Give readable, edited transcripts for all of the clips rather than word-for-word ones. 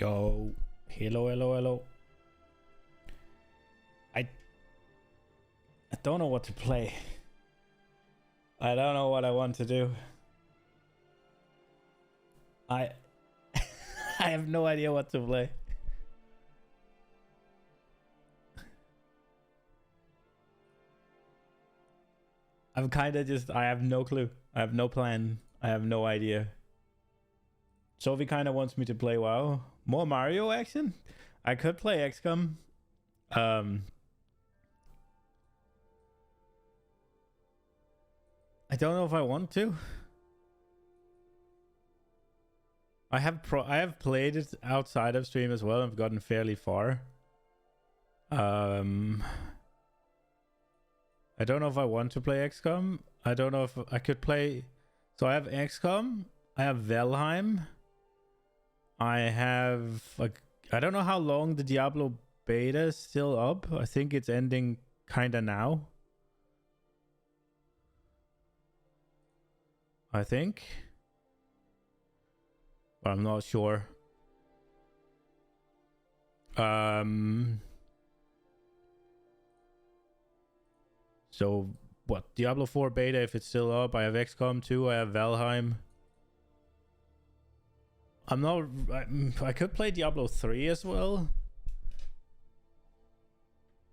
Yo, hello, hello, hello. I don't know what to play. I don't know what I want to do. I I have no idea what to play. I'm kind of just, I have no clue. I have no plan. I have no idea. Sophie kind of wants me to play WoW. More Mario action? I could play XCOM. I don't know if I want to. I have played it outside of stream as well. I've gotten fairly far. I don't know if I want to play XCOM. I don't know if I could play. So I have XCOM. I have Valheim. I have like, I don't know how long the Diablo beta is still up. I think it's ending kind of now. I think. But I'm not sure. So what? Diablo 4 beta, if it's still up. I have XCOM 2. I have Valheim. I could play Diablo 3 as well.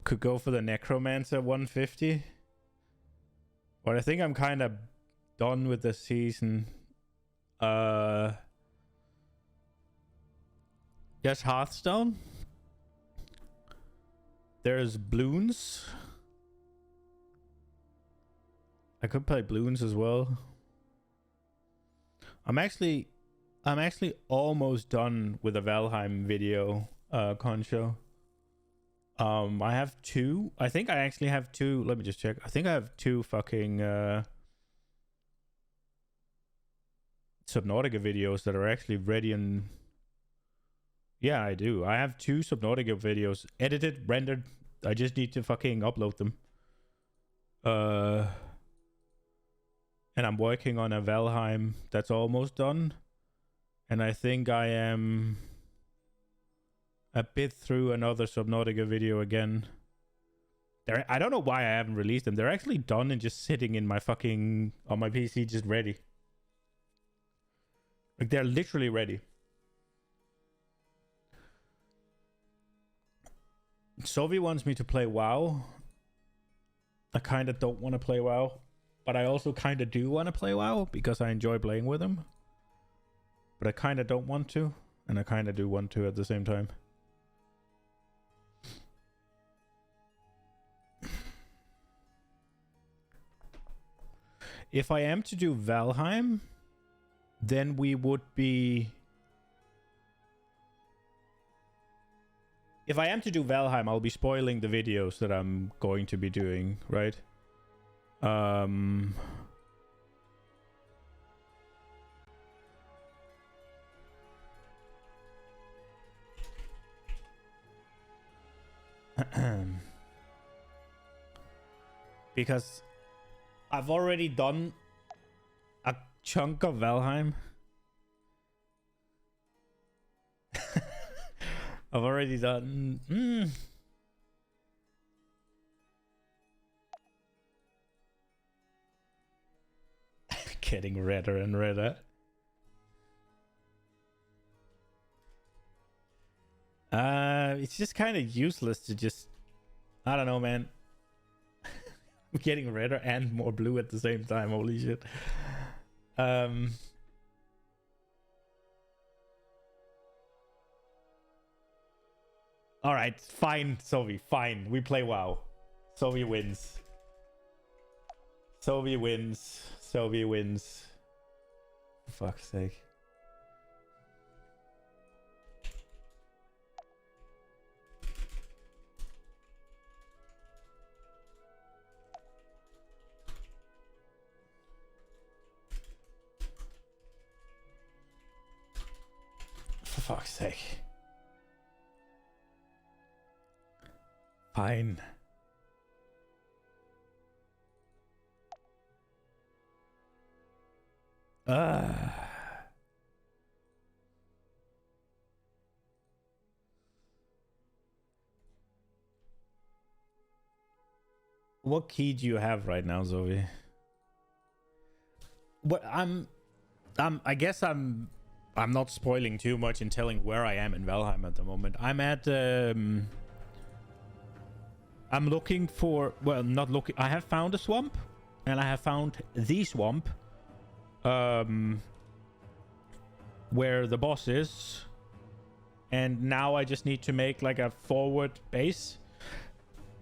Could go for the Necromancer 150. But I think I'm kind of done with the season. Yes, Hearthstone. There's Bloons. I could play Bloons as well. I'm actually almost done with the Valheim video, Concho. I have two. I think I actually have two. Let me just check. I think I have two fucking Subnautica videos that are actually ready and yeah, I do. I have two Subnautica videos edited, rendered. I just need to fucking upload them. And I'm working on a Valheim that's almost done. And I think I am a bit through another Subnautica video again. I don't know why I haven't released them. They're actually done and just sitting in my fucking, on my PC, just ready. Like, they're literally ready. Sophie wants me to play WoW. I kind of don't want to play WoW. But I also kind of do want to play WoW because I enjoy playing with him. But I kind of don't want to. And I kind of do want to at the same time. If I am to do Valheim, then we would be... If I am to do Valheim, I'll be spoiling the videos that I'm going to be doing, right? Because I've already done a chunk of Valheim. I've already done... Getting redder and redder. It's just kind of useless to just... I don't know, man. I'm getting redder and more blue at the same time. Holy shit. Alright, fine, Sophie, fine. We play WoW. Sophie wins. Sophie wins. Sophie wins. For fuck's sake. For fuck's sake. Fine. What key do you have right now, Zoe? What I guess I'm not spoiling too much in telling where I am in Valheim at the moment. I'm at I'm looking for, well, not looking. I have found a swamp, and I have found the swamp where the boss is. And now I just need to make like a forward base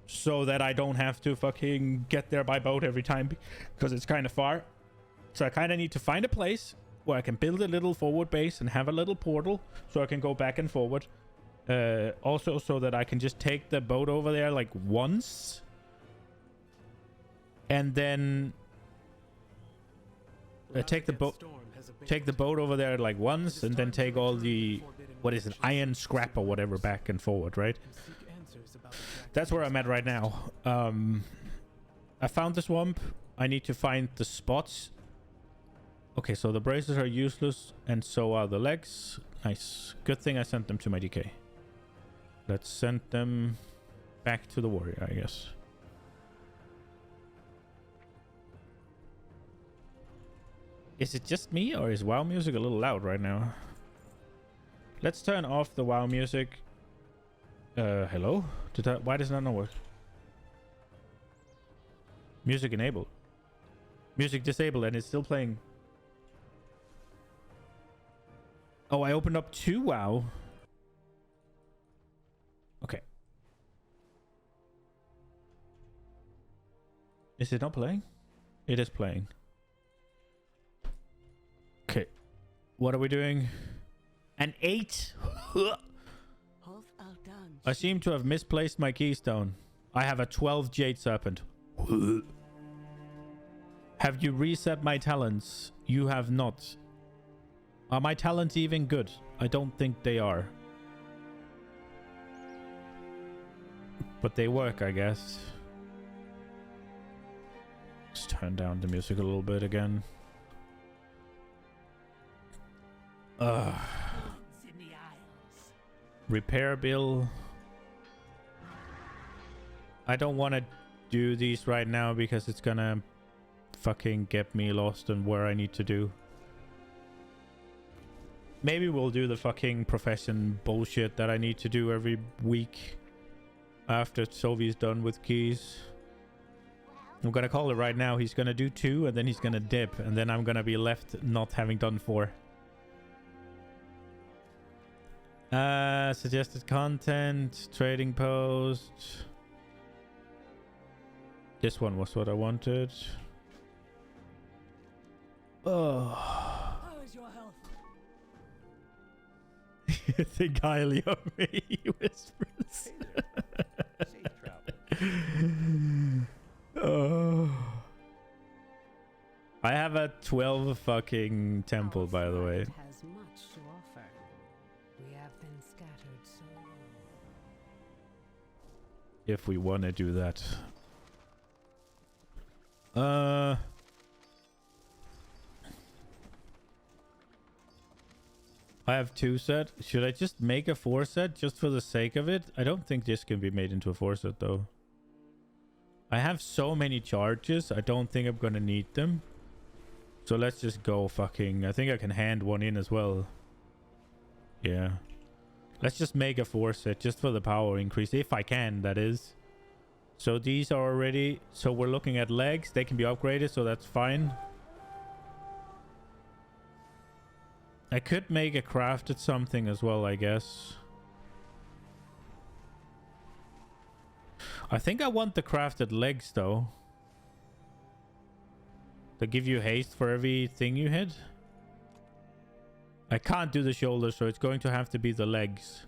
so that I don't have to fucking get there by boat every time because it's kind of far. So I kind of need to find a place where I can build a little forward base and have a little portal so I can go back and forward. Also so that I can just take the boat over there like once. And then take the boat over there like once and then take all the, what is it, iron scrap or whatever back and forward, right? That's where I'm at right now. I found the swamp. I need to find the spots. Okay, so the braces are useless and so are the legs. Nice. Good thing I sent them to my DK. Let's send them back to the warrior, I guess. Is it just me or is WoW music a little loud right now? Let's turn off the WoW music. Hello? Why does that not work? Music enabled. Music disabled and it's still playing. Oh, I opened up 2 WoW. Okay. Is it not playing? It is playing. Okay. What are we doing? An 8? I seem to have misplaced my keystone. I have a 12 Jade Serpent. Have you reset my talents? You have not. Are my talents even good? I don't think they are. But they work, I guess. Let's turn down the music a little bit again. Repair bill. I don't want to do these right now because it's gonna fucking get me lost in where I need to do. Maybe we'll do the fucking profession bullshit that I need to do every week after Sovi's done with keys. I'm gonna call it right now. He's gonna do 2 and then he's gonna dip and then I'm gonna be left not having done 4. Suggested content, trading post. This one was what I wanted. Oh. How is your health? You think highly of me, he whispers. Safe travel. Oh. I have a 12 fucking temple, by the way. Has much to offer. We have been scattered so long. If we want to do that. I have 2 set. Should I just make a 4 set just for the sake of it? I don't think this can be made into a 4 set though. I have so many charges. I don't think I'm gonna need them. So let's just go fucking... I think I can hand one in as well. Yeah. Let's just make a 4 set just for the power increase. If I can, that is. So these are already... So we're looking at legs. They can be upgraded, so that's fine. I could make a crafted something as well, I guess. I think I want the crafted legs, though. To give you haste for everything you hit. I can't do the shoulders, so it's going to have to be the legs.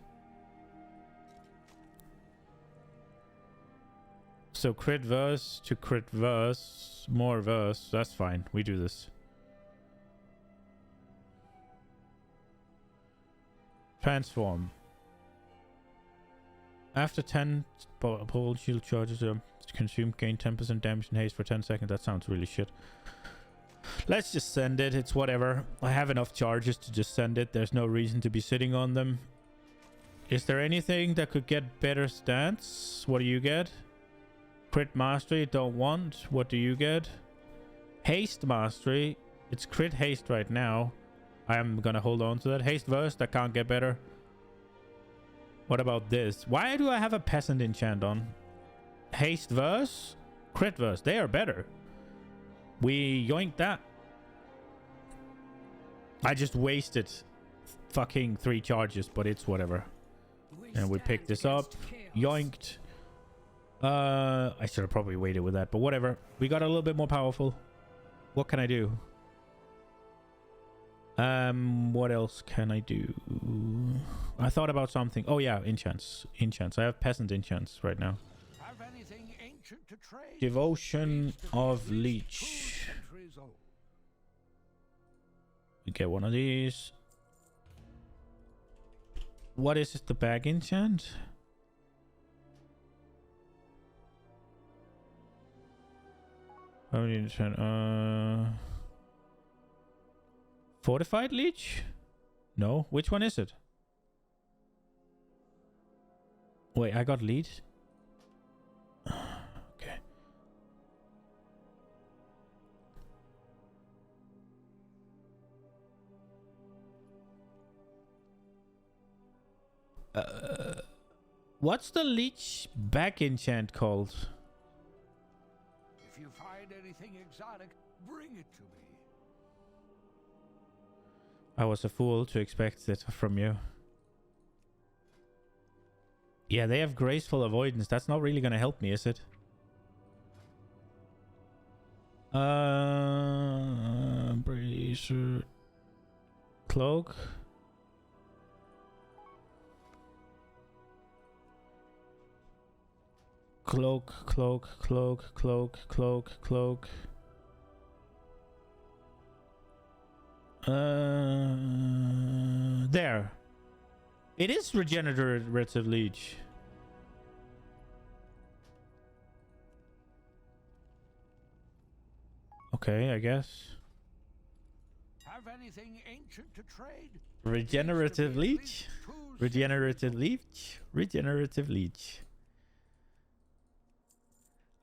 So crit verse to crit verse, more verse. That's fine. We do this. Transform. After 10 pole shield charges are consumed, gain 10% damage and haste for 10 seconds. That sounds really shit. Let's just send it. It's whatever. I have enough charges to just send it. There's no reason to be sitting on them. Is there anything that could get better stats? What do you get? Crit mastery, don't want. What do you get? Haste mastery. It's crit haste right now. I'm gonna hold on to that. Haste verse, that can't get better. What about this? Why do I have a peasant enchant on? Haste verse, crit verse, they are better. We yoinked that. I just wasted fucking 3 charges, but it's whatever. And we picked this up. Yoinked. I should have probably waited with that, but whatever. We got a little bit more powerful. What can I do? What else can I do? I thought about something. Oh yeah, enchants. Enchants. I have peasant enchants right now. Devotion of Leech. We get one of these. What is this? The bag enchant? How many enchant? Fortified Leech? No. Which one is it? Wait, I got Leech. Okay. What's the Leech back enchant called? If you find anything exotic, bring it to me. I was a fool to expect it from you. Yeah, they have graceful avoidance. That's not really gonna help me, is it? Bracer. Cloak. Cloak, cloak, cloak, cloak, cloak, cloak. There. It is regenerative leech. Okay, I guess. Have anything ancient to trade? Regenerative leech? Regenerative leech? Regenerative leech.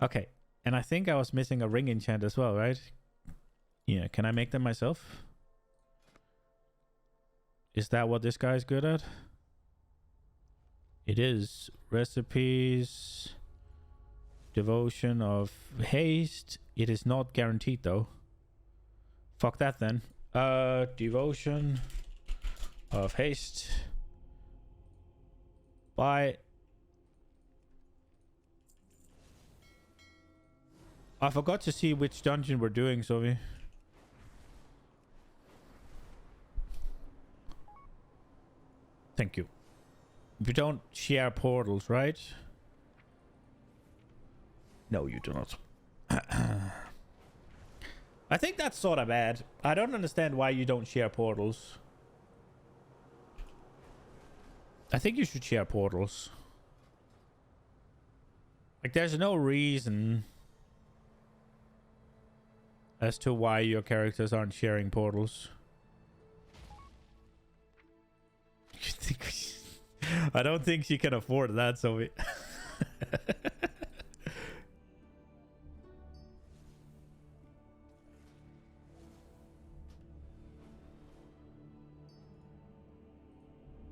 Okay, and I think I was missing a ring enchant as well, right? Yeah, can I make them myself? Is that what this guy's good at? It is. Recipes. Devotion of haste. It is not guaranteed though. Fuck that then. Devotion of haste. Buy. I forgot to see which dungeon we're doing, Sophie. Thank you. You don't share portals, right? No, you do not. I think that's sort of bad. I don't understand why you don't share portals. I think you should share portals. Like, there's no reason as to why your characters aren't sharing portals. I don't think she can afford that, Sophie.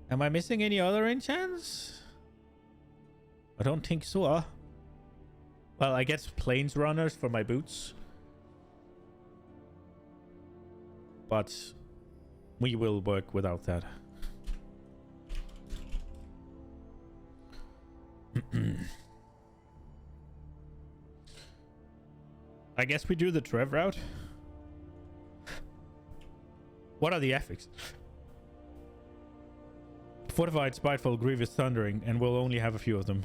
Am I missing any other enchants? I don't think so. Well, I guess plains runners for my boots. But we will work without that. I guess we do the Trev route. What are the ethics? Fortified, spiteful, grievous, thundering, and we'll only have a few of them.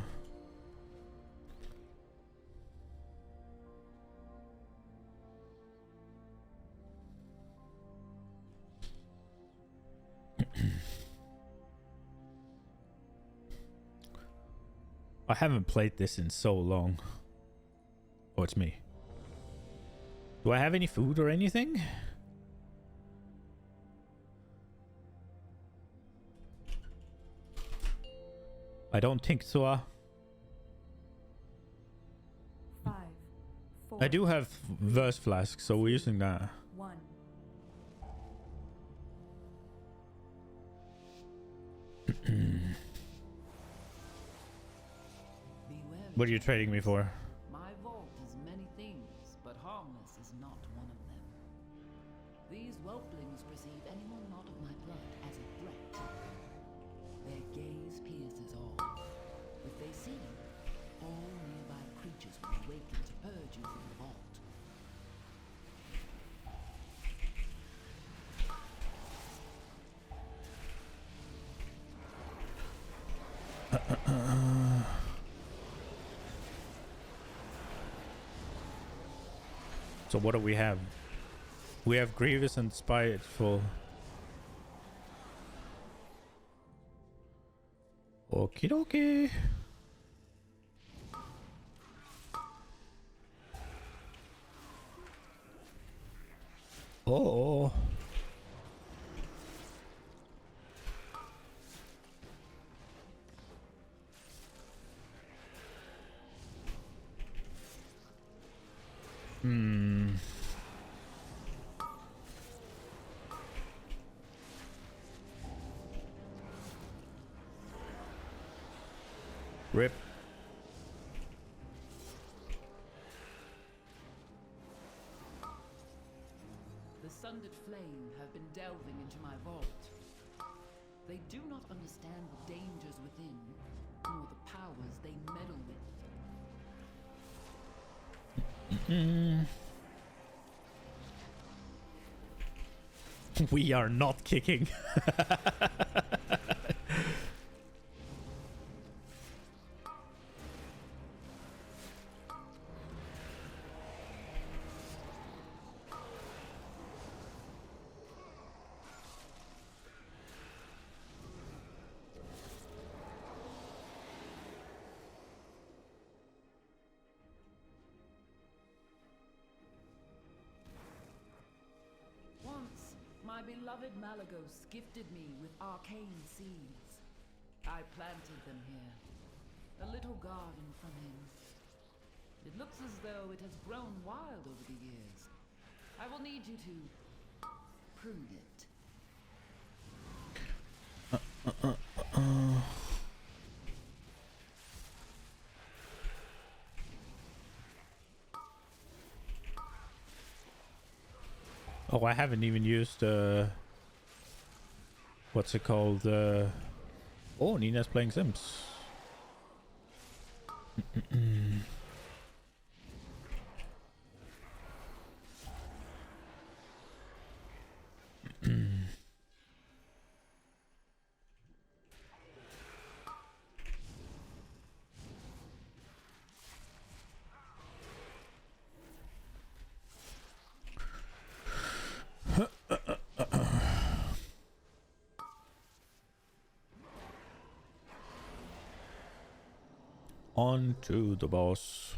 I haven't played this in so long. Oh, it's me. Do I have any food or anything? I don't think so. I do have verse flask, so we're using that. 1. What are you trading me for? My vault is many things, but harmless is not one of them. These whelplings perceive anyone not of my blood as a threat. Their gaze pierces all. If they see you, all nearby creatures will awaken to purge you from the vault. So what do we have? We have Grievous and Spiteful. Okie dokie. Oh. Rip. The Sundered Flame have been delving into my vault. They do not understand the dangers within, nor the powers they meddle with. We are not kicking. Once, my beloved Malagos gifted me with arcane seeds. I planted them here, a little garden from him. It looks as though it has grown wild over the years. I will need you to prune it. Oh, I haven't even used what's it called? Oh, Nina's playing Sims. On to the boss.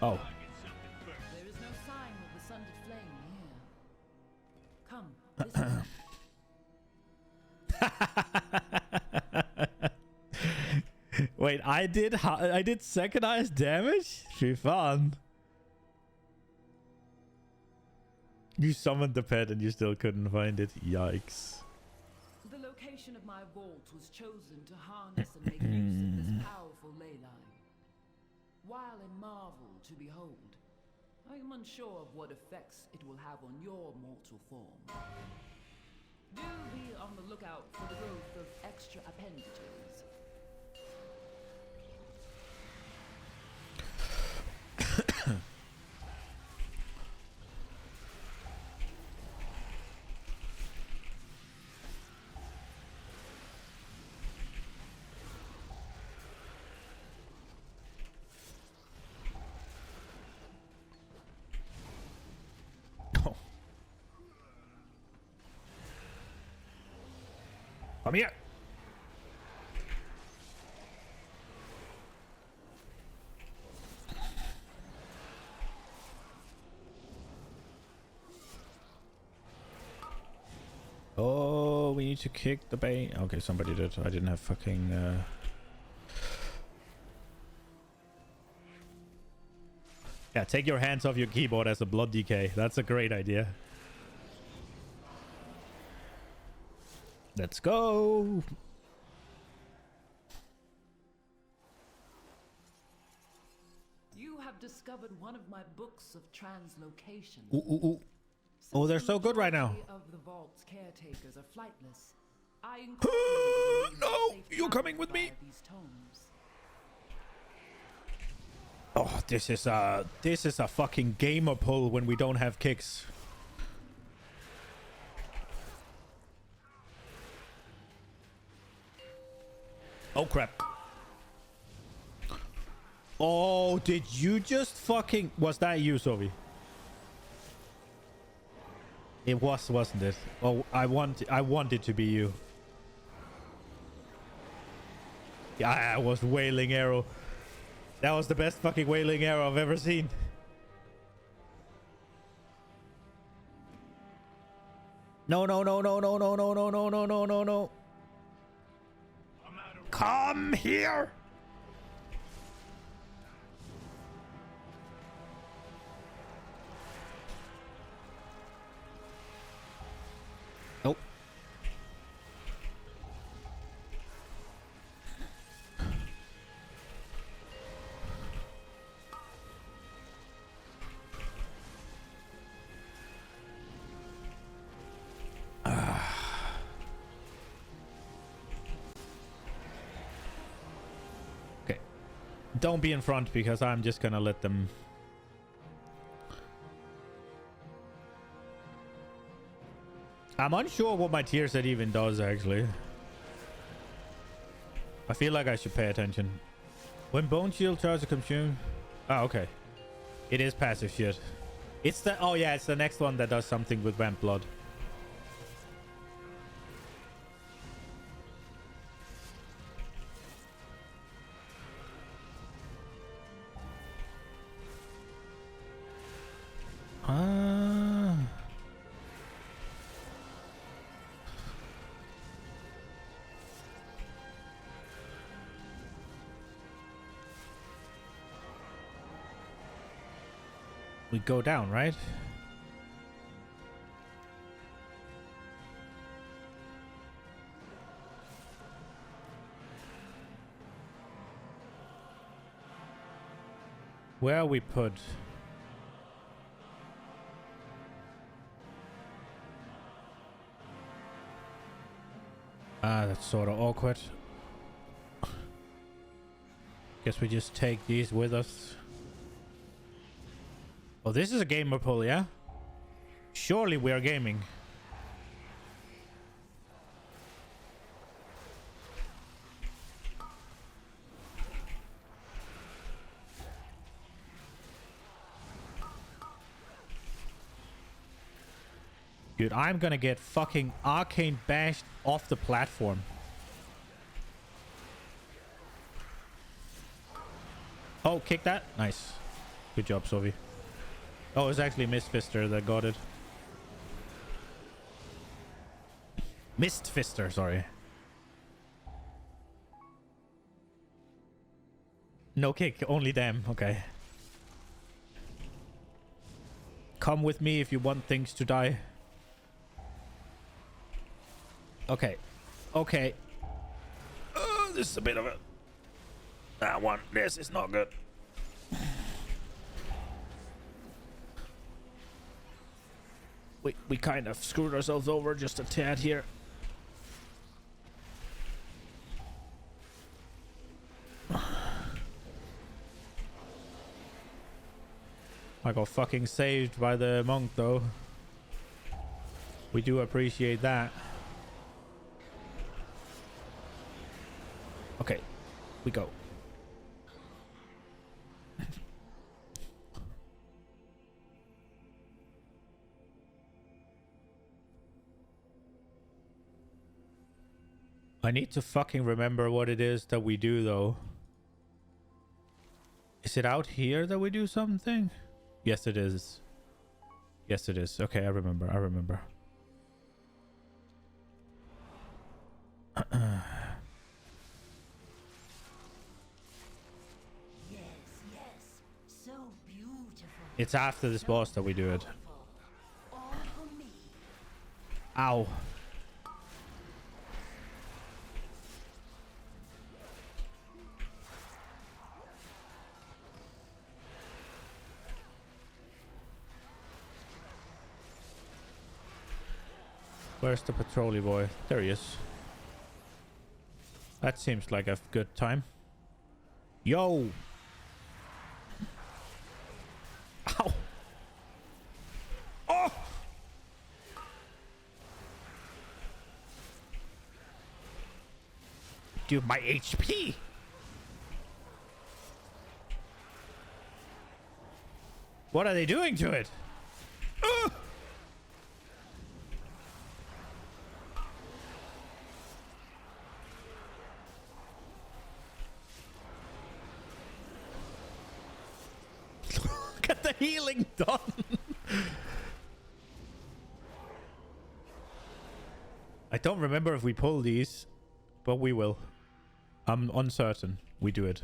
Oh. There is no sign of the Sundered Flame here. Come, listen. Wait, I did second highest damage? Fy fan. You summoned the pet and you still couldn't find it. Yikes. location of my vault was chosen to harness and make use of this powerful ley line. While a marvel to behold, I am unsure of what effects it will have on your mortal form. Do be on the lookout for the growth of extra appendages. Come here. Oh, we need to kick the bait. Okay, somebody did. I didn't have fucking... Yeah, take your hands off your keyboard as a blood decay. That's a great idea. Let's go. You have discovered one of my books of translocation. Ooh, ooh, ooh. Oh, they're so good right now. Majority of the vault's caretakers are flightless. I incorporated them No, into safe you're coming with travels me. via these tomes. Oh, this is a fucking gamer pull when we don't have kicks. Oh crap. Oh, did you just fucking... Was that you, Sophie? It was, wasn't it? Oh, I want it to be you. Yeah, I was wailing arrow. That was the best fucking wailing arrow I've ever seen. No, no, no, no, no, no, no, no, no, no, no, no, no. Come here. Nope. Okay. Don't be in front because I'm just gonna let them... I'm unsure what my tier set even does, actually. I feel like I should pay attention. When Bone Shield tries to consume... Oh, okay. It is passive shit. It's the... Oh, yeah, it's the next one that does something with Vamp Blood. Ah... We go down, right? Where are we put? Ah, that's sort of awkward. Guess we just take these with us. Oh, this is a gamer pull, yeah? Surely we are gaming. Dude, I'm gonna get fucking arcane bashed off the platform. Oh, kick that. Nice. Good job, Sophie. Oh, it's actually Mistfister that got it. Mistfister, sorry. No kick, only damn. Okay. Come with me if you want things to die. Okay. Okay. This is a bit of a... That one. This is not good. We kind of screwed ourselves over just a tad here. I got fucking saved by the monk though. We do appreciate that. Okay, we go. I need to fucking remember what it is that we do though. Is it out here that we do something? Yes, it is. Yes, it is. Okay, I remember. Yes, so beautiful. It's after this boss that we do it. All for me. Ow. Where's the patrolly boy? There he is. That seems like a good time. Yo! Ow! Oh! Dude, my HP! What are they doing to it? Ugh! Get the healing done. I don't remember if we pull these, but we will. I'm uncertain. We do it.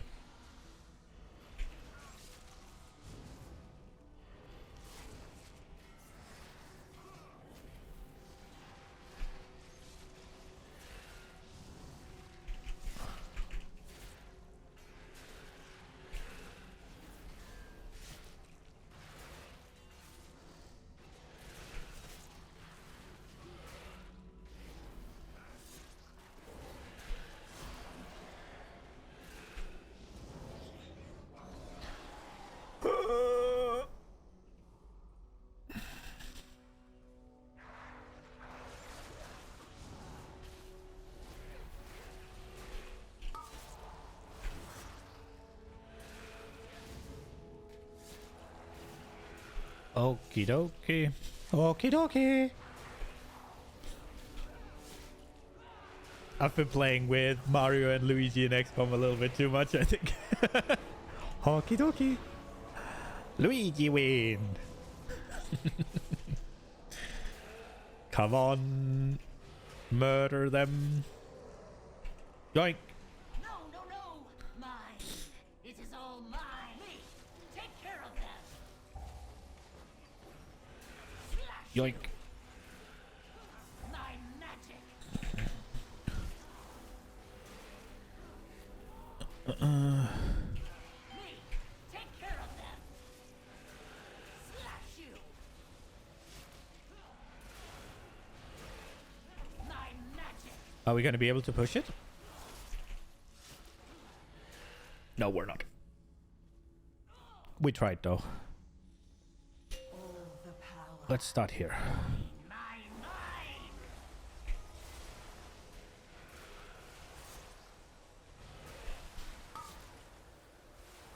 Okie dokie. Okie dokie. I've been playing with Mario and Luigi in XCOM a little bit too much, I think. Okie dokie. Luigi win. Come on. Murder them. Yoink. No, mine. It is all mine. Me, take care of them. Slash. Yoink. My magic. Me, take care of them. Slash you. My magic. Are we going to be able to push it? No, we're not. We tried though. All the power. Let's start here. Mine.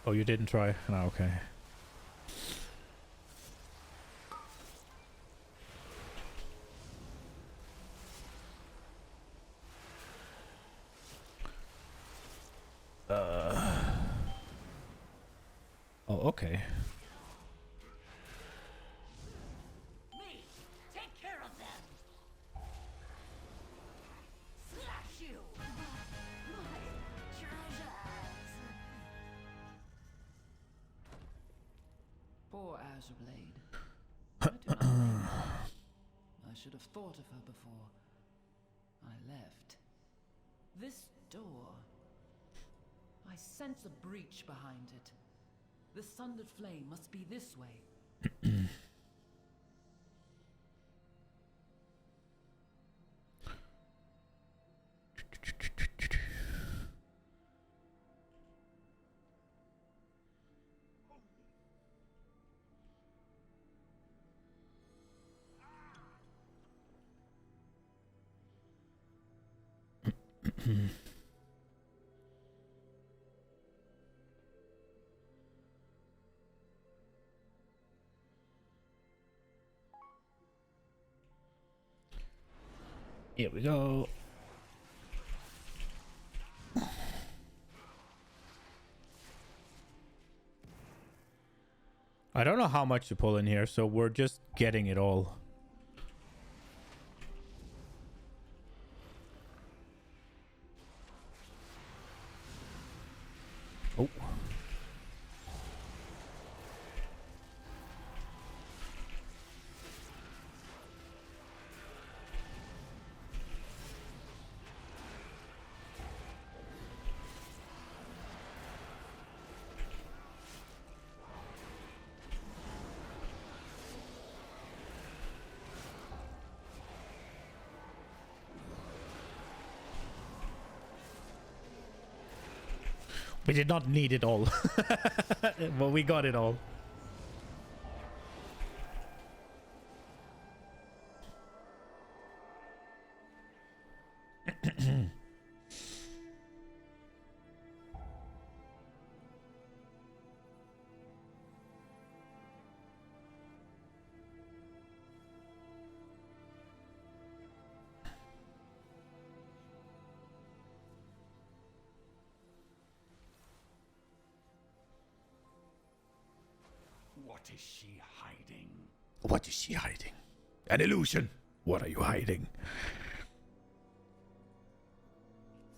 Oh, you didn't try? No, okay. Oh, okay. Me, take care of them. Slash you. My treasures. Poor Azure Blade. I do not blame her. I should have thought of her before I left. This door. I sense a breach behind it. The sundered flame must be this way. Here we go. I don't know how much to pull in here, so we're just getting it all. Oh. We did not need it all. But we got it all. What is she hiding? What is she hiding? An illusion. What are you hiding?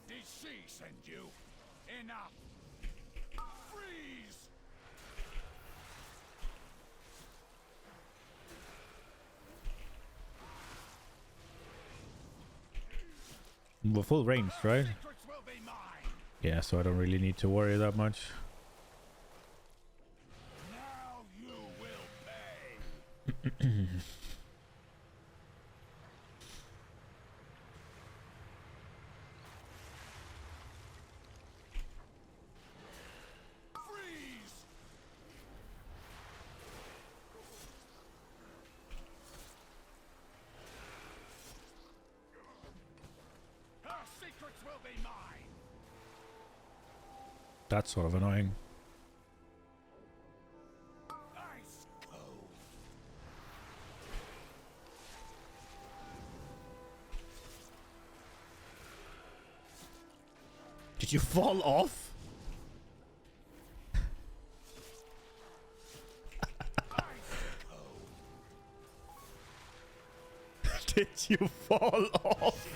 Did she send you? Enough! Freeze! We're full range, right? Secrets will be mine! Yeah, so I don't really need to worry that much. Now you will pay! Freeze! Her secrets will be mine! That's sort of annoying. Ice cold! Did you fall off? Did you fall off?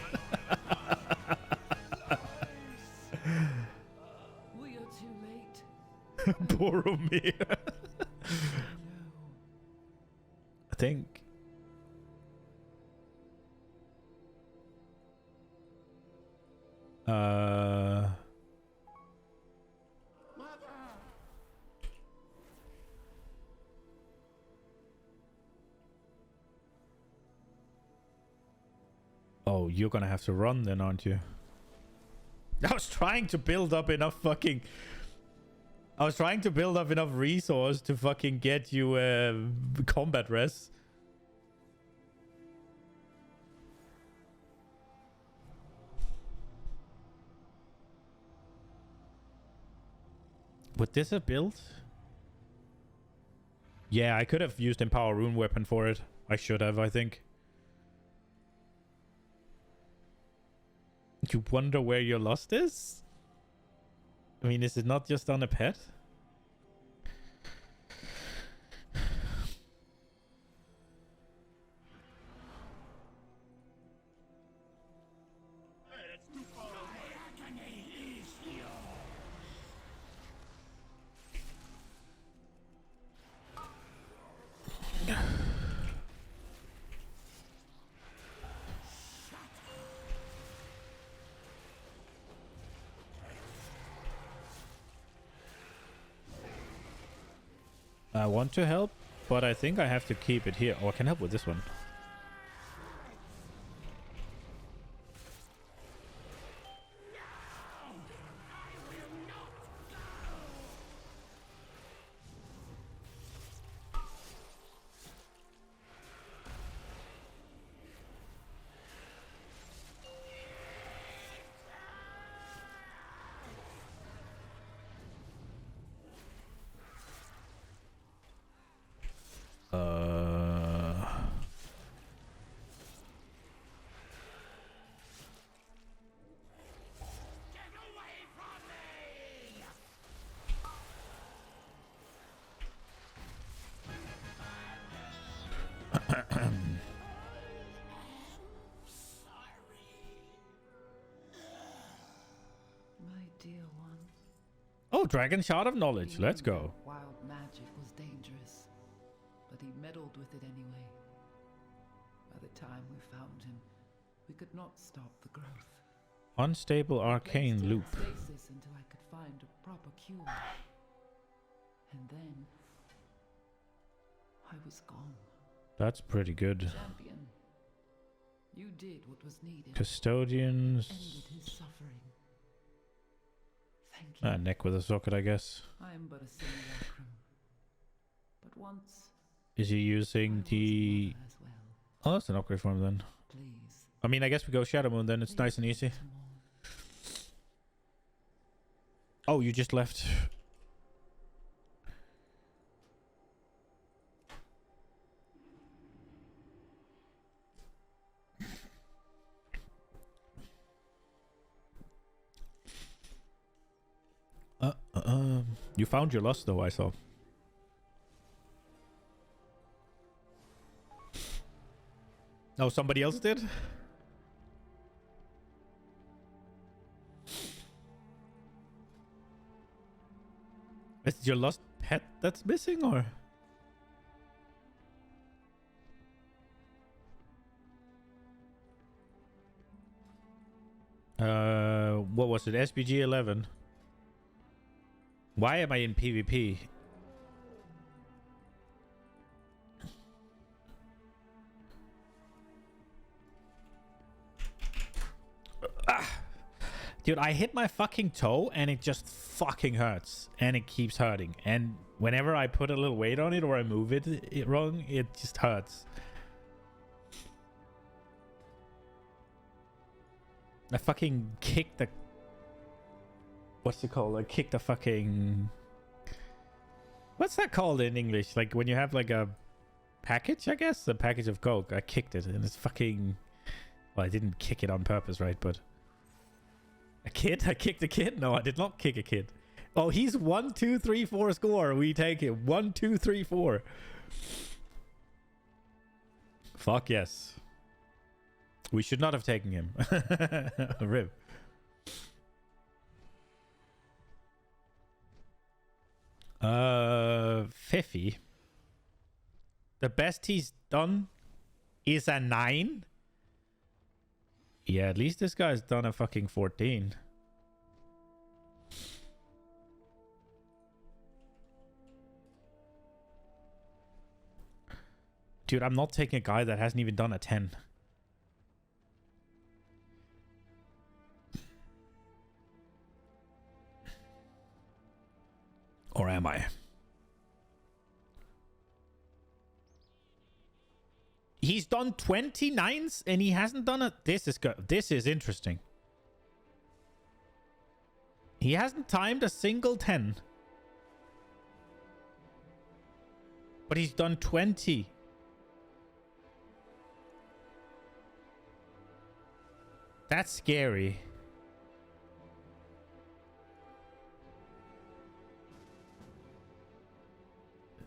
We are too late. Boromir. I think. Oh, you're gonna have to run then, aren't you? I was trying to build up enough fucking... I was trying to build up enough resource to fucking get you combat res. Would this have built? Yeah, I could have used Empower Rune Weapon for it. I should have, I think. You wonder where your lust is? I mean, is it not just on a pet? I want to help, but I think I have to keep it here. Oh, I can help with this one. My dear one. Oh, Dragon Shard of Knowledge. He Let's knew go. that wild magic was dangerous, but he meddled with it anyway. By the time we found him, we could not stop the growth. Unstable Placed arcane him in loop. stasis until I could find a proper cure. And then I was gone. That's pretty good. Champion, you did what was needed. Custodians. Ended his suffering. Thank you. Neck with a socket, I guess. I am but a simulacrum. But once Is he I using was the... mother as well. Oh, that's an upgrade for him then. Please. I mean, I guess we go Shadow Moon then. It's please nice and not easy. to mourn. Oh, you just left. You found your lust though, I saw. Oh, somebody else did? Is it your lost pet that's missing, or? What was it? SBG 11. Why am I in PvP? Dude, I hit my fucking toe and it just fucking hurts. And it keeps hurting. And whenever I put a little weight on it or I move it wrong, it just hurts. I fucking kicked the... What's it called? I kicked the fucking... What's that called in English? Like when you have like a package, I guess? A package of Coke. I kicked it and it's fucking... Well, I didn't kick it on purpose, right? But... A kid? I kicked a kid? No, I did not kick a kid. Oh, he's 1, 2, 3, 4 score. We take it. 1, 2, 3, 4. Fuck yes. We should not have taken him. Rip. Fiffy. The best he's done is a 9. Yeah, at least this guy's done a fucking 14. Dude, I'm not taking a guy that hasn't even done a 10. Or am I? He's done 29s and he hasn't done it. This is interesting. He hasn't timed a single 10. But he's done 20. That's scary.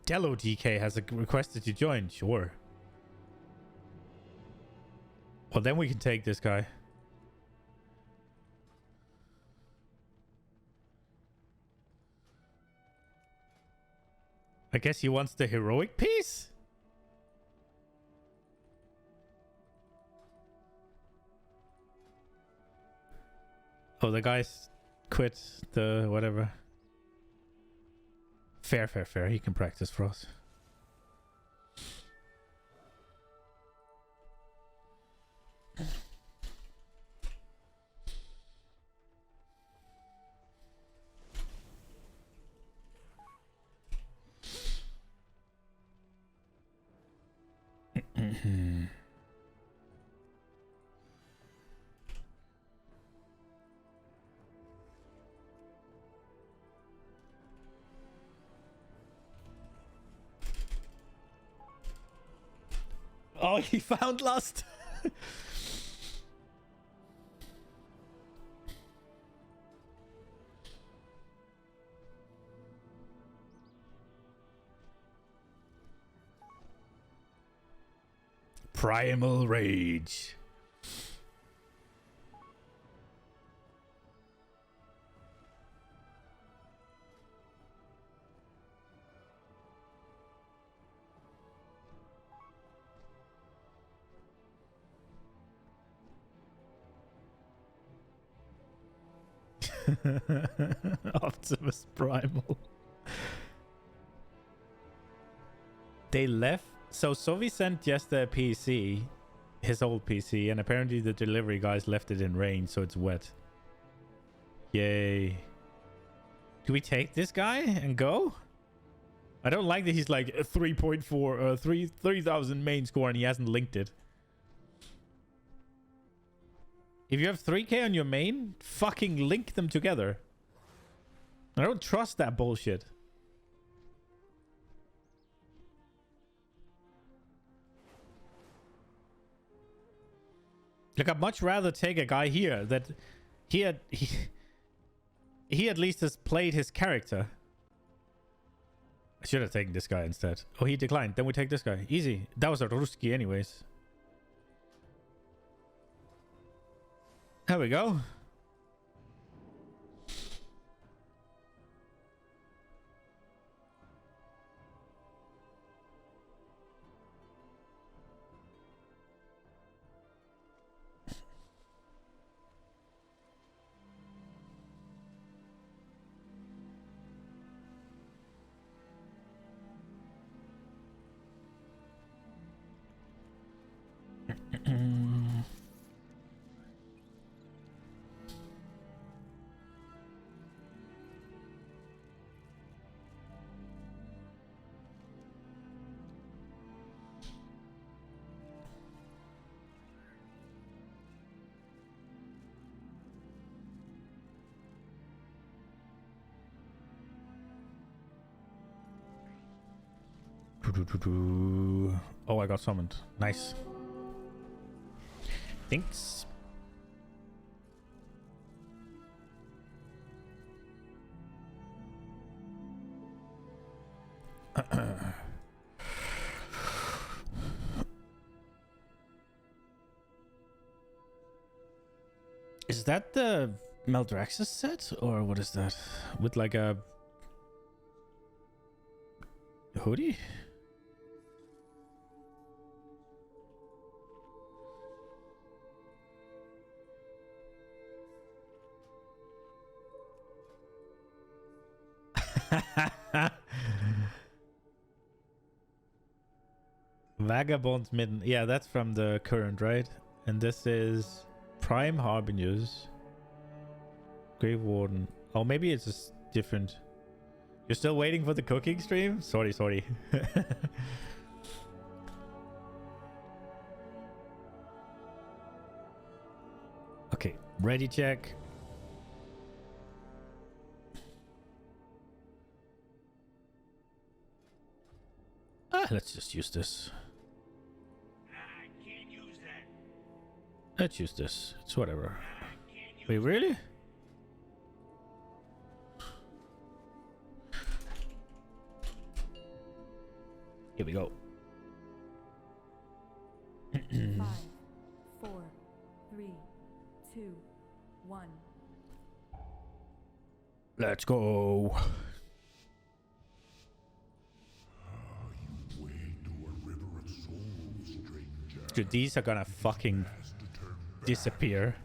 Dello DK has requested to join. Sure. Well, then we can take this guy. I guess he wants the heroic piece? Oh, the guy's quit the whatever. Fair, fair, fair. He can practice for us. Oh, he found Lust. Primal Rage. Optimus Primal. They left. So Sovi sent just a PC, his old PC, and apparently the delivery guys left it in rain, so it's wet. Yay. Do we take this guy and go? I don't like that he's like a 3.4, 3,000 main score and he hasn't linked it. If you have 3k on your main, fucking link them together. I don't trust that bullshit. Like, I'd much rather take a guy here that he at least has played his character. I should have taken this guy instead. Oh, he declined. Then we take this guy. Easy. That was a Ruski anyways. There we go. Oh, I got summoned. Nice. Thanks. Is that the Maldraxxus set? Or what is that? With like a hoodie? Vagabond Midden. Yeah, that's from the current, right? And this is Prime Harbingers. Grave Warden. Oh, maybe it's just different. You're still waiting for the cooking stream? Sorry, sorry. Okay, ready check. Let's just use this. I can't use that. Let's use this. It's whatever. Wait, really? Here we go. 5, 4, 3, 2, 1. Let's go. Dude, these are gonna fucking disappear.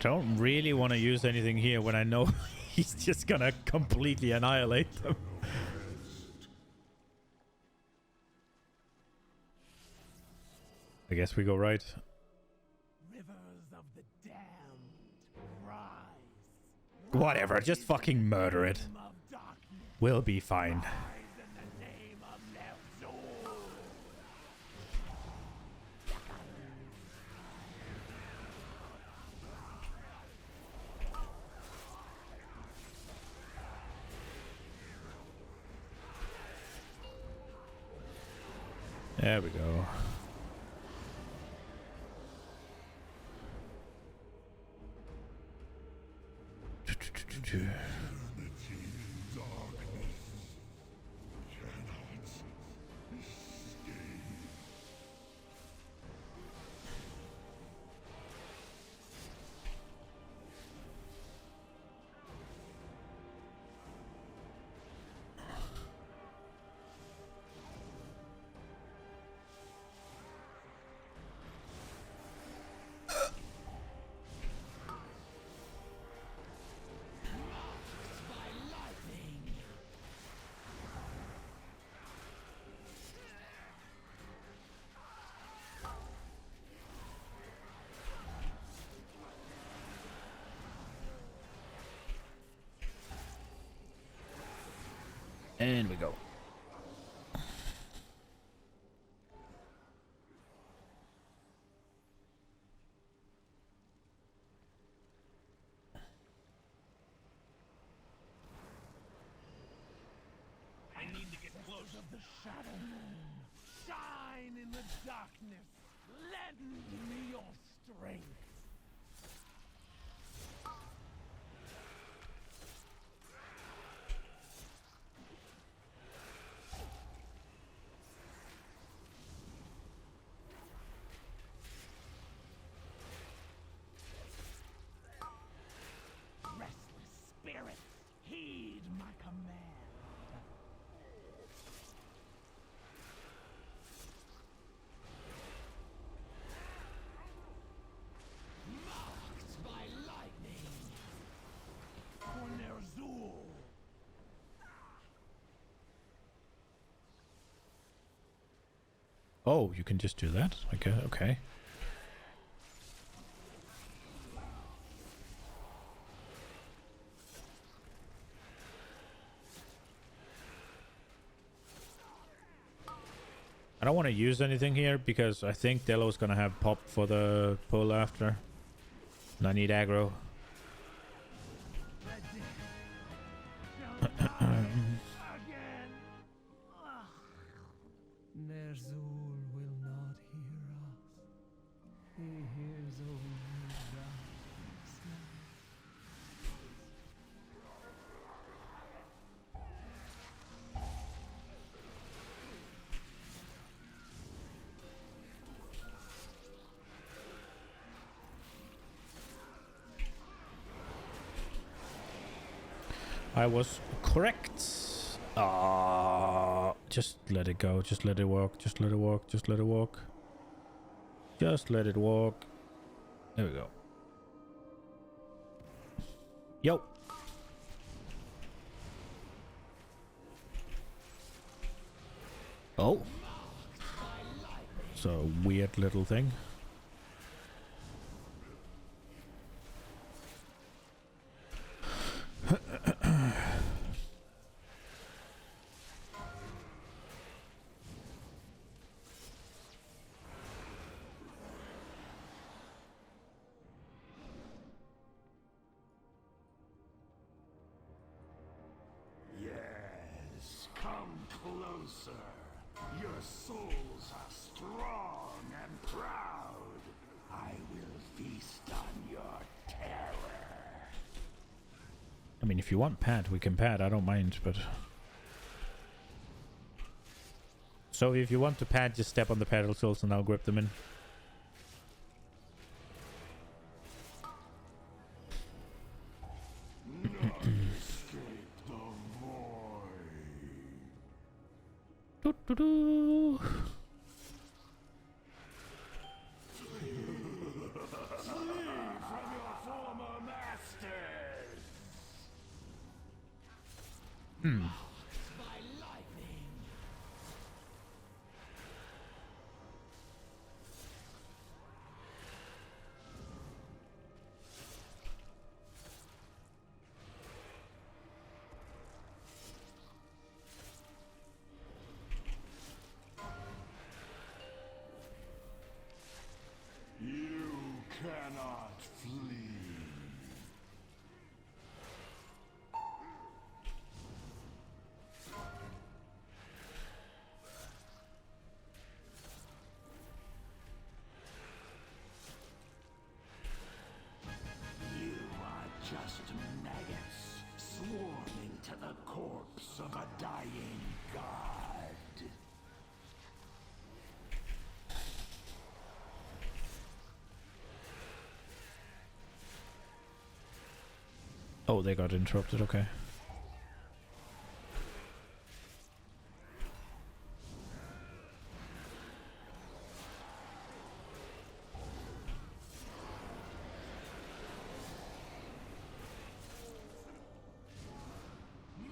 don't really want to use anything here when I know he's just gonna completely annihilate them. I guess we go right. Rivers of the damned rise. Whatever, just fucking murder it. Of darkness We'll be fine. rise in the name of Ner'zhul. There we go. And we go. I need to get close of the shadow moon. Shine in the darkness. Lend me your strength. Restless spirits, heed my command. Marked by lightning. For Ner'zhul. Oh, you can just do that? Okay, okay. I don't want to use anything here because I think Delo's gonna have pop for the pull after. And I need aggro. Again. Ner'zhul will not hear us. He hears only darkness now. I was correct. Ah, just let it go. Just let it walk. Just let it walk. Just let it walk. Just let it walk. There we go. Yo. Oh. It's a weird little thing. Yes, come closer. Your souls are strong and proud. I will feast on your terror. I mean, if you want pad, we can pad. I don't mind, but... So if you want to pad, just step on the pedestals and I'll grip them in. None escape the void. Doo-doo-doo. Flee from your former You cannot flee. You are just maggots swarming to the corpse of a dying god. Oh, they got interrupted. Okay.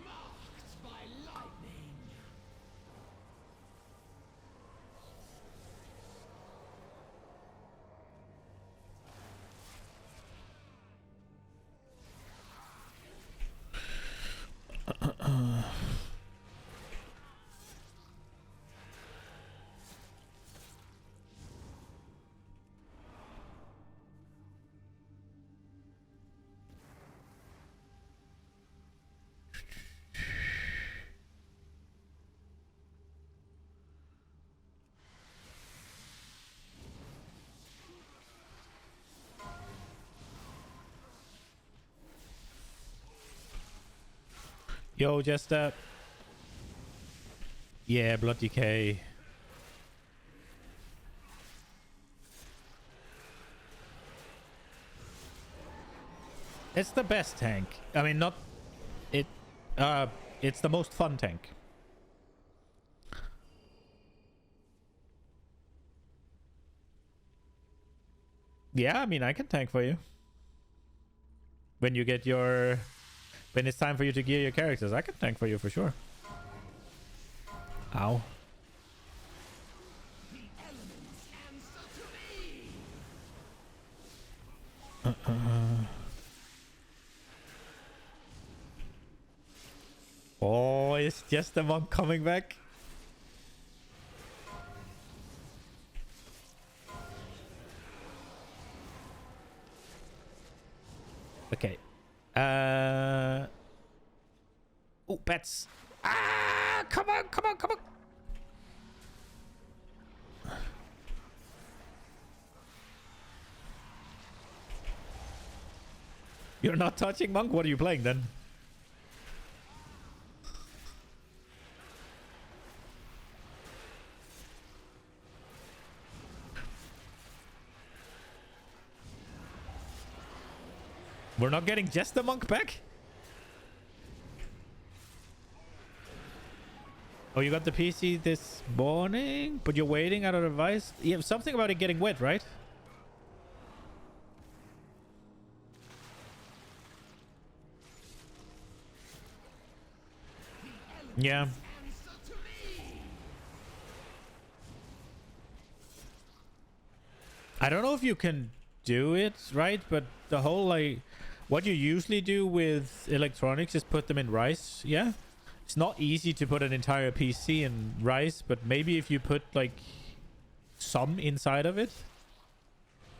Mocked by lightning. Yo, just yeah, blood decay. It's the best tank. I mean, not it. It's the most fun tank. Yeah, I mean, I can tank for you. When you get your... When it's time for you to gear your characters, I can tank for you for sure. Ow. Oh, it's just the monk coming back. Okay. Oh, bats. Ah, come on, come on, come on. You're not touching monk? What are you playing then? We're not getting just the monk back? Oh, you got the PC this morning? But you're waiting out of advice? You have something about it getting wet, right? Yeah. I don't know if you can do it, right? But the whole, like... What you usually do with electronics is put them in rice, yeah? It's not easy to put an entire PC in rice, but maybe if you put, like, some inside of it.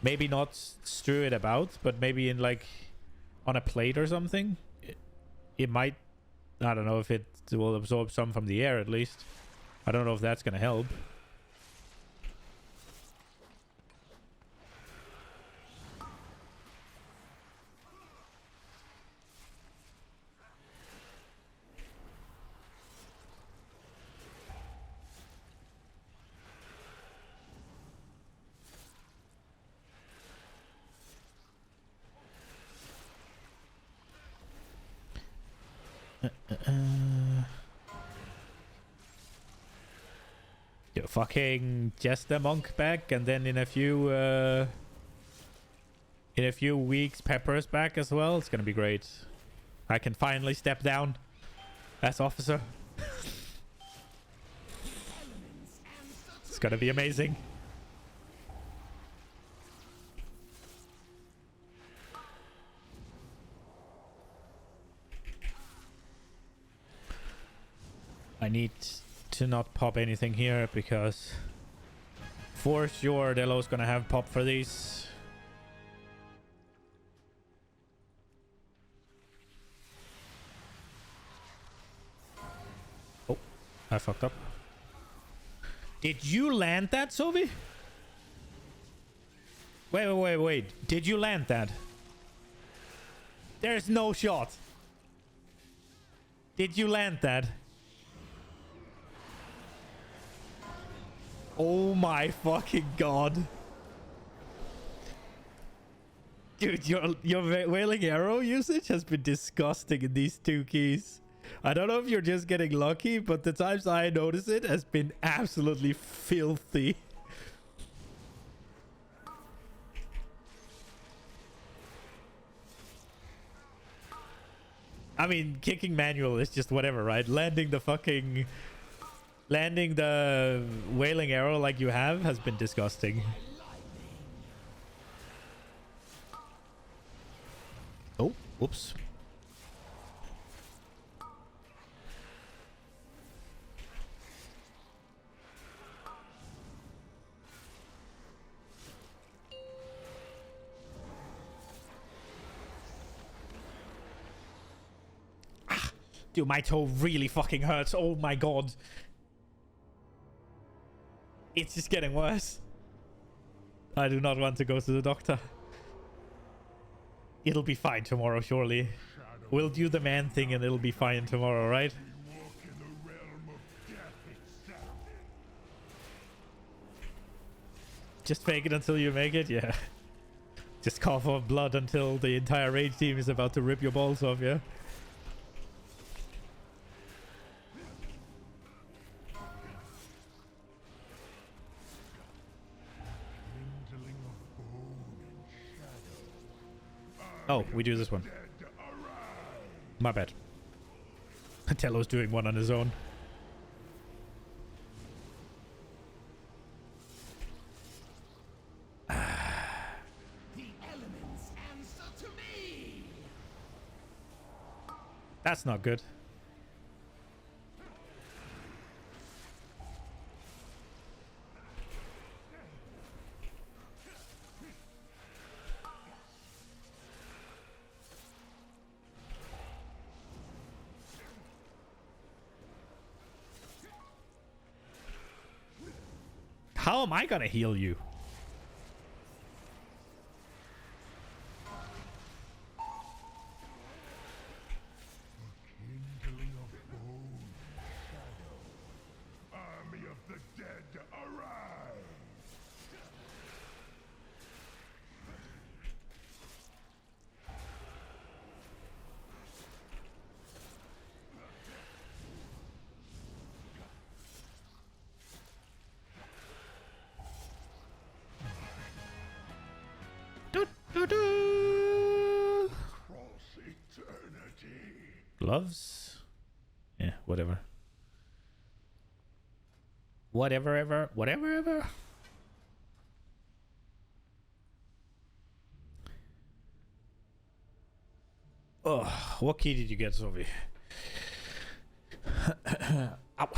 Maybe not strew it about, but maybe in, like, on a plate or something. It might... I don't know if it will absorb some from the air, at least. I don't know if that's gonna help. Yo, fucking Jester Monk back, and then in a few weeks Pepper's back as well. It's gonna be great. I can finally step down as officer. It's gonna be amazing. I need to not pop anything here because for sure Delo's gonna have pop for these. Oh, I fucked up. Did you land that, Sophie? Wait. Did you land that? There's no shot. Did you land that? Oh my fucking god. Dude, your wailing arrow usage has been disgusting in these two keys. I don't know if you're just getting lucky, but the times I notice it has been absolutely filthy. I mean, kicking manual is just whatever, right? Landing the wailing arrow like you have has been disgusting. Oh, whoops. Dude, my toe really fucking hurts. Oh my god. It's just getting worse. I do not want to go to the doctor. It'll be fine tomorrow, surely. We'll do the man thing and it'll be fine tomorrow, right? Just fake it until you make it, yeah. Just cough up blood until the entire rage team is about to rip your balls off, yeah? Oh, we do this one. My bad. Tello's doing one on his own. The elements answer to me. That's not good. How am I gonna heal you? Kindling of bone and shadow. Army of the dead, arise! Cross eternity. Gloves? Yeah, whatever. Whatever ever. Oh, what key did you get, Sophie? Ow.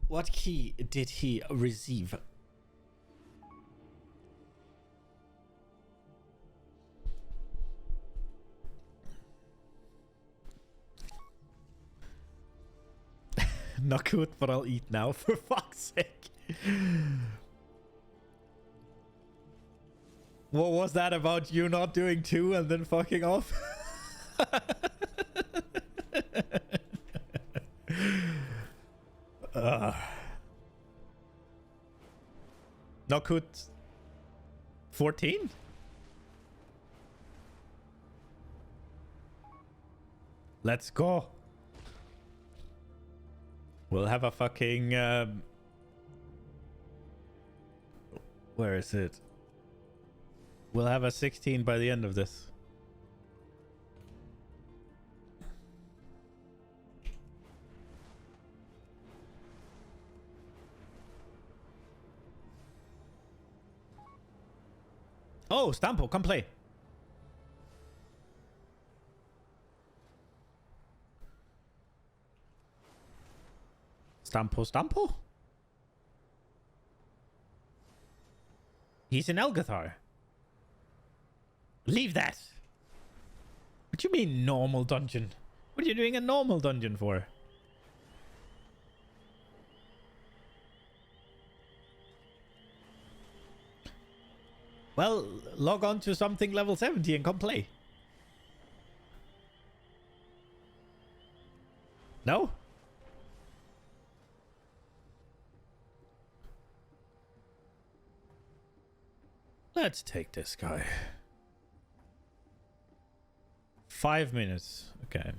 What key did he receive? Not good, but I'll eat now, for fuck's sake. What was that about you not doing two and then fucking off? Not good. 14? Let's go. We'll have a fucking... where is it? We'll have a 16 by the end of this. Oh, Stampo, come play. Stampo? He's in Elgathar. Leave that. What do you mean normal dungeon? What are you doing a normal dungeon for? Well, log on to something level 70 and come play. No? Let's take this guy. 5 minutes. Okay.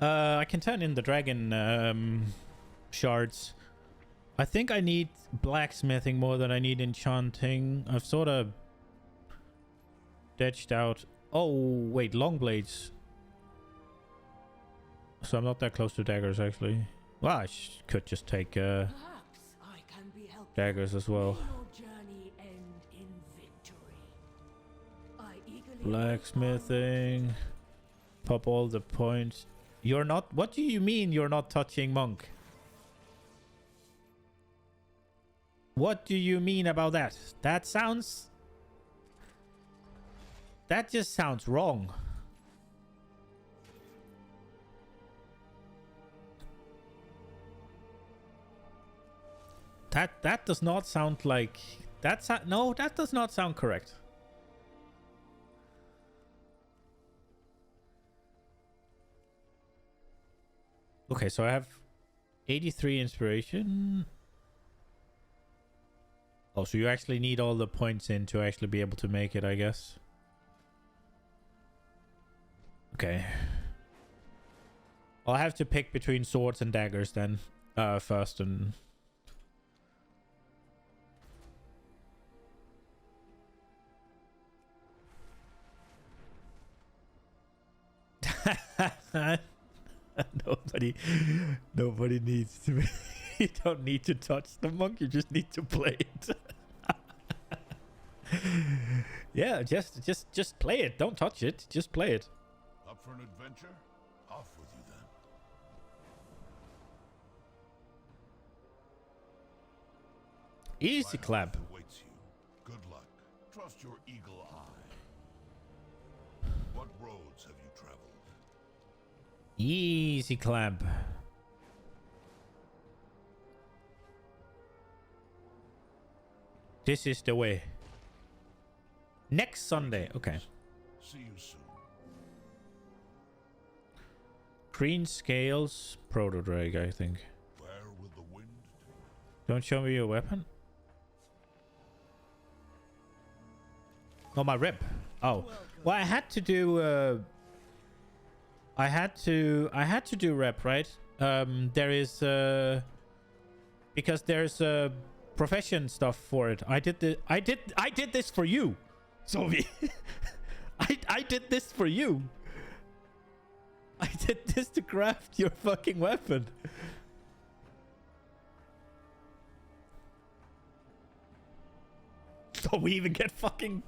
I can turn in the dragon shards. I think I need blacksmithing more than I need enchanting. I've sort of ditched out. Oh, wait, long blades. So I'm not that close to daggers, actually. Well, I could just take Perhaps I can be helpful. daggers as well. May your journey end in victory. I eagerly Blacksmithing. Pop all the points. You're not... What do you mean you're not touching monk? What do you mean about that? That sounds... That just sounds wrong. That does not sound like... No, that does not sound correct. Okay, so I have 83 inspiration. Oh, so you actually need all the points in to actually be able to make it, I guess. Okay. I'll have to pick between swords and daggers then. First and... Nobody needs to. You don't need to touch the monk. You just need to play it. Yeah, just play it. Don't touch it. Just play it. Up for an adventure? Off with you then. Easy clap. Awaits you. Good luck. Trust your eagle eye. What roads have you traveled? Easy clap. This is the way. Next Sunday. Okay. See you soon. Green scales. Proto drag, I think. Where will the wind Don't show me your weapon. Oh, my rep. Oh. Well, I had to do I had to do rep, right? There is because there's profession stuff for it. I did this for you, Sovi. I did this for you. I did this to craft your fucking weapon. So we even get fucking...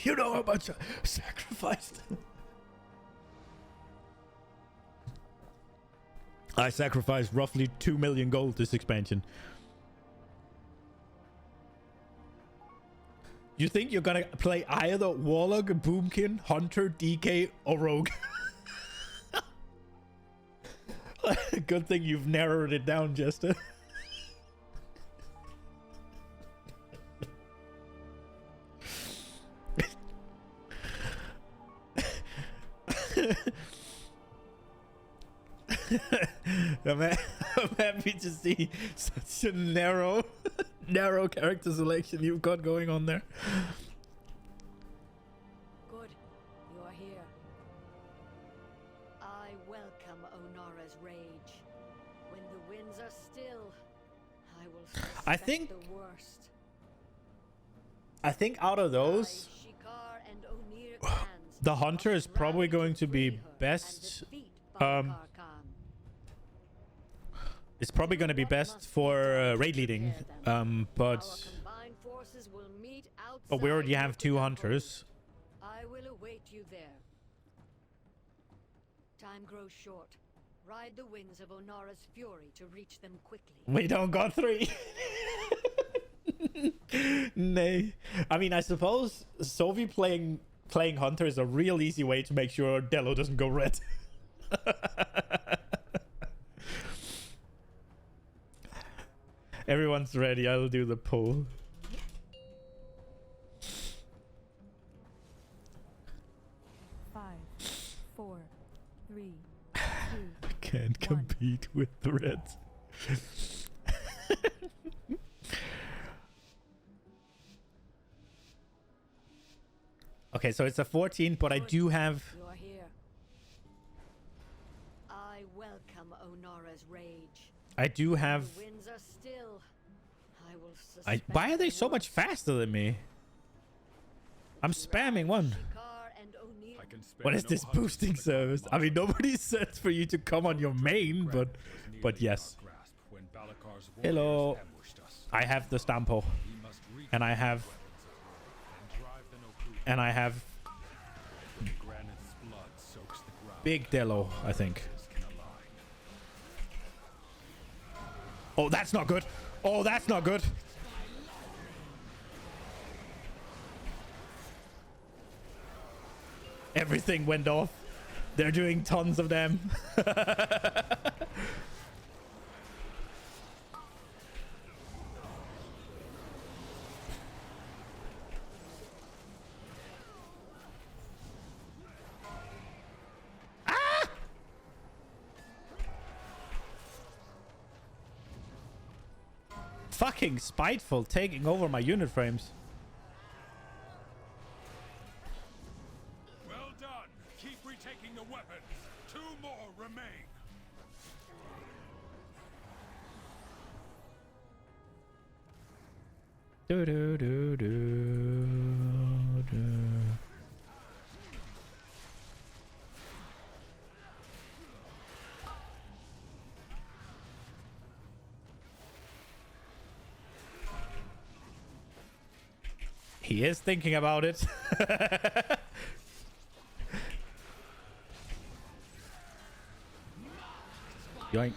You know how much I sacrificed. I sacrificed roughly 2 million gold this expansion. You think you're gonna play either Warlock, Boomkin, Hunter, DK, or Rogue? Good thing you've narrowed it down, Jester. I'm happy to see such a narrow character selection you've got going on there. Good. You are here. I welcome Onara's rage. When the winds are still, I will suspect the worst. I think out of those, Shikar and Onir clans the hunter is must probably rally going to be free her and best. defeat Barakar Khan. It's probably going to be best for raid leading, but Our combined forces will meet we already outside have 2 Nukuda hunters. I will await you there. Time grows short. Ride the winds of Onara's fury to reach them quickly. We don't got 3. Nay. I mean, I suppose Sophie playing hunter is a real easy way to make sure Dello doesn't go red. Everyone's ready. I'll do the poll. Five, four, three, I two. can't compete with the reds. Okay, so it's a 14, but I do have... You are here. I welcome Onara's rage. I do have... The winds are still. I will suspect why are they the so much worst. faster than me? I'm spamming one. Shikar and Onir- I can spare What is no this hunters boosting for the service? I mean, nobody says for you to come on your main, but yes. Hello. I have the Stampo. And I have... And I have... Big Dello, I think. Oh, that's not good. Oh, that's not good. Everything went off. They're doing tons of them. Fucking spiteful, taking over my unit frames. Well done. Keep retaking the weapons. 2 more remain. Do do do do do. He is thinking about it. Yoink.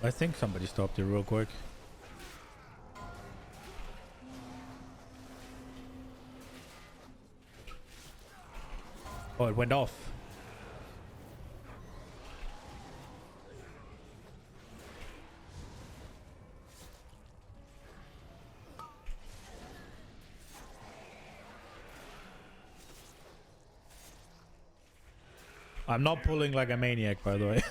I think somebody stopped it real quick. Oh, it went off. I'm not pulling like a maniac, by the way.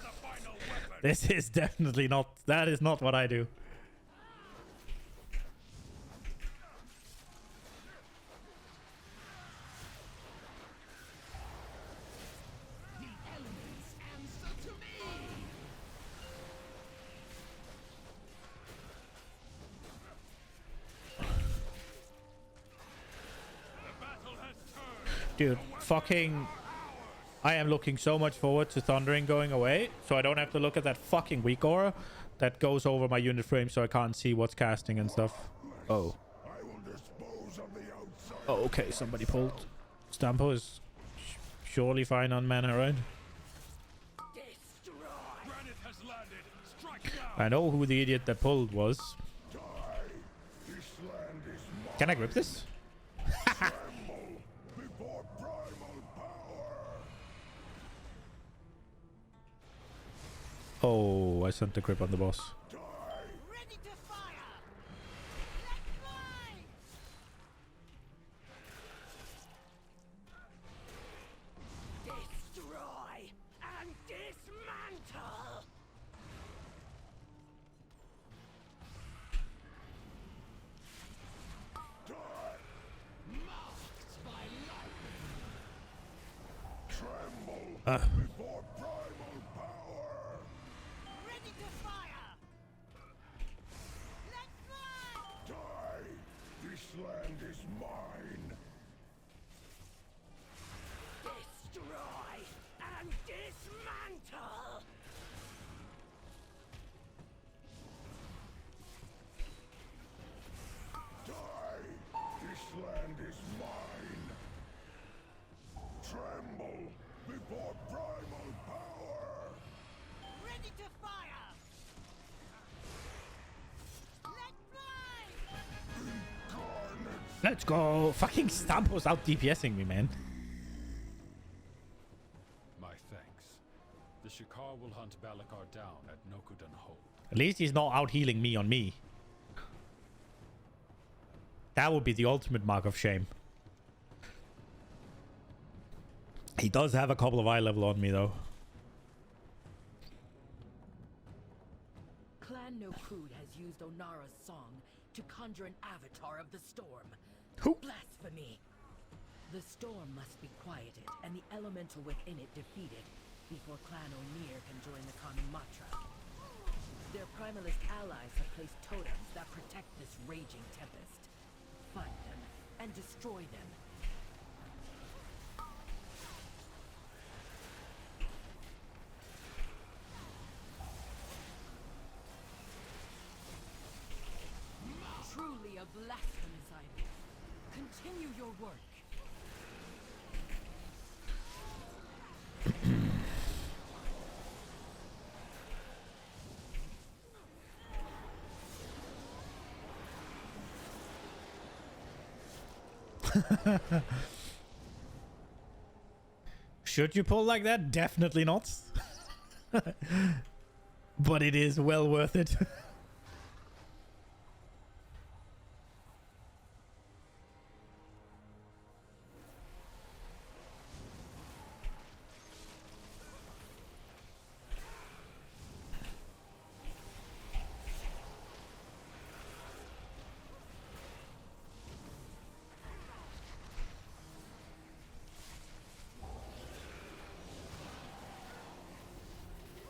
This is definitely not... That is not what I do. Dude, fucking... I am looking so much forward to Thundering going away, so I don't have to look at that fucking weak aura that goes over my unit frame so I can't see what's casting and stuff. Oh. I will dispose of the outside. Oh, okay, somebody pulled. Stampo is surely fine on mana, right? Granite Death has landed. Strike now. I know who the idiot that pulled was. Die. This land is mine. Can I grip this? Tremble before primal power. Oh, I sent the grip on the boss. Die. Ready to fire! Let's fly! Destroy and dismantle! Die. Marked by lightning. Tremble before primal power. Ready to fire! Let's fly! Die. This land is mine. Destroy and dismantle! Die. This land is mine. Tremble before primal power. Ready to fire! Let's fly! Incarnate. Let's go. Fucking Stampos out DPSing me, man. My thanks. The Shikar will hunt Balakar down at Nokudan Hold. At least he's not out healing me on me. That would be the ultimate mark of shame. He does have a couple of eye level on me, though. Clan Nokud has used Onara's song to conjure an avatar of the storm. Who? Blasphemy! The storm must be quieted and the elemental within it defeated before Clan Onir can join the Kami Matra. Their primalist allies have placed totems that protect this raging tempest. Find them and destroy them. Truly a blasphemous idol. Continue your work. Should you pull like that? Definitely not. But it is well worth it.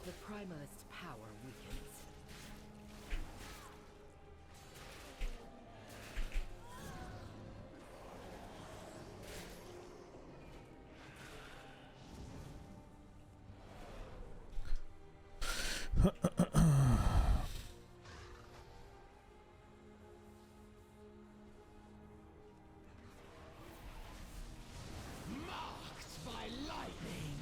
The primalist's power weakens. Marked by lightning.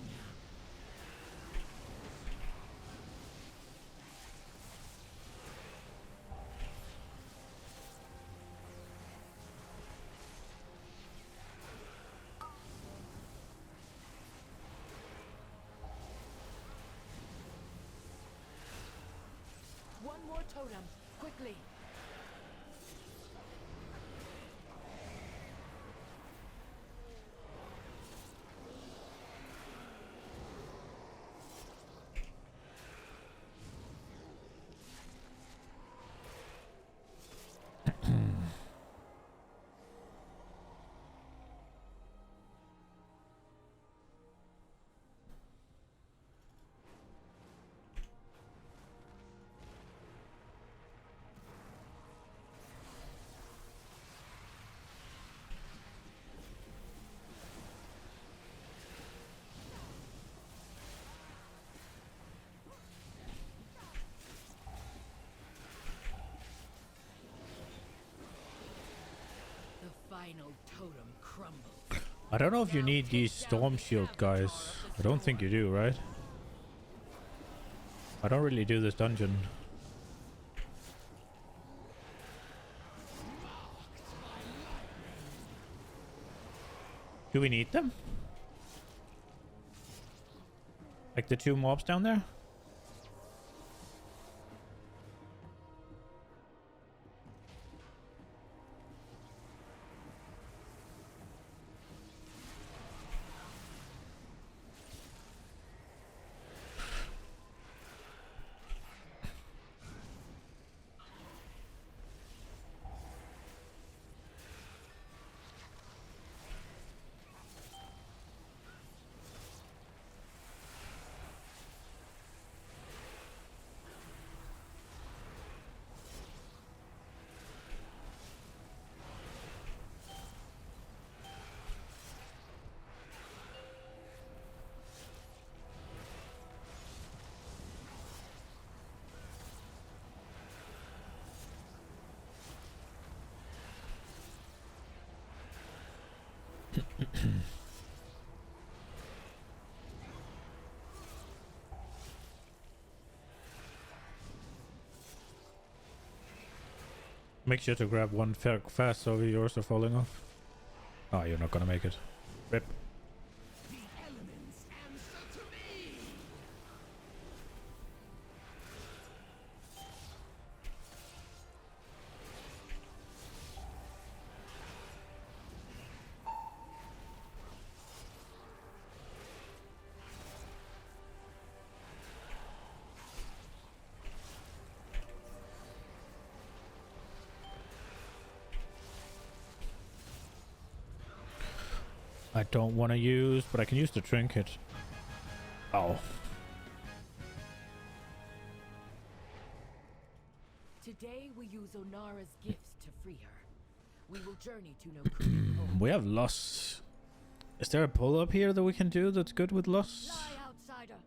One more totem, quickly. The final totem crumbles. I don't know if you need these storm shield guys. I don't think you do, right? I don't really do this dungeon. Do we need them? Like the 2 mobs down there? Make sure to grab one fast so yours are falling off. Oh, you're not gonna make it. Rip. The elements answer to me. I don't want to use, but I can use the trinket. Oh. Today we use Onara's gifts to free her. We will journey to no We have loss. Is there a pull up here that we can do that's good with loss? Lie, outsider.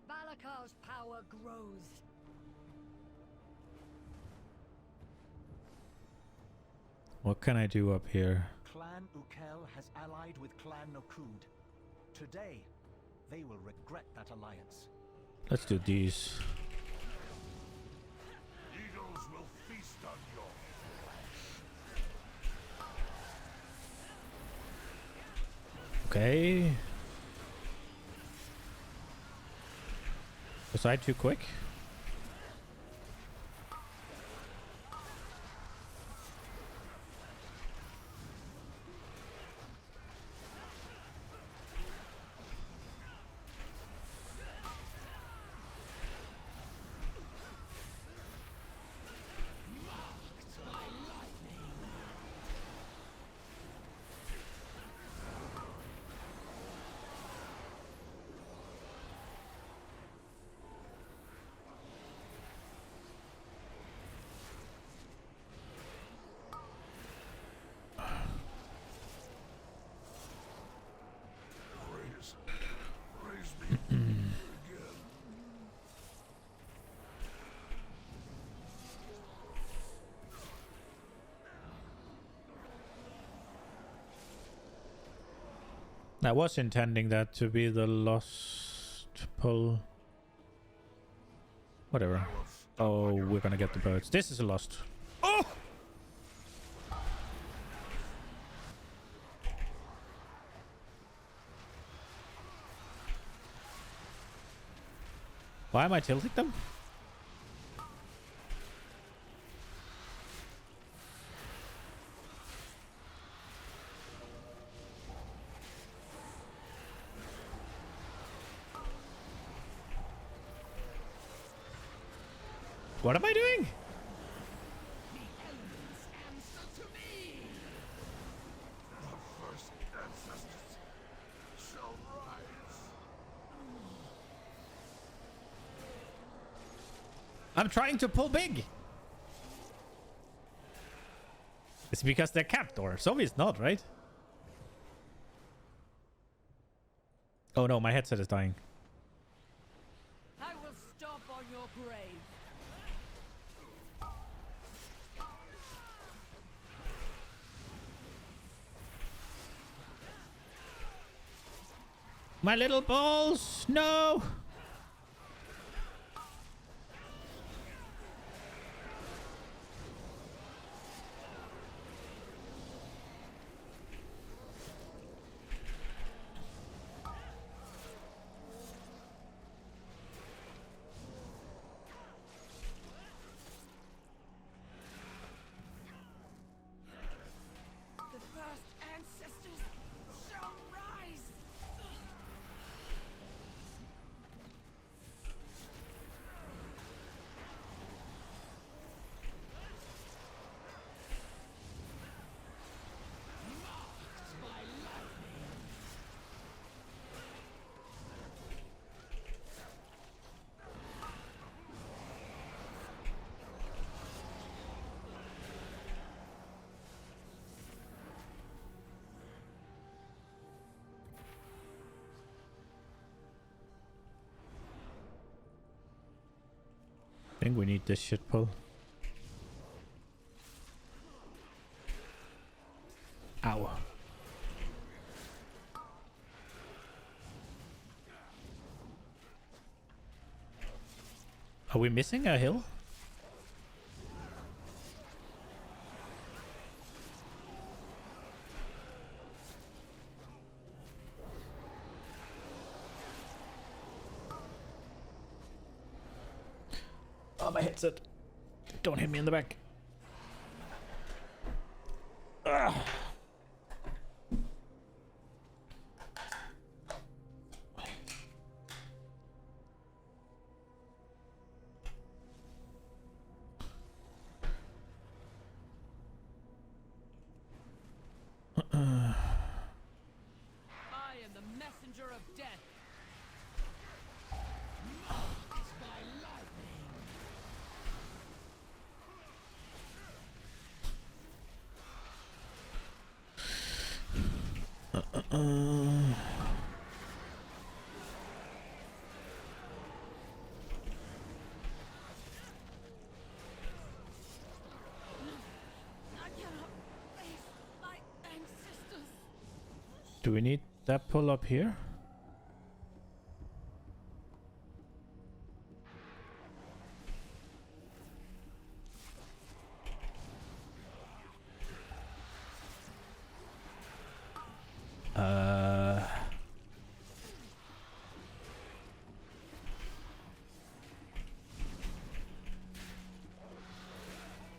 Balakar's power grows. What can I do up here? Clan Ukel has allied with Clan Nokud. Today, they will regret that alliance. Let's do these. Eagles will feast on your Okay. Was I too quick? praise me again. I was intending that to be the lost pull. Whatever. Oh, we're gonna get the birds. This is a lost. Oh! Why am I tilting them? What am I doing? The elements answer to me. The first ancestors shall rise. I'm trying to pull big. It's because they're capped, or zombies not, right? Oh no, my headset is dying. I will stomp on your grave. My little balls! No! I think we need this shit pull. Ow. Are we missing a hill? Oh, my headset. Don't hit me in the back. Ugh. I am the messenger of death. I cannot face my ancestors. Do we need that pull up here?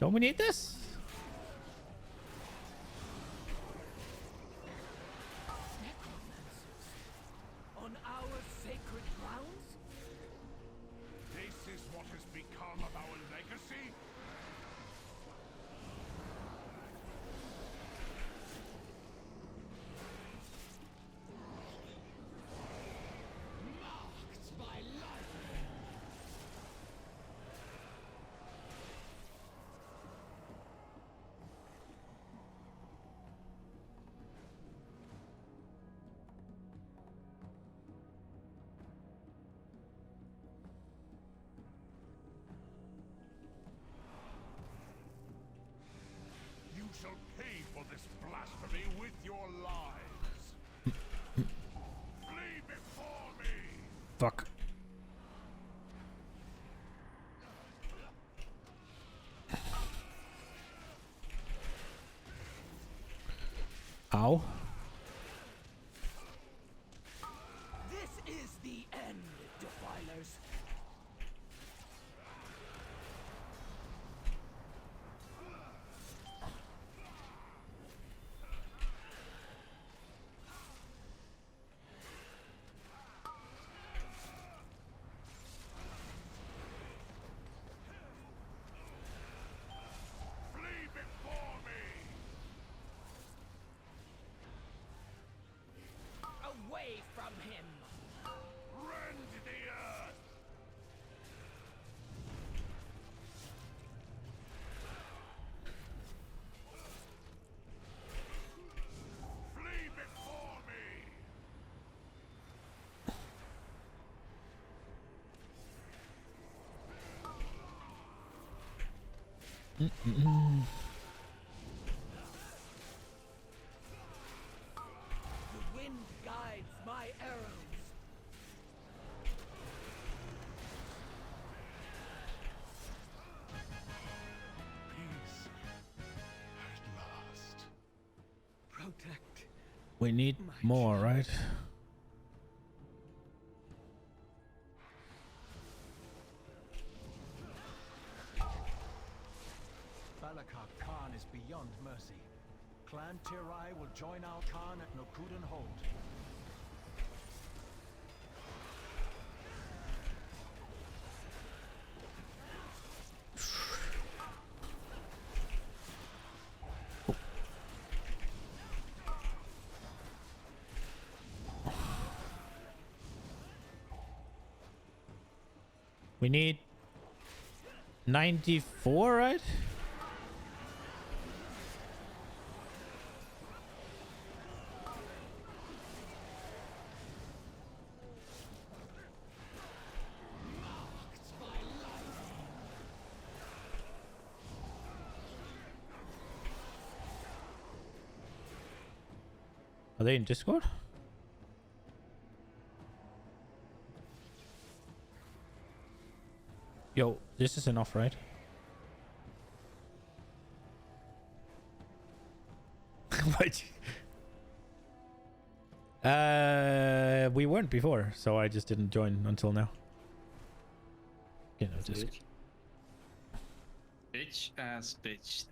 Don't we need this? On our sacred grounds? This is what has become of our legacy? Marked by lightning. You shall pay for this blasphemy with your lives. Flee before me! Fuck. Ow. This is the end, defilers. Flee before me! Away from him. Rend the earth! Flee before me! The wind guides my arrows. Peace at last. Protect. We need more, right? Balakar Khan is beyond mercy. Clan Tirai will join our Khan at Nokuden Hold. We need 94, right? Are they in Discord? Yo, this is enough, right? What? We weren't before, so I just didn't join until now. You know, just Bitch ass bitch.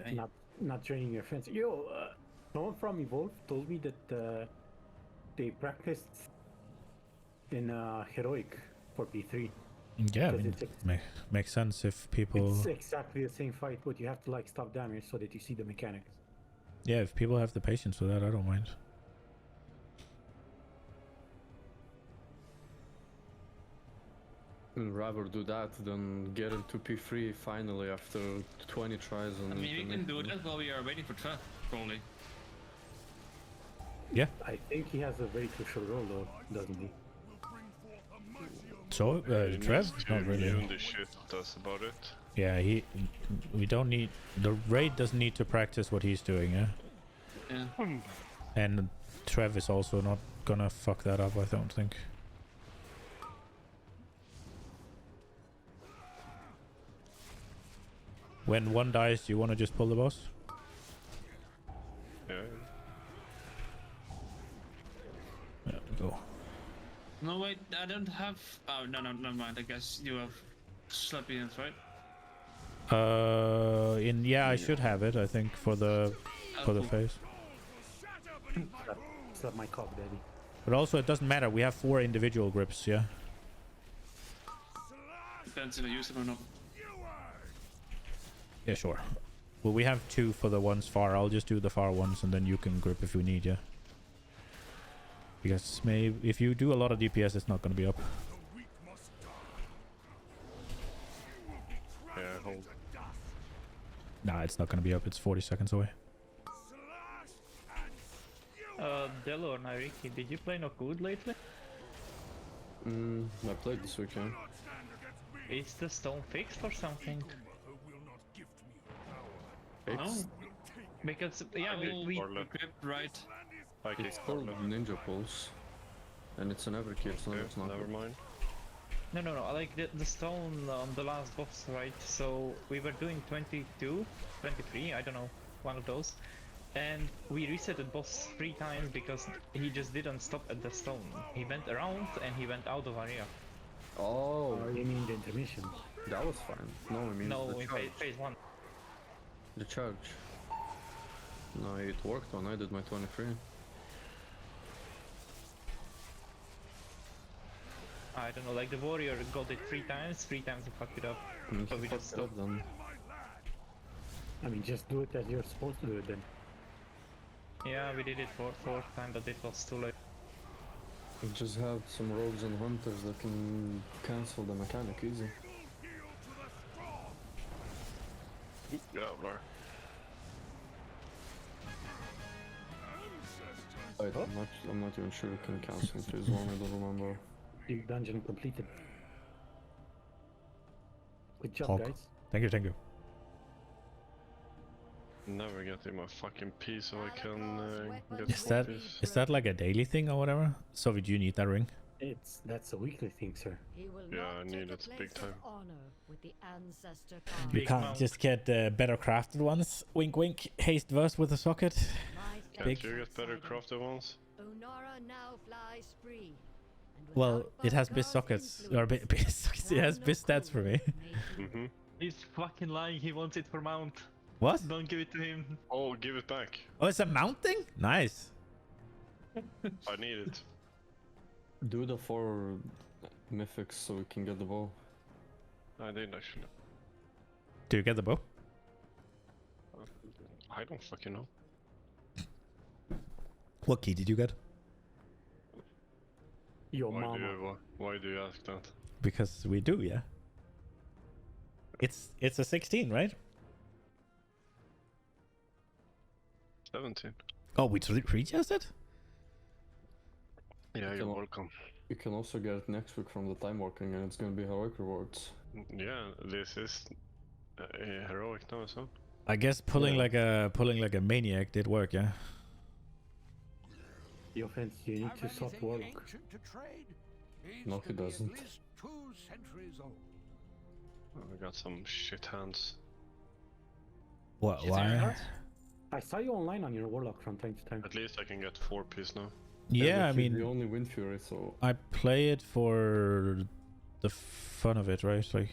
Not joining your friends. Yo, someone from Evolve told me that they practiced in Heroic for P3. yeah, I mean, makes sense if people. It's exactly the same fight, but you have to like stop damage so that you see the mechanics. Yeah, if people have the patience for that, I don't mind. I'd rather do that than get into P3 finally after 20 tries. I mean, we can do that while we are waiting for Trev, probably. Yeah. I think he has a very crucial role, though, doesn't he? So, Trev? Not really. The shit does about it. Yeah, we don't need. The raid doesn't need to practice what he's doing, yeah? Yeah. And Trev is also not gonna fuck that up, I don't think. When one dies, do you want to just pull the boss? Yeah. Yeah, go. No, wait, I don't have. Oh, no, never mind. I guess you have Slappy hands, right? Yeah, I should have it. I think for the phase. Slap my cock, daddy. But also, it doesn't matter. We have 4 individual grips, yeah. Depends if I use it or not. Yeah, sure. Well, we have 2 for the ones far. I'll just do the far ones, and then you can grip if we need, yeah. Because maybe if you do a lot of DPS, it's not going to be up. Yeah, hold. Nah, it's not going to be up. It's 40 seconds away. Dello or Nairiki, did you play no good lately? I played this weekend. Is the stone fixed or something? Fixed? Because yeah, we grip right. It's called Ninja Pulse, and it's an every kill, so it's not. Never mind. No, like the stone on the last boss, right? So we were doing 22, 23, I don't know, one of those. And we resetted boss 3 times because he just didn't stop at the stone. He went around and he went out of area. Oh, you mean the intermission? That was fine. No, I mean no, the in charge. phase 1. The charge. No, it worked when I did my 23. I don't know, like the warrior got it 3 times he fucked it up. So we just stopped them. I mean, just do it as you're supposed to do it then. Yeah, we did it for 4th time, but it was too late. We just have some rogues and hunters that can cancel the mechanic easy. Jävlar. Wait, I'm not even sure you can cancel in phase 1, I don't remember. Big dungeon completed. Good job, Hulk. guys. Thank you. Never get in my fucking piece so I can get Is that like a daily thing or whatever? So do you need that ring? That's a weekly thing, sir. Yeah, I need it big time. You can't just get better crafted ones. Wink wink. Haste verse with a socket. Can't you get better crafted ones? Well, it has bis sockets. Or bis sockets. It has bis stats for me. He's fucking lying, he wants it for mount. What? Don't give it to him. Oh, give it back. Oh, it's a mount thing? Nice. I need it. Do the 4 mythics so we can get the bow. I didn't actually. Do you get the bow? I don't fucking know. What key did you get? Your why mama. Why do you ask that? Because we do, yeah. It's a 16, right? 17. Oh, we readjust it? Yeah, you're welcome. You can also get it next week from the time working, and it's gonna be heroic rewards. Yeah, this is heroic now, so. I guess pulling like a maniac did work, yeah. The offense, you need to swap Everything Warlock. ancient to trade needs No, to he be doesn't. At least 2 centuries old. I got some shit hands. What? Shit, Why? Aaron. I saw you online on your Warlock from time to time. At least I can get 4 piece now. Yeah, I but you mean, only win Fury, so I play it for the fun of it, right? Like,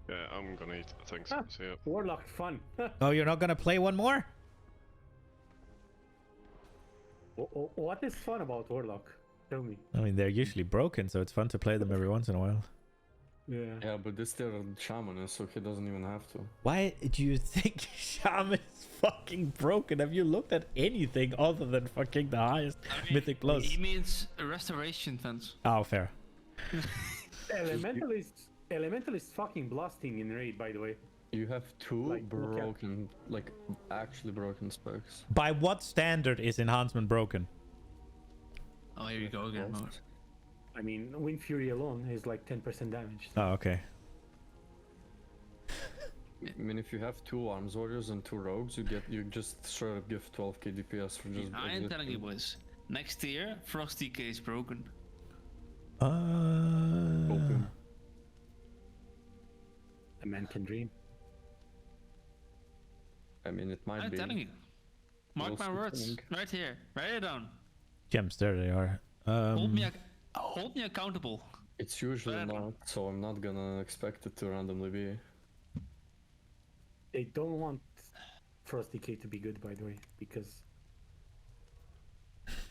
Yeah, I'm gonna eat. Thanks. Ah. See ya. Warlock fun. oh, you're not gonna play one more? What is fun about Warlock? Tell me. I mean, they're usually broken, so it's fun to play them every once in a while. Yeah. but this their shaman is, so he doesn't even have to. Why do you think Shaman is fucking broken? Have you looked at anything other than fucking the highest Mythic Plus? He means restoration fence. Oh, fair. Elementalist fucking blasting in raid, by the way. You have 2 Like, look at- broken, like actually broken specs. By what standard is enhancement broken? Oh, here we go again. Mode. I mean, Wind Fury alone is like 10% damage. Oh, okay. I mean, if you have 2 arms warriors and 2 rogues, you just straight up give 12k DPS for just. I am telling you, boys. Next tier, Frosty K is broken. Open. A man can dream. I mean, it might I'm be. telling you. Mark We'll my see words. something. Right here. Write it down. Gems, there they are. Hold me accountable. It's usually Right. not, so I'm not gonna expect it to randomly be. They don't want Frosty K to be good, by the way, because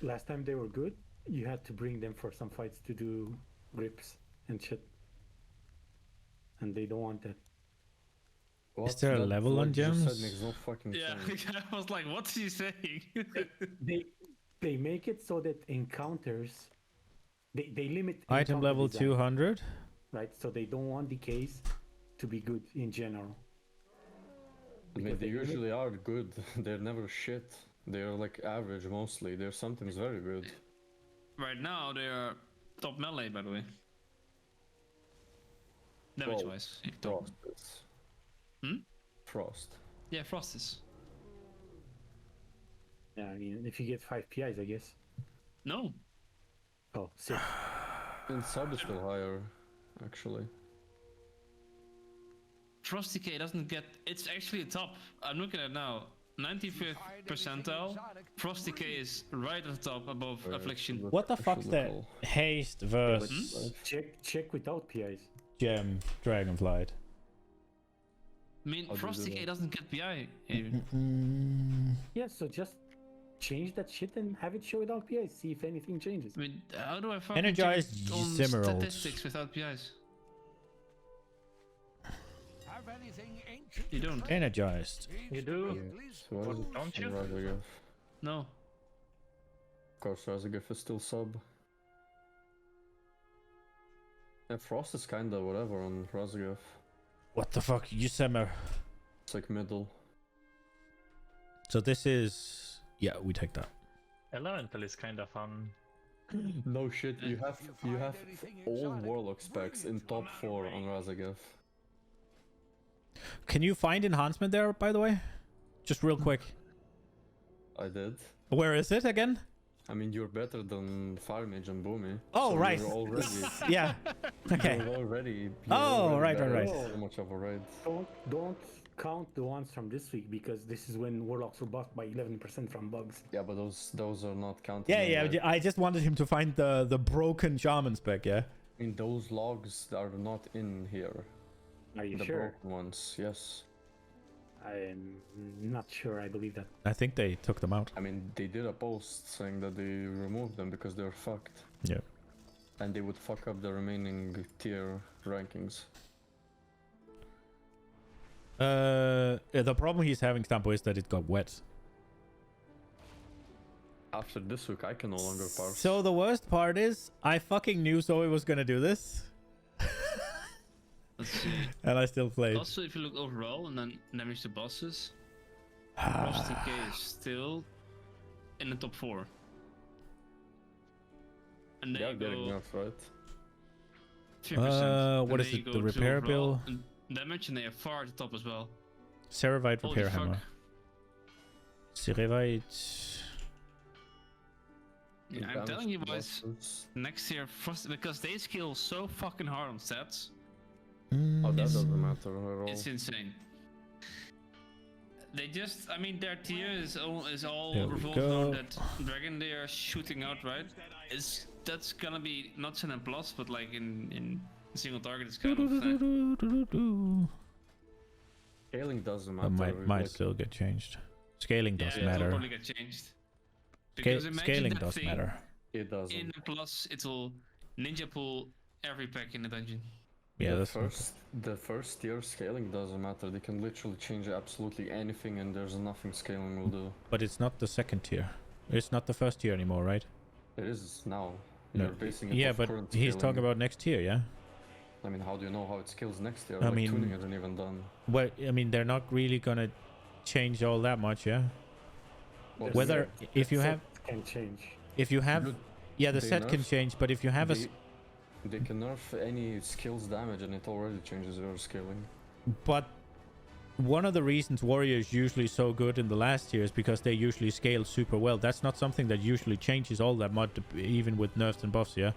last time they were good, you had to bring them for some fights to do grips and shit. And they don't want that. Is there a That level what on you just gems? said makes no fucking Yeah, sense. I was like, what's he saying? They make it so that encounters they limit Item encounter level design, 200. right? So they don't want decays to be good in general. I mean, Because they they limit- usually are good. They're never shit. They're like average mostly. They're sometimes very good. Right now, they are top melee, by the way. Damage wise. Frost is. Hmm? Frost. Yeah, Frost is. Yeah, I mean, if you get 5 PIs, I guess. No. Oh, 6. And sub is still higher, actually. Frosty K doesn't get. It's actually a top. I'm looking at it now. 95th percentile. Frosty K is right at the top above Affliction. What the fuck's that? Haste versus Check without PIs. Gem Dragonflight. I mean, How do you Frosty do K that? doesn't get PI. Yeah, so just change that shit and have it show without PIs. See if anything changes. I mean, how do I fucking Energized check on Cimarrods. statistics without PIs? Have anything ancient You to don't. trade Energized. You do? needs at least So what is it? Don't you? Razageth. No. Of course, Razageth is still sub. And Frost is kinda whatever on Razageth. What the fuck? You Simmer. It's like middle. So this is... Yeah, we take that. Elemental is kind of fun. No shit, you have anything all exotic, Warlock specs bring in it to top my 4 raid. on Razageth. Can you find enhancement there, by the way? Just real quick. I did. Where is it again? I mean, you're better than Fire Mage and Boomy. Oh, so right. You're already. Yeah. Okay. You're already. Oh, right. So much of a raid. Don't count the ones from this week because this is when Warlocks were buffed by 11% from bugs. Yeah, but those are not counted. Yeah, in yeah. there. I just wanted him to find the broken shaman spec, yeah? I mean, those logs are not in here. Are you The sure? broken ones, yes. I'm not sure I believe that. I think they took them out. I mean, they did a post saying that they removed them because they're fucked. Yeah. And they would fuck up the remaining tier rankings. The problem he's having, Stampo, is that it got wet. After this week, I can no longer parse. So the worst part is, I fucking knew Zoe was gonna do this. Let's see. And I still played. Also, if you look overall and then damage to bosses, Frosty K is still in the top 4. And They then are you getting go nerfed, right? 3%. What and is then it, you the go to repair overall bill? and damage, and they are far at the top as well. Ceravite Holy repair fuck. hammer. Ceravite. Yeah, I'm telling you boys, next year, because they scale so fucking hard on stats. Oh, that doesn't matter at all. It's insane. They just, I mean, their tier is all There we revolved go. around that dragon they are shooting out, right? That's gonna be not Sin and Plus, but like in single target, it's kind of. Scaling doesn't That matter. might still get changed. Scaling doesn't It'll matter. probably get changed. Because imagine Scaling that does thing matter. It doesn't. In Plus, it'll ninja pull every pack in the dungeon. Yeah, the first tier scaling doesn't matter. They can literally change absolutely anything, and there's nothing scaling will do. But it's not the second tier. It's not the first tier anymore, right? It is now. No. You're basing it Yeah, off but current he's scaling. talking about next tier, yeah? I mean, how do you know how it scales next year? I Like, mean- tuning isn't even done. Well, I mean, they're not really gonna change all that much, yeah? Whether, if you have... Can change. If you have... Dude, Yeah, the they set can nerf- change, but if you have a... They can nerf any skills damage and it already changes your scaling. But one of the reasons Warrior is usually so good in the last tier is because they usually scale super well. That's not something that usually changes all that much, even with nerfs and buffs, yeah?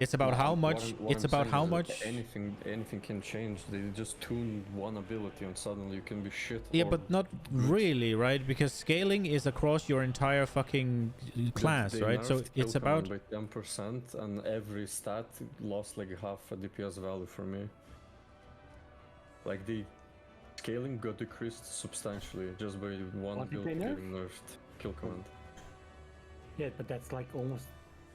It's about how much... It's about how much... Anything can change. They just tune one ability and suddenly you can be shit. Yeah, or but not really, right? Because scaling is across your entire fucking class, they right? So nerfed it's kill about... command by 10% and every stat lost like half a DPS value for me. Like the scaling got decreased substantially just by one What did ability they nerf? getting nerfed. Kill command. Yeah, but that's like almost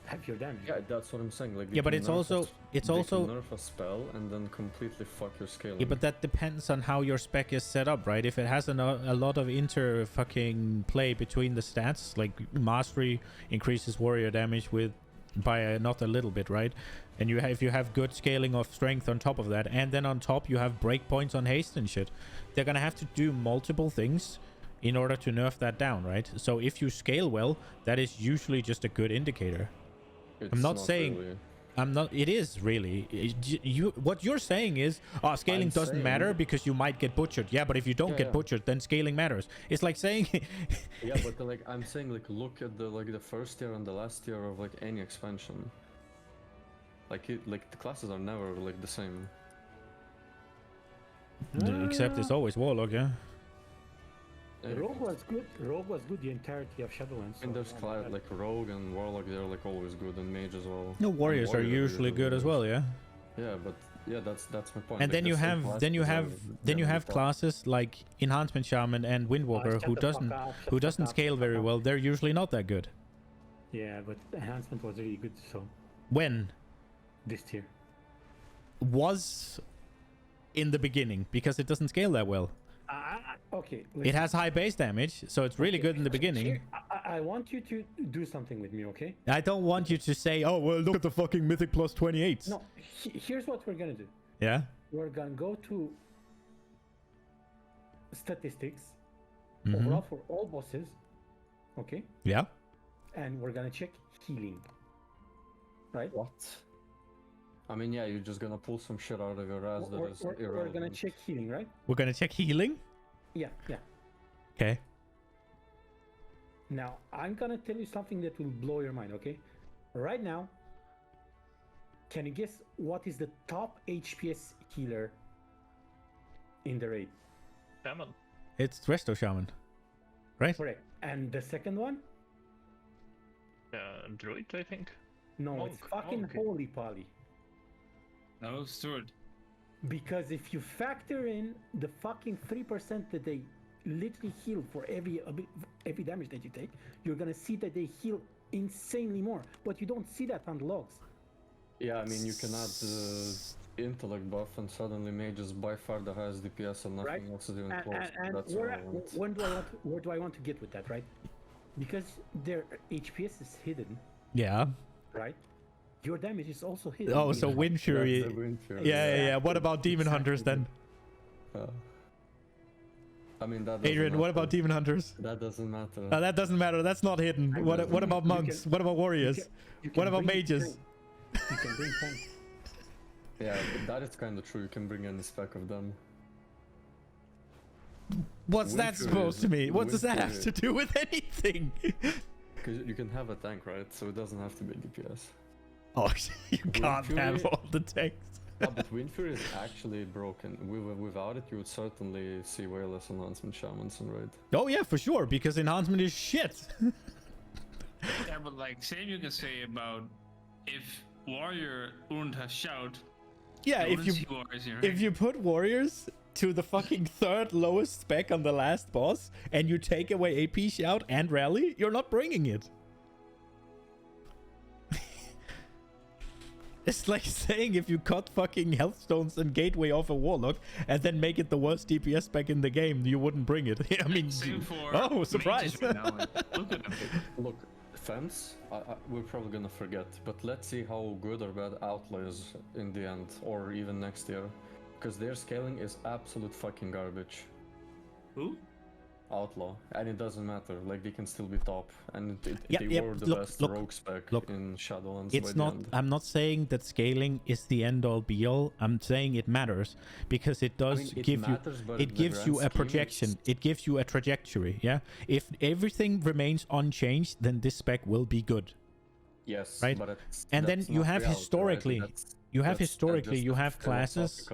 half your damage. Yeah, that's what I'm saying. Like, Yeah, but it's also... It's also... nerf a spell and then completely fuck your scaling. Yeah, but that depends on how your spec is set up, right? If it has a lot of inter fucking play between the stats, like mastery increases warrior damage by not a little bit, right? And if you have good scaling of strength on top of that, and then on top you have breakpoints on haste and shit, they're gonna have to do multiple things in order to nerf that down, right? So if you scale well, that is usually just a good indicator. I'm not saying... Really. It is really. What you're saying is, scaling doesn't matter because you might get butchered. Yeah, but if you don't get butchered, then scaling matters. It's like saying... Yeah, but like I'm saying, like look at the first tier and the last tier of like any expansion. Like the classes are never like the same. Except it's always Warlock, yeah? Rogue was good. Rogue was good the entirety of Shadowlands. And there's like Rogue and Warlock, they're like always good, and Mage as well. No, Warriors are usually good as well, yeah? Yeah, but yeah, that's my point. And then you have classes like Enhancement Shaman and Windwalker who doesn't scale very well. They're usually not that good. Yeah, but Enhancement was really good, so... When? This tier. Was in the beginning, because it doesn't scale that well. Okay. It has high base damage, so it's really good in the beginning. I want you to do something with me, okay? I don't want you to say, oh, well, look at the fucking Mythic plus 28. No, here's what we're gonna do. Yeah? We're gonna go to statistics overall for all bosses, okay? Yeah? And we're gonna check healing. Right? What? I mean, yeah, you're just gonna pull some shit out of your ass that is irrelevant. We're gonna check healing, right? We're gonna check healing? Yeah. Okay. Now, I'm gonna tell you something that will blow your mind, okay? Right now, can you guess what is the top HPS healer in the raid? Shaman. It's Resto Shaman, right? Correct. And the second one? Druid, I think. No, Monk. it's fucking Monk. Holy Poly. No, Steward. Because if you factor in the fucking 3% that they literally heal for every damage that you take, you're gonna see that they heal insanely more. But you don't see that on the logs. Yeah, I mean, you can add the intellect buff and suddenly Mage is by far the highest DPS and nothing else is even close. And That's where do I want to get with that, right? Because their HPS is hidden. Yeah. Right? Your damage is also hidden. Oh, so Wind Fury. Yeah. What about Demon Hunters then? I mean, that Adrian, what about Demon Hunters? That doesn't matter. That doesn't matter. That's not hidden. What about monks? What about warriors? What about mages? You can bring tanks. Yeah, that is kind of true. You can bring any spec of them. What's that supposed to mean? What does that have to do with anything? Because you can have a tank, right? So it doesn't have to be DPS. Oh, you can't Fury- have all the tanks. Yeah, but Wind Fury is actually broken. Without it, you would certainly see way less enhancement shamans and raid. Oh yeah, for sure, because enhancement is shit. Yeah, but like, same you can say about if warrior wouldn't have shout. Yeah, if you put warriors to the fucking third lowest spec on the last boss, and you take away AP shout and rally, you're not bringing it. It's like saying if you cut fucking health stones and gateway off a warlock and then make it the worst DPS spec in the game, you wouldn't bring it. I mean, oh, surprise! Right now. Look at them. Look, fence, we're probably gonna forget, but let's see how good or bad Outlaw is in the end, or even next year, because their scaling is absolute fucking garbage. Who? Outlaw, and it doesn't matter. Like they can still be top, and they were the best rogue spec in Shadowlands. It's not. I'm not saying that scaling is the end all be all. I'm saying it matters because it does give you. It gives you a projection. It gives you a trajectory. Yeah. If everything remains unchanged, then this spec will be good. Yes. Right. But and then you have historically. Right? You have classes.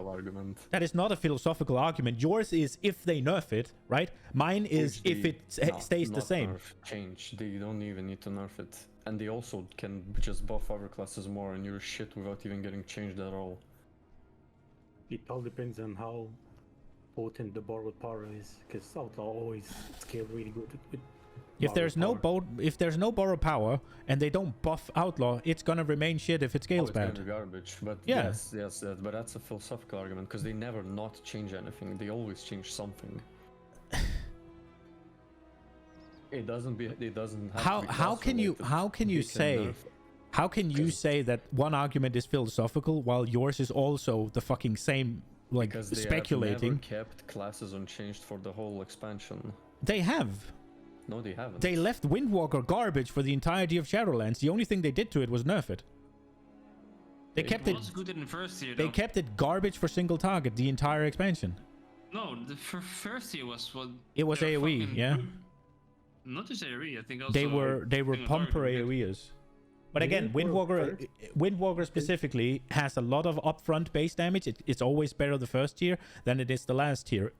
That is not a philosophical argument. Yours is if they nerf it, right? Mine is if it stays the same. Change. They don't even need to nerf it, and they also can just buff other classes more, and you're shit without even getting changed at all. It all depends on how potent the borrowed power is, because Outlaw always scaled really good with. If there's no borrowed power and they don't buff Outlaw, it's gonna remain shit if it scales bad. It's garbage, but yeah. yes, but that's a philosophical argument because they never not change anything. They always change something. It doesn't. How can you say that one argument is philosophical while yours is also the fucking same? Like because they speculating. Have never kept classes unchanged for the whole expansion. They have. No, they haven't. They left Windwalker garbage for the entirety of Shadowlands. The only thing they did to it was nerf it. They kept it. Was good in the first year, they kept it garbage for single target the entire expansion. No, the first year was what. It was AOE, yeah. Not just AOE, I think also. They were pumper AOEs. But again, Windwalker specifically has a lot of upfront base damage. It's always better the first tier than it is the last tier,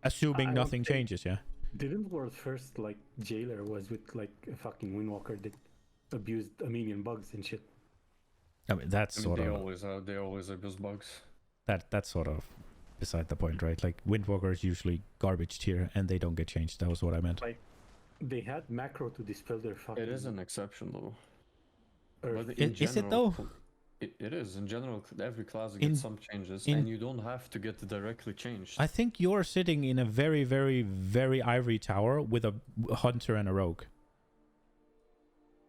assuming nothing changes, yeah. Didn't world's first like jailer was with like a fucking Windwalker that abused a million bugs and shit. I mean they always abuse bugs. That's sort of beside the point, right? Like Windwalker is usually garbage tier and they don't get changed. That was what I meant. Like they had macro to dispel their fucking. It is an exception though. Is it though? It is. In general, every class gets some changes, and you don't have to get directly changed. I think you're sitting in a very, very, very ivory tower with a hunter and a rogue.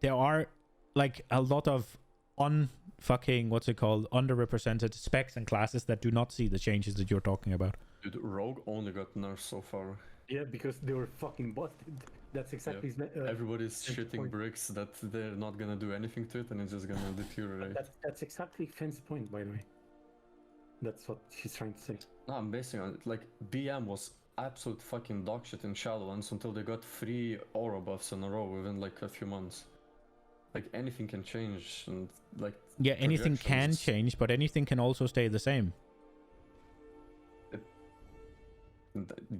There are, like, a lot of underrepresented specs and classes that do not see the changes that you're talking about. Dude, rogue only got nerfed so far. Yeah, because they were fucking busted. That's exactly. Everybody's shitting bricks that they're not gonna do anything to it, and it's just gonna deteriorate. That's exactly Fenn's point, by the way. That's what she's trying to say. No, I'm basing on it. Like BM was absolute fucking dog shit in Shadowlands until they got 3 aura buffs in a row within like a few months. Like anything can change, and like yeah, anything can change, but anything can also stay the same.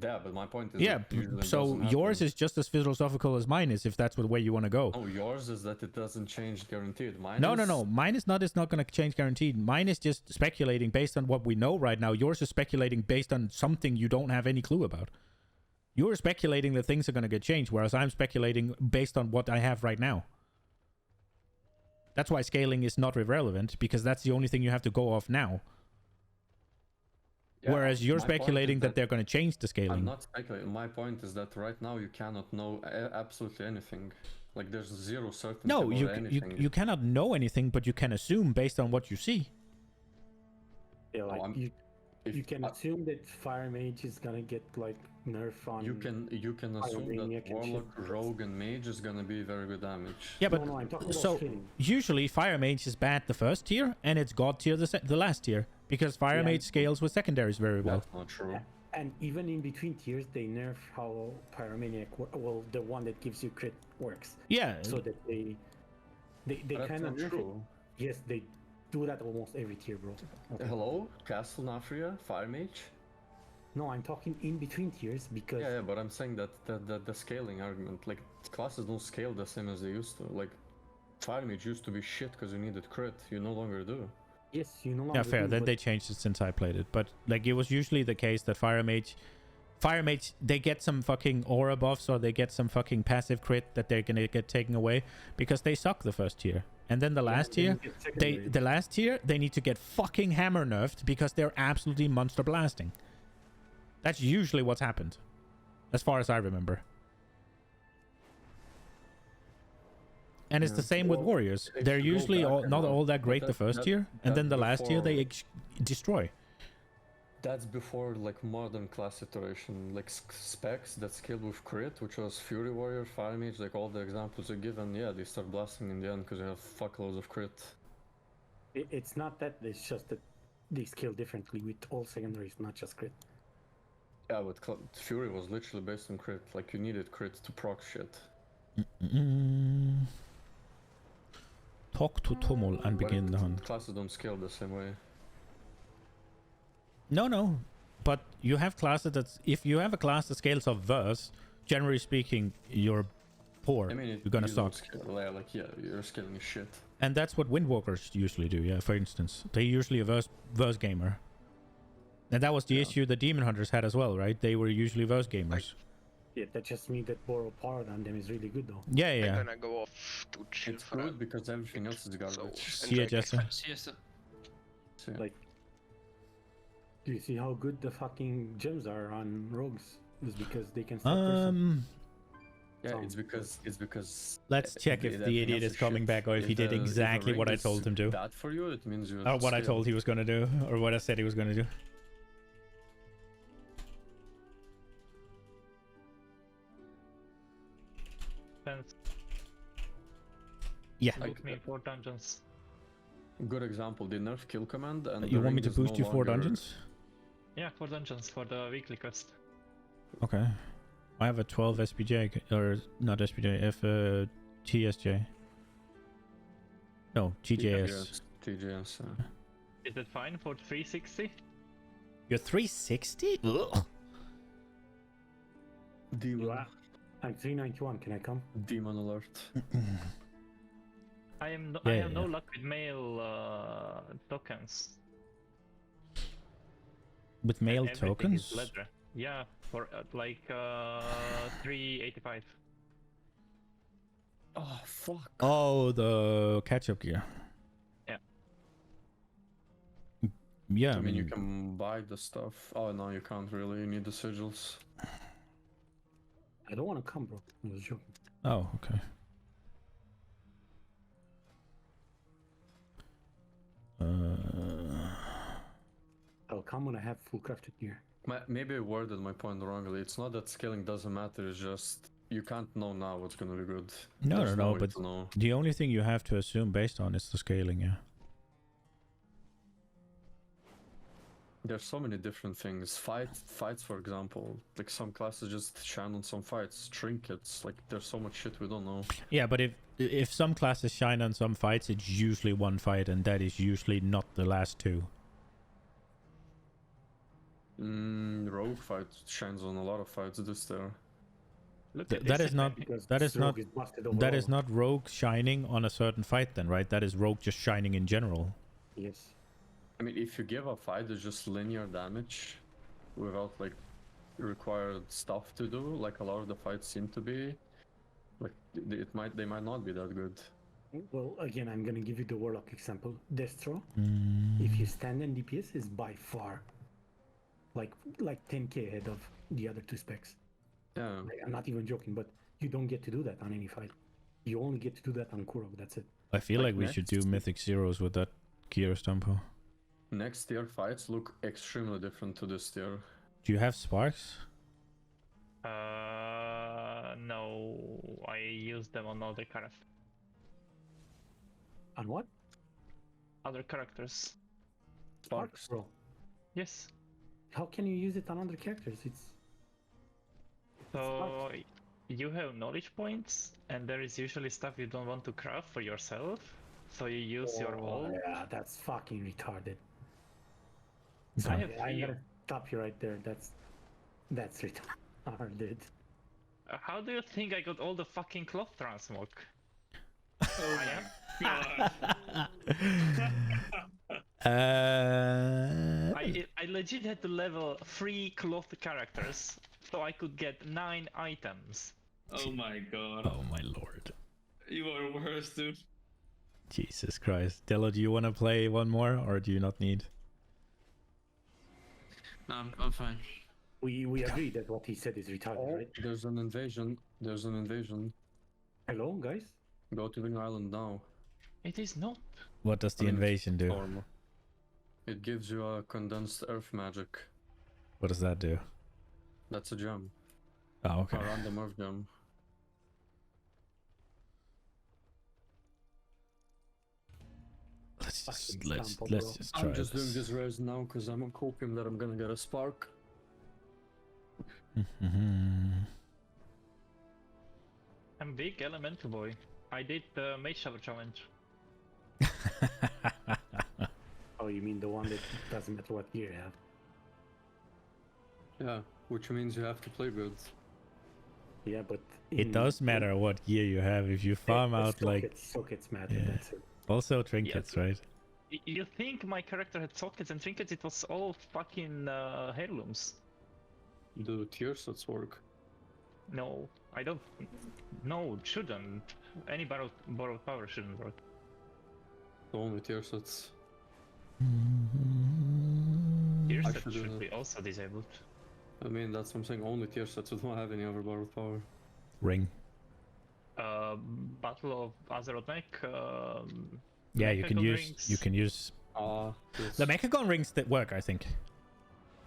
Yeah, but my point is so yours is just as philosophical as mine is, if that's the way you want to go. Oh, yours is that it doesn't change guaranteed. Mine no, mine is not. It's not going to change guaranteed. Mine is just speculating based on what we know right now. Yours is speculating based on something you don't have any clue about. You're speculating that things are going to get changed, whereas I'm speculating based on what I have right now. That's why scaling is not irrelevant, because that's the only thing you have to go off now. Yeah, whereas you're speculating that they're going to change the scaling. I'm not speculating. My point is that right now you cannot know absolutely anything. Like there's zero certainty about anything. You cannot know anything, but you can assume based on what you see. Yeah, like you can assume that Fire Mage is gonna get like nerf on. You can assume that Warlock, Rogue, and Mage is gonna be very good damage. Yeah, but I'm talking about so scaling. Usually Fire Mage is bad the first tier, and it's God tier the last tier. Because Fire Mage scales with secondaries very well. That's not true. And even in between tiers, they nerf how Pyromaniac, well, the one that gives you crit works. Yeah. So that they kind of nerf it. Yes, they do that almost every tier, bro. Okay. Hello? Castle Nafria? Fire Mage? No, I'm talking in between tiers because... Yeah, but I'm saying that the scaling argument, like, classes don't scale the same as they used to. Like, Fire Mage used to be shit because you needed crit, you no longer do. Yes, you no longer Yeah, fair. do, Then they changed it since I played it. But, like, it was usually the case that Fire Mage, they get some fucking aura buffs or they get some fucking passive crit that they're gonna get taken away because they suck the first tier. And then the last tier, they need to get fucking hammer nerfed because they're absolutely monster blasting. That's usually what's happened, as far as I remember. And it's the same with warriors. They're usually not all that great the first tier, and then the last tier they destroy. That's before like modern class iteration, like specs that scaled with crit, which was Fury Warrior, Fire Mage, like all the examples you give, and yeah, they start blasting in the end because they have fuckloads of crit. It's not that, it's just that they scale differently with all secondaries, not just crit. Yeah, but Fury was literally based on crit, like you needed crit to proc shit. Talk to Tumul and begin the hunt. Classes don't scale the same way. No, but you have classes that if you have a class that scales off verse, generally speaking, you're poor. I mean, you're gonna suck. Yeah, you're scaling shit. And that's what Windwalkers usually do. Yeah, for instance, they usually a verse gamer, and that was the issue the Demon Hunters had as well, right? They were usually verse gamers. Yeah, that just means that borrow power on them is really good though. Yeah. I'm gonna go off to chill it's for good because everything else is garbage. See ya, Jester. Like, do you see how good the fucking gems are on rogues? Is because they can stop person. Yeah, it's because. Let's check if the idiot is coming back or if he did exactly what I told him to. Bad for you, it means you. Or what I told he was gonna do, or what I said he was gonna do. Yeah. Book me 4 dungeons. Good example. They nerf kill command and. You want me to boost you 4 dungeons? Yeah, 4 dungeons for the weekly quest. Okay. I have a 12 SPJ, or not SPJ, TSJ. No, TJS. TJS. Is it fine for 360? You're 360? Ugh. Demon. I'm 391. Can I come? Demon alert. I have no luck with mail tokens. With mail Everything tokens? is ledger. Yeah, for like 385. Oh fuck. Oh, the catch-up gear. Yeah. Yeah, I mean, you can buy the stuff. Oh no, you can't really. You need the sigils. I don't want to come, bro. I was joking. Oh, okay. I'll come when I have full crafted gear. Maybe I worded my point wrongly. It's not that scaling doesn't matter. It's just you can't know now what's gonna be good. No, but the only thing you have to assume based on is the scaling, yeah. There's so many different things. Fights, for example. Like some classes just shine on some fights. Trinkets. Like there's so much shit we don't know. Yeah, but if some classes shine on some fights, it's usually one fight, and that is usually not the last two. Rogue fight shines on a lot of fights this there. That is not rogue shining on a certain fight then, right? That is rogue just shining in general. Yes. I mean, if you give a fight that's just linear damage without like required stuff to do, like a lot of the fights seem to be, like they might not be that good. Well, again, I'm gonna give you the Warlock example. Destro, if you stand in DPS, is by far like 10k ahead of the other 2 specs. Yeah. Like, I'm not even joking, but you don't get to do that on any fight. You only get to do that on Kurok. That's it. I feel like we should do Mythic Zeros with that gear Stumpo. Next tier fights look extremely different to this tier. Do you have sparks? No, I use them on other characters. On what? Other characters. Sparks, bro. Yes. How can you use it on other characters? It's So you have knowledge points, and there is usually stuff you don't want to craft for yourself. So you use your old. Yeah, that's fucking retarded. I have I'm few. gonna stop you right there. That's retarded. How do you think I got all the fucking cloth transmog? Oh my Uh, I legit had to level 3 cloth characters so I could get 9 items. Oh my god. oh my lord. You are worse, dude. Jesus Christ. Dello, do you want to play one more or do you not need? No, I'm fine. We agree that what he said is retarded, right? There's an invasion. There's an invasion. Hello, guys? Go to the island now. It is not. What does the invasion do? It gives you a condensed earth magic. What does that do? That's a gem. Oh, okay. A random earth gem. Let's just try I'm just this. doing this raise now because I'm hoping that I'm gonna get a spark. I'm big elemental boy. I did the Mage Shower challenge. Oh, you mean the one that doesn't matter what gear you have? Yeah, which means you have to play good. Yeah, but It does matter what gear you have if you farm out like sockets matter. Yeah. That's it. Also trinkets, right? You think my character had sockets and trinkets? It was all fucking heirlooms. Do tier sets work? No, I don't. No, it shouldn't. Any borrowed power shouldn't work. Only tier sets. Tier I set should do should that. be also disabled. I mean, that's what I'm saying. Only tier sets. We don't have any other borrowed power. Ring. Battle of Azeroth Mech. Yeah, you can Mechagon use rings. you can use Yes. the Mechagon rings that work, I think.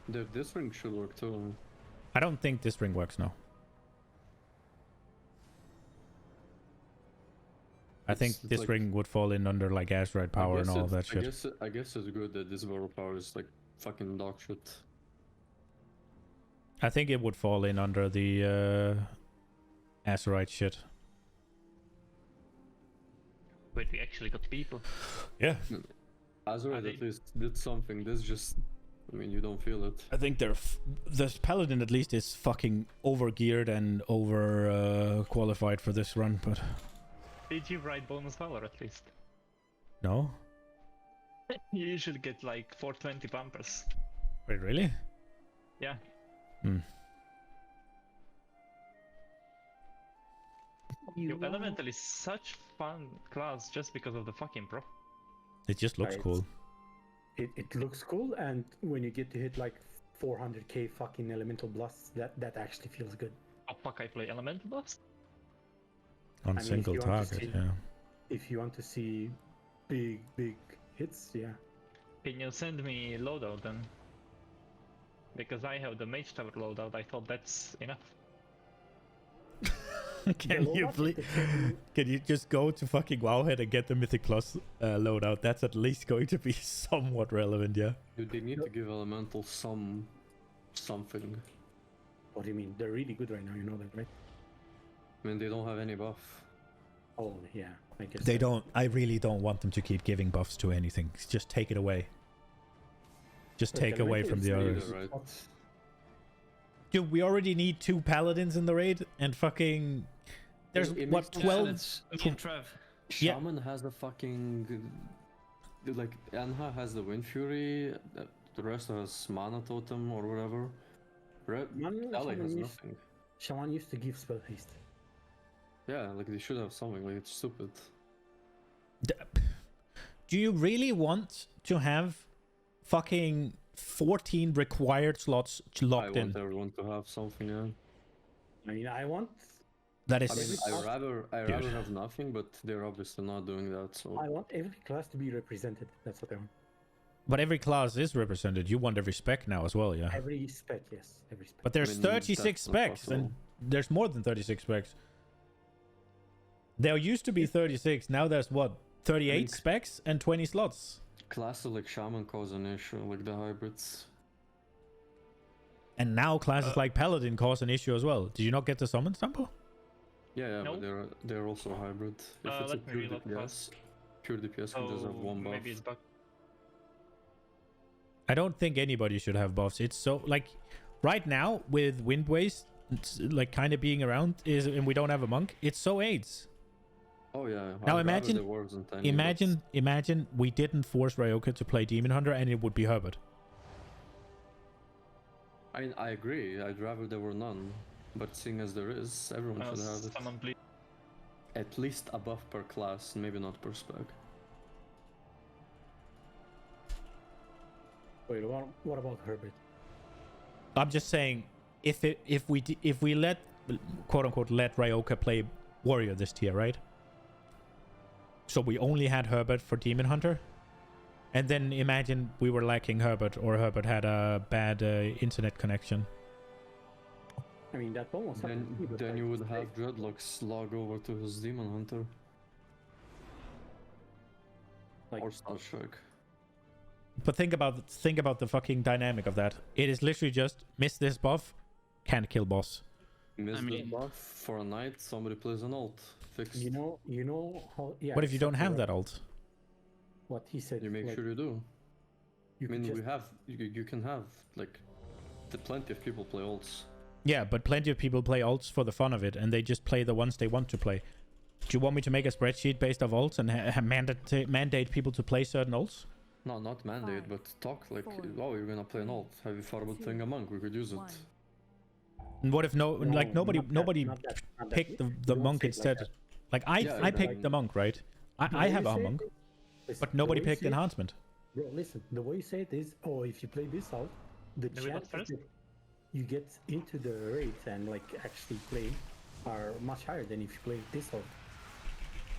This ring should work too. I don't think this ring works now. I think It's this like- ring would fall in under like Azerite power and all of that shit. I guess it's good that this borrowed power is like fucking dog shit. I think it would fall in under the Azerite shit. Wait, we actually got people. Yeah. Azure at least did something. This just, I mean, you don't feel it. I think the Paladin at least is fucking over geared and over qualified for this run, but Did you write bonus power at least? no. You usually get like 420 bumpers. Wait, really? Yeah. Hmm. Your elemental is such fun class just because of the fucking pro. It just looks Right. cool. It looks cool, and when you get to hit like 400k fucking elemental blasts, that actually feels good. Oh fuck, I play elemental blast? On I mean, if single you want to target, see- yeah. If you want to see big hits, yeah. Can you send me loadout then? Because I have the Mage Tower loadout, I thought that's enough. Can you please? Can you just go to fucking Wowhead and get the Mythic Plus loadout? That's at least going to be somewhat relevant, yeah. Dude, they need to give elemental something. What do you mean? They're really good right now, you know that, right? I mean, they don't have any buff. Oh, yeah, I guess. They don't. I really don't want them to keep giving buffs to anything. Just take it away. Just take away from the others. Right. Dude, we already need 2 paladins in the raid, and fucking there's It what makes no 12. sense. Yeah. Shaman has the fucking like Anha has the Wind Fury. The rest has Mana Totem or whatever. Ally has nothing. Shaman used to give spell haste. Yeah, like they should have something. Like it's stupid. Do you really want to have fucking 14 required slots locked I in? want everyone to have something. Yeah. I mean, I want. That is. I mean, I rather Dude. have nothing, but they're obviously not doing that. So I want every class to be represented. That's what I want. But every class is represented. You want every spec now as well, yeah. Every spec, yes, every spec. But there's I mean, 36 that's not specs, and there's more than 36 specs. There used to be 36. Now there's what? 38 specs and 20 slots. classes like Shaman cause an issue, like the hybrids. And now classes like Paladin cause an issue as well. Did you not get the summon sample? Yeah, No. but they're also hybrid. If it's a Let me pure reload DPS, fast. pure DPS can just have one buff. Maybe it's bug. I don't think anybody should have buffs. It's so like right now with Wind Waste like kind of being around is, and we don't have a monk. It's so AIDS. Oh yeah. Now I'd rather imagine, the wards than tiny, imagine we didn't force Ryoka to play Demon Hunter and it would be Herbert. I agree. I'd rather there were none, but seeing as there is, everyone should have it. Someone please. At least a buff per class, maybe not per spec. Wait, what about Herbert? I'm just saying, if we let quote unquote let Ryoka play warrior this tier, right? So we only had Herbert for Demon Hunter, and then imagine we were lacking Herbert, or Herbert had a bad internet connection. I mean, that almost Then you would have Dreadlocks log over to his Demon Hunter. Like, or Starstrike. But think about the fucking dynamic of that. It is literally just miss this buff, can't kill boss. Miss the buff for a night, somebody plays an ult. Fixed. You know how. Yeah. What if you don't have that ult? What he said. You make like, sure you do. You I mean, just... we have. You can have like, plenty of people play ults. Yeah, but plenty of people play ults for the fun of it, and they just play the ones they want to play. Do you want me to make a spreadsheet based off ults and mandate people to play certain ults? No, not mandate, but talk like, oh, you're gonna play an ult. Have you thought about playing a monk? We could use it. And what if nobody picked the monk instead? Like I picked the monk, right? I have a monk, but nobody picked enhancement. Bro, listen, the way you say it is, oh, if you play this out, the chances that you get into the raid and like actually play are much higher than if you play this out.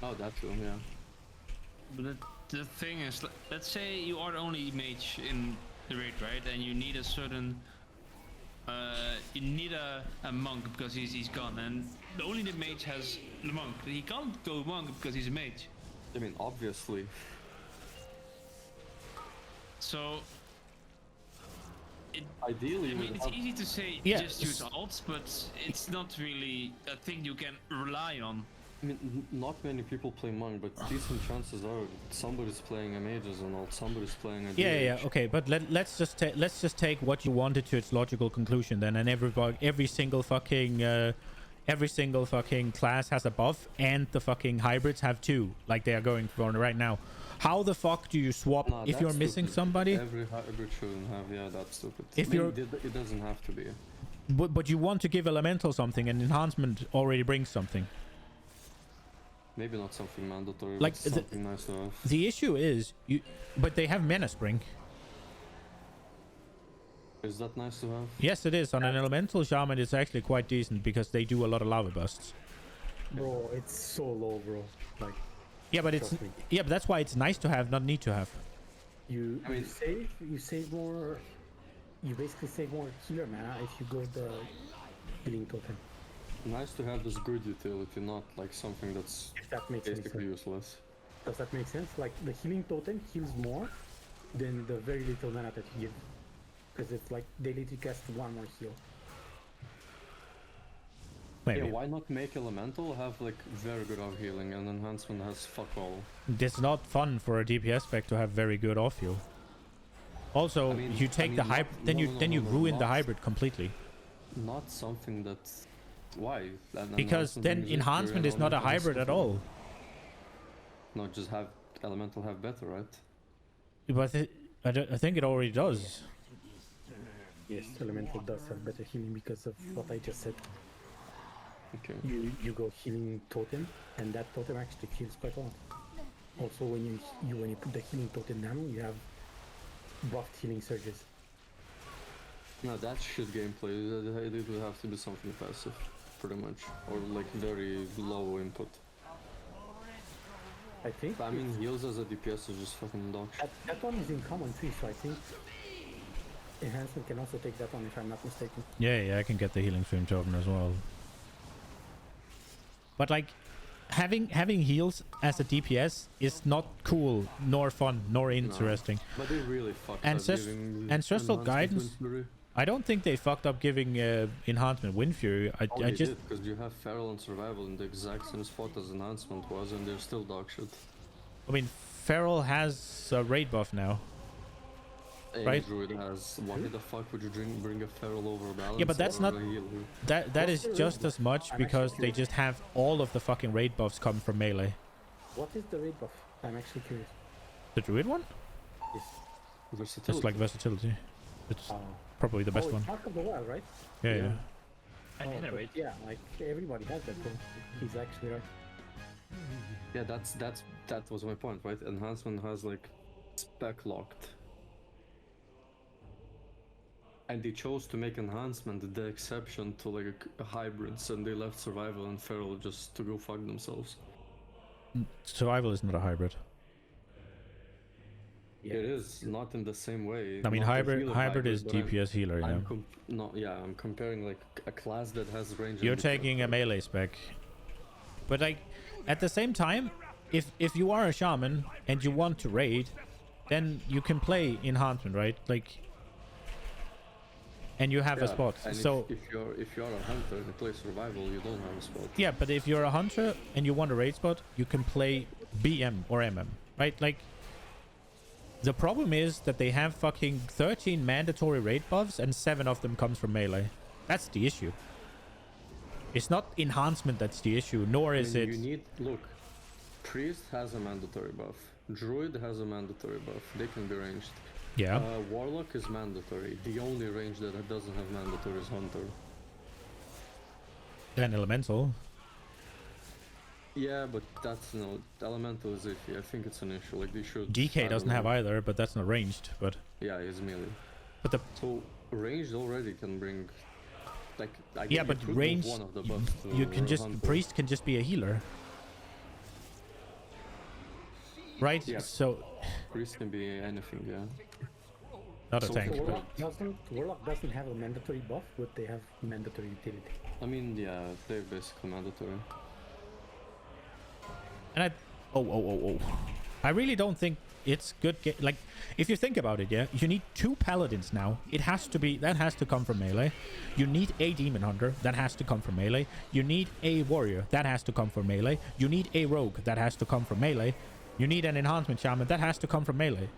Oh, that too, yeah. But the thing is, let's say you are the only mage in the raid, right? And you need a certain, you need a monk because he's gone, and only the mage has the monk. He can't go monk because he's a mage. I mean, obviously. So. Ideally, I mean, it's easy to say just use ults, but it's not really a thing you can rely on. I mean, not many people play monk, but decent chances are somebody's playing a mage as an ult, somebody's playing a Yeah, okay, but let's just take what you wanted to its logical conclusion then, and every single fucking class has a buff, and the fucking hybrids have two, like they are going for right now. How the fuck do you swap if you're missing somebody? Every hybrid shouldn't have, yeah, that's stupid. If it doesn't have to be. But you want to give elemental something, and enhancement already brings something. Maybe not something mandatory, like but something nice to have. The issue is but they have Mana Spring. Is that nice to have? Yes, it is. On an elemental shaman, it's actually quite decent because they do a lot of lava bursts. Bro, it's so low, bro. Like. Yeah, but but that's why it's nice to have, not need to have. You save more. You basically save more healer mana if you go the healing totem. Nice to have this good utility, not like something that's basically useless. Does that make sense? Like the healing totem heals more than the very little mana that you give, because it's like they literally cast one more heal. Maybe. Yeah, why not make elemental have like very good off healing and enhancement has fuck all? It's not fun for a DPS spec to have very good off heal. Also, you take the hybrid, then you ruin the hybrid completely. Not something that's why? Because then enhancement is not a hybrid at all. No, just have elemental have better, right? But I think it already does. Yes, elemental does have better healing because of what I just said. Okay. You go healing totem, and that totem actually heals quite a lot. Also, when you put the healing totem down, you have buffed healing surges. No, that's shit gameplay. It would have to be something passive, pretty much, or like very low input. I think. I mean, heals as a DPS is just fucking dog shit. That one is in common too, so I think enhancement can also take that one if I'm not mistaken. Yeah, I can get the healing stream token as well. But like, having heals as a DPS is not cool, nor fun, nor interesting. No, but they really fucked Ancestral guidance. I don't think they fucked up giving enhancement Wind Fury. I just because you have Feral and Survival in the exact same spot as enhancement was, and they're still dog shit. I mean, Feral has a raid buff now. Right? Druid has. Why the fuck would you bring a Feral over balance? Yeah, but that's not... That is just as much because they just have all of the fucking raid buffs come from melee. What is the raid buff? I'm actually curious. The Druid one? Yes. Versatility. It's like versatility. It's probably the best one. Mark of the Wild, right? Yeah. I didn't read. Yeah, like everybody has that. So he's actually right. Yeah, that was my point, right? Enhancement has like spec locked. And they chose to make enhancement the exception to like hybrids, and they left survival and feral just to go fuck themselves. Survival is not a hybrid. Yeah. It is not in the same way. I mean, hybrid is DPS healer, yeah. I'm comparing like a class that has range. You're taking a melee spec, but like at the same time, if you are a shaman and you want to raid, then you can play enhancement, right? Like. And you have a spot. And so if you're a hunter and you play survival, you don't have a spot. Yeah, but if you're a hunter and you want a raid spot, you can play BM or MM, right? Like the problem is that they have fucking 13 mandatory raid buffs and 7 of them comes from melee. That's the issue. It's not enhancement that's the issue, nor is it. You need Priest has a mandatory buff. Druid has a mandatory buff. They can be ranged. Yeah. Warlock is mandatory. The only range that doesn't have mandatory is Hunter. And Elemental. Yeah, but that's Elemental is iffy. I think it's an issue. Like they should. DK doesn't have either, but that's not ranged. But yeah, it's melee. But so ranged already can bring. Like yeah, but ranged. One of the buffs you can just Hunter. Priest can just be a healer. Right? Yeah. So Priest can be anything, yeah. Not a tank. Warlock doesn't have a mandatory buff, but they have mandatory utility. I mean, yeah, they're basically mandatory. And I really don't think it's good. Like, if you think about it, yeah, you need 2 paladins now. That has to come from melee. You need a demon hunter. That has to come from melee. You need a warrior. That has to come from melee. You need a rogue. That has to come from melee. You need an enhancement shaman. That has to come from melee.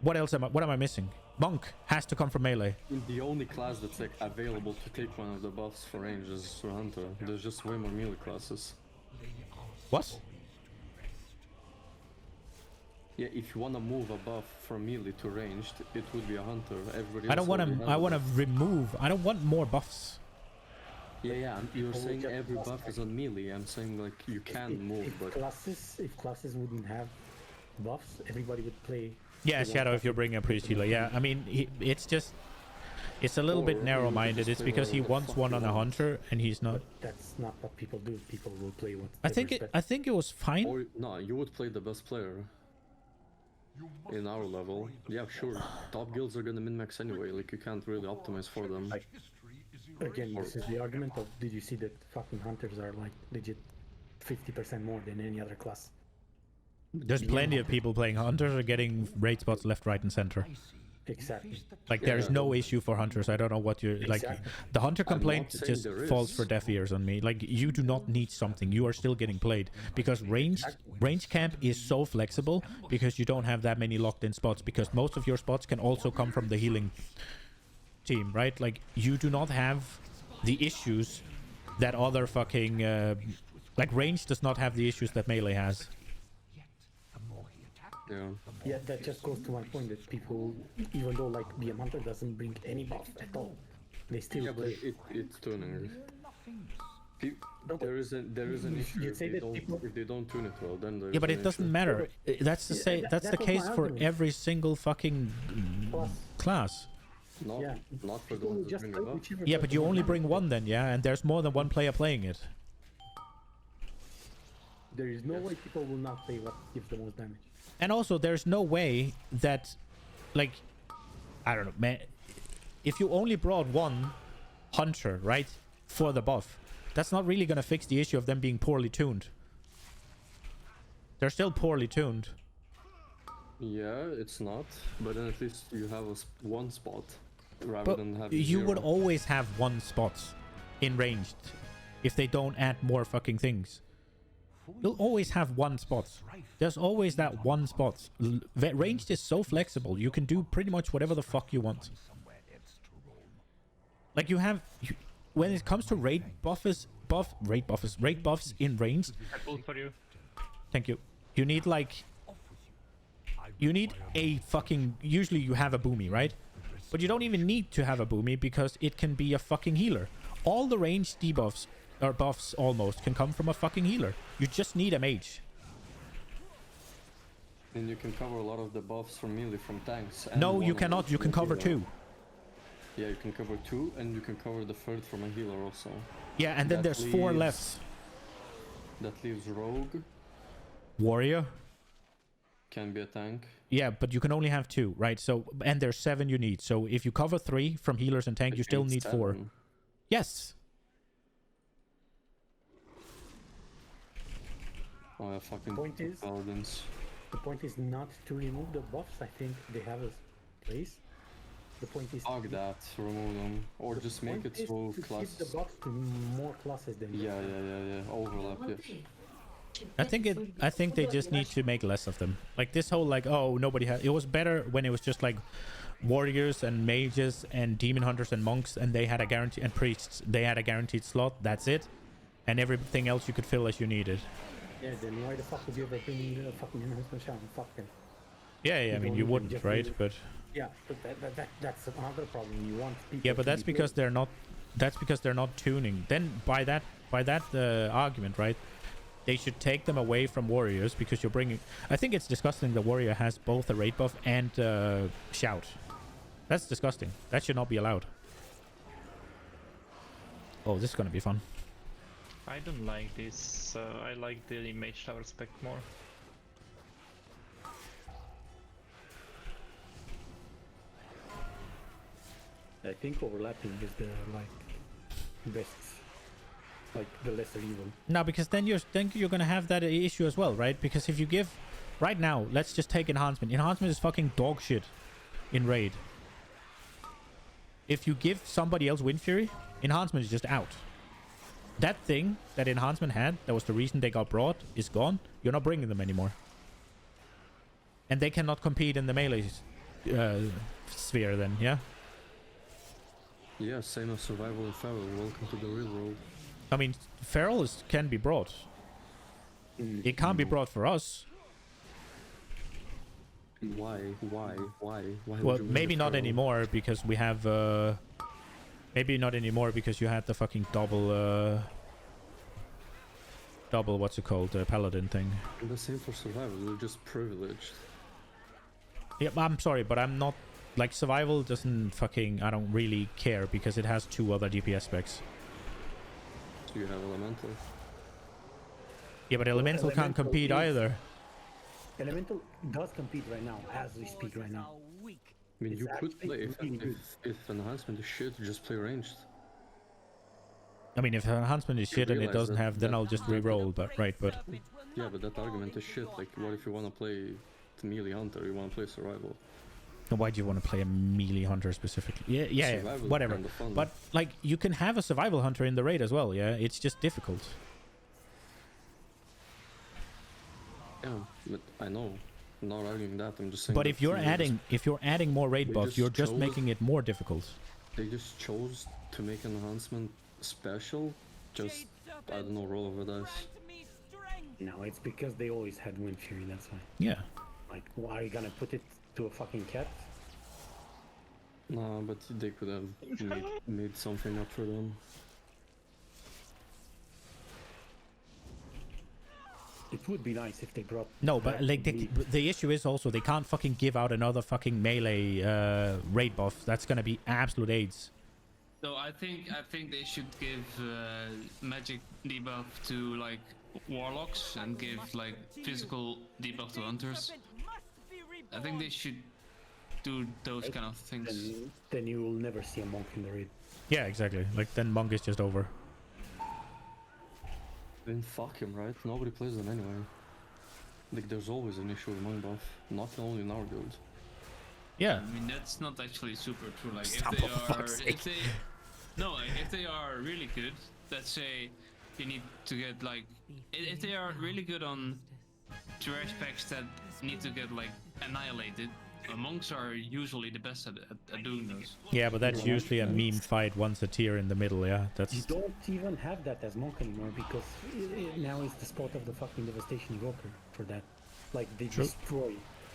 What am I missing? Monk has to come from melee. The only class that's like available to take one of the buffs for range is Hunter. There's just way more melee classes. What? Yeah, if you want to move a buff from melee to ranged, it would be a Hunter. Everybody I don't want to. I want to remove. I don't want more buffs. Yeah. You're saying every buff is on melee. I'm saying like you can move, but if classes wouldn't have buffs, everybody would play. Yeah, Shadow. If you're bringing a priest healer, yeah. I mean, it's a little bit narrow-minded. It's because he wants one on a hunter and he's not. But that's not what people do. People will play what. I think it was fine. Or, no, you would play the best player. In our level, yeah, sure. Top guilds are gonna min-max anyway. Like you can't really optimize for them. Again, this is the argument of did you see that fucking hunters are like legit 50% more than any other class. There's plenty of people playing hunters are getting raid spots left, right, and center. Exactly. Like there's no issue for hunters. I don't know what you're like. The hunter complaint just falls for deaf ears on me. Like you do not need something. You are still getting played because range camp is so flexible because you don't have that many locked in spots because most of your spots can also come from the healing team, right? Like you do not have the issues that other fucking like range does not have the issues that melee has. Yeah, that just goes to my point that people, even though like BM Hunter doesn't bring any buff at all, they still play. But it's tuning. There is an issue if they don't tune it well, then yeah, but it doesn't matter. That's the case for every single fucking class. Not for the ones that bring a buff. Yeah, but you only bring one then, yeah, and there's more than one player playing it. There is no way people will not play what gives the most damage. And also, there's no way that, like, I don't know, man. If you only brought one hunter, right, for the buff, that's not really gonna fix the issue of them being poorly tuned. They're still poorly tuned. Yeah, it's not. But then at least you have one spot. rather than having you zero. would always have one spot in ranged if they don't add more fucking things. You'll always have one spot. There's always that one spot. Ranged is so flexible. You can do pretty much whatever the fuck you want. Like you have, when it comes to raid buffs in ranged. I pulled for you. Thank you. You need like, you need a fucking. Usually you have a boomy, right? But you don't even need to have a boomy because it can be a fucking healer. All the ranged debuffs or buffs almost can come from a fucking healer. You just need a mage. And you can cover a lot of the buffs from melee from tanks. No, you cannot. You can cover 2. Yeah, you can cover 2, and you can cover the third from a healer also. Yeah, and then there's 4 left. That leaves rogue. Warrior. Can be a tank. Yeah, but you can only have 2, right? So, and there's 7 you need. So if you cover 3 from healers and tank, you still need 4. Yes. Oh, yeah, fucking paladins. The point is not to remove the buffs. I think they have a place. The point is that, remove them, or just make it so classes. Give the buffs to more classes than yeah, overlap. Yes. I think they just need to make less of them. Like this whole like, oh, nobody has. It was better when it was just like warriors and mages and demon hunters and monks, and they had a guarantee, and priests. They had a guaranteed slot. That's it, and everything else you could fill as you needed. Yeah, then why the fuck would you ever bring the fucking enhancement shaman? Fuck them. Yeah, I mean you wouldn't, right? But yeah, but that's another problem. You want people. Yeah, but that's because they're not. That's because they're not tuning. Then by that argument, right? They should take them away from warriors because you're bringing. I think it's disgusting. The warrior has both a raid buff and shout. That's disgusting. That should not be allowed. Oh, this is gonna be fun. I don't like this. I like the mage tower spec more. I think overlapping is the best, like the lesser evil. No, because then you're gonna have that issue as well, right? Because if you give, right now, let's just take enhancement. Enhancement is fucking dog shit in raid. If you give somebody else Wind Fury, enhancement is just out. That thing that enhancement had, that was the reason they got brought, is gone. You're not bringing them anymore. And they cannot compete in the melee sphere then, yeah? Yeah, same as survival and feral. Welcome to the real world. I mean, feral can be brought. It can't be brought for us. Why? Well, maybe not anymore because we have... maybe not anymore because you had the fucking double what's it called, paladin thing. And the same for survival, you're just privileged. Yeah, I'm sorry, but I'm not... Like, survival doesn't fucking... I don't really care because it has 2 other DPS specs. So you have elemental. Yeah, but elemental can't compete either. Elemental does compete right now, as we speak right now. I mean, you could play if enhancement is shit, just play ranged. I mean, if enhancement is shit and it doesn't have, then I'll just re-roll, but right, but... Yeah, but that argument is shit. Like, what if you want to play the melee hunter, you want to play survival? Why do you want to play a melee hunter specifically? Yeah, whatever. Kind of but, like, you can have a survival hunter in the raid as well, yeah? It's just difficult. Yeah, but I know. I'm not arguing that, I'm just saying... But if you're adding more raid buffs, you're just making it more difficult. They just chose to make enhancement special, just, I don't know, roll over dice. No, it's because they always had Wind Fury, that's why. Yeah. Like, why are you gonna put it to a fucking cat? No, but they could have made something up for them. It would be nice if they brought... No, but like the issue is also they can't fucking give out another fucking melee raid buff. That's gonna be absolute AIDS. So I think they should give magic debuff to like warlocks and give like physical debuff to hunters. I think they should do those kind of things. Then you will never see a monk in the raid. Yeah, exactly. Like then monk is just over. Then fuck him, right? Nobody plays them anyway. Like there's always an issue with monk buff, not only in our guild. Yeah. I mean, that's not actually super true. Like, Stop, if they for fuck's are, sake. if they are really good, let's say you need to get like, if they are really good on trash packs that need to get like annihilated, monks are usually the best at doing those. Yeah, but that's usually a meme fight once a tier in the middle. Yeah, that's. You don't even have that as monk anymore because now it's the spot of the fucking devastation evoker for that. Like they destroy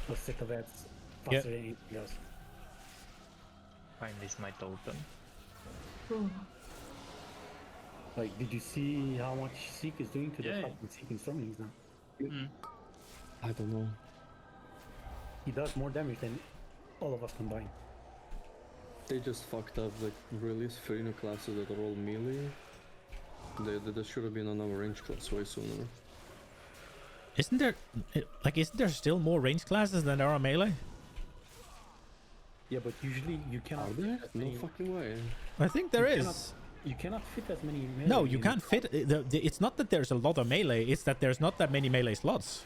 a set of ads faster than anything else. Find this my totem. Like, did you see how much Seek is doing to the fucking Seeking Stormlings now? I don't know. He does more damage than all of us combined. They just fucked up, like, release 3 new classes that are all melee. There should have been another range class way sooner. Isn't there still more range classes than there are melee? Yeah, but usually you cannot. Are there? No fucking way. I think there is. You cannot fit as many melee. No, you can't fit. It's not that there's a lot of melee, it's that there's not that many melee slots.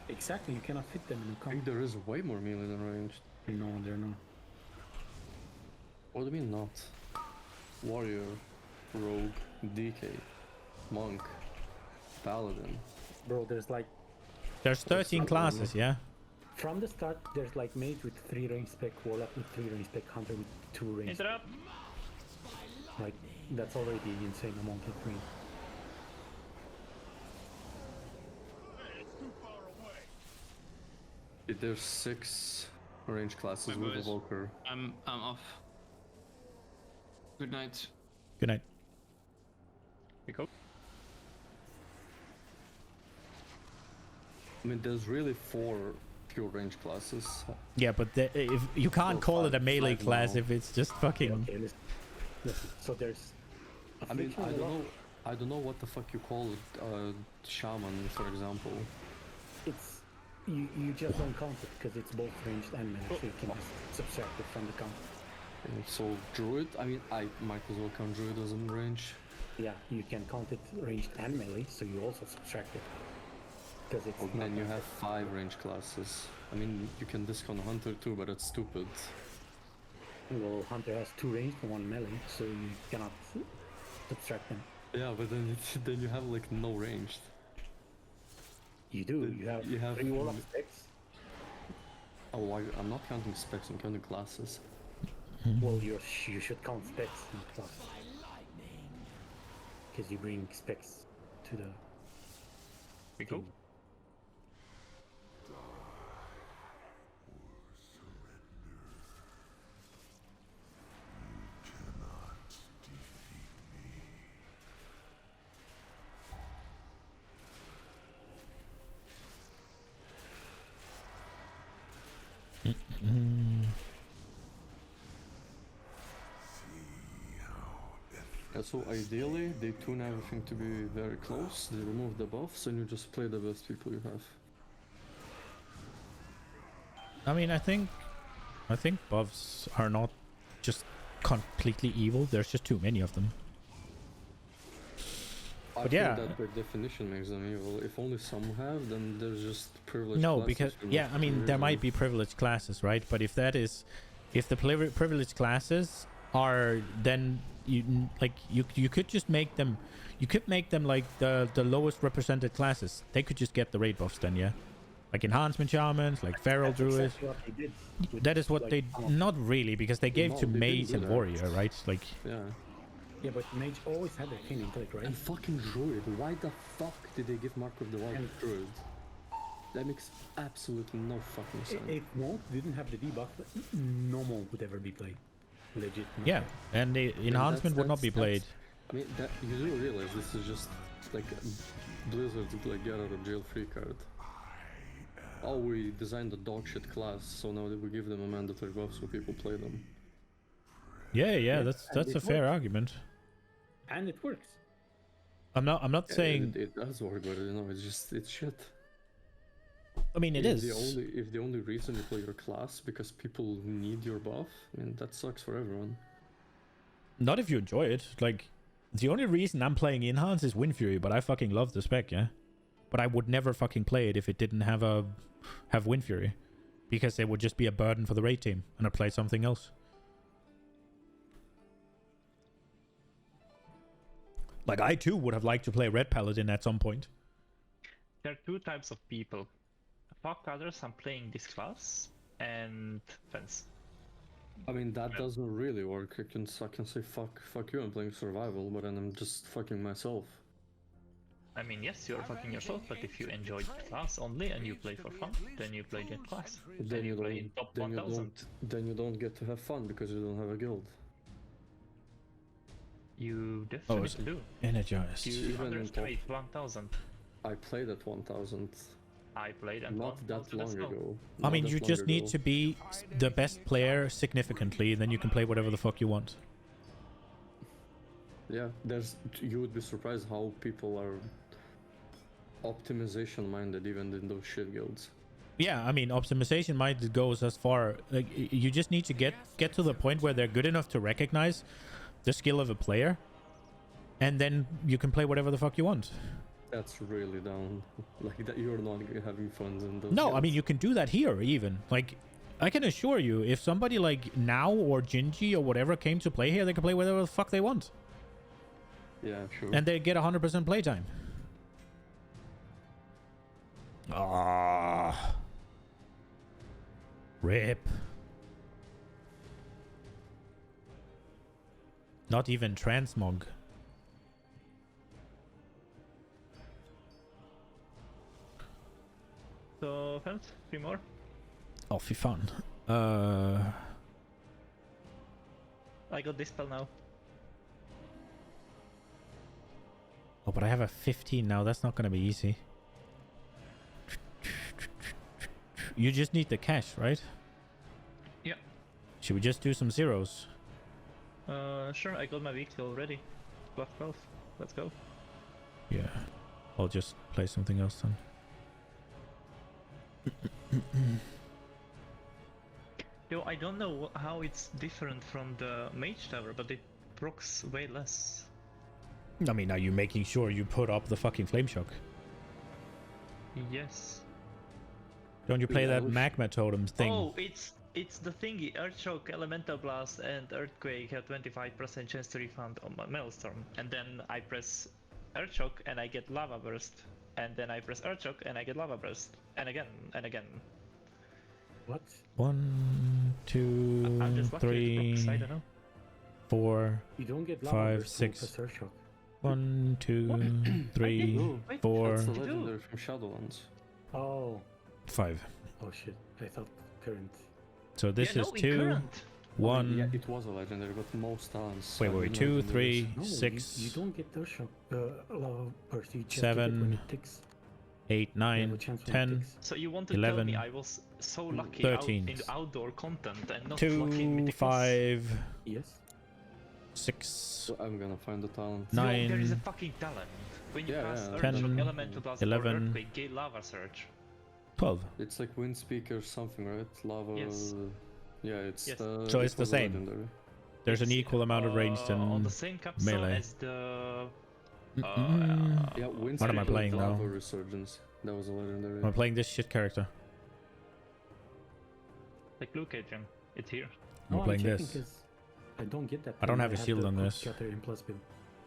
Exactly, you cannot fit them in a I think there is way more melee than ranged. No, they're not. What do you mean not? Warrior, Rogue, DK, Monk, Paladin. Bro, there's like... There's 13 classes, yeah? From the start, there's like Mage with 3 range spec, Warlock with 3 range spec, Hunter with 2 range spec. Interrupt! Like, that's already an insane amount of range. There's 6 range classes with Evoker. I'm off. Good night. Good night. We go. I mean, there's really 4 pure range classes. Yeah, but if you can't call it a melee class if it's just fucking... Okay, listen. So there's... I mean, I don't know what the fuck you call it, shaman, for example. It's... You just don't count it because it's both ranged and melee, so you can just subtract it from the count. So druid, I mean, I might as well count druid as in range. Yeah, you can count it ranged and melee, so you also subtract it. Because it's And then you have 5 range classes. I mean, you can discount hunter too, but it's stupid. Well, hunter has 2 ranged and 1 melee, so you cannot subtract them. Yeah, but then then you have like no ranged. You do. You have 3 warlock specs. Oh, I'm not counting specs. I'm counting classes. Well, you should count specs, not classes. Because you bring specs to the... We go. Yeah, so ideally, they tune everything to be very close, they remove the buffs, and you just play the best people you have. I mean, I think buffs are not just completely evil, there's just too many of them. I think that by definition makes them evil. If only some have, then there's just privileged classes. Because, yeah, I mean, there might be privileged classes, right? But if the privileged classes are, then you could just make them, like the lowest represented classes. They could just get the raid buffs then, yeah? Like enhancement shamans, like feral druids. Exactly what they did. That is what they, not really, because they gave to mage and warrior, right? Like, yeah. Yeah, but mage always had their king intellect, right? And fucking druid, why the fuck did they give Mark of the Wild druid? That makes absolutely no fucking sense. If monk didn't have the debuff, no monk would ever be played. Legit. Yeah, and the enhancement would not be played. I mean, that you do realize this is just like Blizzard's like get out of jail free card. Oh, we designed a dog shit class, so now we give them a mandatory buff so people play them. Yeah, that's a fair argument. And it works. I'm not saying it does work, but you know, it's shit. I mean, it is. If the only reason you play your class because people need your buff, I mean, that sucks for everyone. Not if you enjoy it. Like, the only reason I'm playing Enhance is Wind Fury, but I fucking love the spec, yeah. But I would never fucking play it if it didn't have Wind Fury, because it would just be a burden for the raid team, and I'd play something else. Like, I too would have liked to play Red Paladin at some point. There are two types of people. Fuck others, I'm playing this class, and fence. I mean, that doesn't really work. I can say fuck you, I'm playing survival, but then I'm just fucking myself. I mean, yes, you're fucking yourself, but if you enjoy class only and you play for fun, then you play that class. Then you play top 1000. Then you don't get to have fun because you don't have a guild. You definitely do. Energized. You underestimate 1000. I played at 1000. I played at not that long ago. I mean, you just need to be the best player significantly, and then you can play whatever the fuck you want. Yeah, you would be surprised how people are optimization minded even in those shit guilds. Yeah, I mean, optimization minded goes as far, like, you just need to get to the point where they're good enough to recognize the skill of a player, and then you can play whatever the fuck you want. That's really down. Like, that you're not having fun in those No, guilds. I mean, you can do that here even. Like, I can assure you, if somebody like Now or Gingy or whatever came to play here, they can play whatever the fuck they want. Yeah, sure. And they get 100% playtime. Ah, rip. Not even transmog. So, fence, 3 more. Oh, fy fan. I got this spell now. Oh, but I have a 15 now. That's not going to be easy. You just need the cash, right? Yeah. Should we just do some zeros? Sure, I got my weekly already. Buff 12. Let's go. Yeah. I'll just play something else then. Yo, I don't know how it's different from the Mage Tower, but it procs way less. I mean, are you making sure you put up the fucking Flame Shock? Yes. Don't you play that magma totem thing? Oh, it's the thingy. Earthshock, Elemental Blast, and Earthquake have 25% chance to refund on my Maelstrom. And then I press Earthshock and I get Lava Burst. And then I press Earthshock and I get Lava Burst. And again, and again. What? 1, 2, I'm just lucky with 3, procs, I don't know. 4, You don't get lava 5, burst when you 6. press Earthshock. 1, 2, 3, 4, That's the legendary from Shadowlands. Oh. 5. Oh shit, I thought current. So this is 2, 1. Yeah, it was a legendary, but most talents. Wait, 2, 3, No, 6, you don't get Earthshock, lava burst. You just 7, get it when it ticks. 8, 9, 10, So you want to 11, tell me I was so lucky 13, in the outdoor content and not lucky in 2, Mythicals? 5, Yes. 6, So I'm gonna find the talent. 9, There is a fucking talent. When you cast Earthshock, 10, Elemental Blast, 11, or Earthquake, Gale Lava Surge. 12. It's like Wind Speaker something, right? Lava. Yes. Yeah, it's. Yes. So it's the was a same. legendary. There's an equal amount of ranged On and the same capsule melee. as the... Yeah, Wind What am I Speaker playing now? Lava Resurgence. That was a legendary. I'm playing this shit character. Like Luke Agent. It's here. I'm playing checking this. 'cause I don't get that. I don't when have a shield the on this. Scatter in plus build.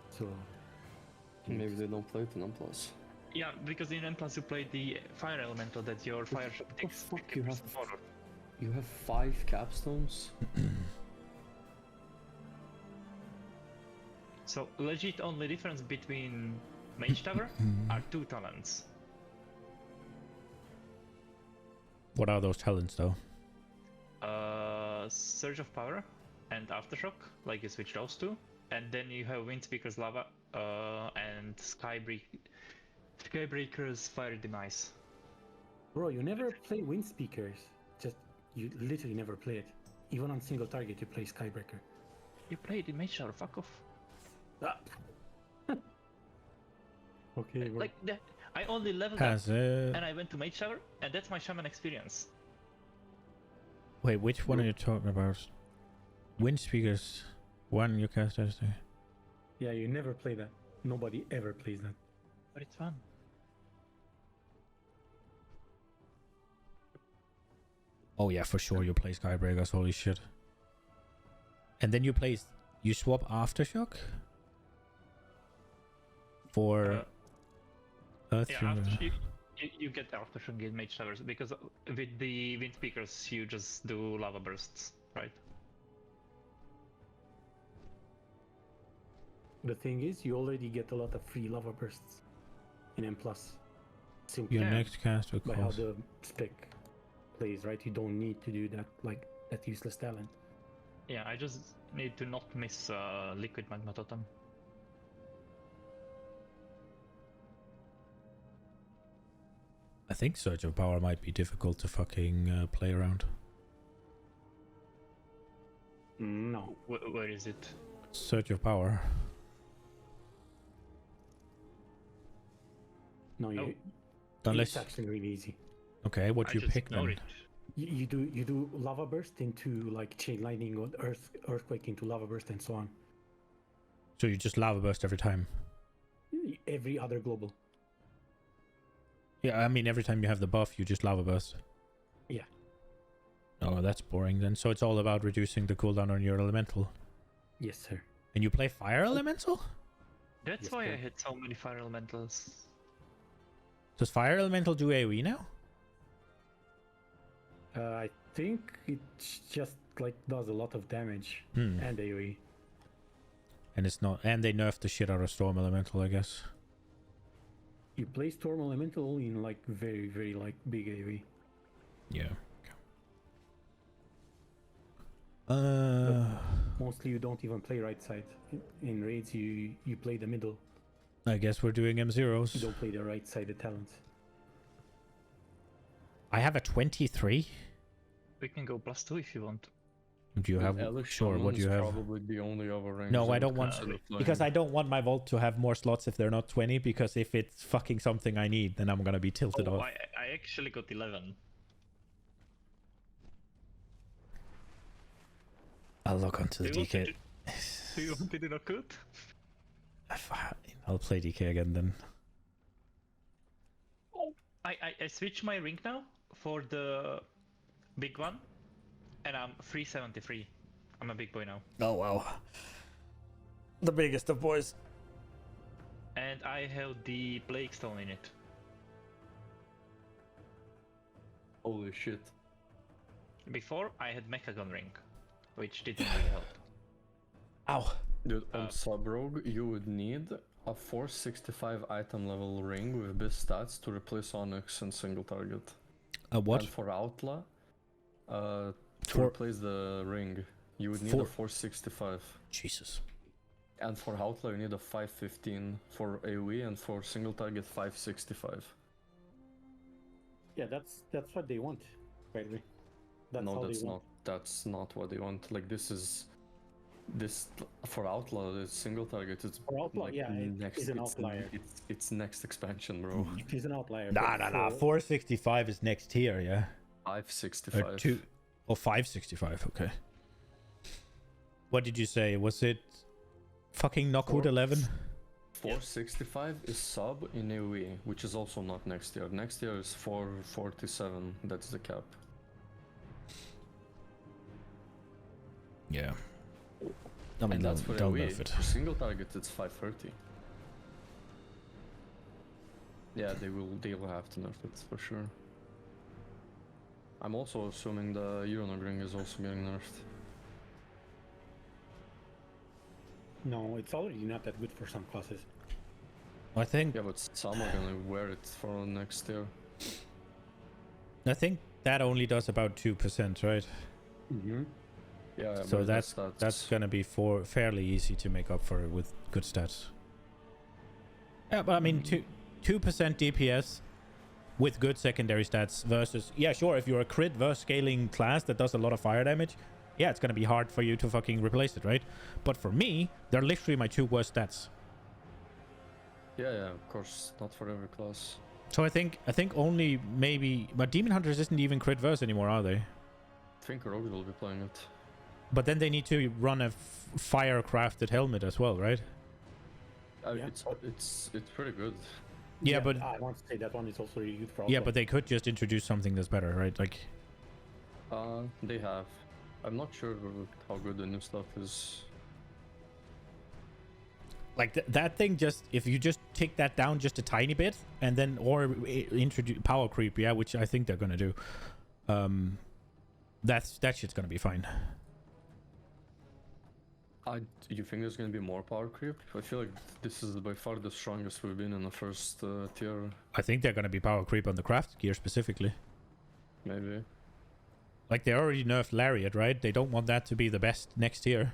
So. Maybe they don't play it in Plus. Yeah, because in N+ you play the Fire Elemental that your Fire Shop takes. Fuck, you have 5 capstones? So legit only difference between Mage Tower are 2 talents. What are those talents though? Surge of Power and Aftershock, like you switch those two, and then you have Windspeaker's Lava and Skybreaker's Fire Demise. Bro, you never play Wind Speakers. You literally never play it. Even on single target, you play Skybreaker. You played in Mage Tower, fuck off. Ah. Okay, bro. Like that, I only leveled Has up it? and I went to Mage Tower, and that's my Shaman experience. Wait, which one are you talking about? Wind Speakers. One you cast yesterday. Yeah, you never play that. Nobody ever plays that. But it's fun. Oh yeah, for sure you play Skybreakers, holy shit. And then you swap Aftershock? For Earth Yeah, you get Aftershock in Mage Towers, because with the Wind Speakers you just do Lava Bursts, right? The thing is, you already get a lot of free lava bursts in M+. Simply your next cast will by how cost. the spec plays, right? You don't need to do that, like, that useless talent. Yeah, I just need to not miss Liquid Magma Totem. I think Surge of Power might be difficult to fucking play around. No. Where is it? Surge of Power. No, you. Unless... It's actually really easy. Okay, what you pick then? You do lava burst into like chain lightning or earthquake into lava burst and so on. So you just lava burst every time? Every other global. Yeah, I mean every time you have the buff, you just lava burst. Yeah. Oh, that's boring then. So it's all about reducing the cooldown on your elemental. Yes, sir. And you play fire elemental? That's Yes, why sir. I hit so many fire elementals. Does fire elemental do AoE now? I think it just like does a lot of damage Hmm. and AoE. And it's not, and they nerfed the shit out of storm elemental, I guess. You play Storm Elemental only in like very, very like big AoE. Yeah. Mostly you don't even play right side. In raids you play the middle. I guess we're doing You M0s. don't play the right sided talents. I have a 23. We can go +2 if you want. Do you have? Sure. What do you have? Probably the only other range. No, I don't want because I don't want my vault to have more slots if they're not 20. Because if it's fucking something I need, then I'm gonna be tilted off. I actually got 11. I'll log onto the DK. Do you want to do not good? I'll play DK again then. I switched my ring now for the big one, and I'm 373. I'm a big boy now. Oh wow. The biggest of boys. And I have the Plague Stone in it. Holy shit. Before I had Mechagon ring, which didn't really help. Ow. Dude, on Sub-Rogue, you would need a 465 item level ring with this stats to replace Onyx and single target. A what? And for Outlaw, to replace the ring, you would need a 465. Jesus. And for Outlaw, you need a 515 for AoE, and for single target, 565. Yeah, that's what they want, by the way. That's not what they want. Like this for Outlaw, the single target. It's for Outlaw, like yeah, next, it's an outlier. It's next expansion, bro. It is an outlier. Nah. 465 is next tier, yeah. 565. 565. Okay. What did you say? Was it fucking Knockwood 11? 465 is sub in AoE, which is also not next year. Next year is 447. That's the cap. Yeah. I mean, that's for don't AoE. nerf it. For single target, it's 530. Yeah, they will have to nerf it for sure. I'm also assuming the Euronog ring is also getting nerfed. No, it's already not that good for some classes. I think. Yeah, but some are gonna wear it for next year. I think that only does about 2%, right? Mm-hmm. Yeah. So that's gonna be fairly easy to make up for it with good stats. Yeah, but I mean 2% DPS with good secondary stats versus sure, if you're a crit versus scaling class that does a lot of fire damage, yeah, it's gonna be hard for you to fucking replace it, right? But for me, they're literally my two worst stats. Yeah, of course, not for every class. So I think only maybe, but Demon Hunters isn't even crit verse anymore, are they? I think Rogue will be playing it. But then they need to run a fire crafted helmet as well, right? It's pretty good. Yeah, but I want to say that one is also really good for. Yeah, but they could just introduce something that's better, right? Like, They have. I'm not sure how good the new stuff is. Like that thing, just if you just take that down just a tiny bit, and then or introduce power creep, yeah, which I think they're gonna do. That shit's gonna be fine. You think there's gonna be more power creep? I feel like this is by far the strongest we've been in the first tier. I think they're gonna be power creep on the craft gear specifically. Maybe. Like they already nerfed Lariat, right? They don't want that to be the best next tier.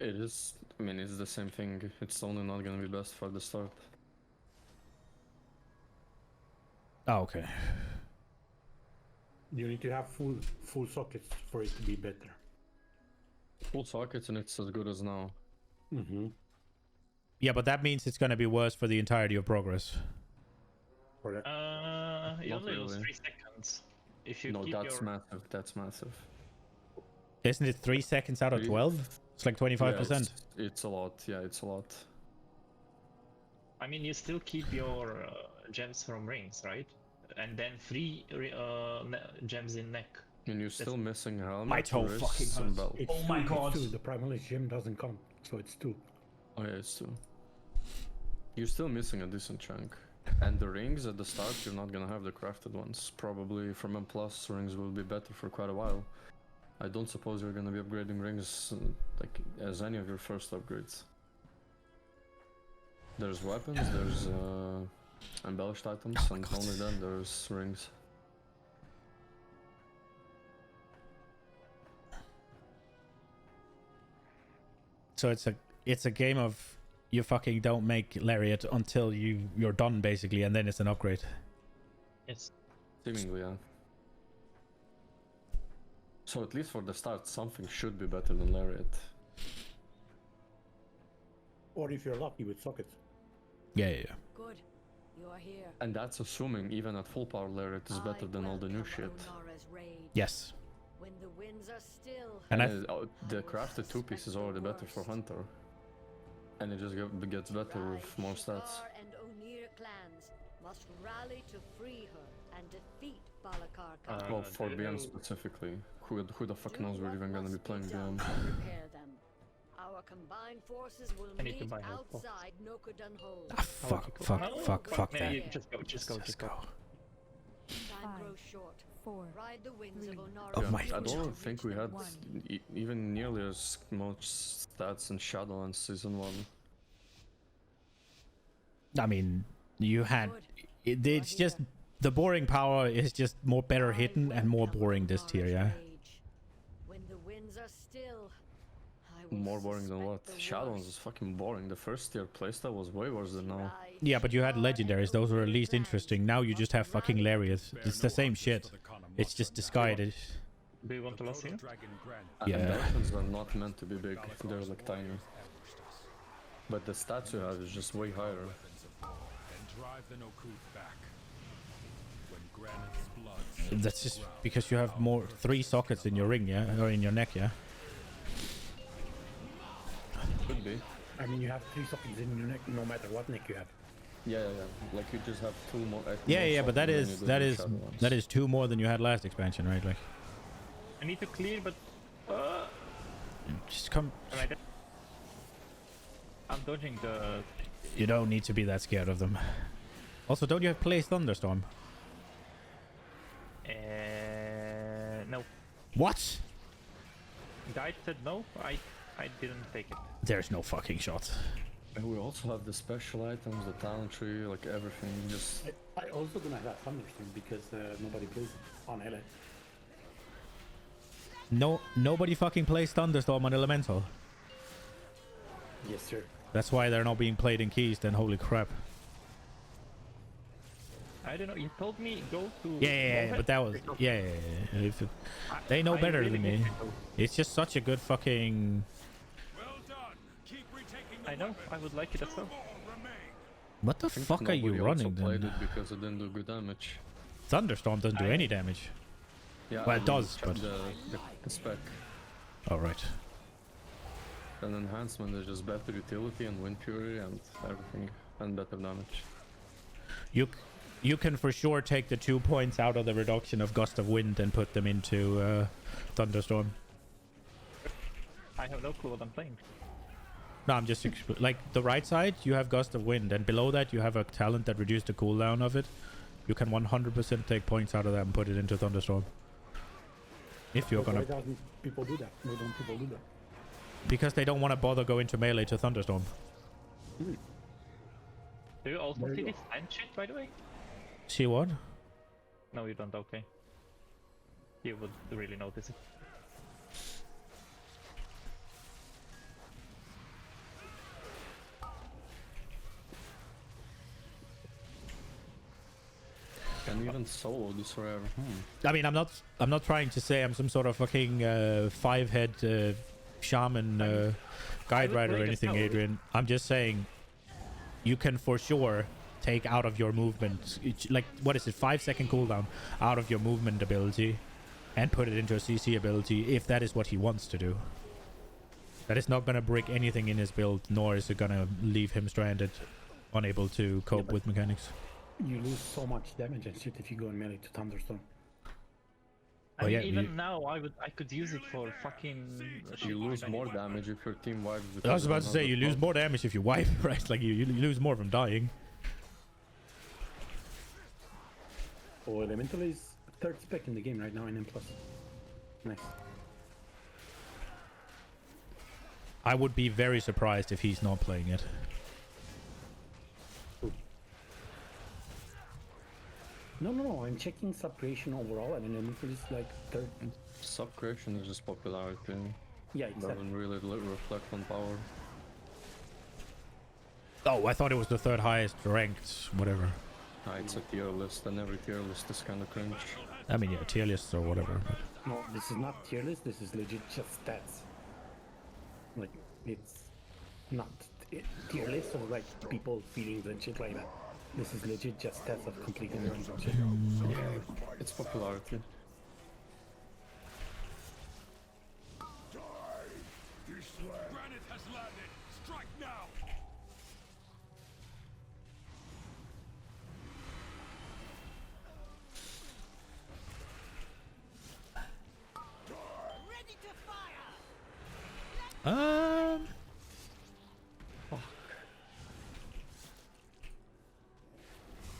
It is. I mean, it's the same thing. It's only not gonna be best for the start. Oh, okay. You need to have full sockets for it to be better. Full sockets and it's as good as now. Mm-hmm. Yeah, but that means it's gonna be worse for the entirety of progress. It Not only was really. 3 seconds. If you No, keep that's your... massive. That's massive. Isn't it 3 seconds out of 12? It's like 25%. Yeah, it's a lot. Yeah, it's a lot. I mean, you still keep your gems from rings, right? And then 3 gems in neck. And you're still missing helmet, My toe wrists, fucking and hurts. belt. It's Oh my god. It's 2. The primalist gem doesn't count, so it's 2. Oh yeah, it's 2. You're still missing a decent chunk. And the rings at the start, you're not gonna have the crafted ones. Probably from M+ rings will be better for quite a while. I don't suppose you're gonna be upgrading rings like as any of your first upgrades. There's weapons, there's embellished items, and only then there's rings. So it's a game of you fucking don't make Lariat until you're done basically, and then it's an upgrade. Yes. Seemingly, yeah. So at least for the start, something should be better than Lariat. Or if you're lucky with sockets. Yeah. Good. You are here. And that's assuming even at full power Lariat is better than all the new shit. Yes. When the winds are still. And the crafted 2-piece is already better for Hunter. And it just gets better with more stats. And Onir clans must rally to free her and defeat Balakar. Well, for BM specifically, who the fuck knows we're even gonna be playing BM? Prepare them. Our combined forces will I need to meet buy help. outside Nokodan Hold. Ah, fuck that. Maybe just go. Time grows short. 4, Ride the winds of Onara. Oh my I don't think we had 1. even nearly as much stats in Shadowlands Season 1. I mean, you had it's just the boring power is just more better hidden and more boring this tier, yeah. When the winds are still, I will More boring than what? suspect the Shadowlands worst. is fucking boring. The first tier playstyle was way worse than now. Yeah, but you had legendaries; those were at least interesting. Now you just have fucking Lariat. It's the same shit. It's just disguised. Do you want to last here? Yeah. Embellishments are not meant to be big. They're like tiny. But the stats you have is just way higher. And drive the Nokuth back. When Granite's blood. That's just because you have 3 sockets in your ring, yeah, or in your neck, yeah. Could be. I mean, you have 3 sockets in your neck, no matter what neck you have. Yeah. Like you just have 2 more. Yeah, but that is 2 more than you had last expansion, right? Like, I need to clear, but just come. I'm dodging the. You don't need to be that scared of them. Also, don't you have Place Thunderstorm? No. What? Guide said no. I didn't take it. There's no fucking shot. And we also have the special items, the talent tree, like everything. Just I also gonna have Thunderstorm because nobody plays on LA. Nobody fucking plays Thunderstorm on Elemental. Yes, sir. That's why they're not being played in Keys. Then holy crap. I don't know. You told me go to. Yeah, but that was If they know I better really than me. need to go. It's just such a good fucking. I know. I would like it as well. What the fuck are you running played then? it because it didn't do good damage. Thunderstorm doesn't do any damage. Yeah, Well, I it mean, does, check but. the spec. Oh, right. An enhancement is just better utility and wind fury and everything, and better damage. You can for sure take the 2 points out of the reduction of Gust of Wind and put them into Thunderstorm. I have no clue what I'm playing. No, I'm just like the right side. You have Gust of Wind, and below that you have a talent that reduces the cooldown of it. You can 100% take points out of that and put it into Thunderstorm. If you're gonna. Why don't people do that? Why don't people do that? Because they don't want to bother going to melee to Thunderstorm. Hmm. Do you also There you see go. this time shit, by the way? See what? No, you don't. Okay. You would really notice it. Can you even solo this forever? I mean, I'm not trying to say I'm some sort of fucking 5-head shaman guide rider or anything, Adrian. I'm just saying you can for sure take out of your movement, like, what is it, 5-second cooldown out of your movement ability and put it into a CC ability if that is what he wants to do. That is not going to break anything in his build, nor is it going to leave him stranded, unable to cope with mechanics. You lose so much damage and shit if you go in melee to Thunderstorm. I mean, even now, I could use it for fucking. You lose more damage if your team wipes. I was about to say, you lose more damage if you wipe, right? Like, you lose more from dying. Oh, Elemental is third spec in the game right now in M+. Nice. I would be very surprised if he's not playing it. No, I'm checking sub creation overall, and Elemental is like third. Sub creation is just popularity. Yeah, exactly. Doesn't really reflect on power. Oh, I thought it was the third highest ranked, whatever. It's a tier list, and every tier list is kind of cringe. I mean, yeah, tier lists or whatever. But... No, this is not tier list, this is legit just stats. Like, it's not tier list of like people feelings and shit like that. This is legit just stats of completing runs and shit. Yeah, it's popularity. Granite has landed. Strike now. Ready to fire.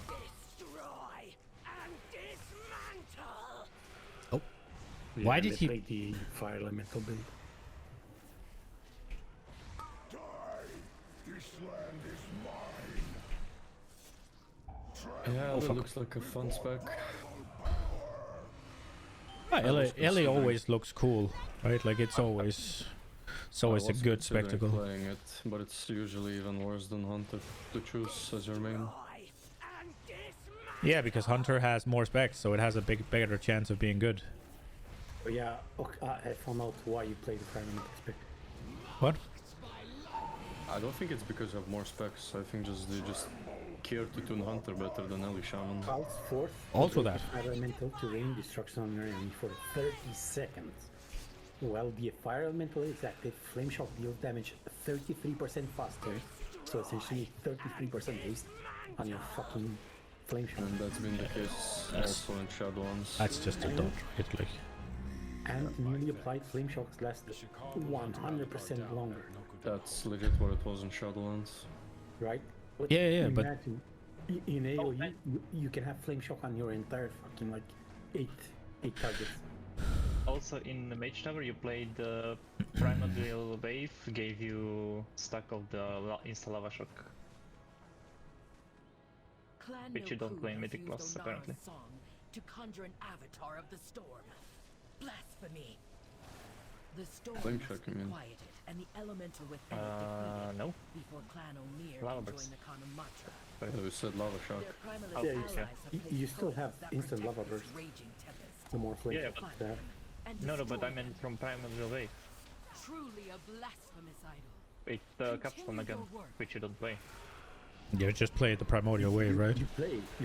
Destroy and dismantle. Oh. Yeah, Why did they he... play the fire elemental build? This land is mine. Yeah, that looks like a fun spec. Ellie always looks cool, right? Like, it's always a good spectacle. Playing it, but it's usually even worse than Hunter to choose as your main. Yeah, because Hunter has more specs, so it has a better chance of being good. Oh, yeah, okay, I found out why you play the fire elemental spec. What? I don't think it's because you have more specs. I think they just care to tune Hunter better than Ellie Shaman. Pulse force. Also that. Fire elemental to rain destruction on your enemy for 30 seconds. While the fire elemental is active, flame shock deals damage 33% faster. So essentially 33% haste on your fucking flame shock. And that's been the case also in Shadowlands. That's just a dot. Like. And newly applied flame shocks last 100% longer. That's legit what it was in Shadowlands. Right? But Yeah, but... imagine, in AoE, you can have flame shock on your entire fucking, like, 8 targets. Also, in the Mage Tower, you played the Primordial Wave, gave you stack of the Insta Lava Shock. Which you don't play in Mythic Plus, apparently. To conjure an avatar of the storm. Blasphemy. The storm Flame must shock, be you mean? quieted, and the elemental within No. before Clan O'Neill Lava can burst. join the Kanamatra. Yeah, we said Lava Shock. Their primal Yeah, allies have you placed still have totems that instant protect lava this burst. raging tempest. The more flame Yeah, shocks but- they have. And No, but destroy I meant from Primordial Wave. truly a blasphemous idol. It's the capstone again, which you don't play. Yeah, just play the Primordial Wave, right? You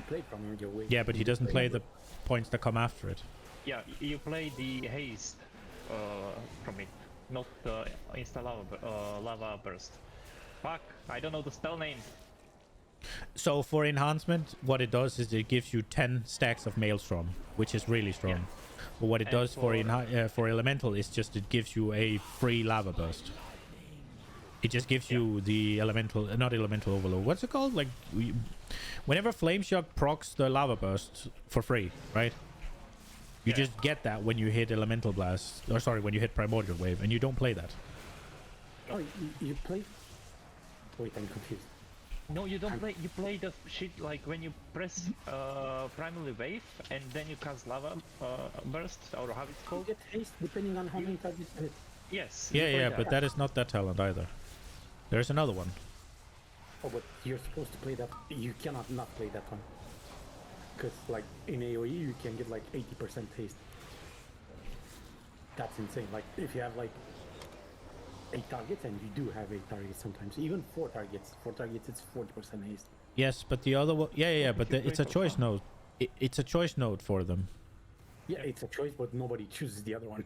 play Primordial Wave. Yeah, but he doesn't play the points that come after it. Yeah, you play the haste from it, not the Insta Lava Burst. Fuck, I don't know the spell name. So for enhancement, what it does is it gives you 10 stacks of Maelstrom, which is really strong. Yeah. But what it does for elemental is just it gives you a free lava burst. It just gives you the elemental, not elemental overload. What's it called? Like, whenever Flame Shock procs the lava burst for free, right? You just get that when you hit elemental blast, or sorry, when you hit primordial wave, and you don't play that. Oh, you play? Wait, I'm confused. No, you don't play. You play the shit like when you press primal wave and then you cast lava burst, or how it's called. You get haste depending on how many targets you hit. Yes. Yeah, but that is not that talent either. There's another one. Oh, but you're supposed to play that. You cannot not play that one. Because like in AoE, you can get like 80% haste. That's insane. Like if you have like 8 targets, and you do have 8 targets sometimes, even 4 targets. 4 targets, it's 40% haste. Yes, but the other one, but it's a choice node. It's a choice node for them. Yeah, it's a choice, but nobody chooses the other one.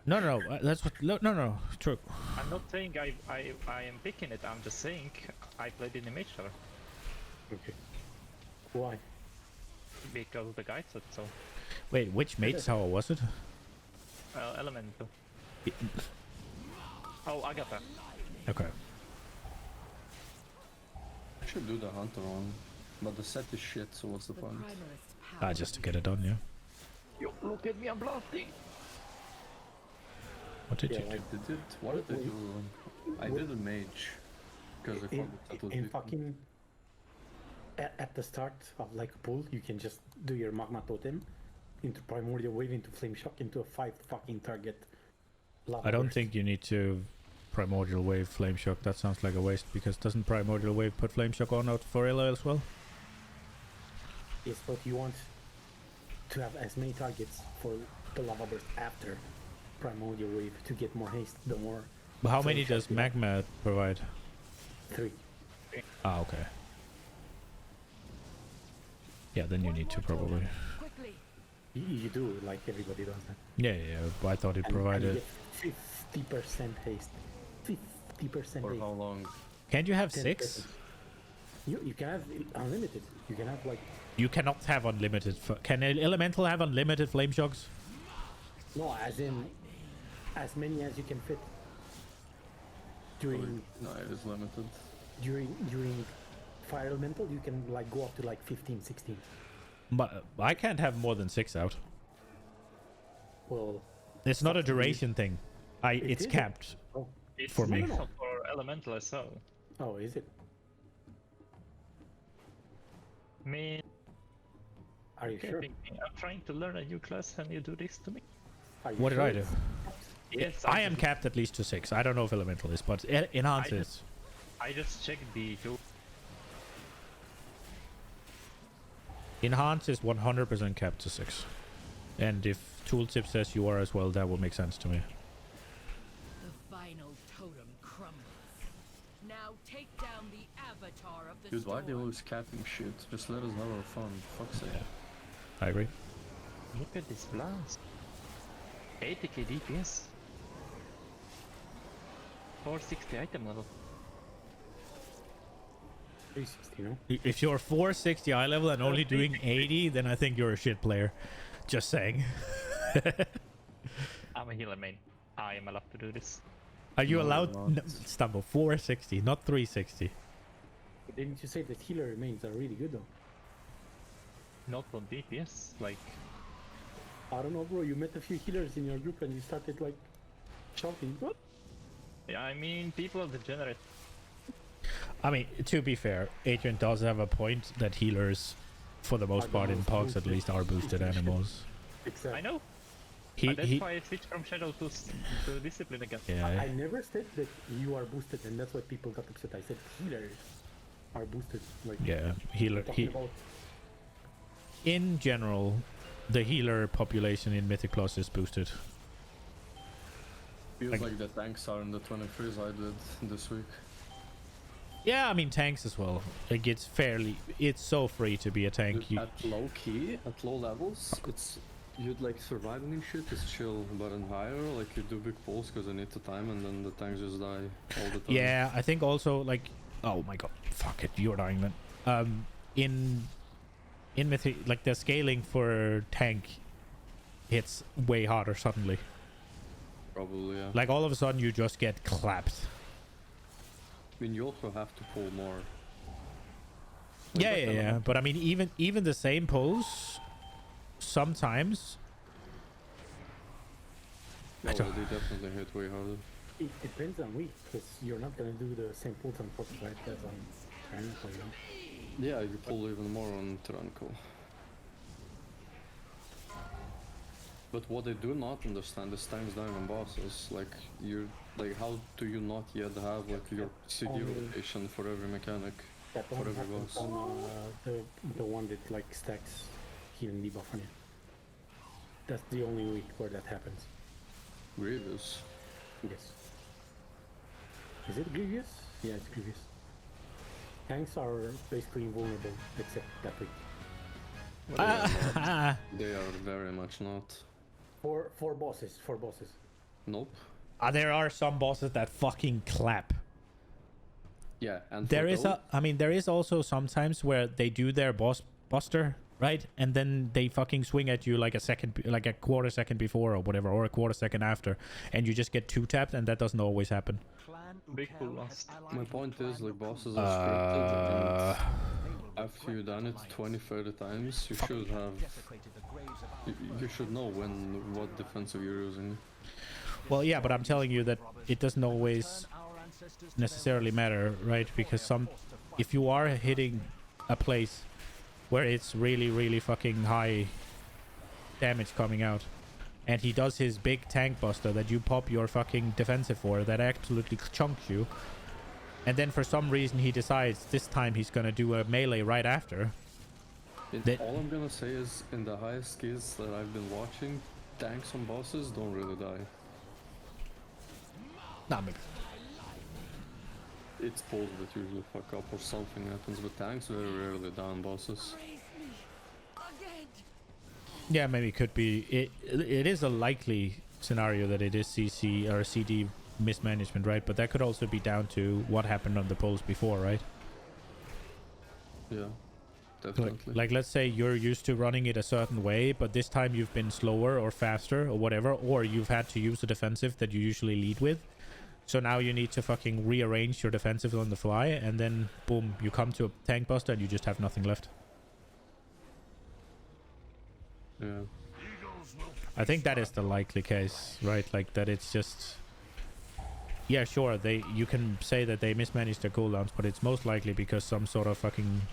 No, that's what. No, true. I'm not saying I am picking it. I'm just saying I played in the Mage Tower. Okay. Why? Because the guy said so. Wait, which Mage Tower was it? Elemental. Oh, I got that. Okay. I should do the hunter one, but the set is shit, so what's the point? Just to get it done, yeah. Yo, look at me, I'm blasting! What did you do? What did I do? I did a mage. Because I thought that was in fucking... At the start of like a pull, you can just do your magma totem into primordial wave, into flame shock, into a 5 fucking target lava I don't burst. think you need to primordial wave flame shock. That sounds like a waste, because doesn't primordial wave put flame shock on out for Illa as well? Yes, but you want to have as many targets for the lava burst after primordial wave to get more haste. The more. But how many does magma provide? 3. Ah, okay. Yeah, then you need to probably. You do, like everybody does that. Yeah, but I thought it provided. And you get 50% haste. 50% haste. For how long? Can't you have 6? Seconds. You can have unlimited. You can have like. You cannot have unlimited. Can an elemental have unlimited flame shocks? No, as in as many as you can fit. During. No, it is limited. During fire elemental, you can like go up to like 15, 16. But I can't have more than 6 out. Well, it's not a duration thing. It's capped for me. It's for elemental as well. Oh, is it? Me. Are you sure? I'm trying to learn a new class and you do this to me. What did I do? Yes, I am capped at least to 6. I don't know if elemental is, but enhance is. I just checked the tool. Enhance is 100% capped to 6. And if tooltip says you are as well, that will make sense to me. The final totem crumbles. Now take down the avatar of the Dude, why are they storm. always capping shit? Just let us have our fun. Fuck's sake. I agree. Look at this blast. 80k DPS. 460 item level. 360, no? If you're 460 eye level and only doing 80, then I think you're a shit player. Just saying. I'm a healer main. I am allowed to do this. Are you allowed? No, Stumble, 460, not 360. Didn't you say that healer remains are really good though? Not on DPS, like... I don't know, bro. You met a few healers in your group and you started like shouting. What? Yeah, I mean, people are degenerate. I mean, to be fair, Adrian does have a point that healers, for the most part in POGs at least, are boosted animals. Exactly. I know. That's why I switched from Shadow to Discipline again. Yeah. I never said that you are boosted, and that's why people got upset. I said healers are boosted. Like, yeah, healer. In general, the healer population in Mythic Plus is boosted. Feels like the tanks are in the 23s I did this week. Yeah, I mean tanks as well. Like it's so free to be a tank. Dude, at low key, at low levels, you'd like surviving and shit is chill, but in higher, like you do big pulls because they need the time and then the tanks just die all the time. Yeah, I think also like, oh my god, fuck it, you're dying man. in like the scaling for tank hits way harder suddenly. Probably, yeah. Like all of a sudden you just get clapped. I mean, you also have to pull more. Yeah. But I mean, even the same pulls, sometimes. No, they definitely hit way harder. It depends on week, because you're not gonna do the same pulls on Focus, right? As on Tyrannical, you know? Yeah, you pull even more on Tyrannical. But what I do not understand is tanks dying on bosses. Like, how do you not yet have like your CD rotation for every mechanic? That for every boss? On the one that like stacks healing debuff on you. That's the only week where that happens. Grievous. Yes. Is it Grievous? Yeah, it's Grievous. Tanks are basically invulnerable except that week. They are very much not. For bosses. Nope. There are some bosses that fucking clap. Yeah, and there is also sometimes where they do their boss buster, right? And then they fucking swing at you like a quarter second before or whatever, or a quarter second after, and you just get 2-tapped, and that doesn't always happen. Big pull lost. My point is, like, bosses are scripted, and after you've done it 20-30 times, you should have... You should know what defensive you're using. Well, yeah, but I'm telling you that it doesn't always necessarily matter, right? Because if you are hitting a place where it's really, really fucking high damage coming out, and he does his big tank buster that you pop your fucking defensive for, that absolutely chunks you, and then for some reason he decides this time he's gonna do a melee right after. All I'm gonna say is, in the highest skills that I've been watching, tanks on bosses don't really die. Nah, maybe. It's pulls that usually fuck up or something happens, but tanks very rarely die on bosses. Yeah, maybe it could be. It is a likely scenario that it is CC or CD mismanagement, right? But that could also be down to what happened on the pulls before, right? Yeah, definitely. Like let's say you're used to running it a certain way, but this time you've been slower or faster or whatever, or you've had to use the defensive that you usually lead with. So now you need to fucking rearrange your defensive on the fly, and then boom, you come to a tank buster and you just have nothing left. Yeah. I think that is the likely case, right? Like that it's just... Yeah, sure, you can say that they mismanaged their cooldowns, but it's most likely because some sort of fucking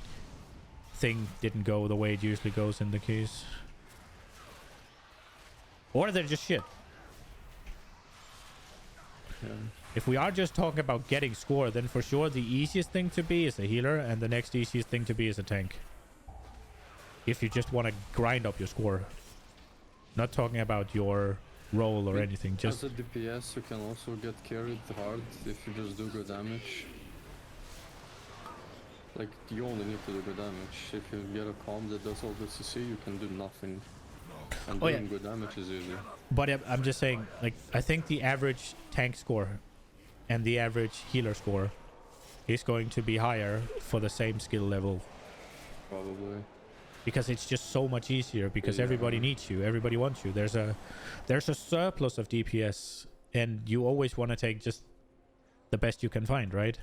thing didn't go the way it usually goes in the keys. Or they're just shit. Yeah. If we are just talking about getting score, then for sure the easiest thing to be is a healer, and the next easiest thing to be is a tank. If you just want to grind up your score. Not talking about your role or anything, just... As a DPS, you can also get carried hard if you just do good damage. Like, you only need to do good damage. If you get a comp that does all the CC, you can do nothing. And doing good damage is easy. But I'm just saying, like, I think the average tank score and the average healer score is going to be higher for the same skill level. Probably. Because it's just so much easier, because everybody needs you, everybody wants you. There's a surplus of DPS, and you always want to take just the best you can find, right?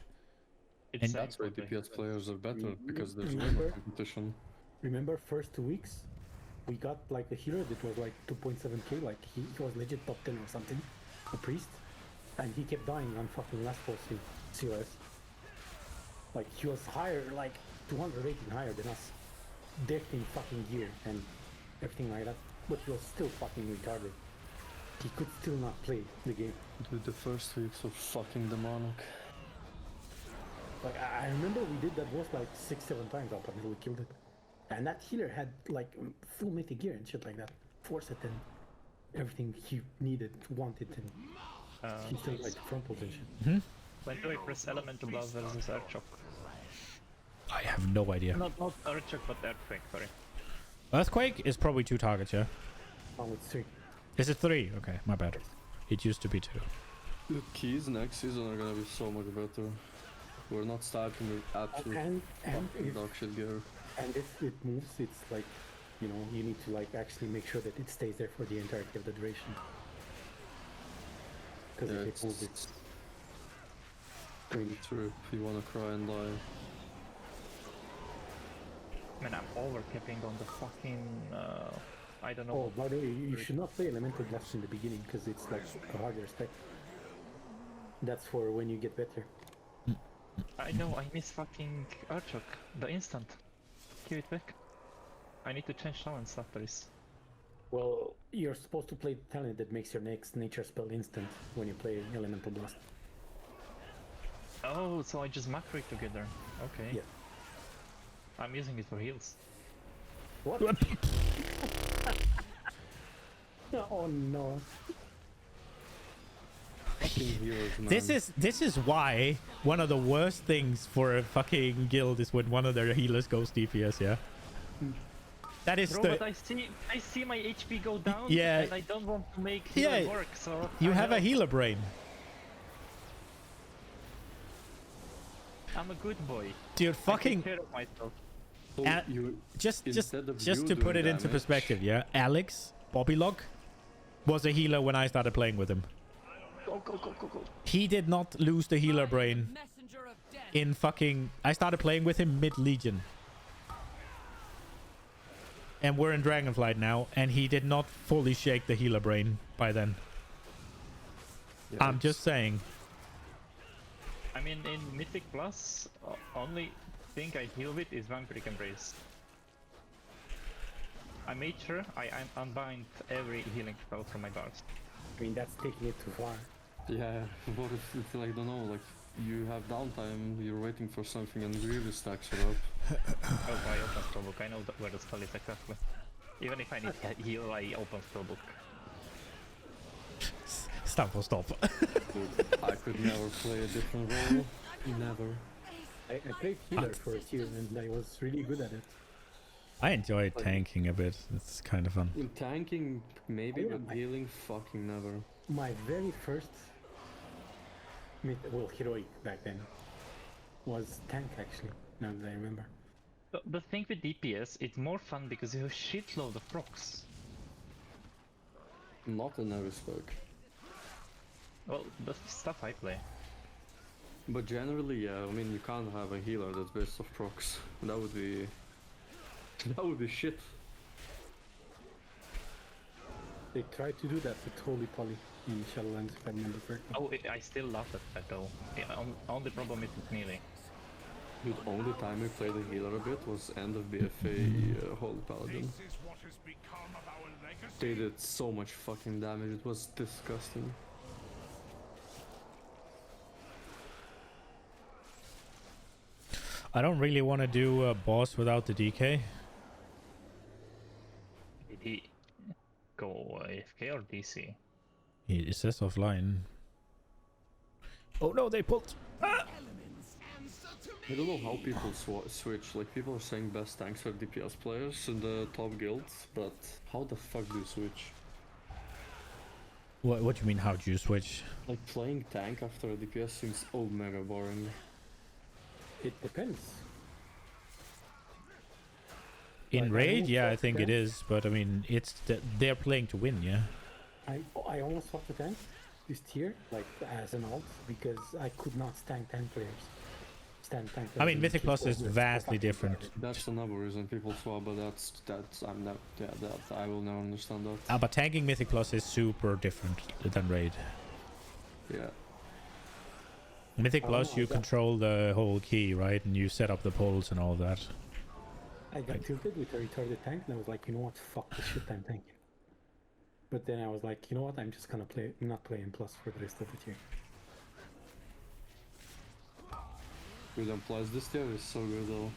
And that's why DPS players are better, because there's way more competition. Remember first 2 weeks? We got like a healer that was like 2.7k, like he was legit top 10 or something, a priest, and he kept dying on fucking last boss in COS. Like he was higher, like 218 higher than us, decked in fucking gear and everything like that, but he was still fucking retarded. He could still not play the game. Dude, the first weeks were fucking demonic. Like I remember we did that boss like 6-7 times up until we killed it. And that healer had like full mythic gear and shit like that. Force it and everything he needed, wanted, and he still like front position. When do I press Elemental Blast versus Earthshock? I have no idea. Not Earthshock, but Earthquake, sorry. Earthquake is probably 2 targets, yeah? Oh, it's 3. Is it 3? Okay, my bad. It used to be 2. The keys next season are gonna be so much better. We're not starting with absolute fucking dog shit gear. And if it moves, it's like, you know, you need to like actually make sure that it stays there for the entirety of the duration. Because if it moves, it's really true if you wanna cry and die. Man, I'm overcapping on the fucking, I don't know. Oh, by the way, you should not play Elemental Blast in the beginning, because it's like a harder spec. That's for when you get better. I know, I miss fucking Archok, the instant. Give it back. I need to change talents after this. Well, you're supposed to play the talent that makes your next nature spell instant when you play Elemental Blast. Oh, so I just macro it together. Okay. Yeah. I'm using it for heals. What? Oh no. This is why one of the worst things for a fucking guild is when one of their healers goes DPS, yeah? That is Bro, but I see my HP go down, yeah, and I don't want to make healer work, so... You have a healer brain. I'm a good boy. Dude, fucking... I take care of myself. Just to put it into perspective, yeah? Alex, Bobbylog, was a healer when I started playing with him. Go, go, go, go, go. He did not lose the healer brain in fucking... I started playing with him mid-Legion. And we're in Dragonflight now, and he did not fully shake the healer brain by then. Yeah, I'm just saying. I mean, in Mythic Plus, only thing I heal with is Vampiric Embrace. I made sure I unbind every healing spell from my bars. I mean, that's taking it too far. Yeah, what if it's like, I don't know, like, you have downtime, you're waiting for something and Grievous stacks it up. Oh, I open spellbook, I know where the spell is exactly. Even if I need to heal, I open spellbook. Stop. Dude, I could never play a different role. Never. I played healer for a year and I was really good at it. I enjoy tanking a bit. It's kind of fun. In tanking, maybe, but healing, fucking never. My very first, well, heroic back then, was tank actually, now that I remember. The thing with DPS, it's more fun because you have shitload of procs. Not in every spec. Well, the stuff I play. But generally, yeah, I mean, you can't have a healer that's based off procs. That would be shit. They tried to do that with Holy Poly in Shadowlands, if I remember correctly. Oh, I still laugh at that though. Yeah, only problem is with melee. Dude, only time I played the healer a bit was end of BFA Holy Paladin. They did so much fucking damage, it was disgusting. I don't really want to do a boss without the DK. Did he go AFK or DC? It says offline. Oh no, they pulled! Ah! I don't know how people switch, like people are saying best tanks are DPS players in the top guilds, but how the fuck do you switch? What do you mean, how do you switch? Like playing tank after a DPS seems mega boring. It depends. In raid, yeah, I think it is, but I mean, they're playing to win, yeah. I almost swapped the tank this tier, like as an alt, because I could not stand tank players. I mean, Mythic Plus is vastly different. That's another reason people swap, but that's I will never understand that. But tanking Mythic Plus is super different than raid. Yeah. Mythic Plus, you control the whole key, right? And you set up the poles and all that. I got tilted with a retarded tank, and I was like, you know what, fuck this shit, I'm tanking. But then I was like, you know what, I'm just gonna not play in Plus for the rest of the tier. With Plus, this tier is so good though.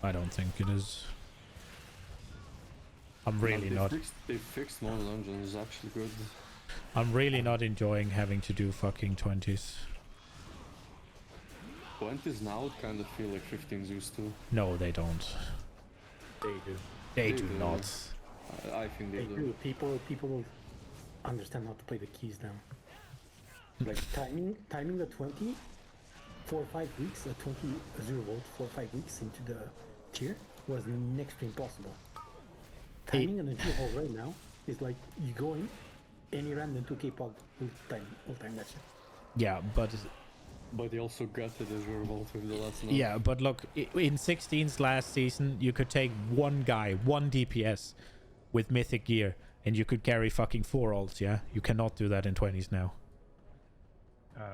I don't think it is. I'm really not. They fixed more dungeons, it's actually good. I'm really not enjoying having to do fucking 20s. 20s now kind of feel like 15s used to. No, they don't. They do. They do not. I think they do. People understand how to play the keys now. Like timing the 20 4 or 5 weeks, 20 0 volt, 4 or 5 weeks into the tier was next to impossible. Timing on the tier hole right now is like you go in, any random 2k pog will time that shit. Yeah, but he also got it as your vault with the last. Yeah, but look, in 16's last season, you could take one guy, one DPS, with mythic gear, and you could carry fucking 4 ults. Yeah, you cannot do that in 20s now.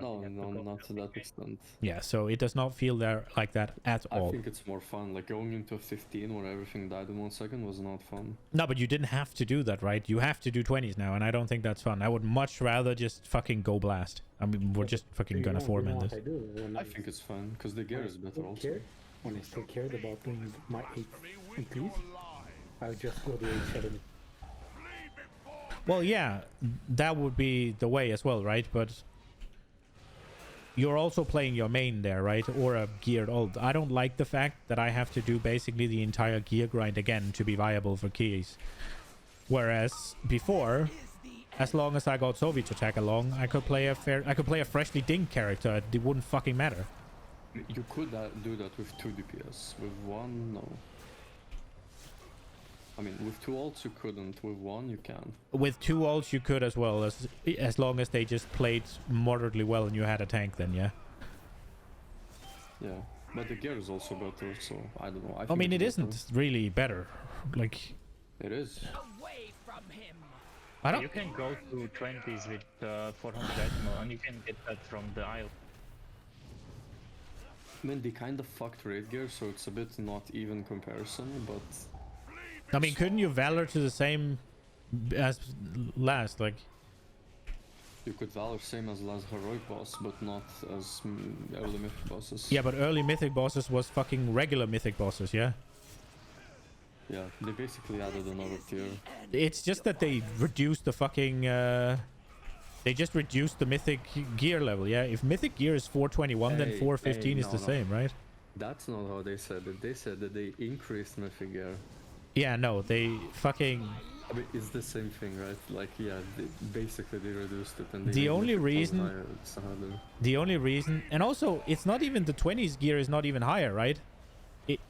No, not to that extent. Yeah, so it does not feel there like that at all. I think it's more fun. Like going into a 15 where everything died in 1 second was not fun. No, but you didn't have to do that, right? You have to do 20s now, and I don't think that's fun. I would much rather just fucking go blast. I mean, we're just fucking gonna foreman this. I think it's fun because the gear is better also. When I still cared about doing my 8 increase, I would just go to 8 shadow. Well, yeah, that would be the way as well, right? But you're also playing your main there, right? Or a geared ult. I don't like the fact that I have to do basically the entire gear grind again to be viable for keys. Whereas before, as long as I got Soviet to tag along, I could play a freshly dinked character. It wouldn't fucking matter. You could do that with 2 DPS. With 1, no. I mean, with 2 ults you couldn't. With 1 you can. With 2 ults you could as well, as long as they just played moderately well and you had a tank then, yeah? Yeah, but the gear is also better, so I don't know. I mean, it isn't really better. Like... It is. I don't... You can go to 20s with 400 item, and you can get that from the aisle. I mean, they kind of fucked raid gear, so it's a bit not even comparison, but... I mean, couldn't you Valor to the same as last, like... You could Valor same as last heroic boss, but not as early mythic bosses. Yeah, but early mythic bosses was fucking regular mythic bosses, yeah? Yeah, they basically added another tier. It's just that they reduced the fucking... They just reduced the mythic gear level, yeah? If mythic gear is 421, then 415 is the same, right? That's not how they said it. They said that they increased mythic gear. Yeah, no, they fucking... I mean, it's the same thing, right? Like, yeah, basically they reduced it and they... The only reason... And also, it's not even the 20s gear is not even higher, right?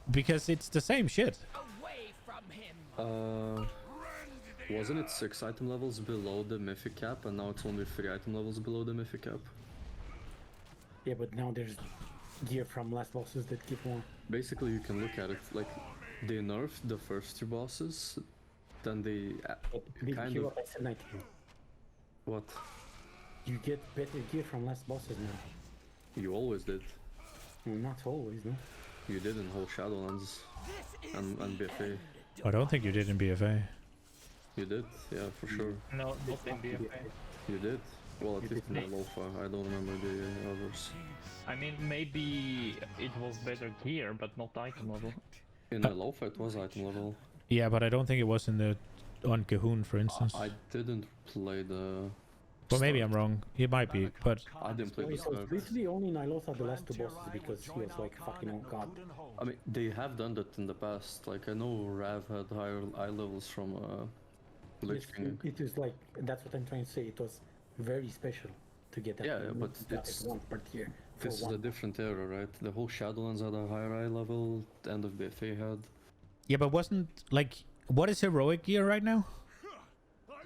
Because it's the same shit. Wasn't it 6 item levels below the mythic cap, and now it's only 3 item levels below the mythic cap? Yeah, but now there's gear from last bosses that give more. Basically, you can look at it like they nerfed the first 2 bosses, then they kind of... What? You get better gear from last bosses now. You always did. Well, not always, no. You did in whole Shadowlands and BFA. I don't think you did in BFA. You did, yeah, for sure. No, not in BFA. You did? Well, at least in Alpha. I don't remember the others. I mean, maybe it was better gear, but not item level. In Alpha it was item level. Yeah, but I don't think it was in the... on Cahoon, for instance. I didn't play the... Well, maybe I'm wrong. It might be, but... I didn't play the start. It was literally only Nilosa the last 2 bosses because he was like fucking on god. I mean, they have done that in the past. Like, I know Rav had higher eye levels from Lich King. It was like, that's what I'm trying to say, it was very special to get that. Yeah, but it's... This is a different era, right? The whole Shadowlands had a higher eye level, the end of BFA had. Yeah, but wasn't, like... What is heroic gear right now?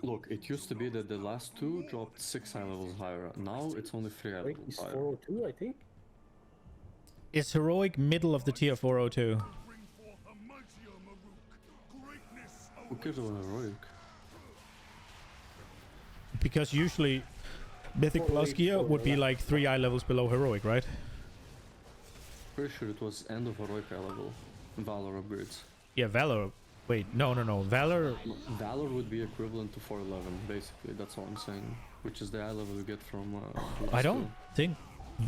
Look, it used to be that the last 2 dropped 6 eye levels higher. Now it's only 3 eye levels it's higher. 402, I think. It's heroic middle of the tier 402. Who cares about heroic? Because usually mythic plus gear would be like 3 eye levels below heroic, right? Pretty sure it was end of heroic eye level. Valor upgrades. Yeah, Valor. Wait, no. Valor would be equivalent to 411, basically. That's what I'm saying. Which is the eye level you get from... I don't think...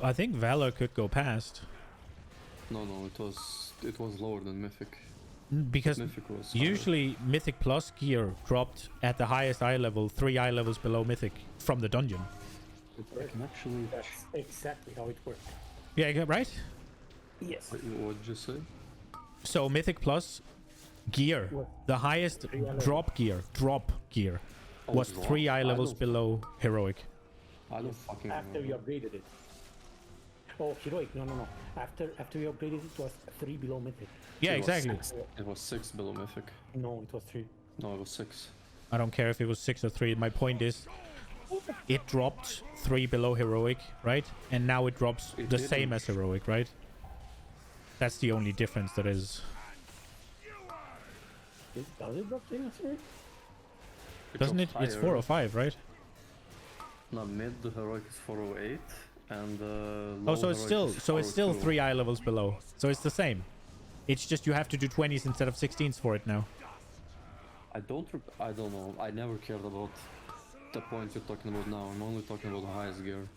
I think Valor could go past. No, it was lower than Mythic. Because Mythic was usually Mythic plus gear dropped at the highest eye level, 3 eye levels below Mythic from the dungeon. Actually... That's exactly how it worked. Yeah, right? Yes. What did you say? So Mythic plus... gear, the highest drop gear was 3 eye levels below heroic. I don't fucking after you upgraded it. Oh, heroic. No. After we upgraded, it was 3 below mythic. Yeah, exactly. It was 6 below mythic. No, it was 3. No, it was 6. I don't care if it was 6 or 3. My point is, it dropped 3 below heroic, right? And now it drops the same as heroic, right? That's the only difference that is. Does it drop same as heroic? Doesn't it? It's 405, right? No, mid heroic is 408, and oh, so it's still 3 eye levels below. So it's the same. It's just you have to do 20s instead of 16s for it now. I don't know. I never cared about the point you're talking about now. I'm only talking about the highest gear.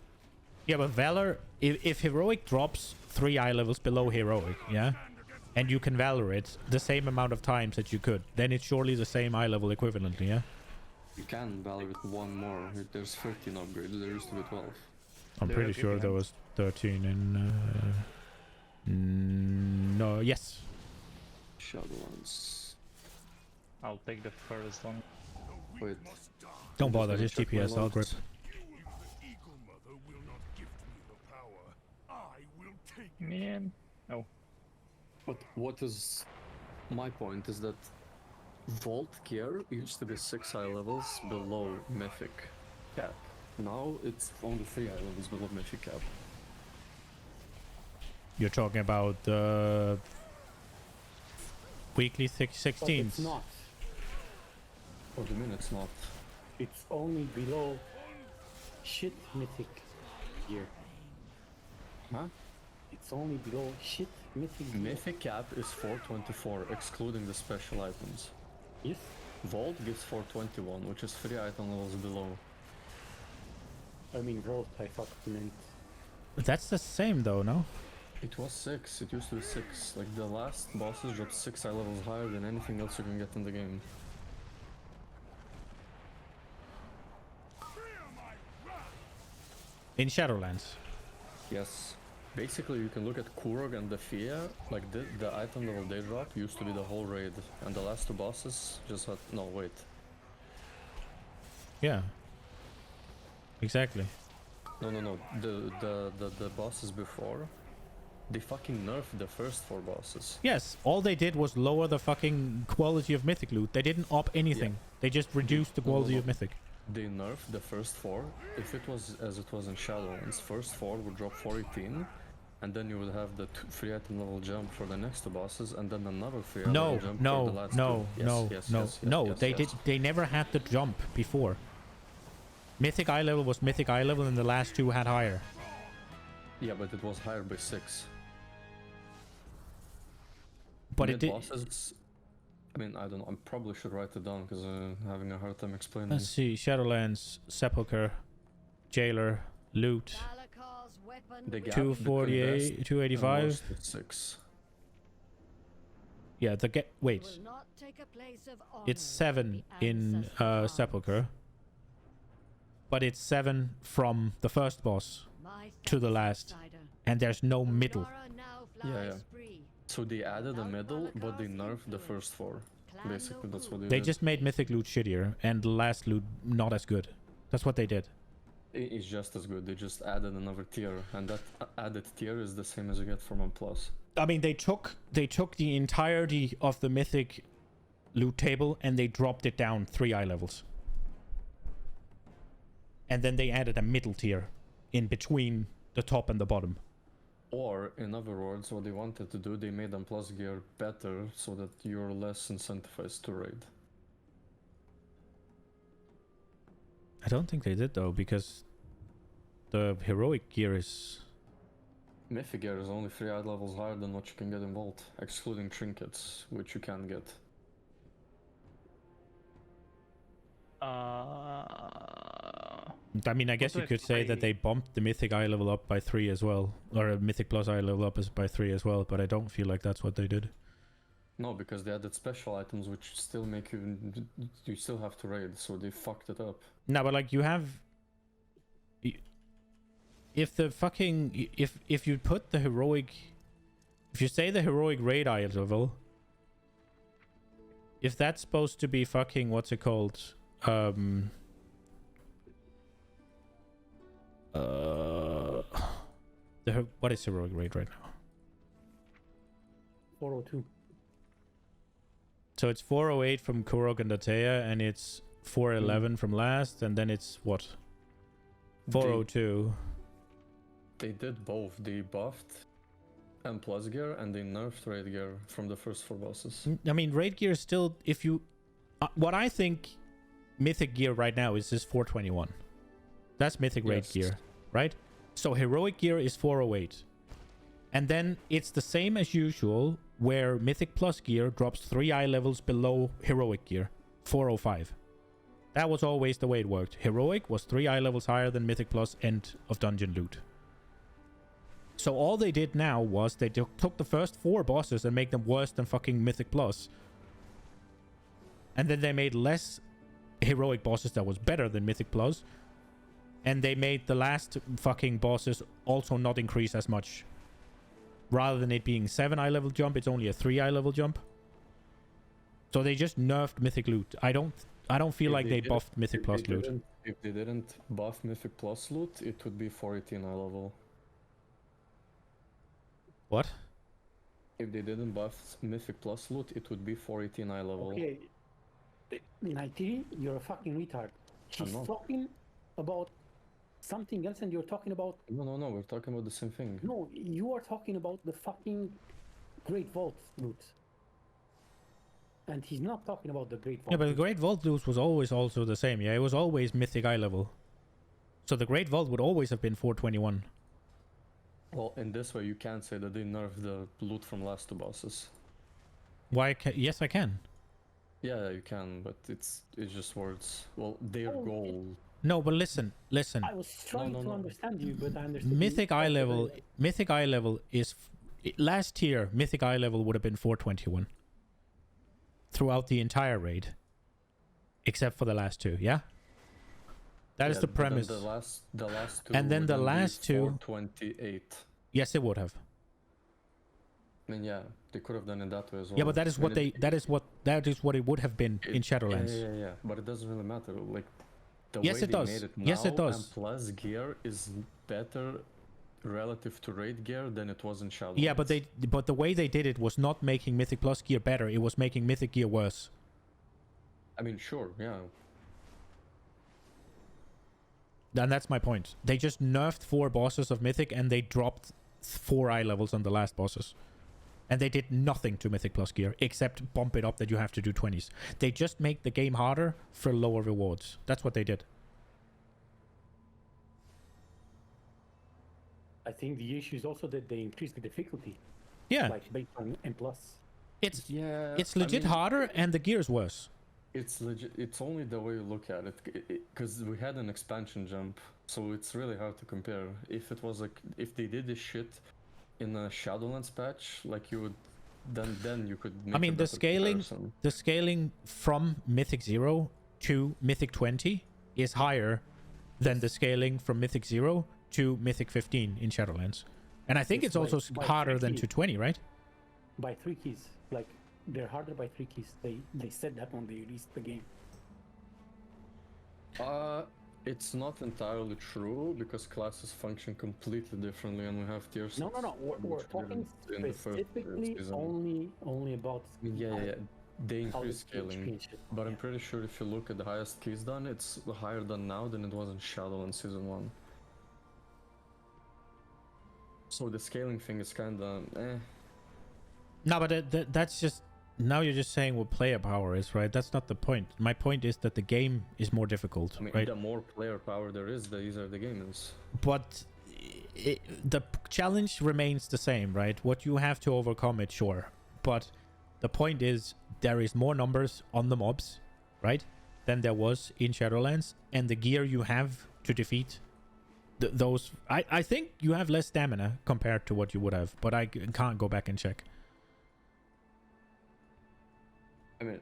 Yeah, but Valor, if heroic drops 3 eye levels below heroic, yeah, and you can Valor it the same amount of times that you could, then it's surely the same eye level equivalently, yeah. You can Valor it 1 more. There's 13 upgrades. There used to be 12. I'm pretty sure there was 13 in. No, yes. Shadowlands. I'll take the first one. Wait. Don't bother, just DPS, I'll grip. Man. Oh. But what is my point is that Vault gear used to be 6 eye levels below Mythic cap. Now it's only 3 eye levels below Mythic cap. You're talking about weekly 16s. But it's not. What do you mean it's not? It's only below shit mythic gear. Huh? It's only below shit mythic gear. Mythic cap is 424, excluding the special items. Yes. Vault gives 421, which is 3 item levels below. I mean, Vault, I thought you meant. But that's the same though, no? It was 6, it used to be 6. Like the last bosses dropped 6 eye levels higher than anything else you can get in the game. In Shadowlands. Yes. Basically, you can look at Kurog and the Fia, like the item level they drop used to be the whole raid, and the last 2 bosses just had... No, wait. Yeah. Exactly. No. The bosses before, they fucking nerfed the first 4 bosses. Yes, all they did was lower the fucking quality of Mythic loot. They didn't up anything. Yeah. They just reduced the quality of Mythic. They nerfed the first 4. If it was as it was in Shadowlands, first 4 would drop 418, and then you would have the 3 item level jump for the next 2 bosses, and then another 3 item level jump for the last 2. No. They never had the jump before. Mythic eye level was Mythic eye level, and the last 2 had higher. Yeah, but it was higher by 6. But it did. Bosses, I mean, I don't know. I probably should write it down because I'm having a hard time explaining. Let's see. Shadowlands, Sepulchre, Jailer, Loot. 248, 285. 6. Yeah, wait. It's 7 in Sepulchre. But it's 7 from the first boss to the last. And there's no middle. Yeah. So they added a middle, but they nerfed the first 4. Basically, that's what they did. They just made Mythic loot shittier, and the last loot not as good. That's what they did. It's just as good. They just added another tier, and that added tier is the same as you get from M+. I mean, they took the entirety of the Mythic loot table, and they dropped it down 3 eye levels. And then they added a middle tier in between the top and the bottom. Or, in other words, what they wanted to do, they made M+ gear better so that you're less incentivized to raid. I don't think they did though, because the heroic gear is... Mythic gear is only 3 eye levels higher than what you can get in Vault, excluding trinkets, which you can get. I mean, I guess you could say that they bumped the Mythic eye level up by 3 as well, or a Mythic plus eye level up by 3 as well, but I don't feel like that's what they did. No, because they added special items which still make you still have to raid, so they fucked it up. No, but like you have... If the fucking... If you put the heroic... If you say the heroic raid eye level... If that's supposed to be fucking... What's it called? What is heroic rate right now? 402. So it's 408 from Kurok and Datea, and it's 411 from last, and then it's what? 402. They did both. They buffed M plus gear and they nerfed raid gear from the first 4 bosses. I mean, raid gear is still, if you... what I think mythic gear right now is 421. That's mythic raid gear, right? So heroic gear is 408. And then it's the same as usual, where mythic plus gear drops 3 eye levels below heroic gear, 405. That was always the way it worked. Heroic was 3 eye levels higher than mythic plus end of dungeon loot. So all they did now was they took the first 4 bosses and make them worse than fucking mythic plus. And then they made less heroic bosses that was better than mythic plus. And they made the last fucking bosses also not increase as much. Rather than it being 7 eye level jump, it's only a 3 eye level jump. So they just nerfed mythic loot. I don't feel like they buffed mythic plus loot. If they didn't buff mythic plus loot, it would be 418 eye level. What? If they didn't buff mythic plus loot, it would be 418 eye level. Okay. Nightiri, you're a fucking retard. She's talking about something else and you're talking about... No, we're talking about the same thing. No, you are talking about the fucking Great Vault loot. And he's not talking about the Great Vault. Yeah, but the Great Vault loot was always also the same, yeah? It was always mythic eye level. So the Great Vault would always have been 421. Well, in this way, you can't say that they nerfed the loot from last 2 bosses. Why? Yes, I can. Yeah, you can, but it's just words. Well, their goal. No, but listen. I was trying to understand you, but I understood. Mythic eye level is last tier. Mythic eye level would have been 421 throughout the entire raid, except for the last 2. Yeah. That is the premise. The last 2. And then the last 2. 428. Yes, it would have. I mean, yeah, they could have done it that way as well. Yeah, but that is what that is what it would have been in Shadowlands. Yeah. But it doesn't really matter. Like the yes, way it they does. made it now, yes, it does. And plus gear is better relative to raid gear than it was in Shadowlands. Yeah, but the way they did it was not making mythic plus gear better. It was making mythic gear worse. I mean, sure, yeah. And that's my point. They just nerfed 4 bosses of mythic and they dropped 4 eye levels on the last bosses. And they did nothing to mythic plus gear except bump it up that you have to do 20s. They just make the game harder for lower rewards. That's what they did. I think the issue is also that they increased the difficulty. Yeah. Like based on M+. It's legit harder and the gear is worse. It's legit. It's only the way you look at it, because we had an expansion jump, so it's really hard to compare. If it was like, if they did this shit in a Shadowlands patch, like you would, then you could make I mean, the scaling from Mythic 0 to Mythic 20 is higher than the scaling from Mythic 0 to Mythic 15 in Shadowlands. And I think it's also harder than to 20, right? By 3 keys. Like, they're harder by 3 keys. They said that when they released the game. It's not entirely true because classes function completely differently, and we have tiers. No. We're talking specifically only about. Yeah. They increase scaling, but I'm pretty sure if you look at the highest keys done, it's higher done now than it was in Shadowlands Season 1. So the scaling thing is kinda No, but that's just... Now you're just saying what player power is, right? That's not the point. My point is that the game is more difficult, I mean, right? The more player power there is, the easier the game is. But the challenge remains the same, right? What you have to overcome it, sure. But the point is, there is more numbers on the mobs, right? Than there was in Shadowlands. And the gear you have to defeat those... I think you have less stamina compared to what you would have. But I can't go back and check. I mean,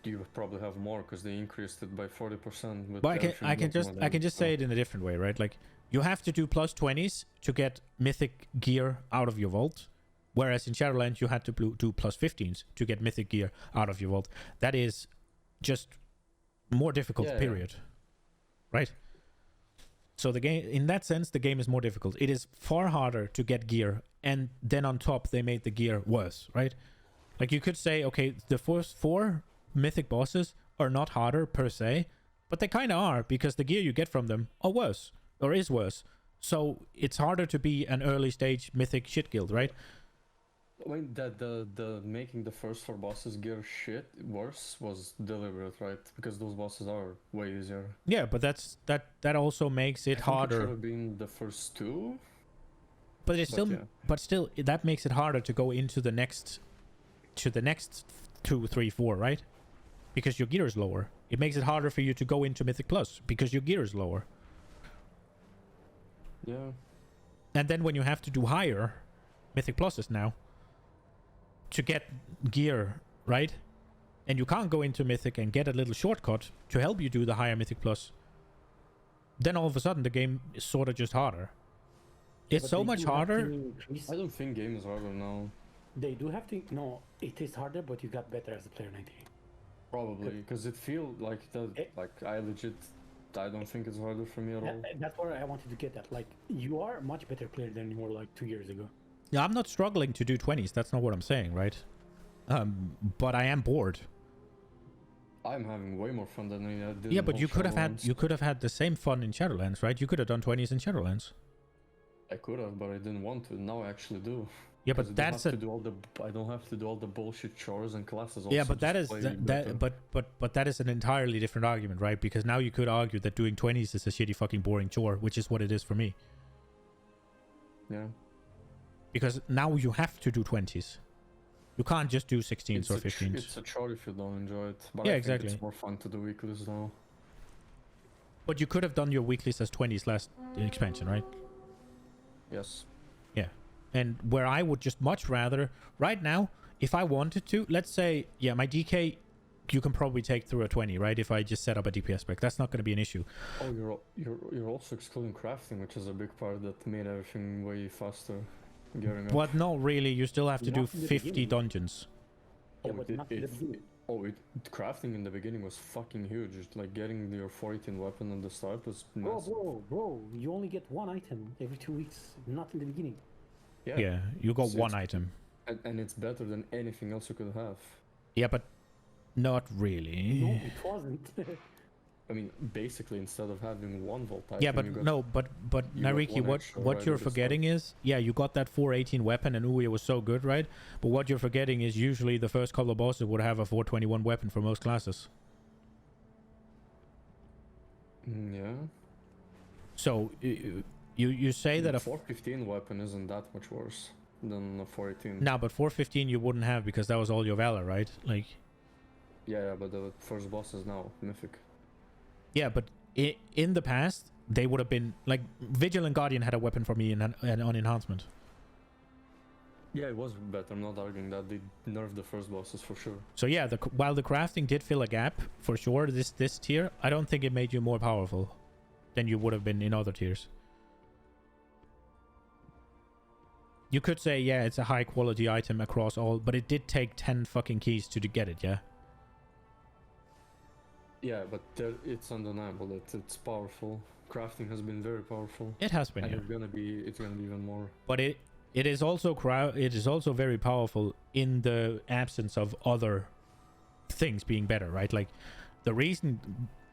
you probably have more because they increased it by 40%. But I can just say it in a different way, right? Like, you have to do plus 20s to get mythic gear out of your vault, whereas in Shadowlands you had to do plus 15s to get mythic gear out of your vault. That is just more difficult, period. Right? So the game, in that sense, the game is more difficult. It is far harder to get gear, and then on top they made the gear worse, right? Like you could say, okay, the first 4 mythic bosses are not harder per se, but they kind of are, because the gear you get from them are worse, or is worse. So it's harder to be an early stage mythic shit guild, right? I mean, the making the first 4 bosses gear shit worse was deliberate, right? Because those bosses are way easier. Yeah, but that also makes it harder. It should have been the first 2. But it's still, but still, that makes it harder to go into the next 2, 3, 4, right? Because your gear is lower. It makes it harder for you to go into Mythic Plus because your gear is lower. Yeah. And then when you have to do higher Mythic Pluses now to get gear, right? And you can't go into Mythic and get a little shortcut to help you do the higher Mythic Plus. Then all of a sudden the game is sort of just harder. It's so much harder. I don't think game is harder now. They do have to. No, it is harder, but you got better as a player 98. Probably, because it feels like that. I don't think it's harder for me at all. That's where I wanted to get at. Like, you are a much better player than you were like 2 years ago. Yeah, I'm not struggling to do 20s. That's not what I'm saying, right? But I am bored. I'm having way more fun than I did. Yeah, but you could have had the same fun in Shadowlands, right? You could have done 20s in Shadowlands. I could have, but I didn't want to. Now I actually do. Yeah, but that's I don't have to do all the bullshit chores and classes. Yeah, but that is but that is an entirely different argument, right? Because now you could argue that doing 20s is a shitty fucking boring chore, which is what it is for me. Yeah. Because now you have to do 20s. You can't just do 16s or 15s. It's a chore if you don't enjoy it. But yeah, I exactly. think it's more fun to do weeklies now. But you could have done your weeklies as 20s last expansion, right? Yes. Yeah. And where I would just much rather, right now, if I wanted to, let's say, yeah, my DK, you can probably take through a 20, right? If I just set up a DPS spec, that's not going to be an issue. Oh, you're also excluding crafting, which is a big part that made everything way faster. But no, really, you still have to do 50 dungeons. Crafting in the beginning was fucking huge. Like getting your 418 weapon at the start was massive. Bro, you only get 1 item every 2 weeks, not in the beginning. Yeah, you got 1 item. And it's better than anything else you could have. Yeah, but not really. No, it wasn't. I mean, basically, instead of having 1 vault item, yeah, but Nariki, what you're forgetting is, yeah, you got that 418 weapon and Uwe was so good, right? But what you're forgetting is usually the first couple of bosses would have a 421 weapon for most classes. Yeah. So you say that a 415 weapon isn't that much worse than a 418. No, but 415 you wouldn't have because that was all your valor, right? Like. Yeah, but the first boss is now mythic. Yeah, but in the past, they would have been... Like, Vigilant Guardian had a weapon for me on enhancement. Yeah, it was better. I'm not arguing that. They nerfed the first bosses for sure. So yeah, while the crafting did fill a gap, for sure, this tier, I don't think it made you more powerful than you would have been in other tiers. You could say, yeah, it's a high-quality item across all, but it did take 10 fucking keys to get it, yeah? Yeah, but it's undeniable that it's powerful. Crafting has been very powerful. It has been, and yeah. It's gonna be even more. But it is also very powerful in the absence of other things being better, right? Like, the reason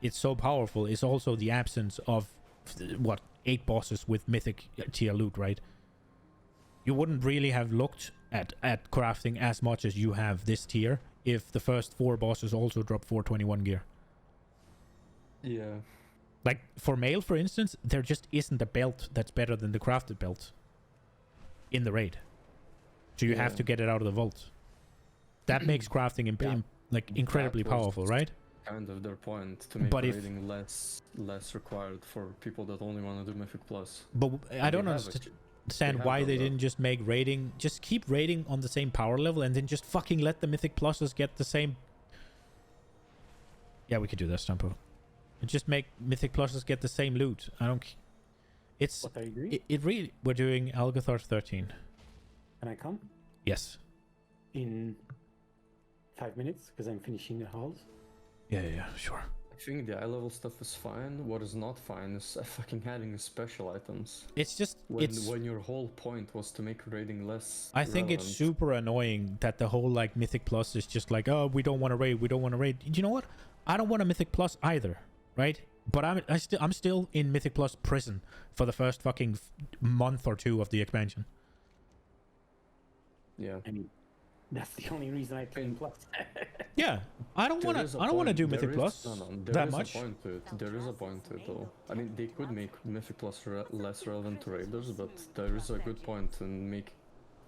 it's so powerful is also the absence of 8 bosses with mythic tier loot, right? You wouldn't really have looked at crafting as much as you have this tier if the first 4 bosses also drop 421 gear. Yeah. Like, for mail, for instance, there just isn't a belt that's better than the crafted belt in the raid. So you have to get it out of the vault. That makes crafting incredibly powerful, right? Kind of their point, to make raiding less required for people that only want to do Mythic Plus. But I don't understand why they didn't just make raiding... Just keep raiding on the same power level and then just fucking let the Mythic Pluses get the same... Yeah, we could do that, Stumpo. Just make Mythic Pluses get the same loot. I don't... It's... What are you doing? It really... We're doing Algathar 13. Can I come? Yes. In 5 minutes, because I'm finishing the halls. Yeah, sure. think the eye level stuff is fine. What is not fine is fucking adding special items. It's just when your whole point was to make raiding less. I think it's super annoying that the whole like Mythic Plus is just like, oh, we don't want to raid, we don't want to raid. You know what? I don't want a Mythic Plus either, right? But I'm still in Mythic Plus prison for the first fucking month or two of the expansion. Yeah. I mean, that's the only reason I play in Plus. Yeah, I don't want to do Mythic Plus that much. There is a point to it though. I mean, they could make Mythic Plus less relevant to raiders, but there is a good point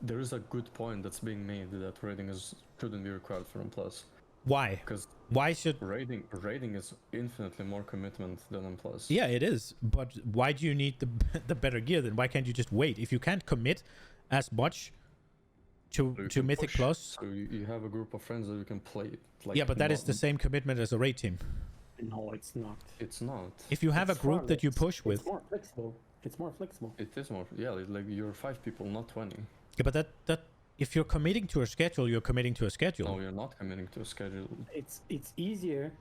there is a good point that's being made that raiding shouldn't be required from Plus. Why? Because why should raiding is infinitely more commitment than in Plus. Yeah, it is. But why do you need the better gear then? Why can't you just wait? If you can't commit as much to Mythic Plus, so you have a group of friends that you can play. Like, yeah, but that is the same commitment as a raid team. No, it's not. It's not. If you have a group that you push with, it's more flexible. It's more flexible. It is more. Yeah, like you're 5 people, not 20. Yeah, but that if you're committing to a schedule, you're committing to a schedule. No, you're not committing to a schedule. It's easier.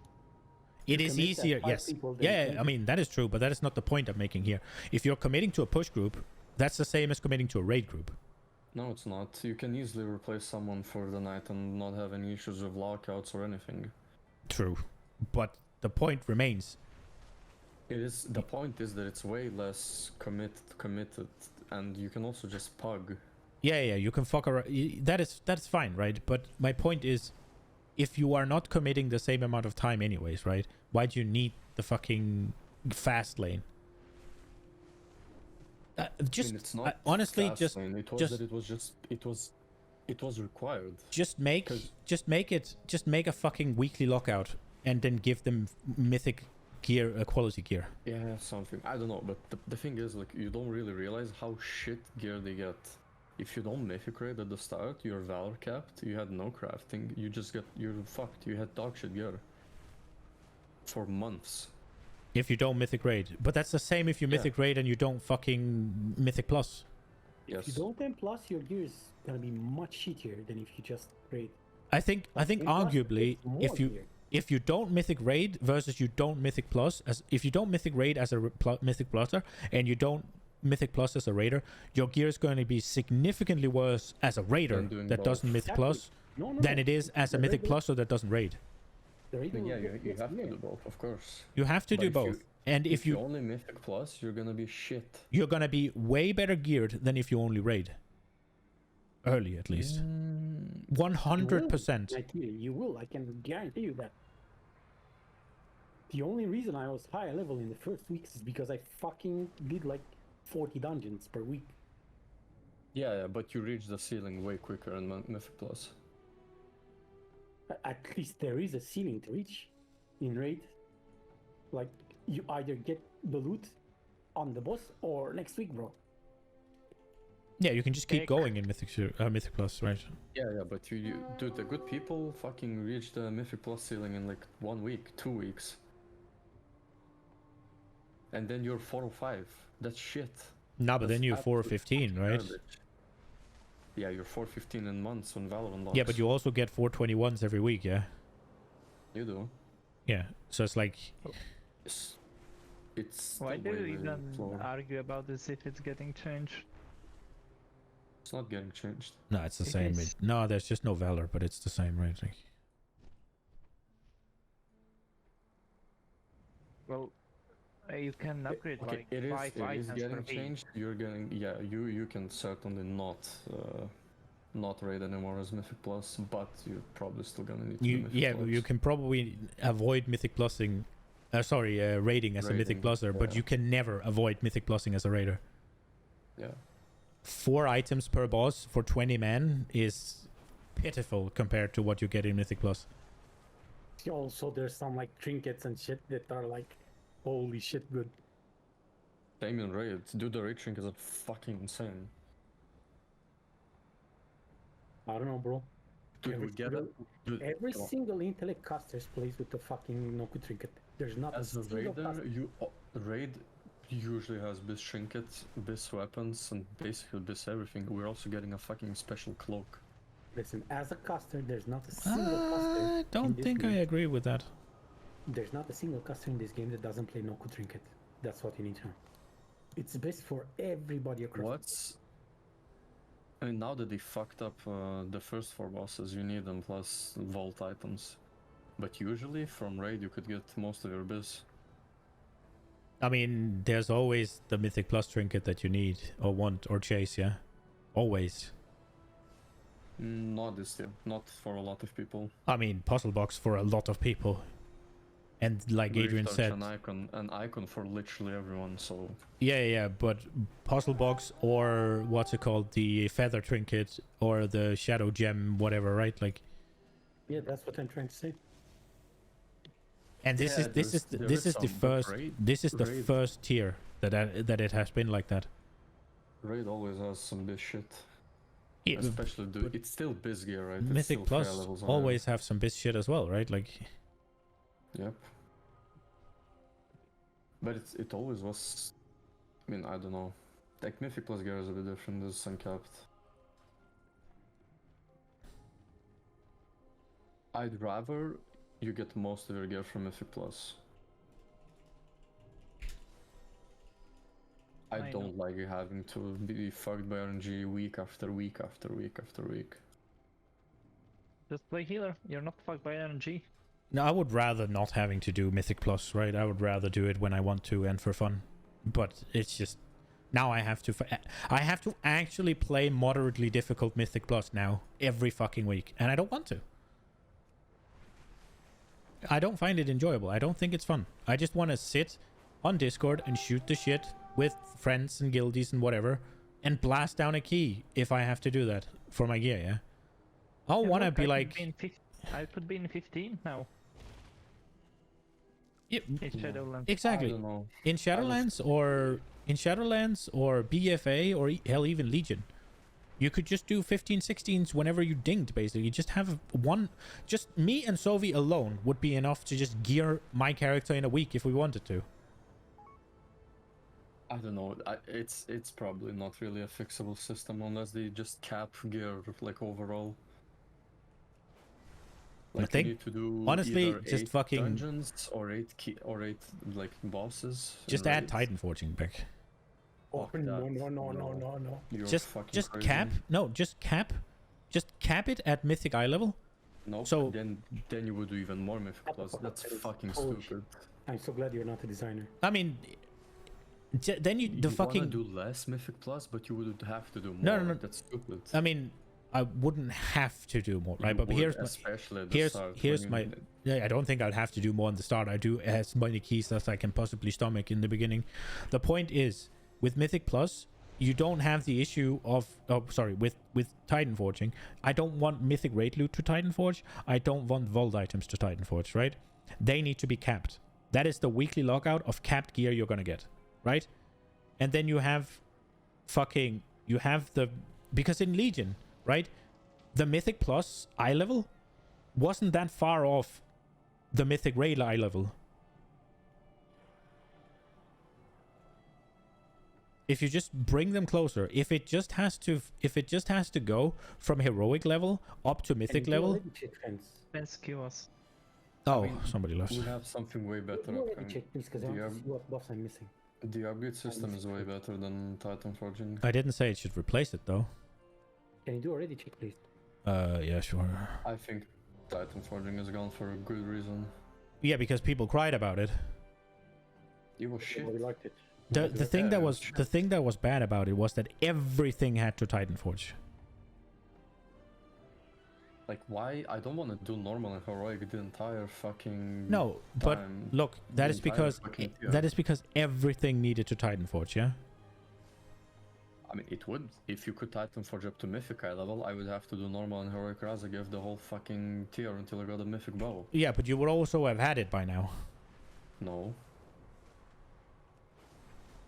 It is easier, yes. Yeah, I mean, that is true, but that is not the point I'm making here. If you're committing to a push group, that's the same as committing to a raid group. No, it's not. You can easily replace someone for the night and not have any issues with lockouts or anything. True, but the point remains. The point is that it's way less committed, and you can also just pug. Yeah, you can fuck around. That's fine, right? But my point is, if you are not committing the same amount of time anyways, right? Why do you need the fucking fast lane? It's not honestly, fast lane. It was required. Just make a fucking weekly lockout, and then give them mythic gear, quality gear. Yeah, something. I don't know, but the thing is, like, you don't really realize how shit gear they get. If you don't mythic raid at the start, you're valor capped, you had no crafting, you're fucked, you had dog shit gear. For months. If you don't mythic raid. But that's the same if you mythic raid and you don't fucking mythic plus. Yes. If you don't then plus, your gear is gonna be much shittier than if you just raid. I think arguably if you don't mythic raid versus you don't mythic plus, if you don't mythic raid as a mythic pluser and you don't mythic plus as a raider, your gear is going to be significantly worse as a raider that doesn't mythic plus than it is as a mythic pluser that doesn't raid. Yeah, you have to do both, of course. You have to do both. And if you only mythic plus, you're gonna be shit. You're gonna be way better geared than if you only raid. Early, at least. 100%. You will. I can guarantee you that. The only reason I was high level in the first weeks is because I fucking did like 40 dungeons per week. Yeah, but you reach the ceiling way quicker in Mythic Plus. At least there is a ceiling to reach in raid. Like, you either get the loot on the boss or next week, bro. Yeah, you can just keep going in Mythic Plus, right? Yeah, but dude, the good people fucking reach the Mythic Plus ceiling in like 1 week, 2 weeks. And then you're 4 or 5. That's shit. No, but then you're 415, right? Garbage. Yeah, you're 415 in months on Valorant logs. Yeah, but you also get 421s every week, yeah? You do. Yeah, so it's like... It's why do you even argue about this if it's getting changed? It's not getting changed. No, it's the same. No, there's just no Valor, but it's the same, right? Like... Well, you can upgrade okay, like 5 items it is getting per changed. You're getting you can certainly not raid anymore as Mythic Plus, but you're probably still gonna need to do Mythic Plus. You can probably avoid Mythic Plusing. Raiding as a Mythic Pluser, but you can never avoid Mythic Plusing as a raider. Yeah. 4 items per boss for 20 men is pitiful compared to what you get in Mythic Plus. Also, there's some like trinkets and shit that are like, holy shit, good. Same in raid. Dude, the raid trinkets are fucking insane. I don't know, bro. Dude, we get it. Dude, every single intellect caster plays with the fucking Noku trinket. There's not as a raider, raid usually has bis trinkets, bis weapons, and basically bis everything. We're also getting a fucking special cloak. Listen, as a caster, there's not a single caster. I don't think I agree with that. There's not a single caster in this game that doesn't play Noku Trinket. That's what you need to know. It's best for everybody across. I mean, now that they fucked up the first 4 bosses, you need them plus vault items. But usually, from raid, you could get most of your biz. I mean, there's always the Mythic Plus trinket that you need, or want, or chase, yeah? Always. Not this year. Not for a lot of people. I mean, puzzle box for a lot of people. And like Adrian said... An icon for literally everyone, so... Yeah, but puzzle box or what's it called? The feather trinket or the shadow gem, whatever, right? Like... Yeah, that's what I'm trying to say. And this is the first tier that it has been like that. Raid always has some biz shit. Yeah, especially it's still biz gear, right? Mythic Plus always have some biz shit as well, right? Like. Yep. But it always was. I mean, I don't know. Like Mythic Plus gear is a bit different. This is uncapped. I'd rather you get most of your gear from Mythic Plus. I don't like having to be fucked by RNG week after week after week after week. Just play healer. You're not fucked by RNG. No, I would rather not having to do Mythic Plus, right? I would rather do it when I want to and for fun. But it's just now I have to actually play moderately difficult Mythic Plus now every fucking week, and I don't want to. I don't find it enjoyable. I don't think it's fun. I just want to sit on Discord and shoot the shit with friends and guildies and whatever, and blast down a key if I have to do that for my gear, yeah? I don't want to be like... I could be in 15 now. Yep. In Shadowlands. Exactly. In Shadowlands or BFA or hell, even Legion. You could just do 15, 16s whenever you dinged, basically. You just have one... Just me and Sovi alone would be enough to just gear my character in a week if we wanted to. I don't know. It's probably not really a fixable system unless they just cap gear, like, overall. Like, I think, you need to do honestly, just 8 fucking... dungeons or 8 like, bosses. Just add Titan Forging back. Oh, no. Just cap. No, just cap it at Mythic Eye level. No, so then you would do even more Mythic Plus. That's fucking stupid. I'm so glad you're not a designer. I mean, then you wanna do less Mythic Plus, but you would have to do more. No. That's stupid. I mean, I wouldn't have to do more, right? But here's my I don't think I'd have to do more on the start. I do as many keys as I can possibly stomach in the beginning. The point is, with Mythic Plus, you don't have the issue of... Oh, sorry, with Titan Forging. I don't want Mythic Raid Loot to Titan Forge. I don't want Vault items to Titan Forge, right? They need to be capped. That is the weekly lockout of capped gear you're gonna get, right? And then you have fucking... You have the... Because in Legion, right? The Mythic Plus eye level wasn't that far off the Mythic Raid eye level. If you just bring them closer, if it just has to go from heroic level up to mythic level. Let's kill us. Oh, somebody left. We have something way better. Because I want to see what buffs I'm missing. The upgrade system is way better than Titan Forging. I didn't say it should replace it though. Can you do already check, please? Yeah, sure. I think Titan Forging is gone for a good reason. Yeah, because people cried about it. It was shit. Nobody liked it. The thing that was bad about it was that everything had to Titan Forge. Like, why? I don't want to do normal and heroic the entire fucking No, but time. look, that is because everything needed to Titan Forge, yeah? I mean, it would. If you could Titan Forge up to Mythic Eye level, I would have to do normal and heroic Razagif the whole fucking tier until I got a Mythic bow. Yeah, but you would also have had it by now. No.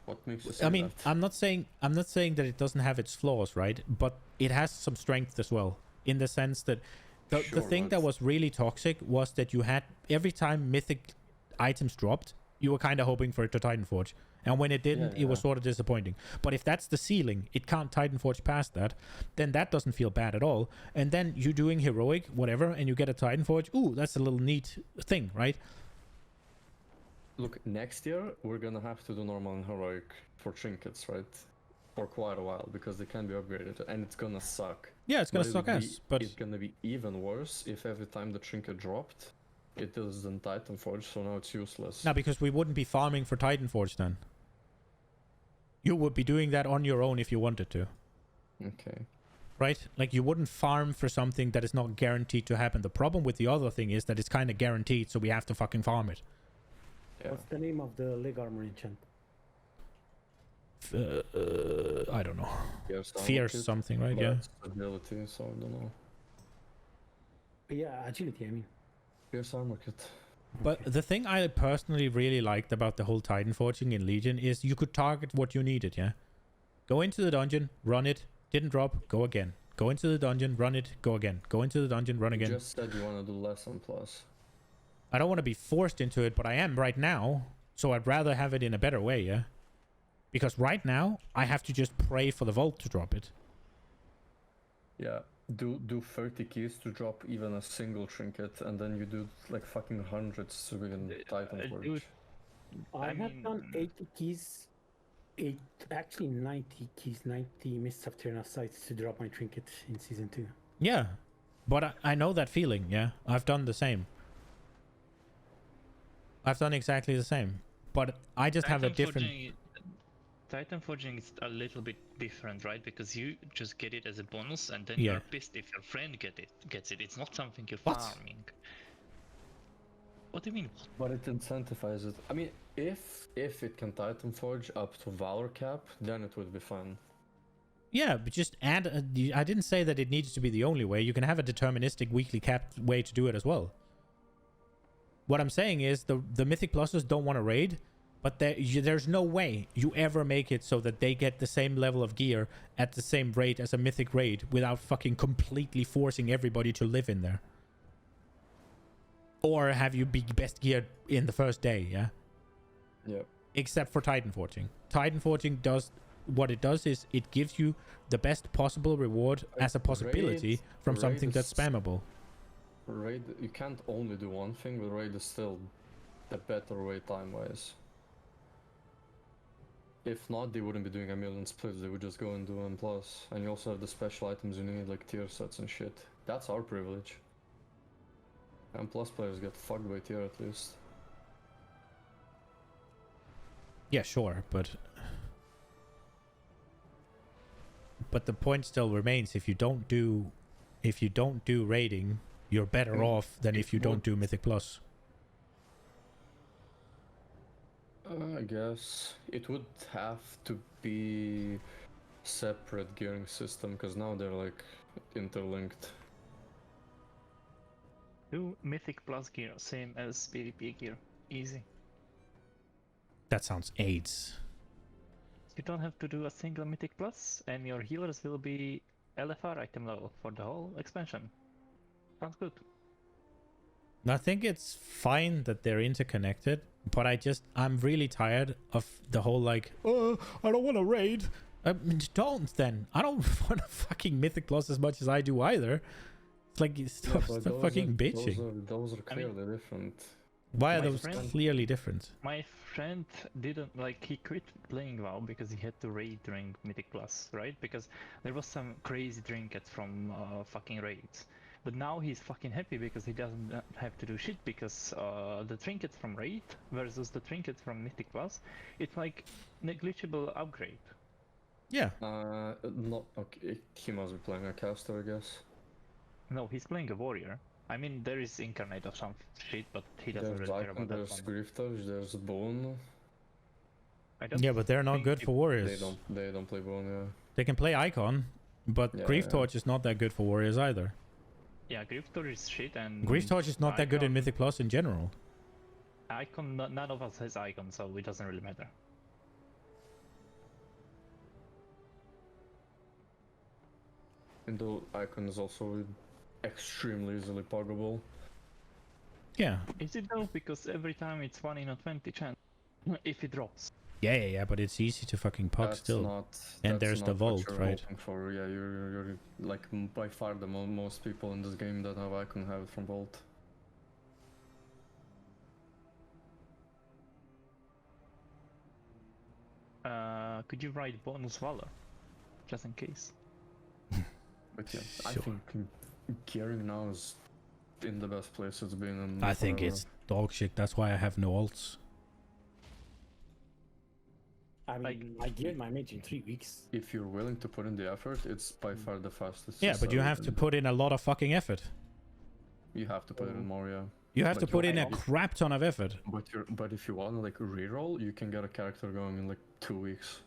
What makes you say I mean, that? I'm not saying that it doesn't have its flaws, right? But it has some strength as well, in the sense that the thing that was really toxic was that you had every time mythic items dropped, you were kind of hoping for it to Titan Forge, and when it didn't, it was sort of disappointing. But if that's the ceiling, it can't Titan Forge past that, then that doesn't feel bad at all. And then you're doing heroic, whatever, and you get a Titan Forge. Ooh, that's a little neat thing, right? look, next year we're gonna have to do normal and heroic for trinkets, right? For quite a while, because they can be upgraded, and it's gonna suck. Yeah, it's gonna suck ass, but it's gonna be even worse if every time the trinket dropped, it isn't Titan Forge, so now it's useless. no, because we wouldn't be farming for Titan Forge then. You would be doing that on your own if you wanted to. Okay. Right? Like, you wouldn't farm for something that is not guaranteed to happen. The problem with the other thing is that it's kind of guaranteed, so we have to fucking farm it. Yeah. What's the name of the leg armor enchant? I don't know. Fierce something, right? But Yeah. it's ability, so I don't know. Yeah, agility, I mean. Fierce armor kit. But the thing I personally really liked about the whole Titan Forging in Legion is you could target what you needed, yeah? Go into the dungeon, run it, didn't drop, go again. Go into the dungeon, run it, go again. Go into the dungeon, run again. You just said you want to do less and plus. I don't want to be forced into it, but I am right now, so I'd rather have it in a better way, yeah? Because right now, I have to just pray for the vault to drop it. Yeah, do 30 keys to drop even a single trinket, and then you do like fucking hundreds to win Titan Forge. I have done 80 keys, actually 90 keys, 90 Mists of Terna sites to drop my trinket in Season 2. Yeah, but I know that feeling, yeah? I've done the same. I've done exactly the same. But I just have a different... Titan Forging is a little bit different, right? Because you just get it as a bonus, and then Yeah. you're pissed if your friend gets it. It's not something you're What? farming. What do you mean? But it incentivizes it. I mean, if it can Titan Forge up to Valor cap, then it would be fun. Yeah, but just add... I didn't say that it needs to be the only way. You can have a deterministic weekly capped way to do it as well. What I'm saying is the Mythic Pluses don't want to raid, but there's no way you ever make it so that they get the same level of gear at the same rate as a Mythic raid without fucking completely forcing everybody to live in there. Or have you be best geared in the first day, yeah? Yeah. Except for Titan Forging. Titan Forging does... What it does is it gives you the best possible reward as a possibility from something that's spammable. Raid, you can't only do one thing, but raid is still the better way time-wise. If not, they wouldn't be doing a million splits, they would just go and do one plus. And you also have the special items you need, like tier sets and shit. That's our privilege. And plus players get fucked by tier at least. Yeah, sure, but the point still remains, if you don't do raiding, you're better off than if you don't do Mythic Plus. I guess it would have to be separate gearing system, because now they're like interlinked. Do Mythic Plus gear, same as PvP gear. Easy. That sounds AIDS. You don't have to do a single Mythic Plus, and your healers will be LFR item level for the whole expansion. Sounds good. I think it's fine that they're interconnected, but I'm really tired of the whole like, oh, I don't want to raid. Don't then. I don't want to fucking Mythic Plus as much as I do either. It's like, stop fucking bitching. Those are clearly different. Why are those clearly different? My friend didn't, like, he quit playing WoW because he had to raid during Mythic Plus, right? Because there was some crazy trinkets from fucking raids. But now he's fucking happy because he doesn't have to do shit, because the trinkets from raid versus the trinkets from Mythic Plus, it's like negligible upgrade. Yeah. Not okay. He must be playing a caster, I guess. No, he's playing a warrior. I mean, there is incarnate of some shit, but he doesn't really care about that one. There's Grifters, there's Bone. Yeah, but they're not good for warriors. They don't play Bone, yeah. They can play Icon, but Grief Torch is not that good for warriors either. Yeah, Grief Torch is shit, and Grief Torch is not that good in Mythic Plus in general. Icon, none of us has Icon, so it doesn't really matter. And the Icon is also extremely easily puggable. Yeah. Is it though? Because every time it's 1 in a 20 chance if it drops. Yeah, but it's easy to fucking pug still. And there's the vault, right? For. Yeah, you're like by far the most people in this game that have Icon have it from vault. Could you write bonus valor? Just in case. But yeah, I think gearing now is in the best place it's been in I think forever. it's dog shit. That's why I have no alts. I mean, I geared my mage in 3 weeks. If you're willing to put in the effort, it's by far the fastest. Yeah, but you have to put in a lot of fucking effort. You have to put in more, yeah. You have to But put you're- in a crap ton of effort. But if you want to like reroll, you can get a character going in like 2 weeks.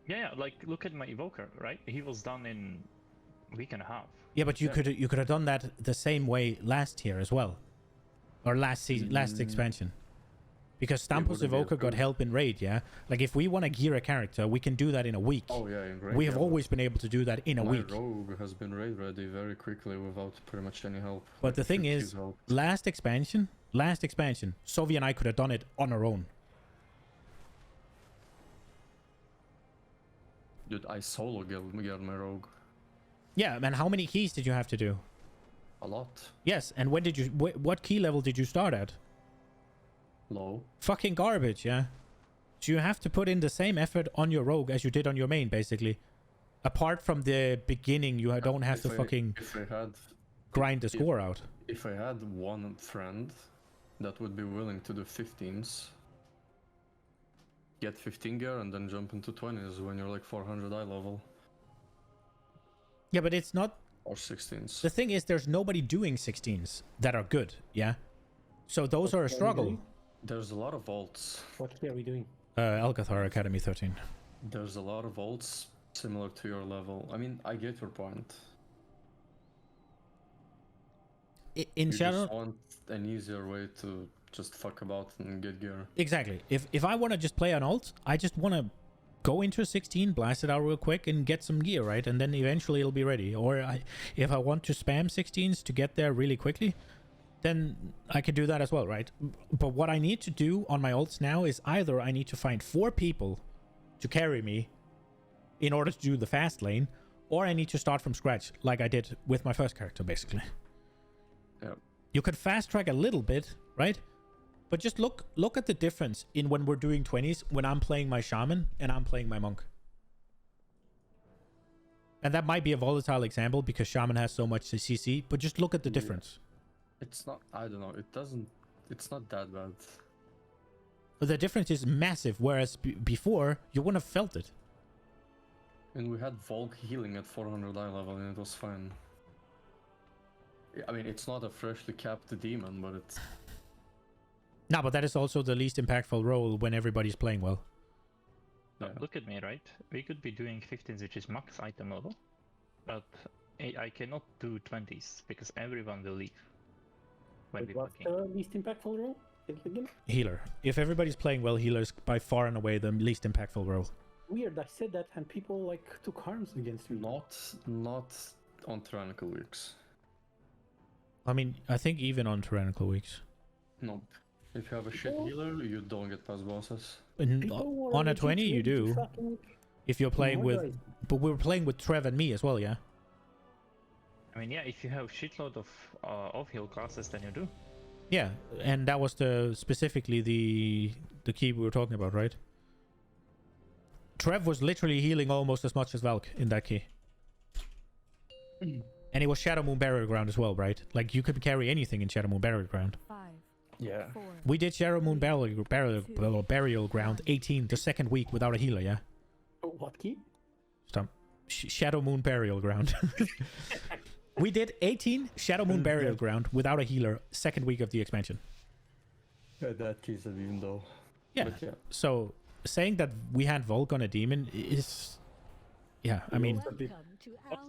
Yeah, like look at my evoker, right? He was done in a week and a half. Yeah, but you could have done that the same way last year as well, or last expansion, because Stampos wouldn't be Evoker as got good. help in raid. Yeah, like if we want to gear a character, we can do that in a week. Oh yeah, in raid, We have yeah, always been able to do that in a my week. rogue has been raid ready very quickly without pretty much any help. But Like, the if thing you is, choose help. last expansion, Sophie and I could have done it on our own. Dude, I solo geared my rogue Yeah, man. How many keys did you have to do? a lot. Yes, and when did you? What key level did you start at? Low. Fucking garbage, yeah. So you have to put in the same effort on your rogue as you did on your main, basically. Apart from the beginning, you don't have to fucking If I had grind the score out. If I had one friend that would be willing to do 15s, get 15 gear and then jump into 20s when you're like 400 eye level. Yeah, but it's not. Or 16s. The thing is, there's nobody doing 16s that are good, yeah? So those are a struggle. There's a lot of vaults. What key are we doing? Alcathar Academy 13. There's a lot of vaults similar to your level. I mean, I get your point. In You Shadow... just want an easier way to just fuck about and get gear. Exactly. If I want to just play on ult, I just want to go into a 16, blast it out real quick, and get some gear, right? And then eventually it'll be ready. Or if I want to spam 16s to get there really quickly, then I could do that as well, right? But what I need to do on my ults now is either I need to find 4 people to carry me in order to do the fast lane, or I need to start from scratch, like I did with my first character, basically. Yeah. You could fast track a little bit, right? But just look at the difference in when we're doing 20s, when I'm playing my shaman and I'm playing my monk. And that might be a volatile example because shaman has so much CC, but just look at the difference. It's not, I don't know, it's not that bad. The difference is massive, whereas before, you wouldn't have felt it. And we had Volk healing at 400 eye level and it was fine. I mean, it's not a freshly capped demon, but it's... No, but that is also the least impactful role when everybody's playing well. Yeah. Look at me, right? We could be doing 15s, which is max item level, but I cannot do 20s because everyone will leave when we What's fucking... the least impactful role? Again? Healer. If everybody's playing well, healer is by far and away the least impactful role. Weird, I said that and people like took harms against me. Not on tyrannical weeks. I mean, I think even on tyrannical weeks. Nope. If you have a shit healer, you don't get past bosses. On a 20, you do. If you're playing with... But we were playing with Trev and me as well, yeah? I mean, yeah, if you have shitload of off-heal classes, then you do. Yeah, and that was specifically the key we were talking about, right? Trev was literally healing almost as much as Valk in that key. And it was Shadow Moon Burial Ground as well, right? Like, you could carry anything in Shadow Moon Burial Ground. 5, Yeah. 4, We did Shadow Moon Burial Ground 18 the second week without a healer, yeah? What key? Stop. Shadow Moon Burial Ground. We did 18 Shadow Moon Burial Ground without a healer second week of the expansion. That case of even though. Yeah. But yeah. So saying that we had Volk on a demon is... Yeah, I mean...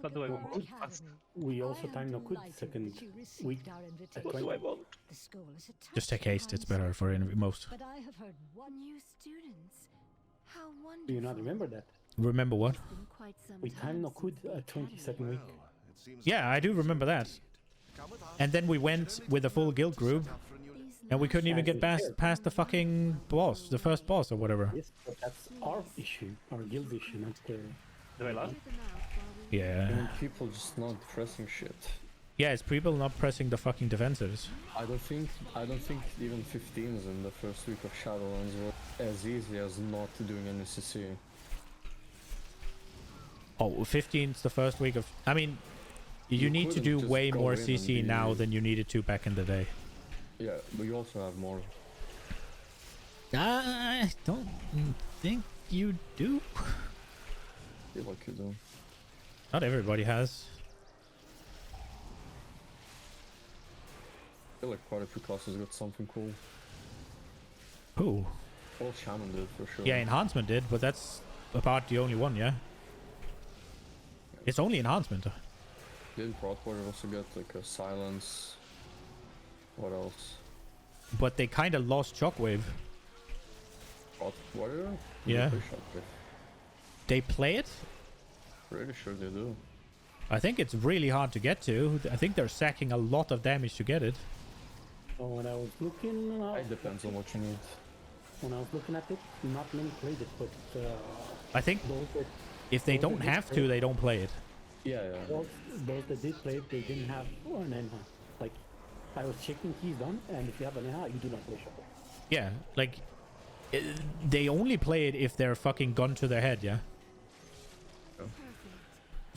What do I want? We also time no good second week at 20. Just take haste, it's better for most. But I have heard one new students. How wonderful. Do you not remember that? Remember what? We time no good at 22nd week. Yeah, I do remember that. And then we went with a full guild group, and we couldn't even get past the fucking boss, the first boss or whatever. Yes, but that's our issue, our guild issue, not the... Do I laugh? Yeah. And people just not pressing shit. Yeah, it's people not pressing the fucking defenses. I don't think even 15s in the first week of Shadowlands were as easy as not doing any CC. Oh, 15's the first week of... I mean, you need to couldn't do just way go more in and CC now be- than you needed to back in the day. Yeah, but you also have more. I don't think you do. Feel like you do. Not everybody has. I feel like quite a few classes got something cool. Who? Well, Shaman did for sure. Yeah, Enhancement did, but that's about the only one, yeah? It's only Enhancement. Didn't Prot Warrior also get like a silence? What else? But they kind of lost Shockwave. Prot Warrior? Yeah. They play Shockwave. They play it? Pretty sure they do. I think it's really hard to get to. I think they're sacking a lot of damage to get it. So when I was looking, It depends on what you need. when I was looking at it, not many played it, but I think those that, if they those don't that did have play to, it- they don't play it. Yeah, those that did play it, they didn't have an enhance. Like, I was checking keys done, and if you have an enhance, you do not play Shockwave. Yeah, like, they only play it if they're fucking gun to their head, yeah?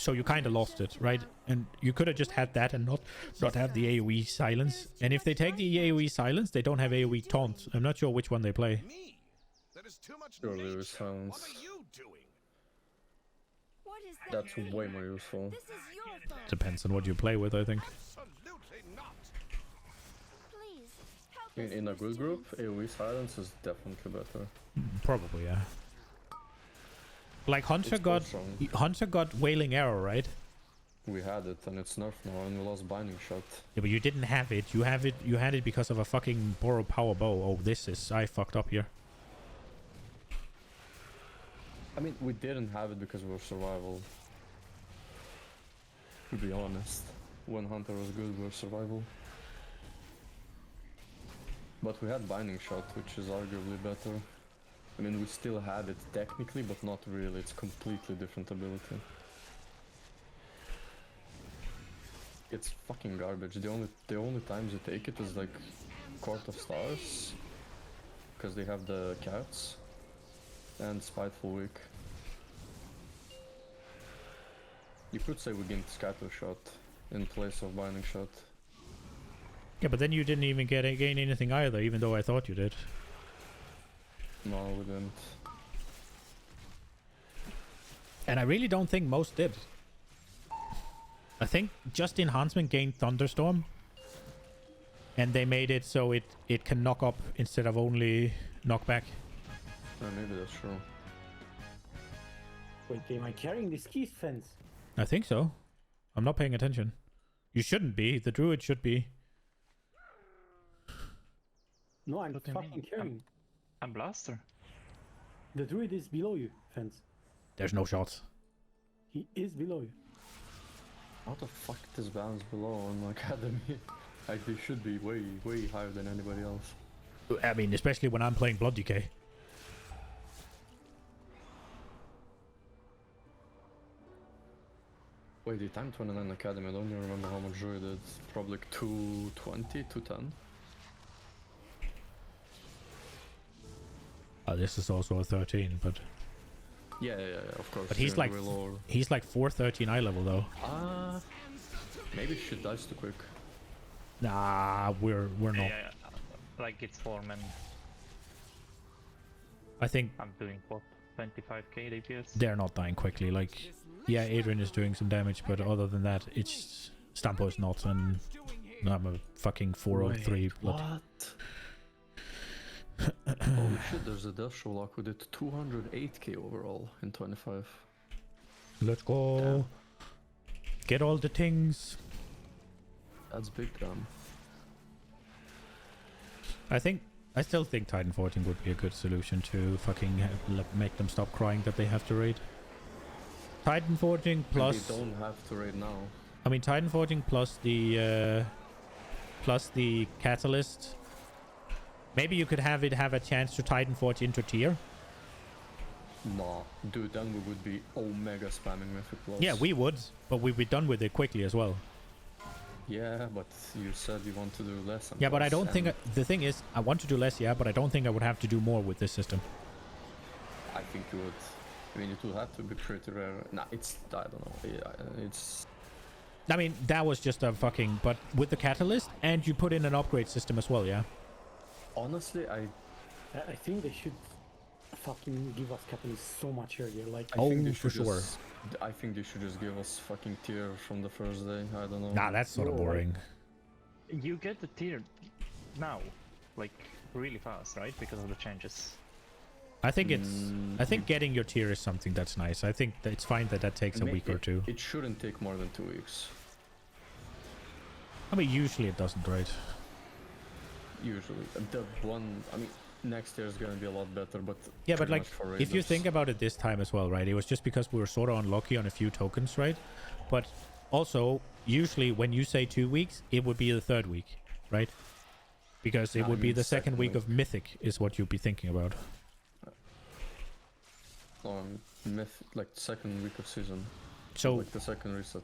So you kind of lost it, right? And you could have just had that and not have the AoE silence. And if they take the AoE silence, they don't have AoE taunt. I'm not sure which one they play. Surely it was silence. What is that? That's way more useful. This is your fault. Depends on what you play with, I think. Please, help us, In a good Mr. group, AoE silence is definitely better. Probably, yeah. Like Hunter It's got awesome. Hunter got Wailing Arrow, right? We had it and it's nerfed now and we lost Binding Shot. Yeah, but you didn't have it. You had it because of a fucking borrow power bow. Oh, I fucked up here. I mean, we didn't have it because we were survival. To be honest. When Hunter was good, we were survival. But we had Binding Shot, which is arguably better. I mean, we still had it technically, but not really. It's completely different ability. It's fucking garbage. The only times you take it is like Court of Stars, because they have the cats, and Spiteful Week. You could say we gained Scatter Shot in place of Binding Shot. Yeah, but then you didn't even gain anything either, even though I thought you did. No, we didn't. And I really don't think most did. I think just Enhancement gained Thunderstorm. And they made it so it can knock up instead of only knockback. Maybe that's true. Wait, am I carrying this keys fence? I think so. I'm not paying attention. You shouldn't be. The druid should be. No, I'm What do you fucking mean? carrying. I'm Blaster. The druid is below you, fence. There's no shots. He is below you. How the fuck this balance below on Academy? Like they should be way higher than anybody else. I mean, especially when I'm playing Blood Decay. Wait, the time 29 Academy, I don't even remember how much Druid did. Probably like 220, 210. This is also a 13, but Yeah, of course. but he's you're like way lower. he's like 413 eye level though. Maybe shit dies too quick. Nah, we're not. Yeah, like it's 4 men. I think I'm doing what? 25k DPS? they're not dying quickly. Like, yeah, Adrian is doing some damage, but other than that, it's Stampo is not, and I'm a fucking 403. What? Holy shit, there's a Death Sherlock who did 208k overall in 25. Let's go. Damn. Get all the things. That's big damn. I still think Titan 14 would be a good solution to fucking make them stop crying that they have to raid. Titan 14 plus... They don't have to raid now. I mean, Titan 14 plus the Catalyst. Maybe you could have a chance to Titan 14 into tier. Nah, dude, then we would be omega spamming Mythic Plus. Yeah, we would, but we'd be done with it quickly as well. Yeah, but you said you want to do less. And Yeah, but I less, don't think... and the thing is, I want to do less, yeah, but I don't think I would have to do more with this system. I think you would. I mean, it would have to be pretty rare. Nah, it's, I don't know. Yeah, it's... I mean, that was just a fucking... But with the catalyst, and you put in an upgrade system as well, yeah? Honestly, I think they should fucking give us catalyst so much earlier. Like, I think they should I think they should just give us fucking tier from the first day. I don't know. Nah, that's sort of boring. You get the tier now, like really fast, right? Because of the changes. I think it's. I think getting your tier is something that's nice. I think that it's fine that takes a week or two. It shouldn't take more than 2 weeks. I mean, usually it doesn't, right? Usually, the one. I mean, next year is gonna be a lot better, but yeah, but like if you think about it this time as well, right? It was just because we were sort of unlucky on a few tokens, right? But also, usually when you say 2 weeks, it would be the third week, right? Because it would be the second week of Mythic is what you'd be thinking about. Like second week of season. So like the second reset.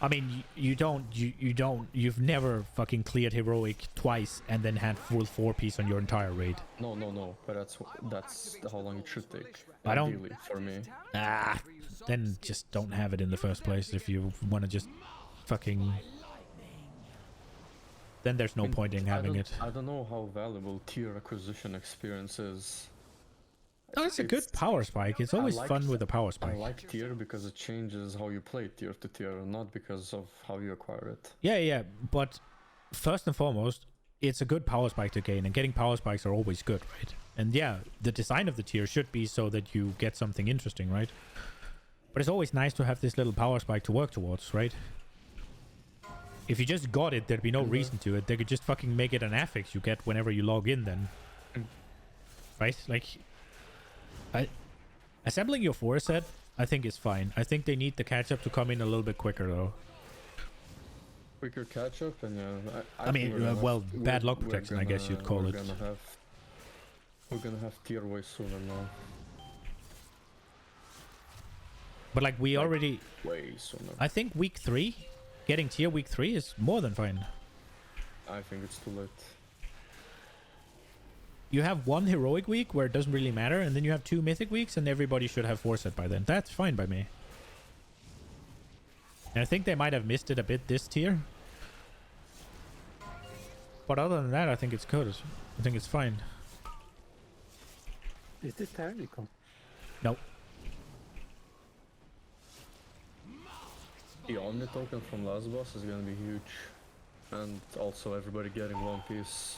I mean, you've never fucking cleared heroic twice and then had full 4-piece on your entire raid. No, but that's how long it should take. I don't. Ideally, for me. Then just don't have it in the first place if you want to just fucking. Then there's no point in having it. I don't know how valuable tier acquisition experience is. No, it's a good power spike. It's always fun with a power spike. I like tier because it changes how you play tier to tier, not because of how you acquire it. Yeah, but first and foremost, it's a good power spike to gain, and getting power spikes are always good, right? And yeah, the design of the tier should be so that you get something interesting, right? But it's always nice to have this little power spike to work towards, right? If you just got it, there'd be no reason to it. They could just fucking make it an affix you get whenever you log in then. Right? Like... Assembling your 4 set, I think is fine. I think they need the catch-up to come in a little bit quicker, though. Quicker catch-up, and yeah... I mean, well, bad luck protection, I guess you'd call it. We're gonna have tier way sooner now. But like, we already... Way sooner. I think week 3, getting tier week 3 is more than fine. I think it's too late. You have 1 heroic week where it doesn't really matter, and then you have 2 mythic weeks, and everybody should have 4 set by then. That's fine by me. And I think they might have missed it a bit this tier. But other than that, I think it's good. I think it's fine. Is this technical? Nope. The Omni token from last boss is gonna be huge. And also everybody getting 1 piece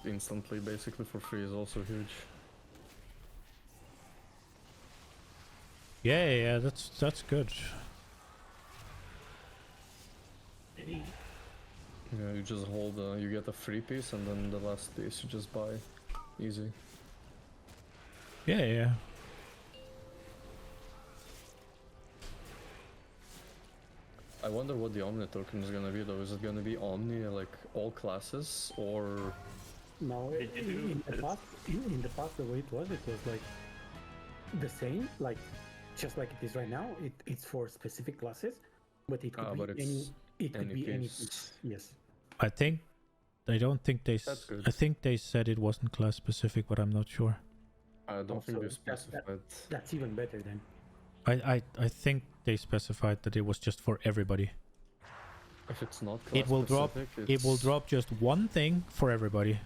instantly, basically for free, is also huge. Yeah, that's good. Yeah, you just hold, you get a free piece, and then the last piece you just buy. Easy. Yeah. I wonder what the Omni token is gonna be though. Is it gonna be Omni, like all classes, or... No, in the past the way it was like the same, like just like it is right now. It's for specific classes, but it could be any. It could be any piece. Yes. I don't think they. I think they said it wasn't class specific, but I'm not sure. I don't think they specified. That's even better then. I think they specified that it was just for everybody. If it's not class it will specific, drop. It will drop just one thing for everybody.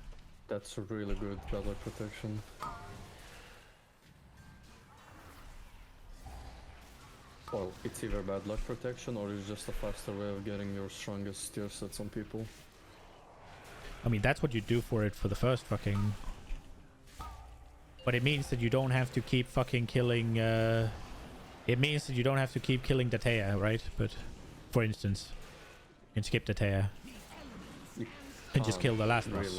That's a really good bad luck protection. Well, it's either bad luck protection or it's just a faster way of getting your strongest tier sets on people. I mean, that's what you do for it for the first fucking... But it means that you don't have to keep fucking killing... It means that you don't have to keep killing Datea, right? But, for instance, you can skip Datea. And just kill the last boss.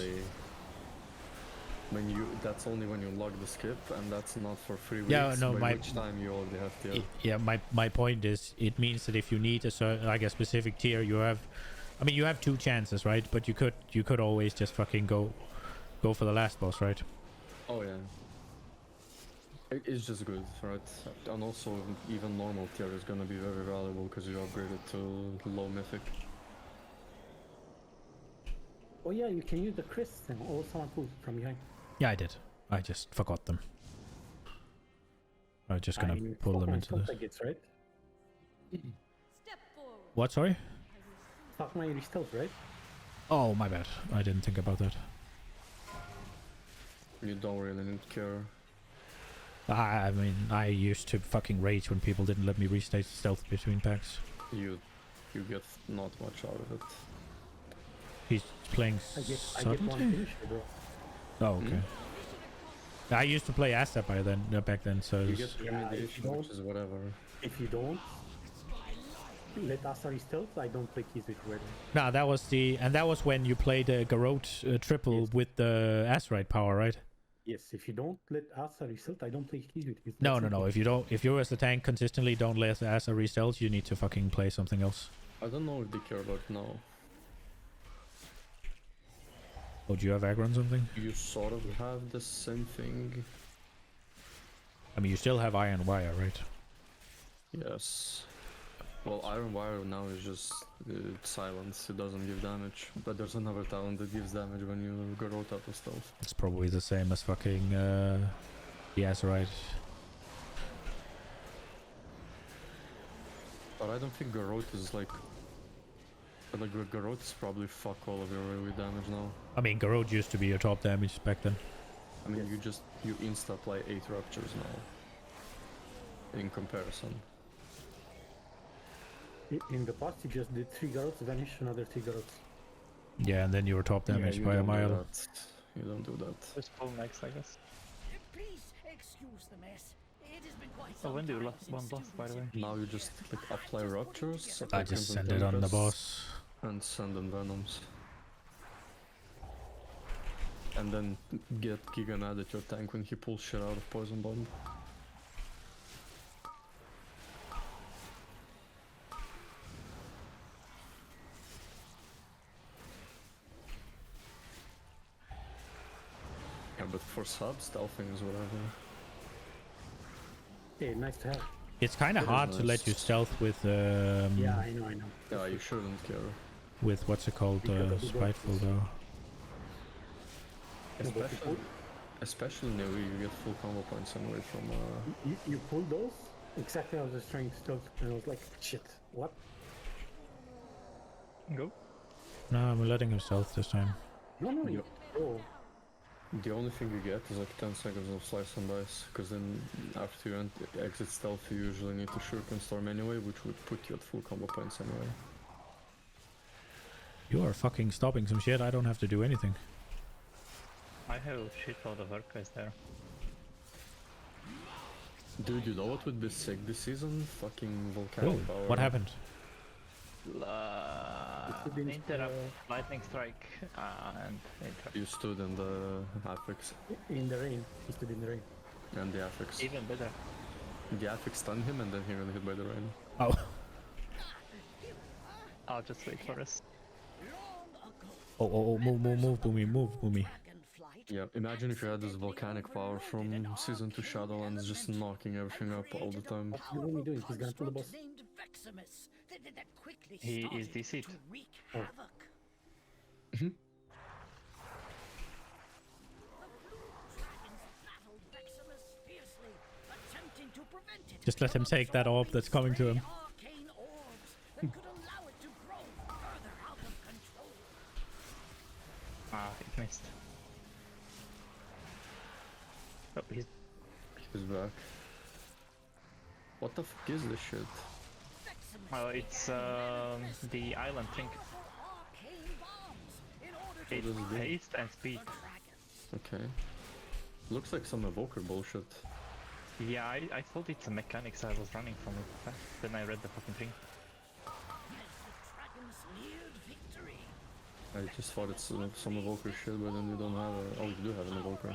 That's only when you log the skip, and that's not for 3 weeks. Yeah, no, which time you already have tier. Yeah, my point is, it means that if you need a certain, like a specific tier, you have, I mean, you have 2 chances, right? But you could always just fucking go for the last boss, right? Oh yeah. It's just good, right? And also, even normal tier is gonna be very valuable because you upgrade it to low mythic. Oh yeah, you can use the Chris and all someone pulls from behind. Yeah, I did. I just forgot them. I'm just gonna pull them into this. Right? What? Sorry? Fuck my stealth, right? Oh, my bad. I didn't think about that. You don't really need to care. I mean, I used to fucking rage when people didn't let me restate stealth between packs. You get not much out of it. He's playing I get subtlety? one finisher, bro. Oh, okay. I used to play Asta back then, so... You get remediation, which is whatever. If you don't let Asta stealth, I don't play keys with red. Nah, that was that was when you played Garrote triple with the Azerite power, right? Yes, if you don't let Asta stealth, I don't play keys with it. No. If you as the tank consistently don't let Asta stealth, you need to fucking play something else. I don't know if they care about it now. Oh, do you have aggro on something? You sort of have the same thing. I mean, you still have Iron Wire, right? Yes. Well, Iron Wire now is just silence, it doesn't give damage. But there's another talent that gives damage when you Garrote out of stealth. It's probably the same as fucking the Azerite. But I don't think Garrote is like... Garrote is probably fuck all of your AoE damage now. I mean, Garrote used to be your top damage back then. I mean, you insta-apply 8 Ruptures now. In comparison. In the past, you just did 3 Garrotes, vanish another 3 Garrotes. Yeah, and then you were top damage by a mile. You don't do that. Just pull next, I guess. Please excuse the mess. It has been quite Oh, when do you one boss, by the way? Now you just like apply Ruptures. I just send it on the boss. And send in Venoms. And then get Giga mad at your tank when he pulls shit out of Poison Bomb. Yeah, but for subs, stealthing is whatever. Yeah, nice to have. It's kind of hard to let you stealth with. Yeah, I know. Yeah, you shouldn't care. With what's it called? Spiteful though. Especially in AoE, you get full combo points anyway from. You pull those? Exactly, I was just trying to stealth, and I was like, shit, what? Go. No, I'm letting him stealth this time. No, you. Oh. The only thing you get is like 10 seconds of slice and dice, because then after you exit stealth you usually need to Shuriken Storm anyway, which would put you at full combo points anyway. You are fucking stopping some shit, I don't have to do anything. I have shit load of Archives there. Dude, you know what would be sick this season? Fucking Volcanic Power. What happened? Interrupt, Lightning Strike, and interrupt. You stood in the affix. In the rain. He stood in the rain. And the affix. Even better. The affix stunned him and then he got hit by the rain. Oh. I'll just wait for us. Oh, move, Boomy. Yeah, imagine if you had this volcanic power from Season 2 Shadowlands just knocking everything up all the time. What's Boomy doing? He's gonna pull the boss. He is DC'd. Oh. Just let him take that orb that's coming to him. It missed. Oh, he's back. What the fuck is this shit? It's the island trinket. It's haste and speed. Okay. Looks like some evoker bullshit. Yeah, I thought it's a mechanics I was running from it. Then I read the fucking thing. I just thought it's some evoker shit, but then you don't have a... Oh, you do have an evoker.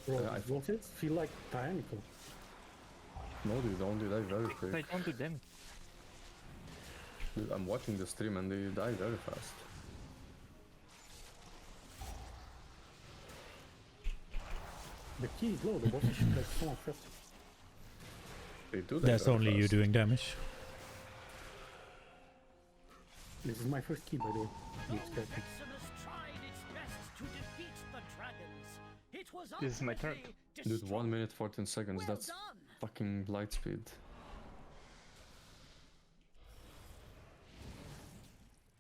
Bro, I feel like tyrannical. No, you don't, they die very quick. I don't do them. Dude, I'm watching the stream and they die very fast. The key is low, the boss should like so much faster. They do that. That's only you doing damage. This is my first key, by the way. Maximus tried its best to defeat the dragons. It This is my turn. Dude, 1 minute 14 seconds. That's fucking light speed.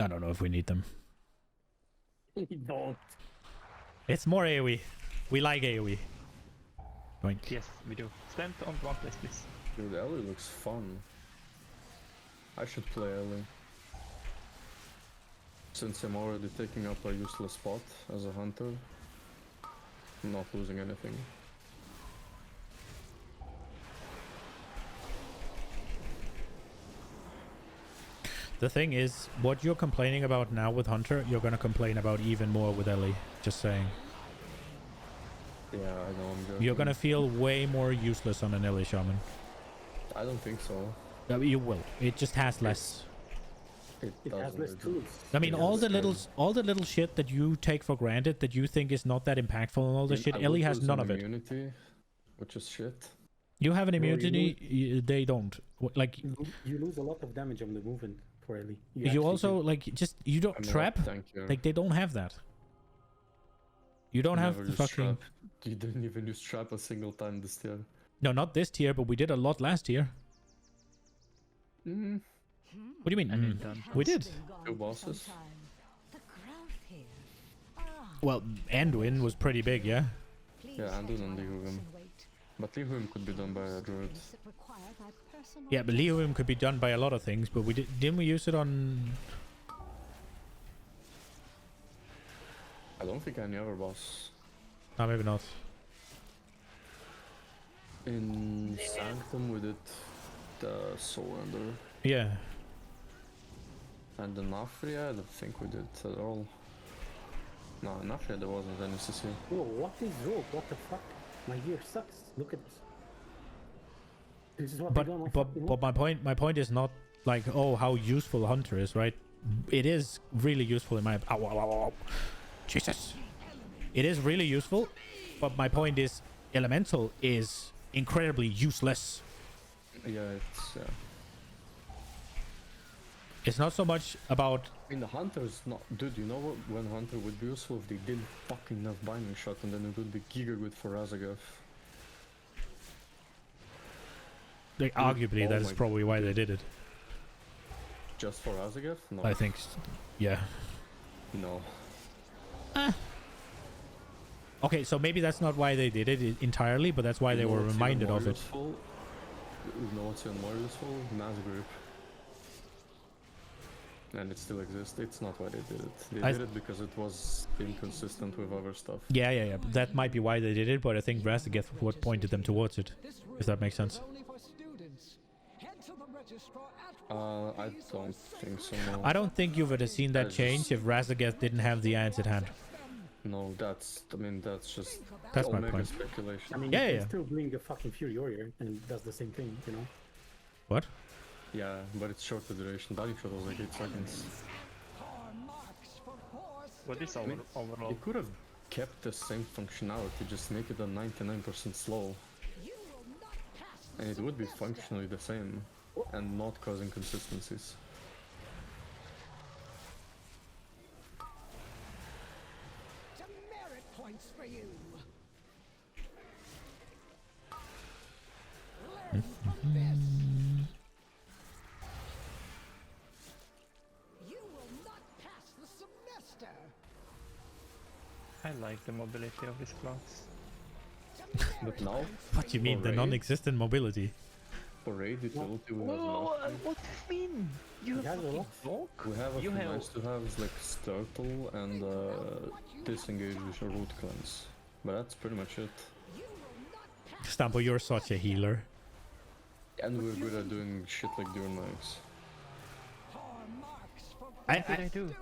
I don't know if we need them. We don't. It's more AoE. We like AoE. Doink. Yes, we do. Stand on one place, please. Dude, Ellie looks fun. I should play Ellie. Since I'm already taking up a useless spot as a hunter, I'm not losing anything. The thing is, what you're complaining about now with Hunter, you're gonna complain about even more with Ellie. Just saying. Yeah, I know, I'm joking. You're gonna feel way more useless on an Ellie Shaman. I don't think so. You will. It just has less. It has less tools. I mean, all the little shit that you take for granted that you think is not that impactful and all the shit, Ellie has none of it. Immunity, which is shit. You have an immunity, they don't. Like you lose a lot of damage on the movement for Ellie. You also you don't trap. Like they don't have that. You don't have the fucking. Trap. You didn't even use trap a single time this tier. No, not this tier, but we did a lot last year. Mm. What do you mean? We did. 2 bosses. Well, Anduin was pretty big, yeah. Yeah, Anduin and Lihuim. But Lihuim could be done by a druid. Yeah, but Lihuim could be done by a lot of things, but we didn't we use it on? I don't think any other boss. No, maybe not. In Sanctum we did the Surrender. Yeah. And the Nafria, I don't think we did at all. No, Nafria there wasn't any CC. Whoa, what is rogue? What the fuck? My gear sucks. Look at this. This is what but my point is not like, oh, how useful Hunter is, right? It is really useful in my Jesus. It is really useful, but my point is Elemental is incredibly useless. Yeah, it's It's not so much about. I mean, the Hunter's not. Dude, you know what? When Hunter would be useful if they didn't fucking enough binding shot, and then it would be giga good for Razageth. Like, arguably, that is probably why they did it. Just for Razageth? No. I think, yeah. No. Okay, so maybe that's not why they did it entirely, but that's why they were reminded of it. You know what's even more useful? Mass Group. And it still exists. It's not why they did it. They did it because it was inconsistent with other stuff. Yeah. That might be why they did it, but I think Razageth what pointed them towards it. If that makes sense. I don't think so, no. I don't think you would have seen that change if Razageth didn't have the ants at hand. No, that's just that's my point. Speculation. I mean, you can still bring a fucking Fury Warrior and it does the same thing, you know? What? Yeah, but it's shorter duration. Binding shot was like 8 seconds. What is overall? You could have kept the same functionality, just make it a 99% slow. And it would be functionally the same, and not cause inconsistencies. Demerit points for you. Learn from this. You will not pass the semester. I like the mobility of this class. But now? What do you mean, the non-existent mobility? For raid, it will do What do you mean? You have a dog? We have a few nice to have like Sturtle and Disengage with a Root Cleanse. But that's pretty much it. Stampo, you're such a healer. And we're good at doing shit like Dual Knives. What did I do?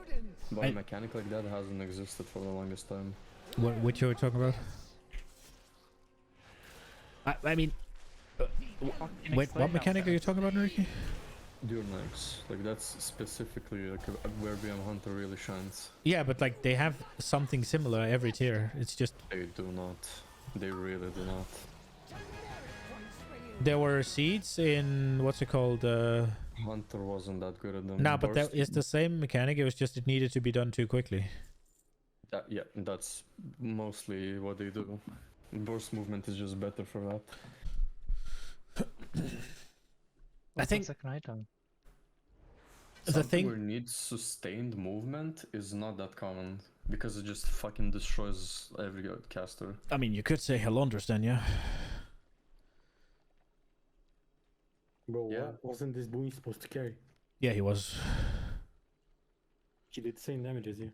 But a mechanic like that hasn't existed for the longest time. What you were talking about? I mean, wait, what mechanic are you talking about, Ricky? Dual Knives, like that's specifically like where BM Hunter really shines. Yeah, but like they have something similar every tier. It's just they do not. They really do not. There were seeds in what's it called? Hunter wasn't that good at them. No, but that is the same mechanic. It was just it needed to be done too quickly. Yeah, that's mostly what they do. Burst movement is just better for that. I think second item. Something where needs sustained movement is not that common because it just fucking destroys every caster. I mean, you could say Helonders then, yeah. Bro, Yeah. wasn't this boy supposed to carry? Yeah, he was. He did the same damage as you.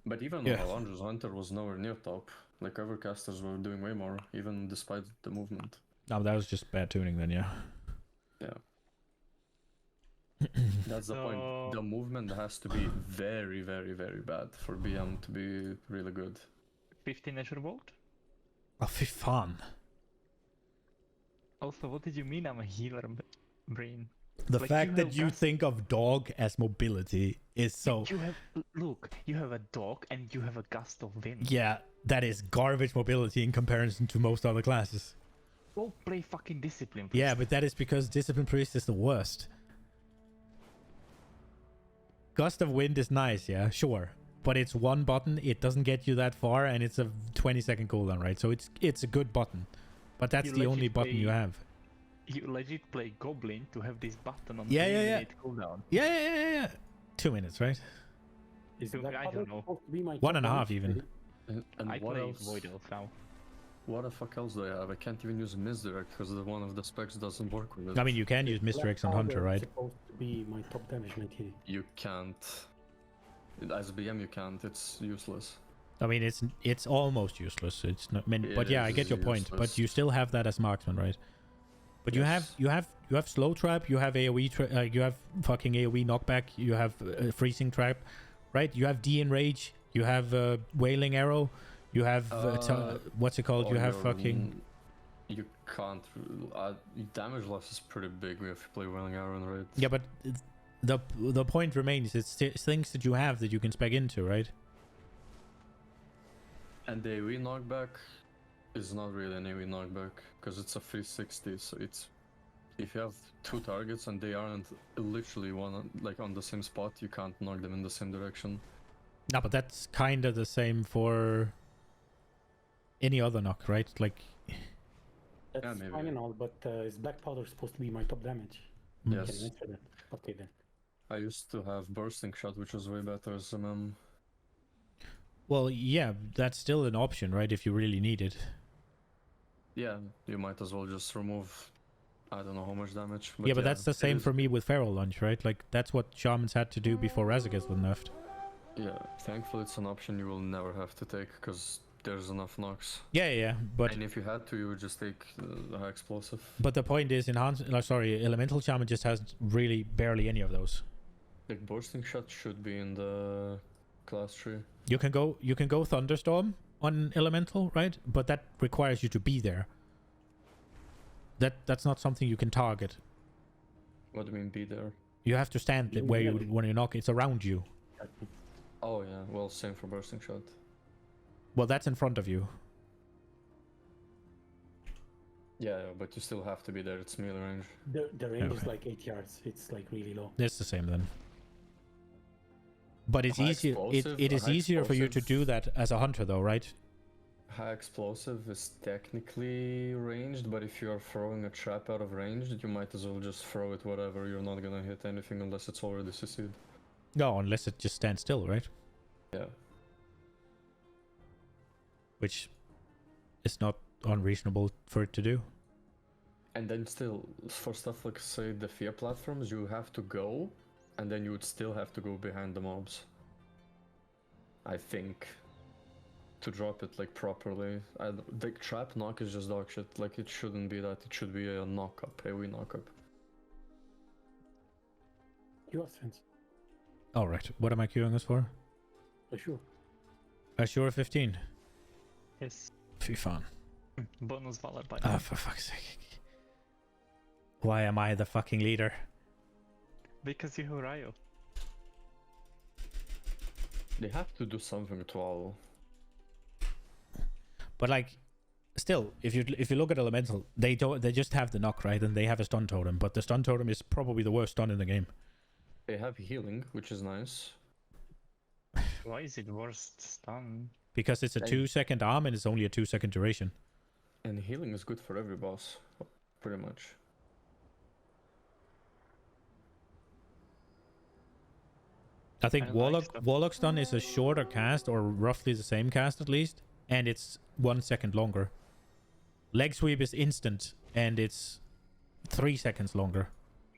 But even Yeah. Alondra's Hunter was nowhere near top. Like other casters were doing way more, even despite the movement. No, that was just bad tuning then, yeah. Yeah. That's the point. The movement has to be very, very, very bad for BM to be really good. 15 Azure Bolt? Oh, fy fan. Also, what did you mean I'm a healer, Brain? The Like, fact you that have you gust- think of dog as mobility is so... You have... Look, you have a dog and you have a gust of wind. Yeah, that is garbage mobility in comparison to most other classes. Go play fucking Discipline Priest. Yeah, but that is because Discipline Priest is the worst. Gust of Wind is nice, yeah, sure. But it's one button, it doesn't get you that far, and it's a 20-second cooldown, right? So it's a good button. But that's You the only legit button you play- have. You legit play Goblin to have this button on Yeah, 3-minute cooldown. Yeah. 2 minutes, right? Is Dude, that I don't know. supposed to be my 1.5 top even. And I what play else? Void Elf now. What the fuck else do I have? I can't even use Misdirect because one of the specs doesn't work with it. I mean, you can use Mr. X on Hunter, right? Supposed to be my top damage, my TD. You can't. As BM, you can't. It's useless. I mean, it's almost useless. It's not. But It yeah, I is get your point. But useless. you still have that as marksman, right? But Yes. you have slow trap. You have AOE. You have fucking AOE knockback. You have freezing trap, right? You have D enrage. You have wailing arrow. You have what's it called? You have fucking. You can't. Damage loss is pretty big if you play Wailing Arrow and Raid. Yeah, but the point remains. It's things that you have that you can spec into, right? And the AoE knockback is not really an AoE knockback because it's a 360. So it's if you have two targets and they aren't literally on the same spot, you can't knock them in the same direction. No, but that's kind of the same for any other knock, right? Like. That's maybe. fine and all, but is Black Powder supposed to be my top damage? Yes. Can you answer that? Okay then. I used to have Bursting Shot, which was way better as Well, yeah, that's still an option, right? If you really need it. Yeah, you might as well just remove. I don't know how much damage. But that's the it same is- for me with Feral Launch, right? Like, that's what Shamans had to do before Razagaz was nerfed. Yeah, thankfully it's an option you will never have to take because there's enough knocks. Yeah, but And if you had to, you would just take the high explosive. the point is, Elemental Shaman just has really barely any of those. Like Bursting Shot should be in the class tree. You can go Thunderstorm on Elemental, right? But that requires you to be there. That's not something you can target. What do you mean be there? You have to stand where you when you knock. It's around you. Oh yeah, well same for Bursting Shot. Well, that's in front of you. Yeah, but you still have to be there. It's melee range. The range is Okay. like 8 yards. It's like really low. It's the same then. But it's High easier. explosive- It is high easier for you to explosive- do that as a hunter, though, right? High explosive is technically ranged, but if you are throwing a trap out of range, you might as well just throw it whatever. You're not gonna hit anything unless it's already CC'd. No, unless it just stands still, right? Yeah. Which is not unreasonable for it to do. And then still, for stuff like, say, the fear platforms, you have to go, and then you would still have to go behind the mobs. I think. To drop it, like, properly. The trap knock is just dog shit. Like, it shouldn't be that. It should be a knock-up, AoE knock-up. You are sense. Alright, what am I queuing this for? Sure. Ashura 15. Yes. Fy fan. Bonus Valor by Ah, for fuck's sake. Why am I the fucking leader? Because you have Ryo. They have to do something to Owl. But like, still, if you look at Elemental, they just have the knock, right? And they have a stun totem, but the stun totem is probably the worst stun in the game. They have healing, which is nice. Why is it worst stun? Because it's a 2-second arm and it's only a 2-second duration. And healing is good for every boss, pretty much. I think Warlock Stun is a shorter cast, or roughly the same cast at least, and it's 1 second longer. Leg Sweep is instant, and it's 3 seconds longer.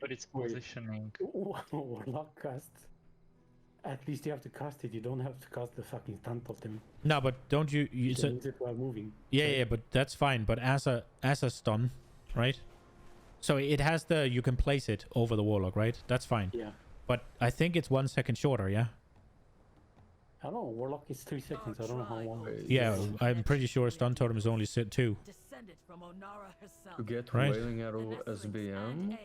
But it's positioning. Warlock cast. At least you have to cast it. You don't have to cast the fucking stun totem. No, but don't you? You can use it while moving. Yeah, but that's fine. But as a stun, right? So it has you can place it over the Warlock, right? That's fine. Yeah. But I think it's 1 second shorter, yeah? I don't know, Warlock is 3 seconds, I don't know how long. Yeah, I'm pretty sure Stun Totem is only 2. To get Right. Wailing Arrow SBM?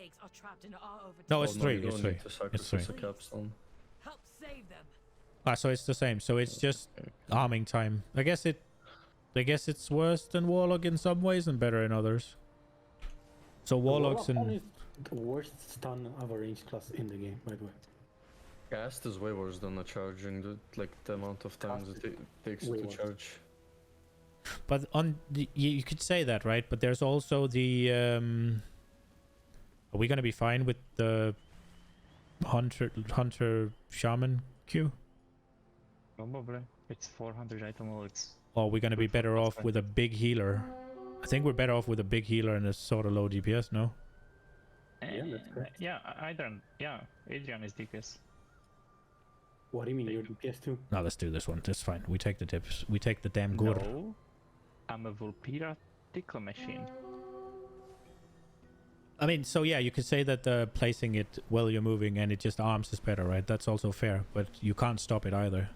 No, it's Oh, 3, you it's don't 3. need to It's sacrifice 3. a capstone. Ah, so it's the same. So it's just arming time. I guess it's worse than Warlock in some ways and better in others. So Warlocks Warlock and... is the worst stun of a ranged class in the game, by the way. Cast is way worse than a charging, the amount of times it takes way to worse. charge. But on the, you could say that, right? But there's also the... Are we going to be fine with the Hunter Shaman queue? Probably. It's 400 item loads. Or are we going to be better off with a big healer? I think we're better off with a big healer and a sort of low DPS, no? Yeah, that's correct. Yeah, Adrian is DPS. What do you mean, you're DPS too? No, let's do this one. That's fine. We take the tips. We take the damn good. No, I'm a Vulpira tickle machine. I mean, so yeah, you could say that placing it while you're moving and it just arms is better, right? That's also fair, but you can't stop it either.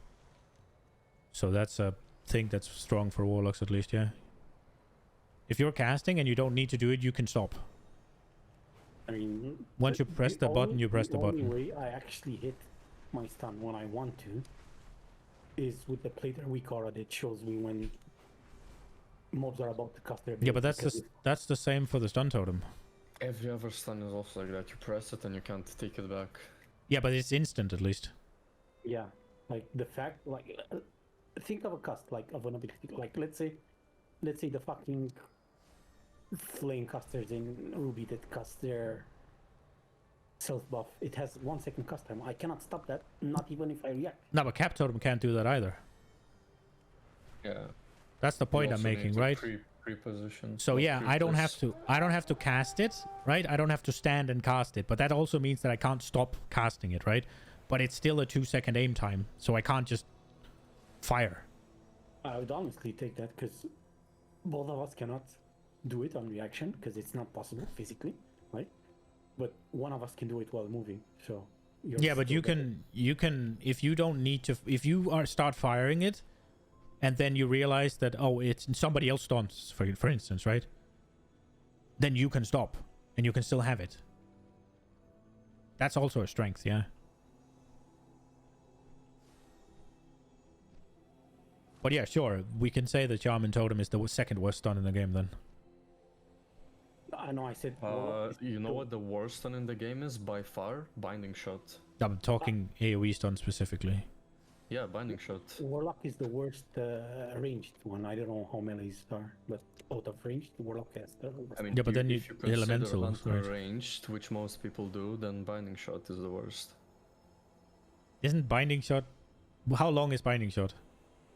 So that's a thing that's strong for Warlocks at least, yeah. If you're casting and you don't need to do it, you can stop. I mean... Once you press the button, you press the button. The only way I actually hit my stun when I want to is with the Plate or Weak Aura that shows me when mobs are about to cast their ability. Yeah, but that's the same for the Stun Totem. Every other stun is also like that. You press it and you can't take it back. Yeah, but it's instant at least. Yeah, like the fact, like, think of a cast, like of an ability. Like, let's say the fucking flame casters in Ruby that cast their self buff. It has 1 second cast time. I cannot stop that, not even if I react. No, but Cap Totem can't do that either. Yeah. That's the point I'm making, right? Pre-position. So yeah, I don't have to cast it, right? I don't have to stand and cast it, but that also means that I can't stop casting it, right? But it's still a 2 second aim time, so I can't just fire. I would honestly take that because both of us cannot do it on reaction because it's not possible physically, right? But one of us can do it while moving, so... Yeah, but you can, if you don't need to, if you start firing it, and then you realize that, oh, it's somebody else stuns, for instance, right? Then you can stop, and you can still have it. That's also a strength, yeah. But yeah, sure, we can say that Shaman Totem is the second worst stun in the game then. I know I said... you know what the worst stun in the game is by far? Binding Shot. I'm talking AoE stun specifically. Yeah, Binding Shot. Warlock is the worst ranged one. I don't know how melees are, but out of ranged, Warlock has the worst. I mean, yeah, but then if you consider elementals, Hunter right? ranged, which most people do, then Binding Shot is the worst. Isn't Binding Shot... How long is Binding Shot?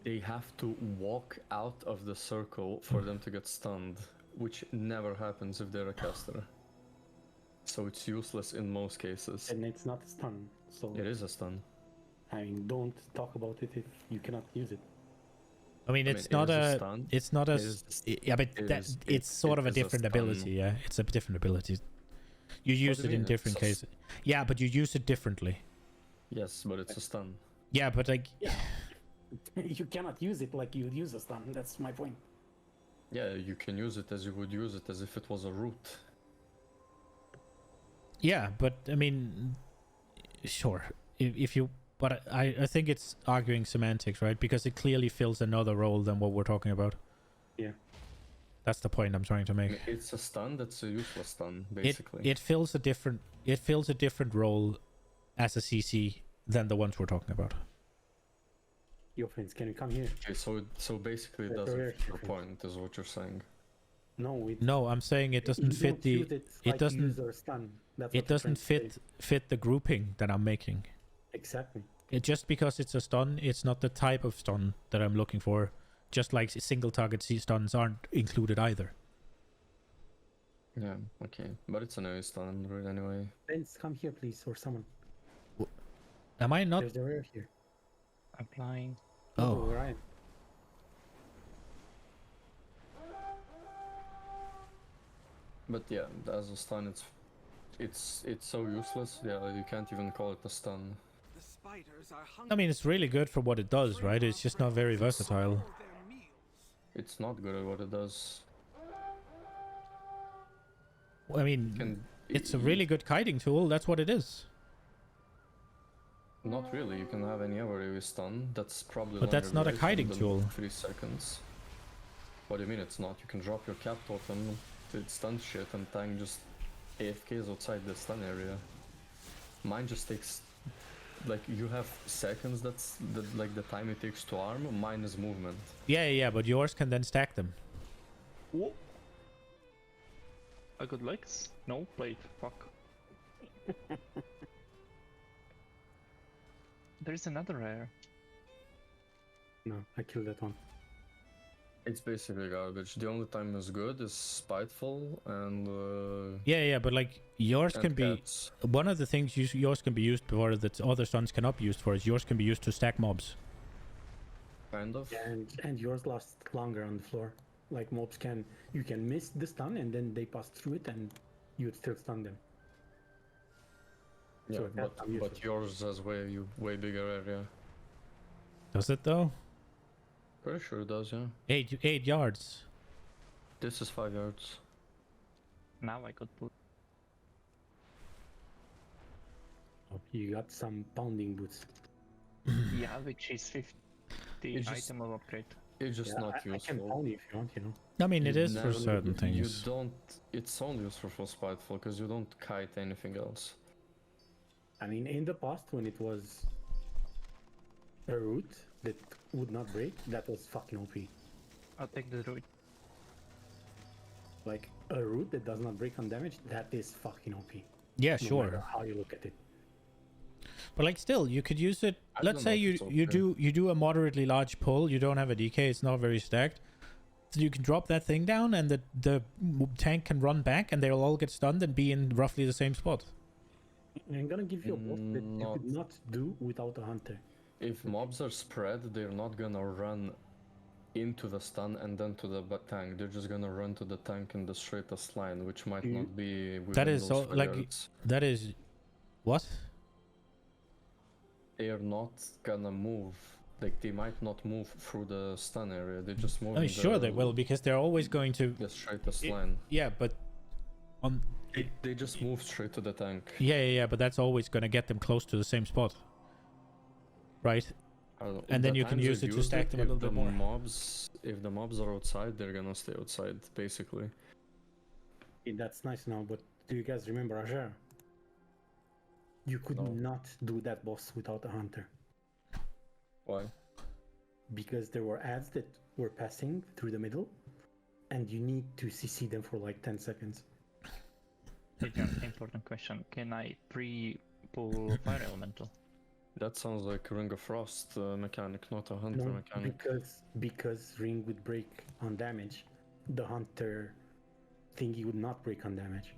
They have to walk out of the circle for them to get stunned, which never happens if they're a caster. So it's useless in most cases. And it's not a stun, so... It is a stun. I mean, don't talk about it if you cannot use it. I mean, it's not a stun. It's not a... Yeah, but it's sort of a different ability, yeah? It's a different ability. You use it in different cases. Yeah, but you use it differently. Yes, but it's a stun. Yeah, but like... Yeah. You cannot use it like you would use a stun, that's my point. Yeah, you can use it as you would use it as if it was a root. Yeah, but I mean... Sure. If you... But I think it's arguing semantics, right? Because it clearly fills another role than what we're talking about. Yeah. That's the point I'm trying to make. It's a stun that's a useless stun, basically. It fills a different role as a CC than the ones we're talking about. Your friends, can you come here? Okay, so basically it That's doesn't where fit your you're point, is what you're saying. No, it, No, I'm saying it doesn't you fit don't the. use it It like doesn't. use or stun. That's It what you're trying doesn't to say. fit the grouping that I'm making. Exactly. It just because it's a stun, it's not the type of stun that I'm looking for. Just like single target stuns aren't included either. Yeah, okay. But it's an AoE stun right anyway. Friends, come here, please, or someone. Am I not? There's a rare here. Applying. Oh. Where I am. But yeah, as a stun, it's so useless. Yeah, you can't even call it a stun. The spiders are I mean, it's really good for what it does, right? It's just not very versatile. It's not good at what it does. I mean, it's a really good kiting tool. That's what it is. Not really. You can have any other AoE stun. That's probably. But that's not a kiting tool. 3 seconds. What do you mean it's not? You can drop your cap totem, it stuns shit, and tank just AFKs outside the stun area. Mine just takes, like, you have seconds. That's like the time it takes to arm. Mine is movement. Yeah, but yours can then stack them. Whoa. A good legs? No, plate. Fuck. There's another rare. No, I killed that one. It's basically garbage. The only time it's good is spiteful and. Yeah, but like yours can be one of the things yours can be used for that other stuns cannot be used for is yours can be used to stack mobs. Kind of. Yeah, and yours lasts longer on the floor. Like mobs you can miss the stun and then they pass through it and you would still stun them. Yeah, So but yours has way bigger area. Does it though? Pretty sure it does, yeah. 8 yards. This is 5 yards. Now I could put. Oh, you got some pounding boots. Yeah, which is 50 item of upgrade. It's just not useful. I can pound you if you want, you know. I mean, it is for certain things. You don't. It's only useful for spiteful because you don't kite anything else. I mean, in the past when it was a root that would not break, that was fucking OP. I'll take the root. Like a root that does not break on damage, that is fucking OP. Yeah, no sure. matter how you look at it. But like still, you could use it. Let's say you do a moderately large pull. You don't have a DK. It's not very stacked. So you can drop that thing down, and the tank can run back, and they'll all get stunned and be in roughly the same spot. I'm gonna give you a boss that you could not do without a hunter. If mobs are spread, they're not gonna run into the stun and then to the tank. They're just gonna run to the tank in the straightest line, which might not be. That is so like that is what? They are not gonna move. Like they might not move through the stun area. They just move. I mean, sure they will because they're always going to the straightest line. Yeah, but on they just move straight to the tank. Yeah, but that's always gonna get them close to the same spot, right? And then you can use it to stack them a little bit more. If the mobs are outside, they're gonna stay outside, basically. That's nice now, but do you guys remember Ajar? You could not do that boss without a hunter. Why? Because there were ads that were passing through the middle, and you need to CC them for like 10 seconds. Important question. Can I pre-pull Fire Elemental? That sounds like Ring of Frost mechanic, not a hunter mechanic. Because Ring would break on damage, the hunter thingy would not break on damage.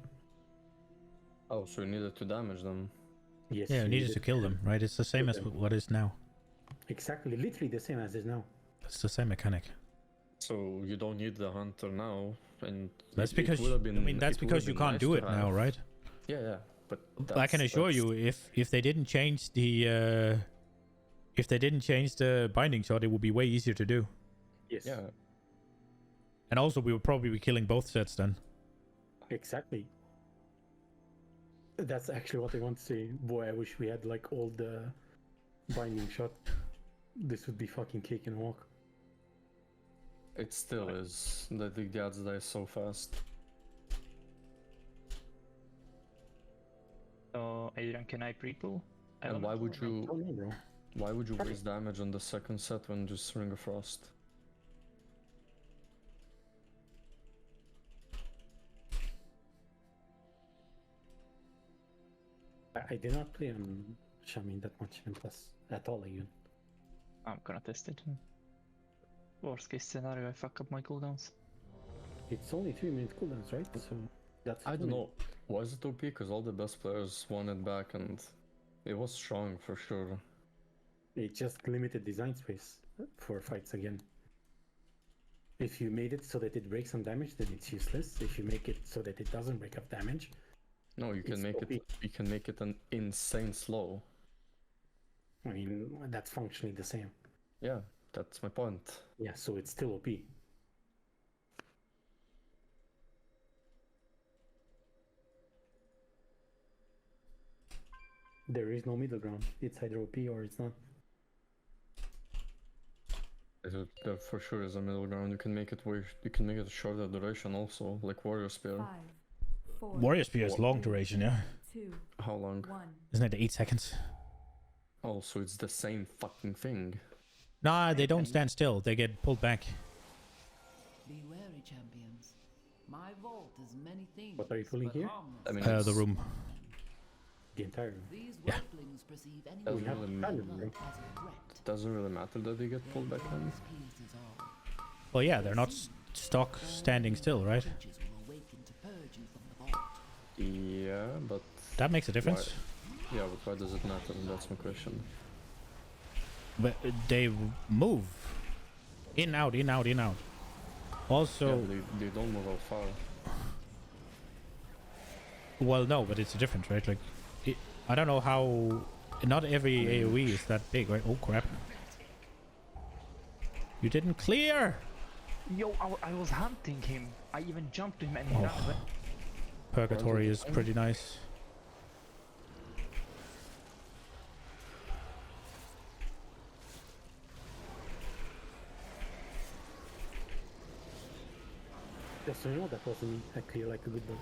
Oh, so you needed to damage them. Yes. Yeah, you needed to kill them, right? It's the same as what is now. Exactly, literally the same as is now. It's the same mechanic. So you don't need the hunter now, and that's because that's because you can't do it now, right? Yeah, but I can assure you, if they didn't change the binding shot, it would be way easier to do. Yes. Yeah. And also, we would probably be killing both sets then. Exactly. That's actually what I want to say. Boy, I wish we had like all the binding shot. This would be fucking cake and walk. It still is. The odds die so fast. So, Adrian, can I pre-pull? And why would you? Tell me, bro. Why would you waste damage on the second set when just Ring of Frost? I did not play on Shaman that much in Plus at all even. I'm gonna test it. Worst case scenario, I fuck up my cooldowns. It's only 3-minute cooldowns, right? So that's. I don't know. Was it OP? Because all the best players won it back and it was strong for sure. It just limited design space for fights again. If you made it so that it breaks some damage, then it's useless. If you make it so that it doesn't break up damage, no, you can make OP. it. You can make it an insane slow. I mean, that's functionally the same. Yeah, that's my point. Yeah, so it's still OP. There is no middle ground. It's either OP or it's not. There for sure is a middle ground. You can make it a shorter duration also, like Warrior Spear. 5, 4, Warrior Spear is long duration, yeah. 2, How long? 1. Isn't it 8 seconds? Oh, so it's the same fucking thing. Nah, they don't stand still. They get pulled back. Be wary, champions. My vault is many things. What are you pulling but here? harmless. I mean, The room. The entire room. These Yeah. whelplings perceive any Doesn't blood really matter, as right? a threat. doesn't really matter that they get pulled back in. This piece is all. Well, yeah, they're not stuck standing still, right? Creatures will awaken to purge you from the vault. Yeah, but That makes a difference. yeah, but why does it matter? That's my question. But they move. In, out, in, out, in, out. Also... Yeah, they don't move out far. Well, no, but it's different, right? Like, I don't know how... Not every AoE is that big, right? Oh, crap. You didn't clear! Yo, I was hunting him. I even jumped him and he ran away. Purgatory is pretty nice. Just so you know, that wasn't me. I clear like a good boy.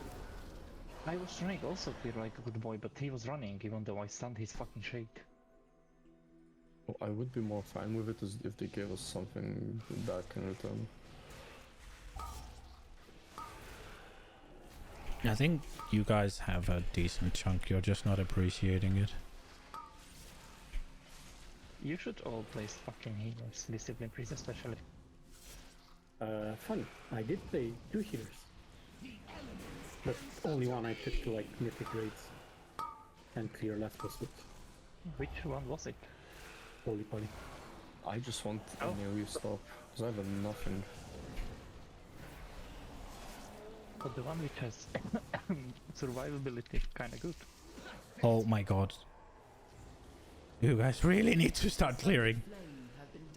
I was trying to also clear like a good boy, but he was running even though I stunned his fucking shake. Well, I would be more fine with it if they gave us something back in return. I think you guys have a decent chunk, you're just not appreciating it. You should all place fucking healers, Discipline Priest especially. Funny. I did play 2 healers. But only one I took to like mythic raids. And clear last was with Which one was it? Holy Poly. I just want an AoE stop, because I have nothing. But the one which has survivability kinda good. Oh my god. You guys really need to start clearing.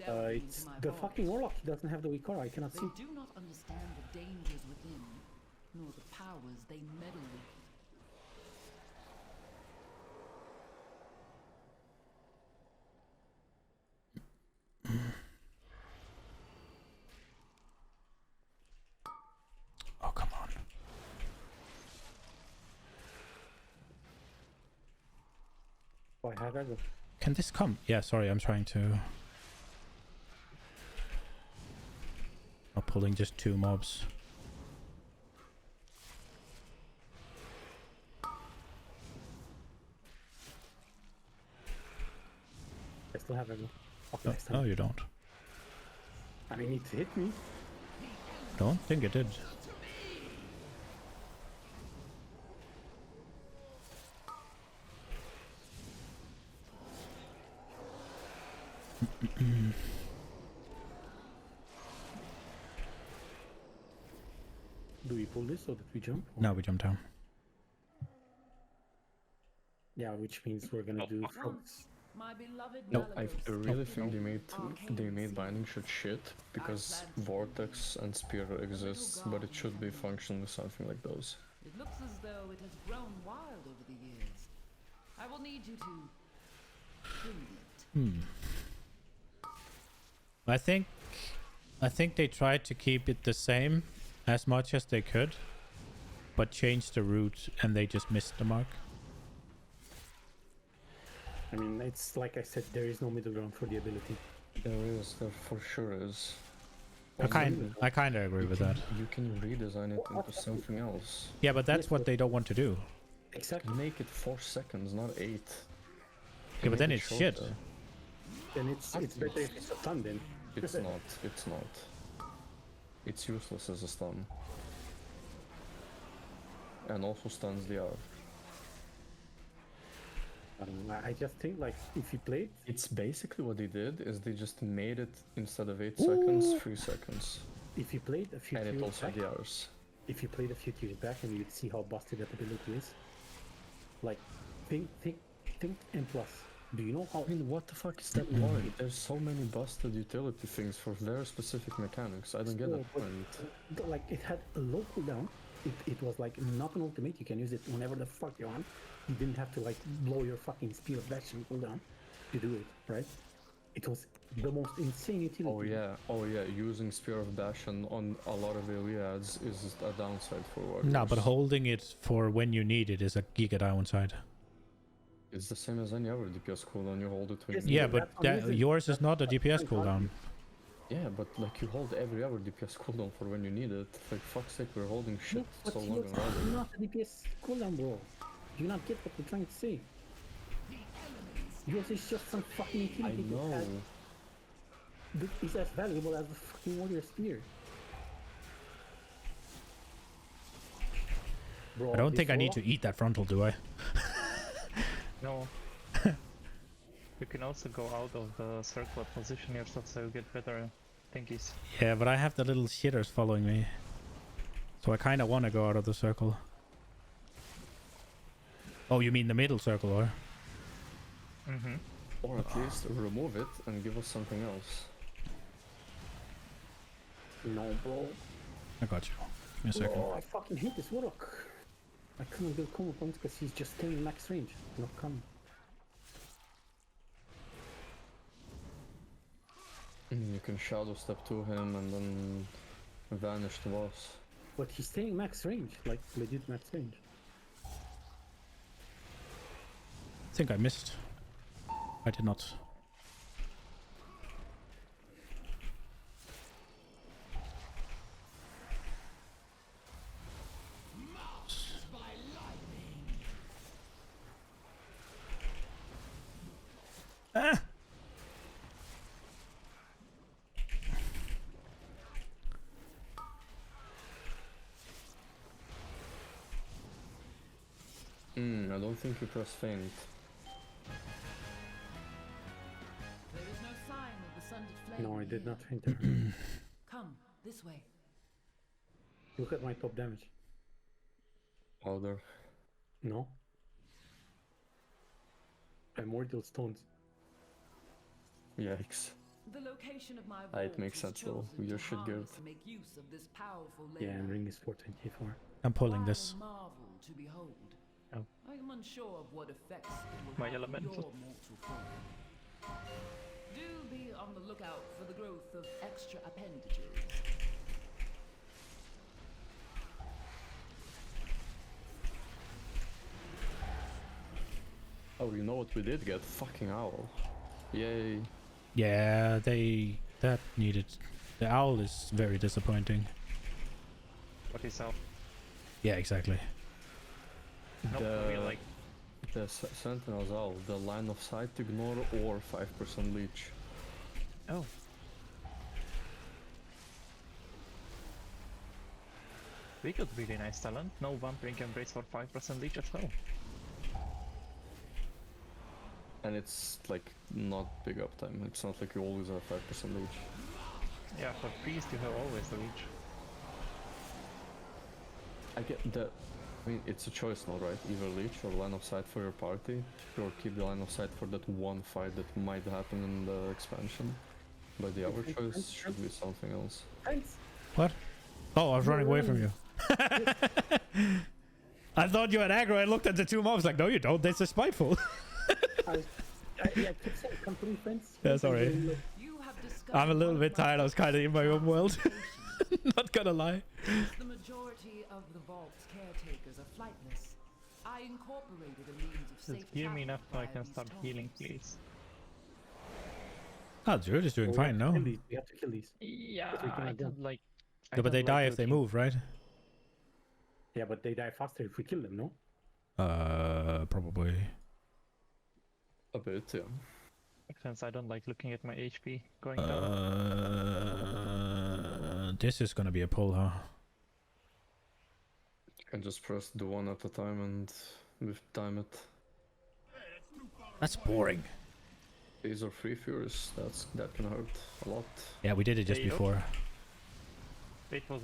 It's the fucking Warlock. He doesn't have the weak aura. I cannot They see. do not understand the dangers within, nor the powers they meddle with. Oh, come on. Why have I? Can this come? Yeah, sorry, I'm trying to... Not pulling just 2 mobs. I still have ammo. No, you don't. I mean, it hit me. Don't think it did. Do we pull this so that we jump? or- Now we jump down. Yeah, which means we're gonna do frogs. My beloved No, I Malivus. really think they made binding shit because Vortex and Spear exists, but it should be functioning something like those. It looks as though it has grown wild over the years. I will need you to trim it. I think they tried to keep it the same as much as they could, but changed the route and they just missed the mark. I mean, it's like I said, there is no middle ground for the ability. There is, there for sure is. I kind of agree with that. You can redesign it into something else. Yeah, but that's what they don't want to do. Exactly. Make it 4 seconds, not 8. Yeah, but then it's shit. Then it's better if it's a stun then. It's not. It's not. It's useless as a stun. And also stuns the R. I just think like if you played, it's basically what they did is they just made it instead of 8 seconds, 3 seconds. If you played a few and tiers it also back, the R's. If you played a few tiers back, and you'd see how busted that ability is. Like, think M+. Do you know how? I mean, what the fuck is that point? There's so many busted utility things for very specific mechanics. I don't get that point. Like, it had a low cooldown. It was like not an ultimate. You can use it whenever the fuck you want. You didn't have to like blow your fucking speed of action cooldown to do it, right? It was the most insane utility. Oh yeah, using Spear of Bastion on a lot of AoE ads is a downside for Warriors. No, but holding it for when you need it is a giga downside. It's the same as any other DPS cooldown, you hold it when you Yeah, need but yours is not a DPS cooldown. Yeah, but like you hold every other DPS cooldown for when you need it. Like fuck's sake, we're holding shit so long and It's not a DPS cooldown, bro. Do you not get what we're trying to say? Yours is just some fucking utility. I know. It's as valuable as the fucking warrior spear. Bro, I don't think I need to eat that frontal, do I? No. You can also go out of the circle and position yourself so you get better thingies. Yeah, but I have the little shitters following me. So I kind of want to go out of the circle. Oh, you mean the middle circle, or? Mm-hmm. Or at least remove it and give us something else. No, bro. I got you. Give me a second. Oh, I fucking hate this warlock. I couldn't build combo points because he's just staying in max range. Not coming. You can shadow step to him and then vanish the boss. But he's staying max range, like legit max range. I think I missed. I did not. Ah! I don't think you press feint. There is no sign of the sundered flame. No, I did not faint her. Come this way. Look at my top damage. Powder. No. Primordial stones. Yikes. The location of my It makes sense though. You should get. make use of this powerful Yeah, and ring is 424. I'm pulling this. marvel to behold. Oh. I am unsure of what effects it will My have on elemental. your mortal form. Do be on the lookout for the growth of extra appendages. Oh, you know what we did get? Fucking owl. Yay. Yeah, that needed. The owl is very disappointing. What is out? Yeah, exactly. The Sentinel's owl, the line of sight ignore or 5% leech. Oh. We got really nice talent. No vampering embrace for 5% leech as well. And it's like not big uptime. It's not like you always have 5% leech. Yeah, for priest you have always the leech. I get that. I mean, it's a choice now, right? Either leech or line of sight for your party, or keep the line of sight for that one fight that might happen in the expansion. But the other choice should be something else. What? Oh, I was running away from you. I thought you had aggro. I looked at the two mobs like, no, you don't. This is spiteful. I keep saying complete fence. Yeah, sorry. I'm a little bit tired. I was kind of in my own world. Not gonna lie. The majority of the vault's caretakers are flightless. I incorporated a means of safe Just give me enough so I travel can via start these healing, tunnels. please. Oh, Druid is doing fine, no? We have to kill these. Yeah, But we cannot I do. don't like. Yeah, but they die if they move, right? Yeah, but they die faster if we kill them, no? Probably. A bit, yeah. Makes sense. I don't like looking at my HP going down. This is gonna be a pull, huh? You can just press the one at a time and time it. That's boring. These are free furies. That can hurt a lot. Yeah, we did it just Hey, before. It was.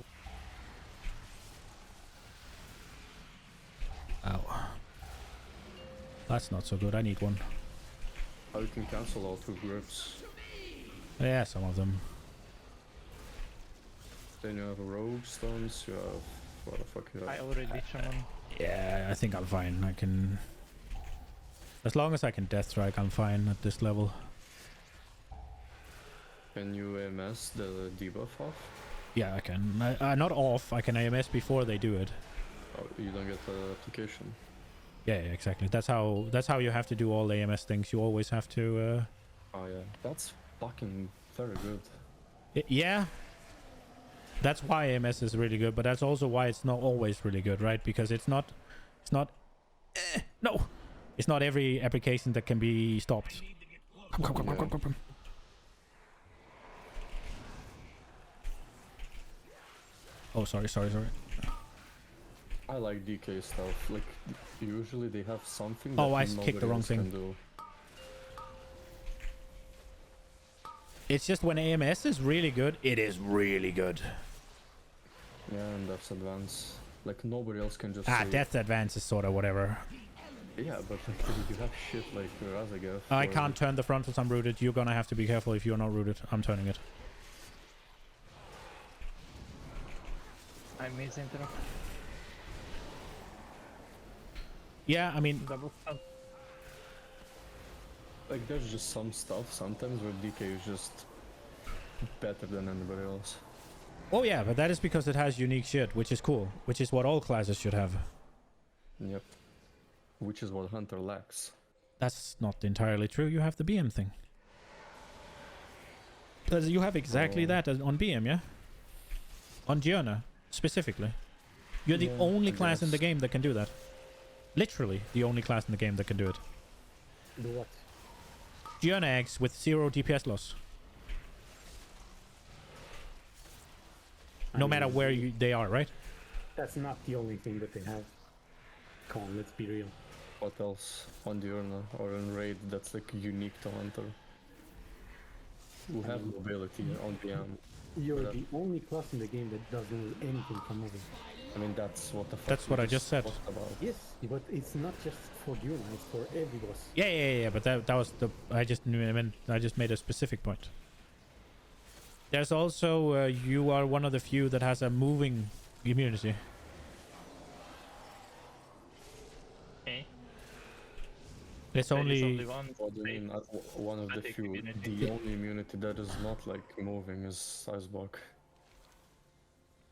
Ow. That's not so good. I need one. Oh, you can cancel all 2 grips. Yeah, some of them. Then you have rogue stones, you have... what the fuck you have? I already shaman. Yeah, I think I'm fine. I can... As long as I can death strike, I'm fine at this level. Can you AMS the debuff off? Yeah, I can. Not off. I can AMS before they do it. Oh, you don't get the application. Yeah, exactly. That's how you have to do all AMS things. You always have to. Oh yeah, that's fucking very good. Yeah. That's why AMS is really good, but that's also why it's not always really good, right? Because it's not. No. It's not every application that can be stopped. Come. Oh, sorry. I like DK stuff. Like usually they have something. Oh, that I kicked the wrong thing. do. It's just when AMS is really good, it is really good. Yeah, and Death's Advance. Like nobody else can just. Death Advance is sort of whatever. Yeah, but like, you have shit like Razageth. I can't turn the frontals. I'm rooted. You're gonna have to be careful if you're not rooted. I'm turning it. I misinterrupt. Yeah, I mean, Double stun. Like there's just some stuff sometimes where DK is just better than anybody else. oh yeah, but that is because it has unique shit, which is cool, which is what all classes should have. Yep. Which is what Hunter lacks. That's not entirely true. You have the BM thing. Because you have exactly that on BM, yeah? On Giona, specifically. You're the only class in the game that can do that. Literally the only class in the game that can do it. Do what? Giona Eggs with 0 DPS loss. No matter where they are, right? That's not the only thing that they have. Come on, let's be real. What else on Diurna or in Raid that's like unique to Hunter? Who have mobility on BM. You're the only class in the game that doesn't do anything from moving. I mean, that's what the fuck. That's what I just said. About. Yes, but it's not just for Diurna, it's for every boss. Yeah, but that was the... I just made a specific point. There's also... you are one of the few that has a moving immunity. Okay. It's only one of the few. The only immunity that is not like moving is Iceblock.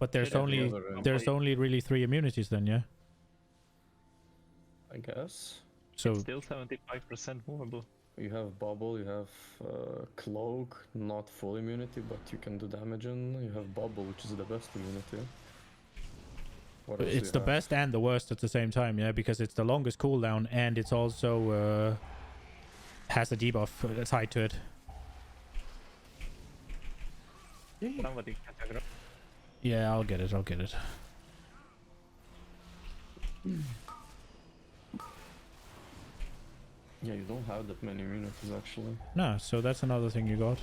But there's only really 3 immunities then, yeah? I guess. So it's still 75% movable. You have Bubble, you have Cloak, not full immunity, but you can do damage in. You have Bubble, which is the best immunity. What else it's the best and the worst at the same time, yeah? Because it's the longest cooldown and it's also has a debuff tied to it. Somebody can. Yeah, I'll get it. Yeah, you don't have that many immunities actually. No, so that's another thing you got.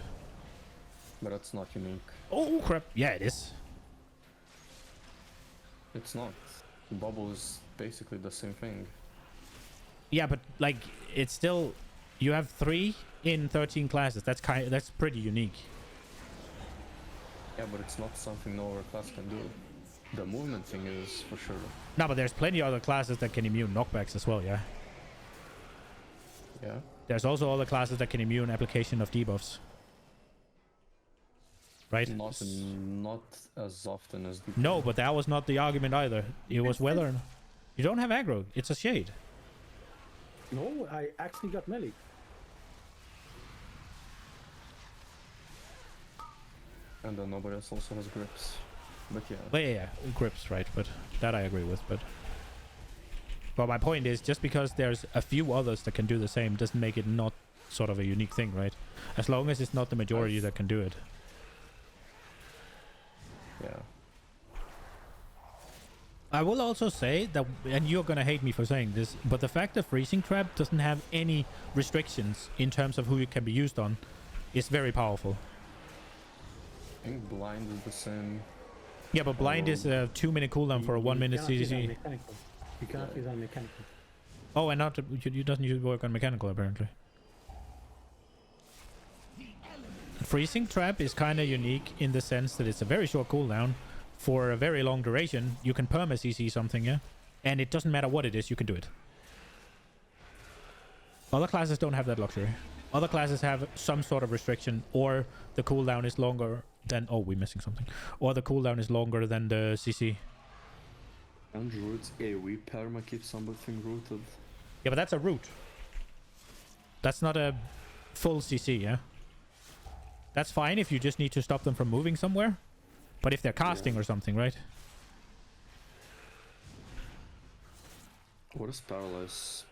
But that's not unique. Oh crap! Yeah, it is. It's not. Bubble is basically the same thing. Yeah, but like it's still, you have 3 in 13 classes. That's pretty unique. Yeah, but it's not something no other class can do. The movement thing is for sure. No, but there's plenty of other classes that can immune knockbacks as well, yeah? Yeah. There's also other classes that can immune application of debuffs. Right? Not as often as... No, but that was not the argument either. It was whether... You don't have aggro. It's a shade. No, I actually got melee. And then nobody else also has grips. But yeah. Well, yeah, grips, right? But that I agree with. But my point is, just because there's a few others that can do the same, doesn't make it not sort of a unique thing, right? As long as it's not the majority that can do it. Yeah. I will also say that, and you're gonna hate me for saying this, but the fact that freezing trap doesn't have any restrictions in terms of who it can be used on is very powerful. I think blind is the same. Yeah, but blind is a 2-minute cooldown for a 1-minute CDC. You cannot use on mechanical. Oh, and not it doesn't work on mechanical apparently. Freezing trap is kind of unique in the sense that it's a very short cooldown for a very long duration. You can perma CC something, yeah, and it doesn't matter what it is, you can do it. Other classes don't have that luxury. Other classes have some sort of restriction, or the cooldown is longer than... Oh, we're missing something. Or the cooldown is longer than the CC. And Druid's AoE perma keeps something rooted. Yeah, but that's a root. That's not a full CC, yeah? That's fine if you just need to stop them from moving somewhere. But if they're casting or something, right? What is paralyze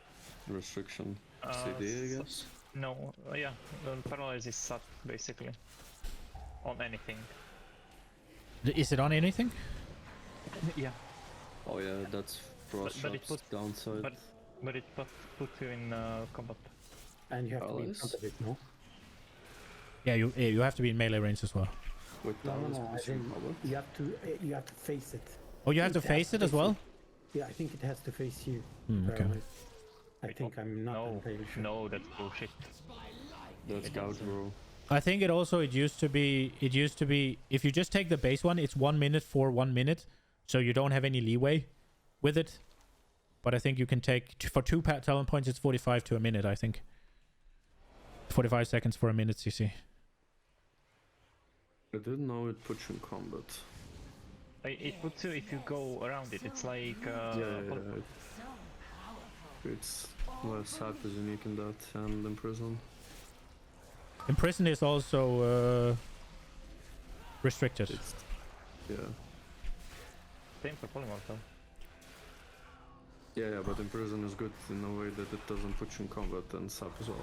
restriction? CD, I guess? No, yeah, paralyze is sat basically. On anything. Is it on anything? Yeah. Oh yeah, that's frost but it puts downside. But it puts you in combat. And you have to be in front of it, no? Yeah, you have to be in melee range as well. Wait, No, I think you have to face it. Oh, you have to face it as well? Yeah, I think it has to face you. Okay. I think I'm not entirely sure. No, that's bullshit. That's gouge, bro. I think it used to be if you just take the base one, it's 1 minute for 1 minute, so you don't have any leeway with it. But I think you can take for 2 talent points, it's 45 to a minute, I think. 45 seconds for a minute CC. I didn't know it puts you in combat. It puts you if you go around it. It's like it's SAP is unique in that, and Imprison. Imprison is also restricted. Yeah. Same for polymorph though. Yeah, but Imprison is good in a way that it doesn't put you in combat, and SAP as well.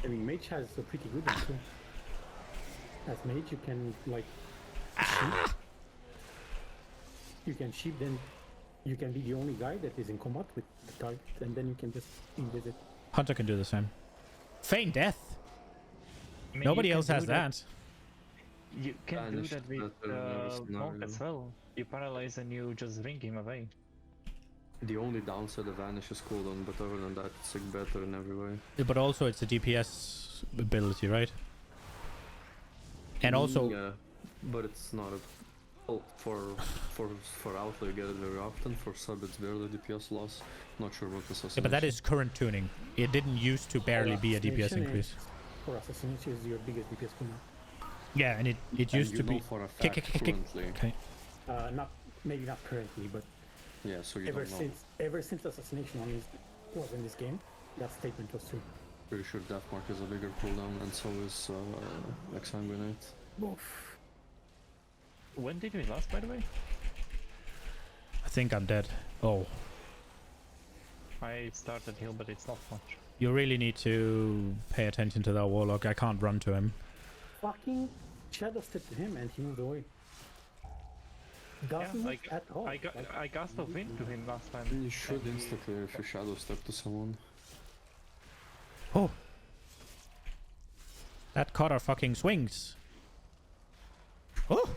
I mean, Mage has a pretty good one too. As Mage, you can like sheep. You can sheep, then you can be the only guy that is in combat with the target, and then you can just invis it. Hunter can do the same. Feign death. I mean, Nobody else has that. You can do that with Monk as well. You paralyze and you just ring him away. The only downside of Vanish is cooldown, but other than that, it's like better in every way. Yeah, but also it's a DPS ability, right? And also... Yeah, but it's not a... Oh, for Outlaw you get it very often, for Sub it's barely DPS loss. Not sure what assassination. Yeah, but that is current tuning. It didn't used to barely be a DPS increase. For assassination is your biggest DPS cooldown. Yeah, and it used to be... For a fact currently. Okay. Maybe not currently, but yeah, so you ever since assassination was in this game, that statement was true. Pretty sure Deathmark is a bigger cooldown, and so is Exsanguinate. Oof. When did we last, by the way? I think I'm dead. Oh. I started heal, but it's not much. You really need to pay attention to that Warlock. I can't run to him. Fucking shadow step to him and he moved away. Doesn't move at all. I cast a wind to him last time. You should insta-clear if you shadow step to someone. Oh! That cutter fucking swings! Oh!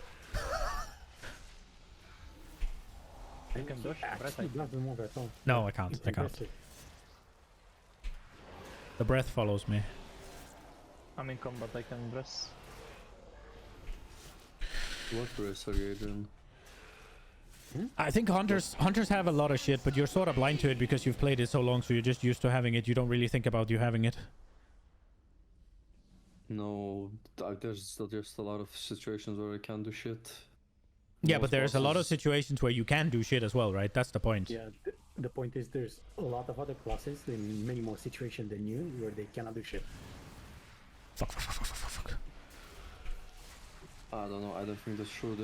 You can dodge actually doesn't move at all. No, I can't. I can't. The breath follows me. I'm in combat, I can dress. What race are you in? I think hunters have a lot of shit, but you're sort of blind to it because you've played it so long, so you're just used to having it. You don't really think about you having it. No, there's just a lot of situations where I can't do shit. Yeah, but there's a lot of situations where you can do shit as well, right? That's the point. Yeah, the point is there's a lot of other classes in many more situations than you where they cannot do shit. Fuck. I don't know. I don't think that's true.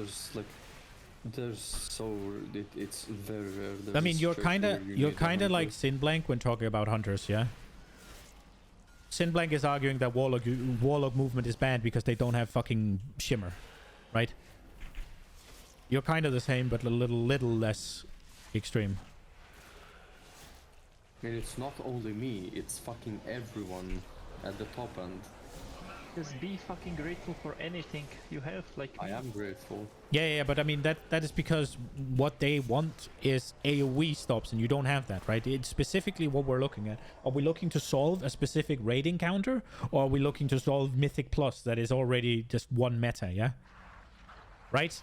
It's very rare. I mean, you're kind of like Sinblank when talking about hunters, yeah. Sinblank is arguing that warlock movement is banned because they don't have fucking shimmer, right? You're kind of the same, but a little less extreme. And it's not only me, it's fucking everyone at the top end. Just be fucking grateful for anything you have, like I am grateful. Yeah, but I mean that is because what they want is AoE stops, and you don't have that, right? It's specifically what we're looking at. Are we looking to solve a specific raiding counter, or are we looking to solve Mythic Plus that is already just one meta, yeah? Right?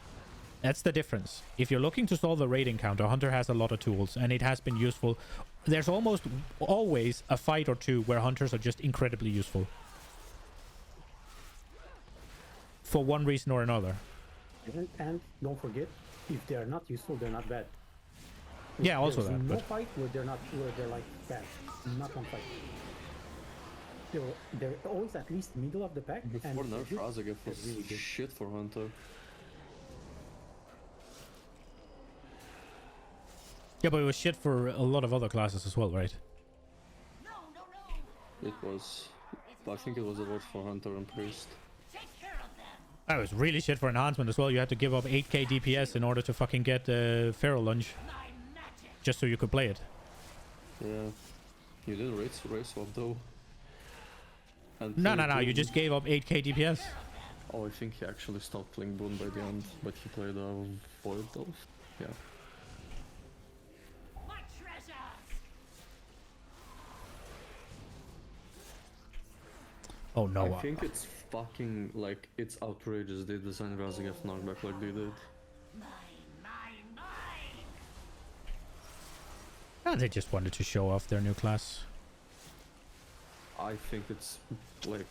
That's the difference. If you're looking to solve a raiding counter, Hunter has a lot of tools, and it has been useful. There's almost always a fight or two where Hunters are just incredibly useful. For one reason or another. And don't forget, if they are not useful, they're not bad. Yeah, also There's that. no But fight where they're like bad. Not one fight. They're always at least middle of the pack. Before nerf, Razageth was really good. shit for Hunter. yeah, but it was shit for a lot of other classes as well, right? It was. I think it was the worst for Hunter and Priest. That was really shit for enhancement as well. You had to give up 8k DPS in order to fucking get Feral Lunge. Just so you could play it. Yeah. You did race swap though. And No. You just gave up 8k DPS. Oh, I think he actually stopped playing Boon by the end, but he played Void though. Yeah. Oh no. I think it's fucking like it's outrageous they designed Razageth knockback like they did. They just wanted to show off their new class. I think it's like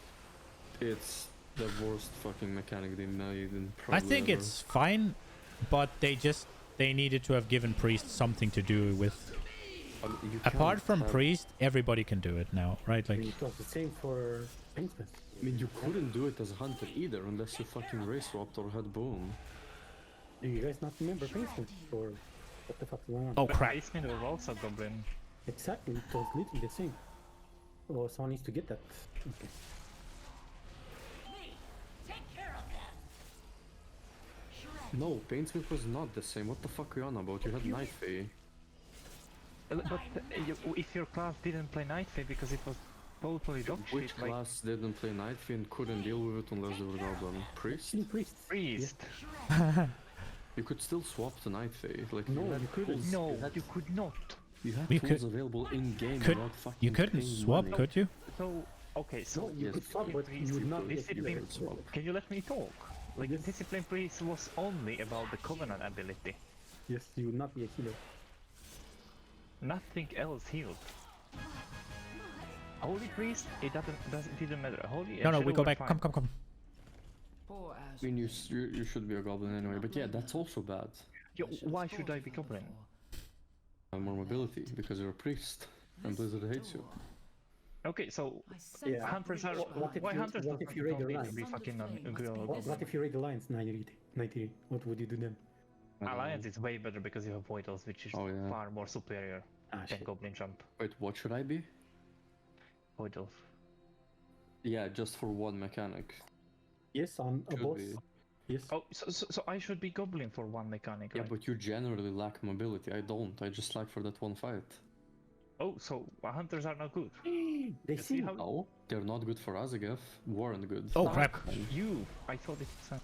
it's the worst fucking mechanic they made in probably I think ever. it's fine, but they needed to have given Priest something to do with. You Apart can't from have- Priest, everybody can do it now, right? Like It was the same for Paintsmith. I mean, you couldn't do it as a hunter either unless you fucking race swapped or had Boon. Do you guys not remember Paintsmith? Or what the fuck is going on? Oh crap. Basement was also Goblin. Exactly, it was literally the same. Oh, someone needs to get that. Okay. No, Paintsmith was not the same. What the fuck are you on about? You had Night Fae. But if your class didn't play Night Fae because it was totally dog Which shit, like class didn't play Night Fae and couldn't deal with it unless they were Goblin? Priest? Priest. You could still swap to Night Fae. Like, No, you had you couldn't. tools- No, you had- you could not. You had You tools could- available in game Could without fucking you couldn't paying swap, money. could you? So okay, so No, you Yes, could swap, but Priest, you would not be Discipline. could swap. Can you let me talk? Like Discipline Priest was only about the Covenant ability. Yes, you would not be a healer. Nothing else healed. Holy Priest, it didn't matter. Holy No, we Shadow go were back. fine. Come. Poor I mean, you should be a Goblin anyway, but yeah, that's also bad. Yo, why should I be Goblin? More mobility, because you're a priest, and Blizzard hates you. Okay, so Yeah. hunters are. What if why you- hunters what don't if you raid the need to Alliance? be fucking on What if you raid Alliance 90? What would you do then? Alliance is way better because you have Voidals, which is Oh, yeah. far more superior than shit. Goblin Jump. Wait, what should I be? Voidals. Yeah, just for one mechanic. Yes, on a Should boss. be. Yes. Oh, so I should be Goblin for one mechanic, Yeah, right? but you generally lack mobility. I don't. I just lack for that one fight. Oh, so hunters are not good. They see how No, they're not good for Azageth. Weren't good. Oh crap. you. I thought it's.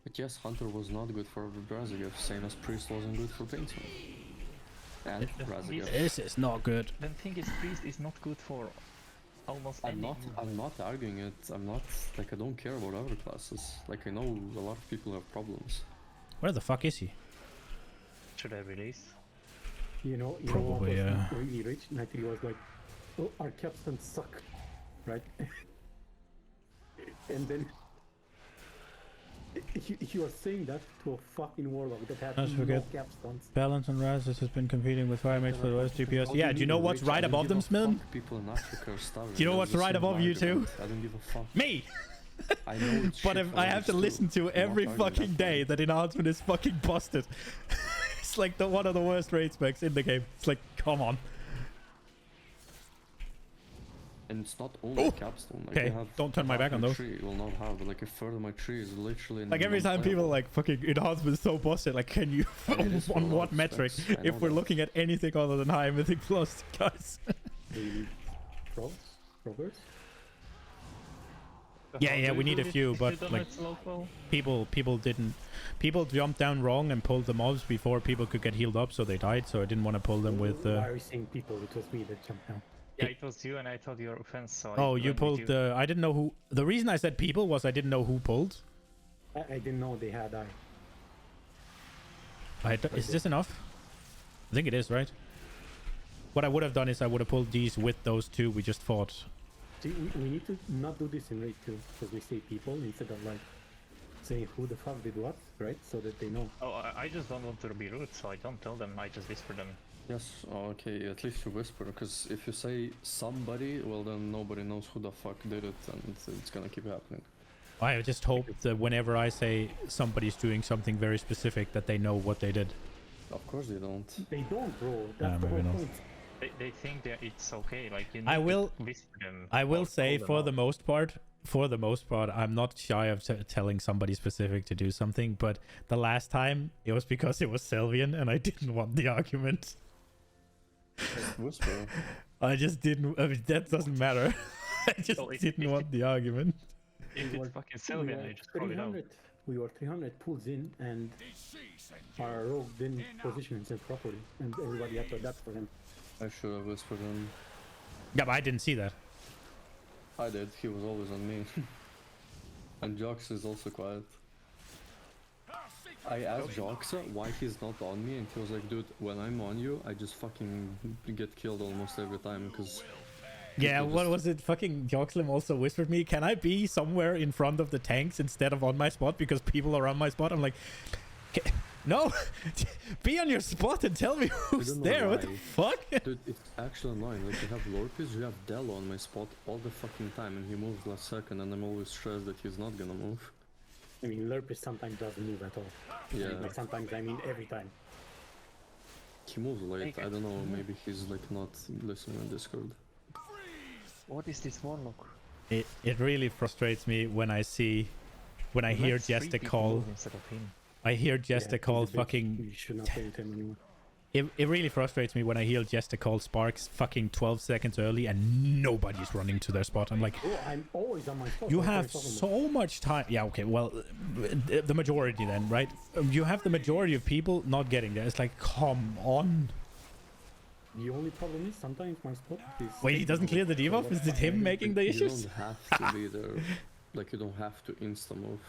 But yes, Hunter was not good for Razageth, same as Priest wasn't good for Paintsmith. And Razageth. This is not good. The thing is, Priest is not good for almost I'm any. not arguing it. I'm not like I don't care about other classes. Like I know a lot of people have problems. Where the fuck is he? Should I release? You know Probably, what was yeah. really rich? 90 was like, oh, our captains suck, right? and You are saying that to a fucking warlock that had Don't no forget capstones. Balance and Razes has been competing with Fire Mage for the last DPS. Yeah, do you know what's right above them, Smiln? People in Africa are starving. Do you know what's right above you too? I don't give a fuck. Me! I know it's But if I have to listen to every fucking day that enhancement is fucking busted. It's like one of the worst raid specs in the game. It's like, come on. And it's not only capstone. Like, Okay, don't turn my back on those. Tree will not have like a third of my tree is literally Like every time people like fucking enhancement is so busted, like can you on what metric if we're looking at anything other than high mythic plus, guys? Progress? Yeah, we need a few, but like people jumped down wrong and pulled the mobs before people could get healed up, so they died. So I didn't want to pull them with. Why are you saying people? It was me that jumped down. Yeah, it was you, and I told your offense. So oh, you pulled the. I didn't know who. The reason I said people was I didn't know who pulled. I didn't know they had Is this enough? I think it is, right? What I would have done is I would have pulled these with those two we just fought. See, we need to not do this in raid 2, because we say people instead of like saying who the fuck did what, right? So that they know. Oh, I just don't want to be rude, so I don't tell them. I just whisper them. Yes, okay, at least you whisper, because if you say somebody, well then nobody knows who the fuck did it, and it's gonna keep happening. I just hope that whenever I say somebody's doing something very specific, that they know what they did. Of course they don't. They don't, bro. That's the whole point. They think that it's okay, like you need I will to whisper them. I will say for the most part, I'm not shy of telling somebody specific to do something, but the last time it was because it was Sylvian and I didn't want the argument. Whisper. I just didn't. I mean, that doesn't matter. I just didn't want the argument. If it's fucking Sylvian, I just call it out. We were 300 pulls in, and our rogue didn't position himself properly, and everybody had to adapt for him. I should have whispered him. Yeah, but I didn't see that. I did. He was always on me. And Jox is also quiet. I asked Jox why he's not on me, and he was like, dude, when I'm on you, I just fucking get killed almost every time, because... Yeah, what was it? Fucking Joxlim also whispered me, can I be somewhere in front of the tanks instead of on my spot because people are on my spot? I'm like, no, be on your spot and tell me who's there. What the fuck? Dude, it's actually annoying. Like, you have Lorpis, you have Dello on my spot all the fucking time, and he moves last second, and I'm always stressed that he's not gonna move. I mean, Lurpis sometimes doesn't move at all. Yeah. Like sometimes, I mean every time. He moves late. I don't know. Maybe he's like not listening on Discord. What is this warlock? It really frustrates me when I hear Jester call. I hear Jester call fucking. You should not play with him anymore. It really frustrates me when I hear Jester call Sparks fucking 12 seconds early and nobody's running to their spot. I'm like, oh, I'm always on my spot. you have so much time. Yeah, okay, well, the majority then, right? You have the majority of people not getting there. It's like, come on. The only problem is sometimes my spot is... Wait, he doesn't clear the debuff? Is it him making the issues? You don't have to be there. Like, you don't have to insta-move.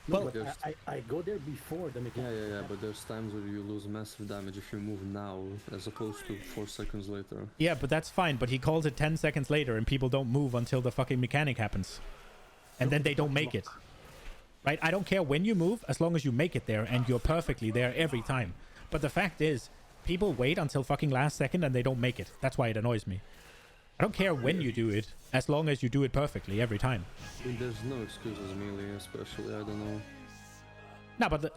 No, well, but I go there before the mechanic. Yeah, but there's times where you lose massive damage if you move now, as opposed to 4 seconds later. Yeah, but that's fine, but he calls it 10 seconds later and people don't move until the fucking mechanic happens. And then they don't make it. Right? I don't care when you move, as long as you make it there and you're perfectly there every time. But the fact is, people wait until fucking last second and they don't make it. That's why it annoys me. I don't care when you do it, as long as you do it perfectly every time. I mean, there's no excuses, melee, especially. I don't know. No, but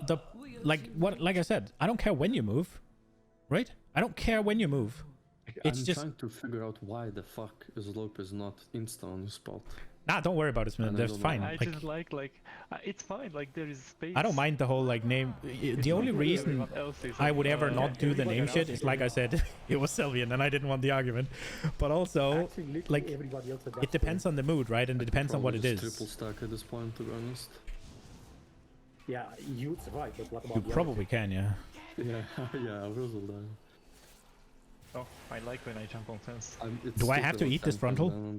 like I said, I don't care when you move, right? I don't care when you move. It's I'm just trying to figure out why the fuck is Lopez not insta on the spot. Nah, don't worry about it, man. That's fine. I just like it's fine. Like there is space. I don't mind the whole like name. The only reason I would ever not do the name shit is, like I said, it was Sylvian and I didn't want the argument. But also, like, it depends on the mood, right? And it depends on what it is. Triple stack at this point, to be honest. Yeah, you'd survive, but what about you probably can, yeah. Yeah, I will die. Oh, I like when I jump on fence. Do I have to eat this frontal?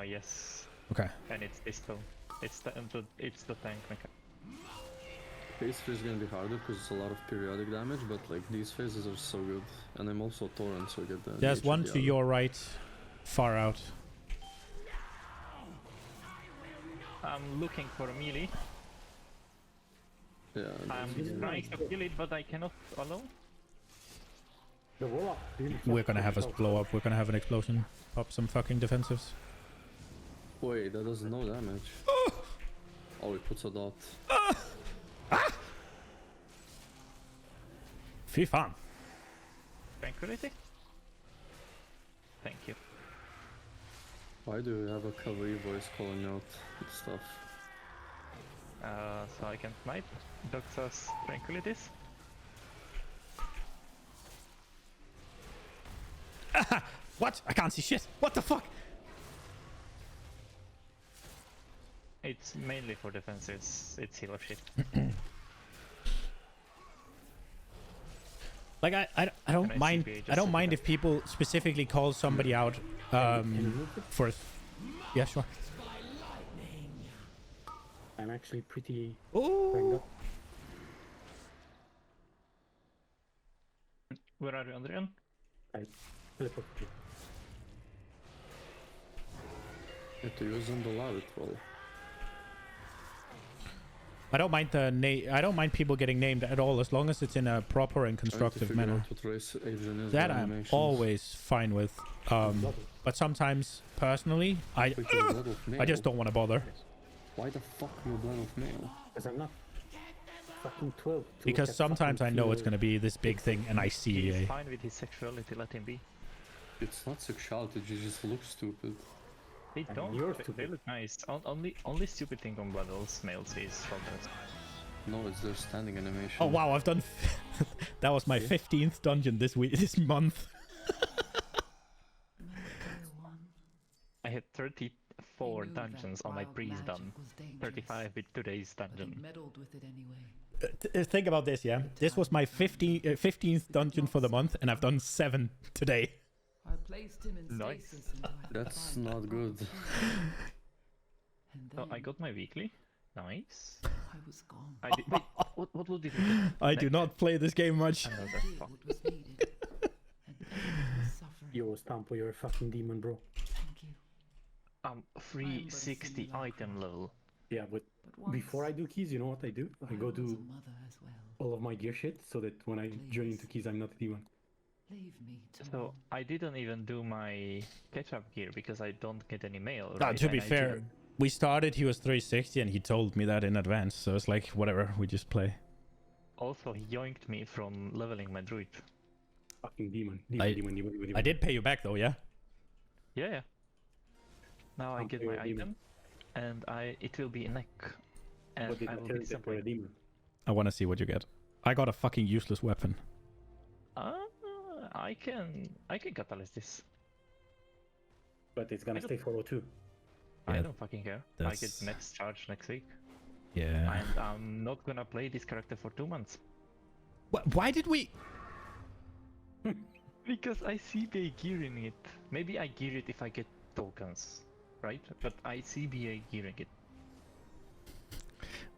Yes. Okay. And it's this though. It's the tank mechanic. Phase 3 is gonna be harder because it's a lot of periodic damage, but like these phases are so good. And I'm also torrent, so I get the... There's one to your right, far out. I'm looking for a melee. Yeah. I'm trying to kill it, but I cannot alone. The warlock. We're gonna have us blow up. We're gonna have an explosion. Pop some fucking defensives. Wait, that does no damage. Oh, it puts a dot. Fy fan. Tranquility? Thank you. Why do you have a cavalry voice calling out stuff? So I can snipe Doxa's tranquilities. What? I can't see shit. What the fuck? It's mainly for defense, it's healer shit. Like I don't mind. I don't mind if people specifically call somebody out for. Yeah, sure. I'm actually pretty. Oh. Where are you, Andrian? I teleport you. You have to use on the ladder troll. I don't mind I don't mind people getting named at all, as long as it's in a proper and constructive manner. That I'm always fine with. But sometimes, personally, I just don't want to bother. Why the fuck are you blood of male? Because I'm not fucking 12. Because sometimes I know it's gonna be this big thing, and I see. He's fine with his sexuality. Let him be. It's not sexuality. You just look stupid. They don't. They look nice. Only stupid thing on Blood Elves males is shoulders. No, it's their standing animation. Oh wow, I've done. That was my 15th dungeon this month. I had 34 dungeons on my priest done. 35 with today's dungeon. Think about this, yeah. This was my 15th dungeon for the month, and I've done 7 today. I placed him in nice. That's not good. So I got my weekly. Nice. I was gone. Wait, what will it do? I do not play this game much. Yo, Stampo, you're a fucking demon, bro. Thank you. I'm 360 item level. Yeah, but before I do keys, you know what I do? I go do all of my gear shit, so that when I join into keys, I'm not a demon. Leave me So I didn't even do my catch-up gear because I don't get any mail. Right? To be fair, we started, he was 360 and he told me that in advance, so it's like, whatever, we just play. Also, he yoinked me from leveling my druid. Fucking demon. I did pay you back though, yeah? Yeah. Now I get my item, and it will be a neck. And I will be disappointed. I want to see what you get. I got a fucking useless weapon. I can catalyze this. But it's gonna stay for 02. I don't fucking care. I get next charge next week. Yeah. And I'm not gonna play this character for 2 months. Why did we? Because I CBA gearing it. Maybe I gear it if I get tokens, right? But I CBA gearing it.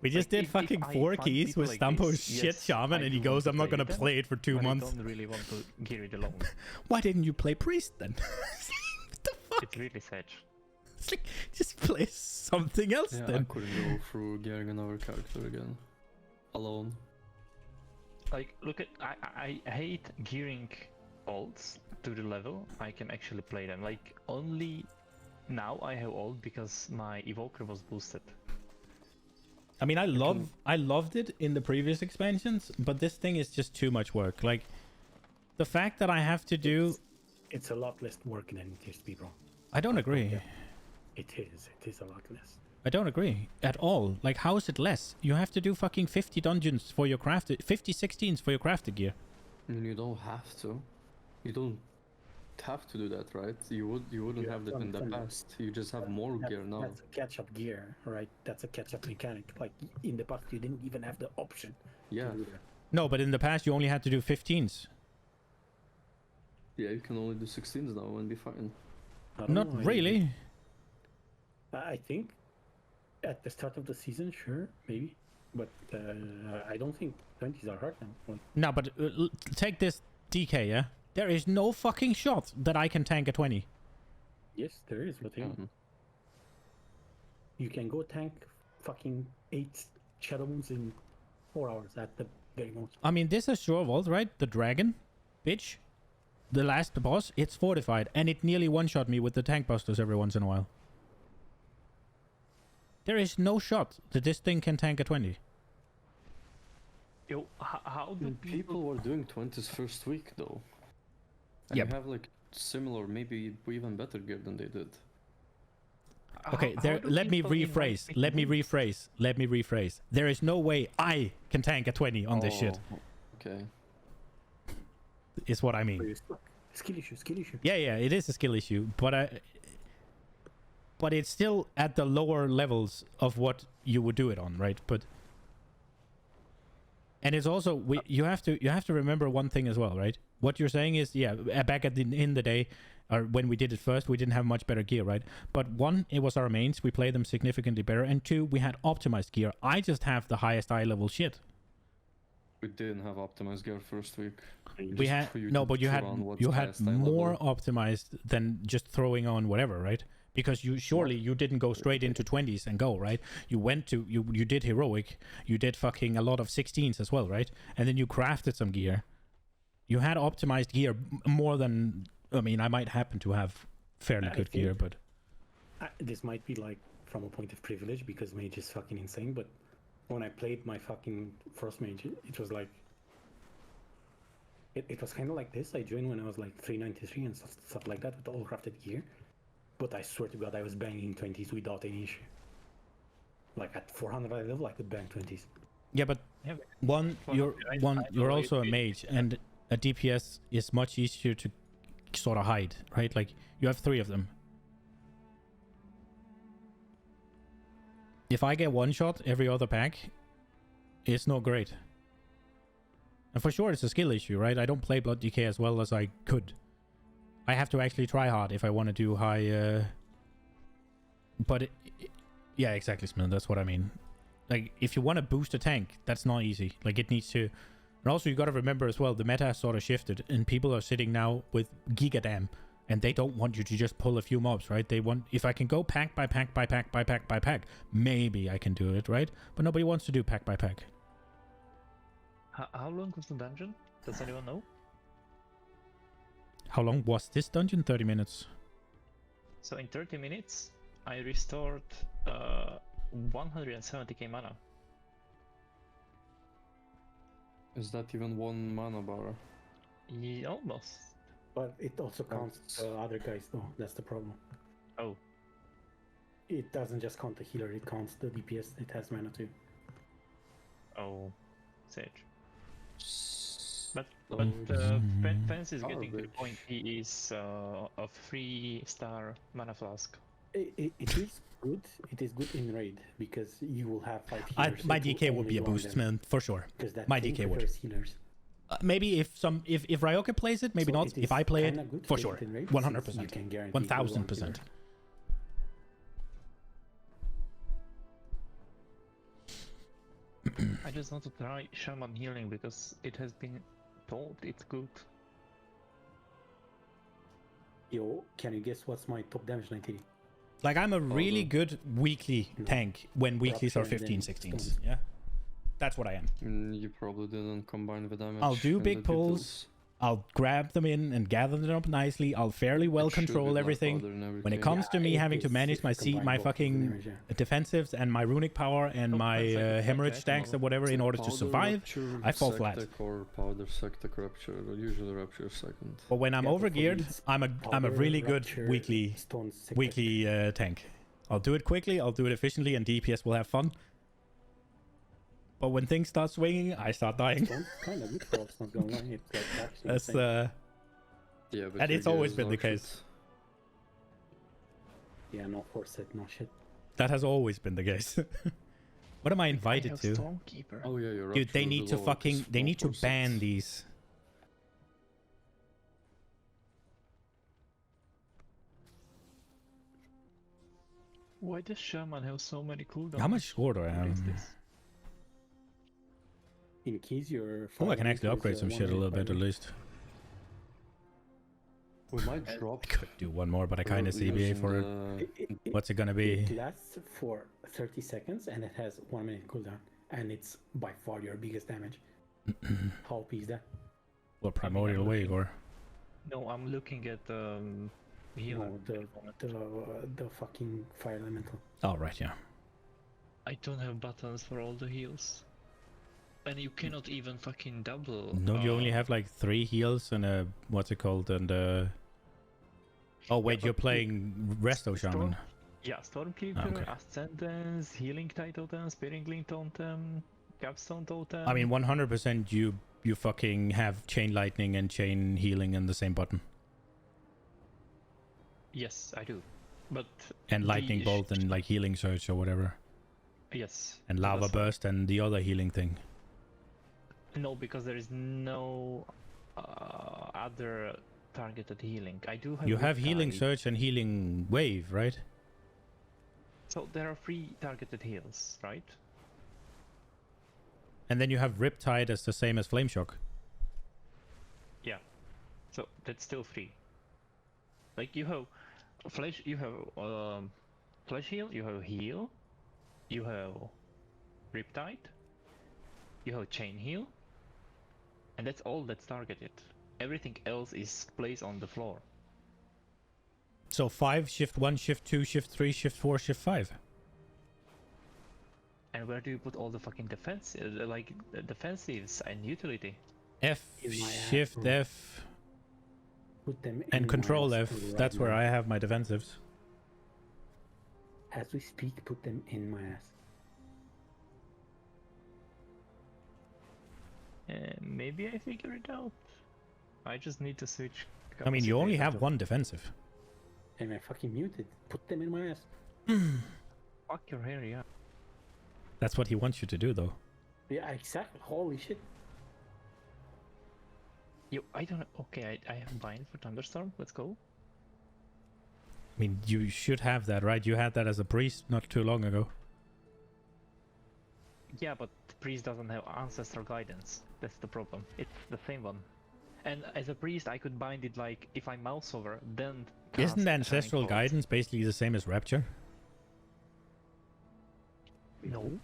We just did fucking 4 keys with Stampo's shit shaman, and he goes, I'm not gonna play it for 2 months. I don't really want to gear it alone. Why didn't you play priest then? What the fuck? It's really sad. It's like, just play something else then. I couldn't go through gearing another character again. Alone. Like, look at, I hate gearing ults to the level I can actually play them. Like, only now I have ult because my evoker was boosted. I mean, I loved it in the previous expansions, but this thing is just too much work. Like, the fact that I have to do... It's a lot less work than it used to be, bro. I don't agree. It is a lot less. I don't agree at all. Like, how is it less? You have to do fucking 50 dungeons for your crafted... 50 16s for your crafted gear. And you don't have to. You don't have to do that, right? You wouldn't have that in the past. You just have more gear now. That's a catch-up gear, right? That's a catch-up mechanic. Like, in the past, you didn't even have the option. Yeah. No, but in the past, you only had to do 15s. Yeah, you can only do 16s now and be fine. Not really. I think at the start of the season, sure, maybe. But I don't think 20s are hard now. No, but take this DK, yeah? There is no fucking shot that I can tank a 20. Yes, there is, but You can go tank fucking 8 Shadow Moons in 4 hours at the very most. I mean, this is Shore Vault, right? The dragon, bitch. The last boss, it's fortified, and it nearly one-shot me with the tank busters every once in a while. There is no shot that this thing can tank a 20. Yo, how do people were doing 20s first week though? And Yep. you have like similar, maybe even better gear than they did. Okay, let me rephrase. Let me rephrase. There is no way I can tank a 20 on this shit. Okay. Is what I mean. Skill issue. Yeah, it is a skill issue, but it's still at the lower levels of what you would do it on, right? And it's also you have to remember one thing as well, right? What you're saying is, yeah, back in the day, or when we did it first, we didn't have much better gear, right? But one, it was our mains, we played them significantly better, and two, we had optimized gear. I just have the highest eye level shit. We didn't have optimized gear first week. We had no, but you had more optimized than just throwing on whatever, right? Because you didn't go straight into 20s and go, right? You went to you did heroic, you did fucking a lot of 16s as well, right? And then you crafted some gear. You had optimized gear more than, I mean, I might happen to have fairly good gear, but this might be like from a point of privilege because mage is fucking insane, but when I played my fucking first mage, it was like it was kind of like this. I joined when I was like 393 and stuff like that with all crafted gear. But I swear to God, I was banging 20s without any issue. Like at 400 level, I could bang 20s. Yeah, but you're also a mage, and a DPS is much easier to sort of hide, right? Like you have 3 of them. If I get one shot every other pack, it's not great. And for sure, it's a skill issue, right? I don't play Blood DK as well as I could. I have to actually try hard if I want to do high. Yeah, exactly, Smith. That's what I mean. Like, if you want to boost a tank, that's not easy. Like, it needs to. And also, you got to remember as well, the meta has sort of shifted, and people are sitting now with Gigadam, and they don't want you to just pull a few mobs, right? They want, if I can go pack by pack by pack by pack by pack, maybe I can do it, right? But nobody wants to do pack by pack. How long was the dungeon? Does anyone know? How long was this dungeon? 30 minutes. So in 30 minutes, I restored 170k mana. Is that even 1 mana bar? Yeah, almost. But it also counts other guys though, that's the problem. Oh. It doesn't just count the healer, it counts the DPS, it has mana too. Oh, Sage. But Fence is getting to the point. He is a 3-star mana flask. It is good. It is good in raid because you will have 5 healers. My DK would be a boost, man, for sure. My DK would. Healers. Maybe if Ryoka plays it, maybe not. If I play it, for sure, 100%, 1000%. I just want to try Shaman Healing because it has been told it's good. Yo, can you guess what's my top damage 90? Like, I'm a really good weekly tank when weeklies are 15, 16s. Yeah, that's what I am. You probably didn't combine the damage. I'll do big pulls. I'll grab them in and gather them up nicely. I'll fairly well control everything. When it comes to me having to manage my fucking defensives and my runic power and my hemorrhage stacks or whatever in order to survive, I fall flat. Or powder sectic rupture, or usually rupture second. But when I'm overgeared, I'm a really good weekly tank. I'll do it quickly, I'll do it efficiently, and DPS will have fun. But when things start swinging, I start dying. Kind of good for what's not going on. It's like actually that's yeah, but and it's always been the case. Yeah, no force set, no shit. That has always been the case. What am I invited to? Stormkeeper. Oh yeah, you're dude. They need to fucking. They need to ban these. Why does Shaman have so many cooldowns? How much score do I have? In keys, you're. Oh, I can actually upgrade some shit a little bit at least. We might drop. Could do one more, but I kind of CBA for it. What's it gonna be? It lasts for 30 seconds and it has 1 minute cooldown, and it's by far your biggest damage. How OP is that? Well, primordial wave or? No, I'm looking at healer. No, the fucking fire elemental. Oh right, yeah. I don't have buttons for all the heals. And you cannot even fucking double. Don't you only have like 3 heals and a what's it called and oh wait, you're playing Resto Shaman. Yeah, Stormkeeper, Okay. Ascendance, Healing Tide Totem, Spearing Glint Totem, Capstone Totem. I mean 100% you fucking have Chain Lightning and Chain Healing in the same button. Yes, I do. But And Lightning Bolt and like Healing Surge or whatever. Yes. And Lava that's Burst and the other healing thing. No, because there is no other targeted healing. I do have. You have Riptide. Healing Surge and Healing Wave, right? So there are 3 targeted heals, right? And then you have Riptide as the same as Flame Shock. Yeah. So that's still 3. Like you have flesh, you have flesh heal, you have heal, you have Riptide, you have chain heal, and that's all that's targeted. Everything else is placed on the floor. So 5, Shift 1, Shift 2, Shift 3, Shift 4, Shift 5. And where do you put all the fucking defense, like defensives and utility? F, In my Shift app. F, Put them and in Control my F. ass That's right where now. I have my defensives. As we speak, put them in my ass. Maybe I figure it out. I just need to switch. I mean, you only capacity have to- 1 defensive. Am I fucking muted? Put them in my ass. Fuck your hair, yeah. That's what he wants you to do, though. Yeah, exactly. Holy shit. Yo, I don't know. Okay, I have bind for Thunderstorm. Let's go. I mean, you should have that, right? You had that as a priest not too long ago. Yeah, but the priest doesn't have ancestral guidance. That's the problem. It's the same one. And as a priest, I could bind it like if I mouse over, then. cast Isn't Ancestral Shining Bolt. Guidance basically the same as Rapture? No.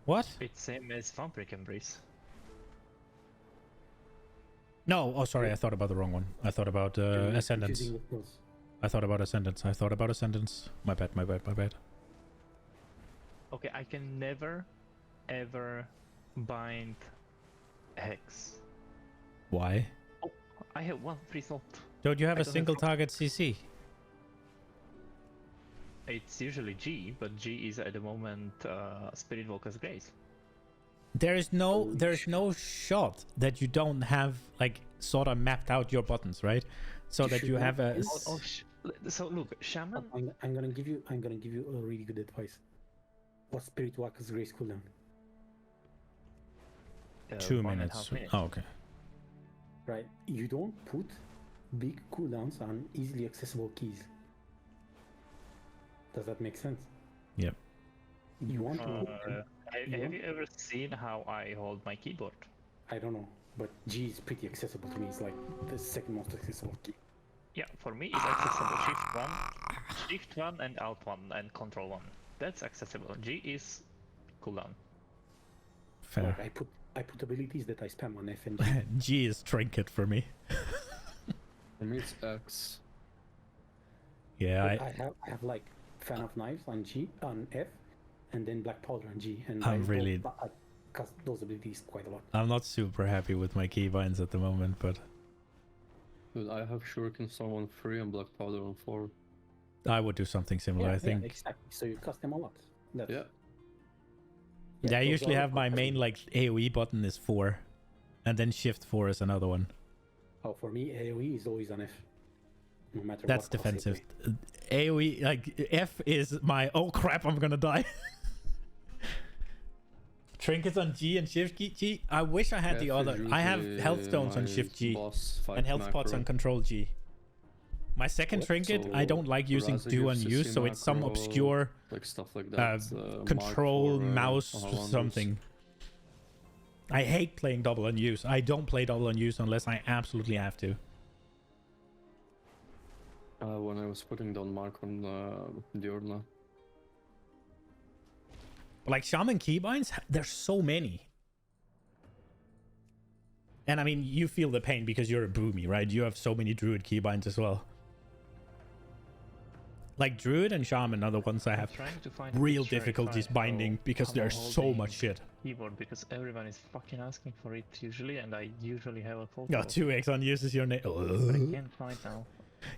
What? It's same as Vampiric Embrace. No, oh sorry, I thought about the wrong one. I thought about Ascendance. Confusing with those. I thought about Ascendance. My bad. Okay, I can never, ever bind Hex. Why? Oh, I have 1 free slot. Don't you have I a don't single target CC? It's usually G, but G is at the moment Spirit Walker's Grace. There's no shot that you don't have like sort of mapped out your buttons, right? So that you have a So look, Shaman. I'm gonna give you a really good advice. What's Spirit Walker's Grace cooldown? 2 1.5 minutes. minutes. Oh, okay. Right. You don't put big cooldowns on easily accessible keys. Does that make sense? Yep. You want to put Have you ever seen how I hold my keyboard? I don't know, but G is pretty accessible to me. It's like the second most accessible key. Yeah, for me it's accessible Shift 1 and Alt 1 and Control 1. That's accessible. G is cooldown. Fair. Like I put abilities that I spam on F and G. G is trinket for me. For me, it's X. Yeah, I have like Fan of Knives on G on F, and then Black Powder on G. And I'm really- I cast those abilities quite a lot. I'm not super happy with my keybinds at the moment, but Dude, I have Shuriken Storm on 3 and Black Powder on 4. I would do something similar. I think. Yeah, exactly. So you cast them a lot. That's, Yeah. Yeah, I those usually are have my custom. main like AOE button is 4, and then Shift 4 is another one. Oh, for me, AOE is always on F. No matter That's what class I defensive. play. AOE like F is my oh crap I'm gonna die. Trinkets on G and Shift G. I wish I had the F is other. I have usually health stones on my Shift G boss fight and health pots macro. on Control G. My second What? trinket I don't like using Raza do gives unused, CC so it's some macro, obscure like stuff like that. control Mark for, mouse Ahalandos. something. I hate playing double unused. I don't play double unused unless I absolutely have to. When I was putting down mark on Diurna. Like shaman keybinds, there's so many. And I mean, you feel the pain because you're a boomy, right? You have so many druid keybinds as well. Like druid and shaman are the ones I have real difficulties binding because there's so much shit. Keyboard because everyone is fucking asking for it usually, and I usually have a photo. Yeah, 2x on uses your name. But I can't find now.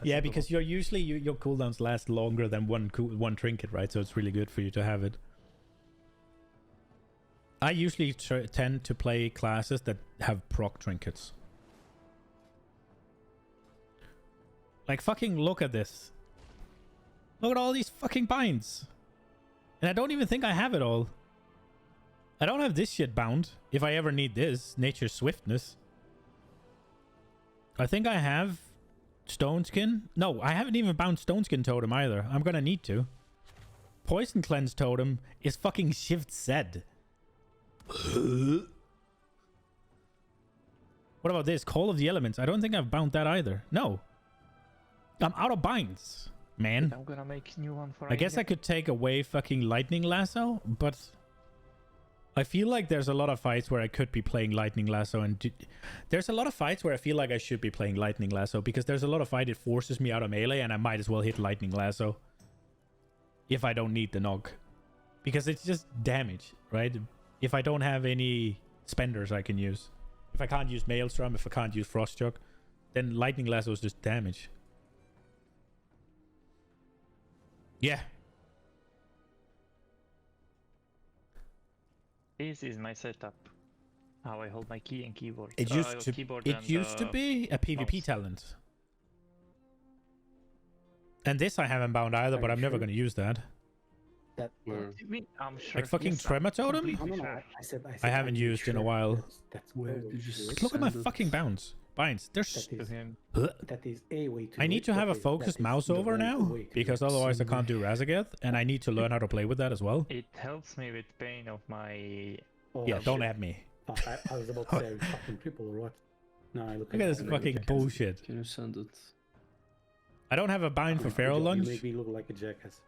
Yeah, because you're usually your cooldowns last longer than one trinket, right? So it's really good for you to have it. I usually tend to play classes that have proc trinkets. Like fucking look at this. Look at all these fucking binds. And I don't even think I have it all. I don't have this shit bound. If I ever need this. Nature's Swiftness. I think I have Stone Skin. No, I haven't even bound Stone Skin Totem either. I'm gonna need to. Poison Cleanse Totem is fucking Shift Z. What about this? Call of the Elements. I don't think I've bound that either. No. I'm out of binds. Man, I'm gonna make new one for I guess I could take away fucking Lightning Lasso, but I feel like there's a lot of fights where I could be playing Lightning Lasso, and there's a lot of fights where I feel like I should be playing Lightning Lasso because there's a lot of fight it forces me out of melee, and I might as well hit Lightning Lasso if I don't need the Nog, because it's just damage, right? If I don't have any spenders I can use, if I can't use Maelstrom, if I can't use Frostchoke, then Lightning Lasso is just damage. Yeah. This is my setup. How I hold my key and keyboard. It used to be a PvP mouse. talent. And this I haven't bound either, but I'm never going to use that. That I'm sure. Like fucking Tremor Totem? I haven't used in a while. That's where Look at my fucking binds. There's that is a way to I need to have a focused mouse over now because otherwise I can't do Razageth, and I need to learn how to play with that as well. It helps me with pain of my. Yeah, don't at me. I was about to say fucking triple or what? No, look at this fucking bullshit. Can you send it? I don't have a bind for Feral Lunge. You make me look like a jackass.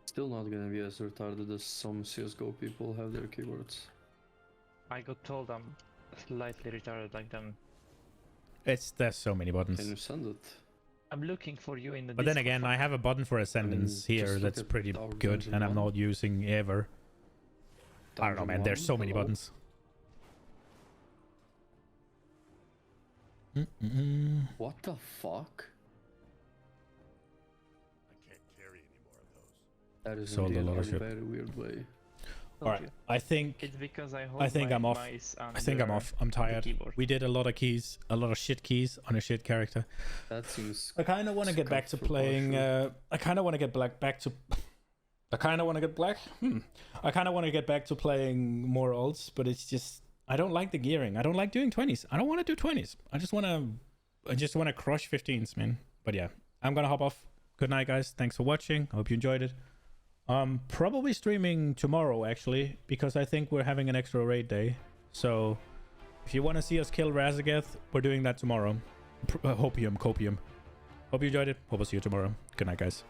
Still not gonna be as retarded as some CSGO people have their keyboards. I got told I'm slightly retarded like them. There's so many buttons. Can you send it? I'm looking for you in the. But then again, I have a button for Ascendance here that's pretty good, and I'm not using ever. I don't know, man. There's so many buttons. What the fuck? I can't carry any more of those. That is Sold a lot of a shit. very weird way. Alright, I think it's because I'm off. I think I'm off. I'm tired. We did a lot of keys, a lot of shit keys on a shit character. That seems. I kind of want to get back to playing. I kind of want to get back to. I kind of want to get black. I kind of want to get back to playing more ults, but it's just I don't like the gearing. I don't like doing 20s. I don't want to do 20s. I just want to crush 15s, man. But yeah, I'm gonna hop off. Good night, guys. Thanks for watching. I hope you enjoyed it. Probably streaming tomorrow actually, because I think we're having an extra raid day. So if you want to see us kill Razageth, we're doing that tomorrow. Hopium, copium. Hope you enjoyed it. Hope I'll see you tomorrow. Good night, guys.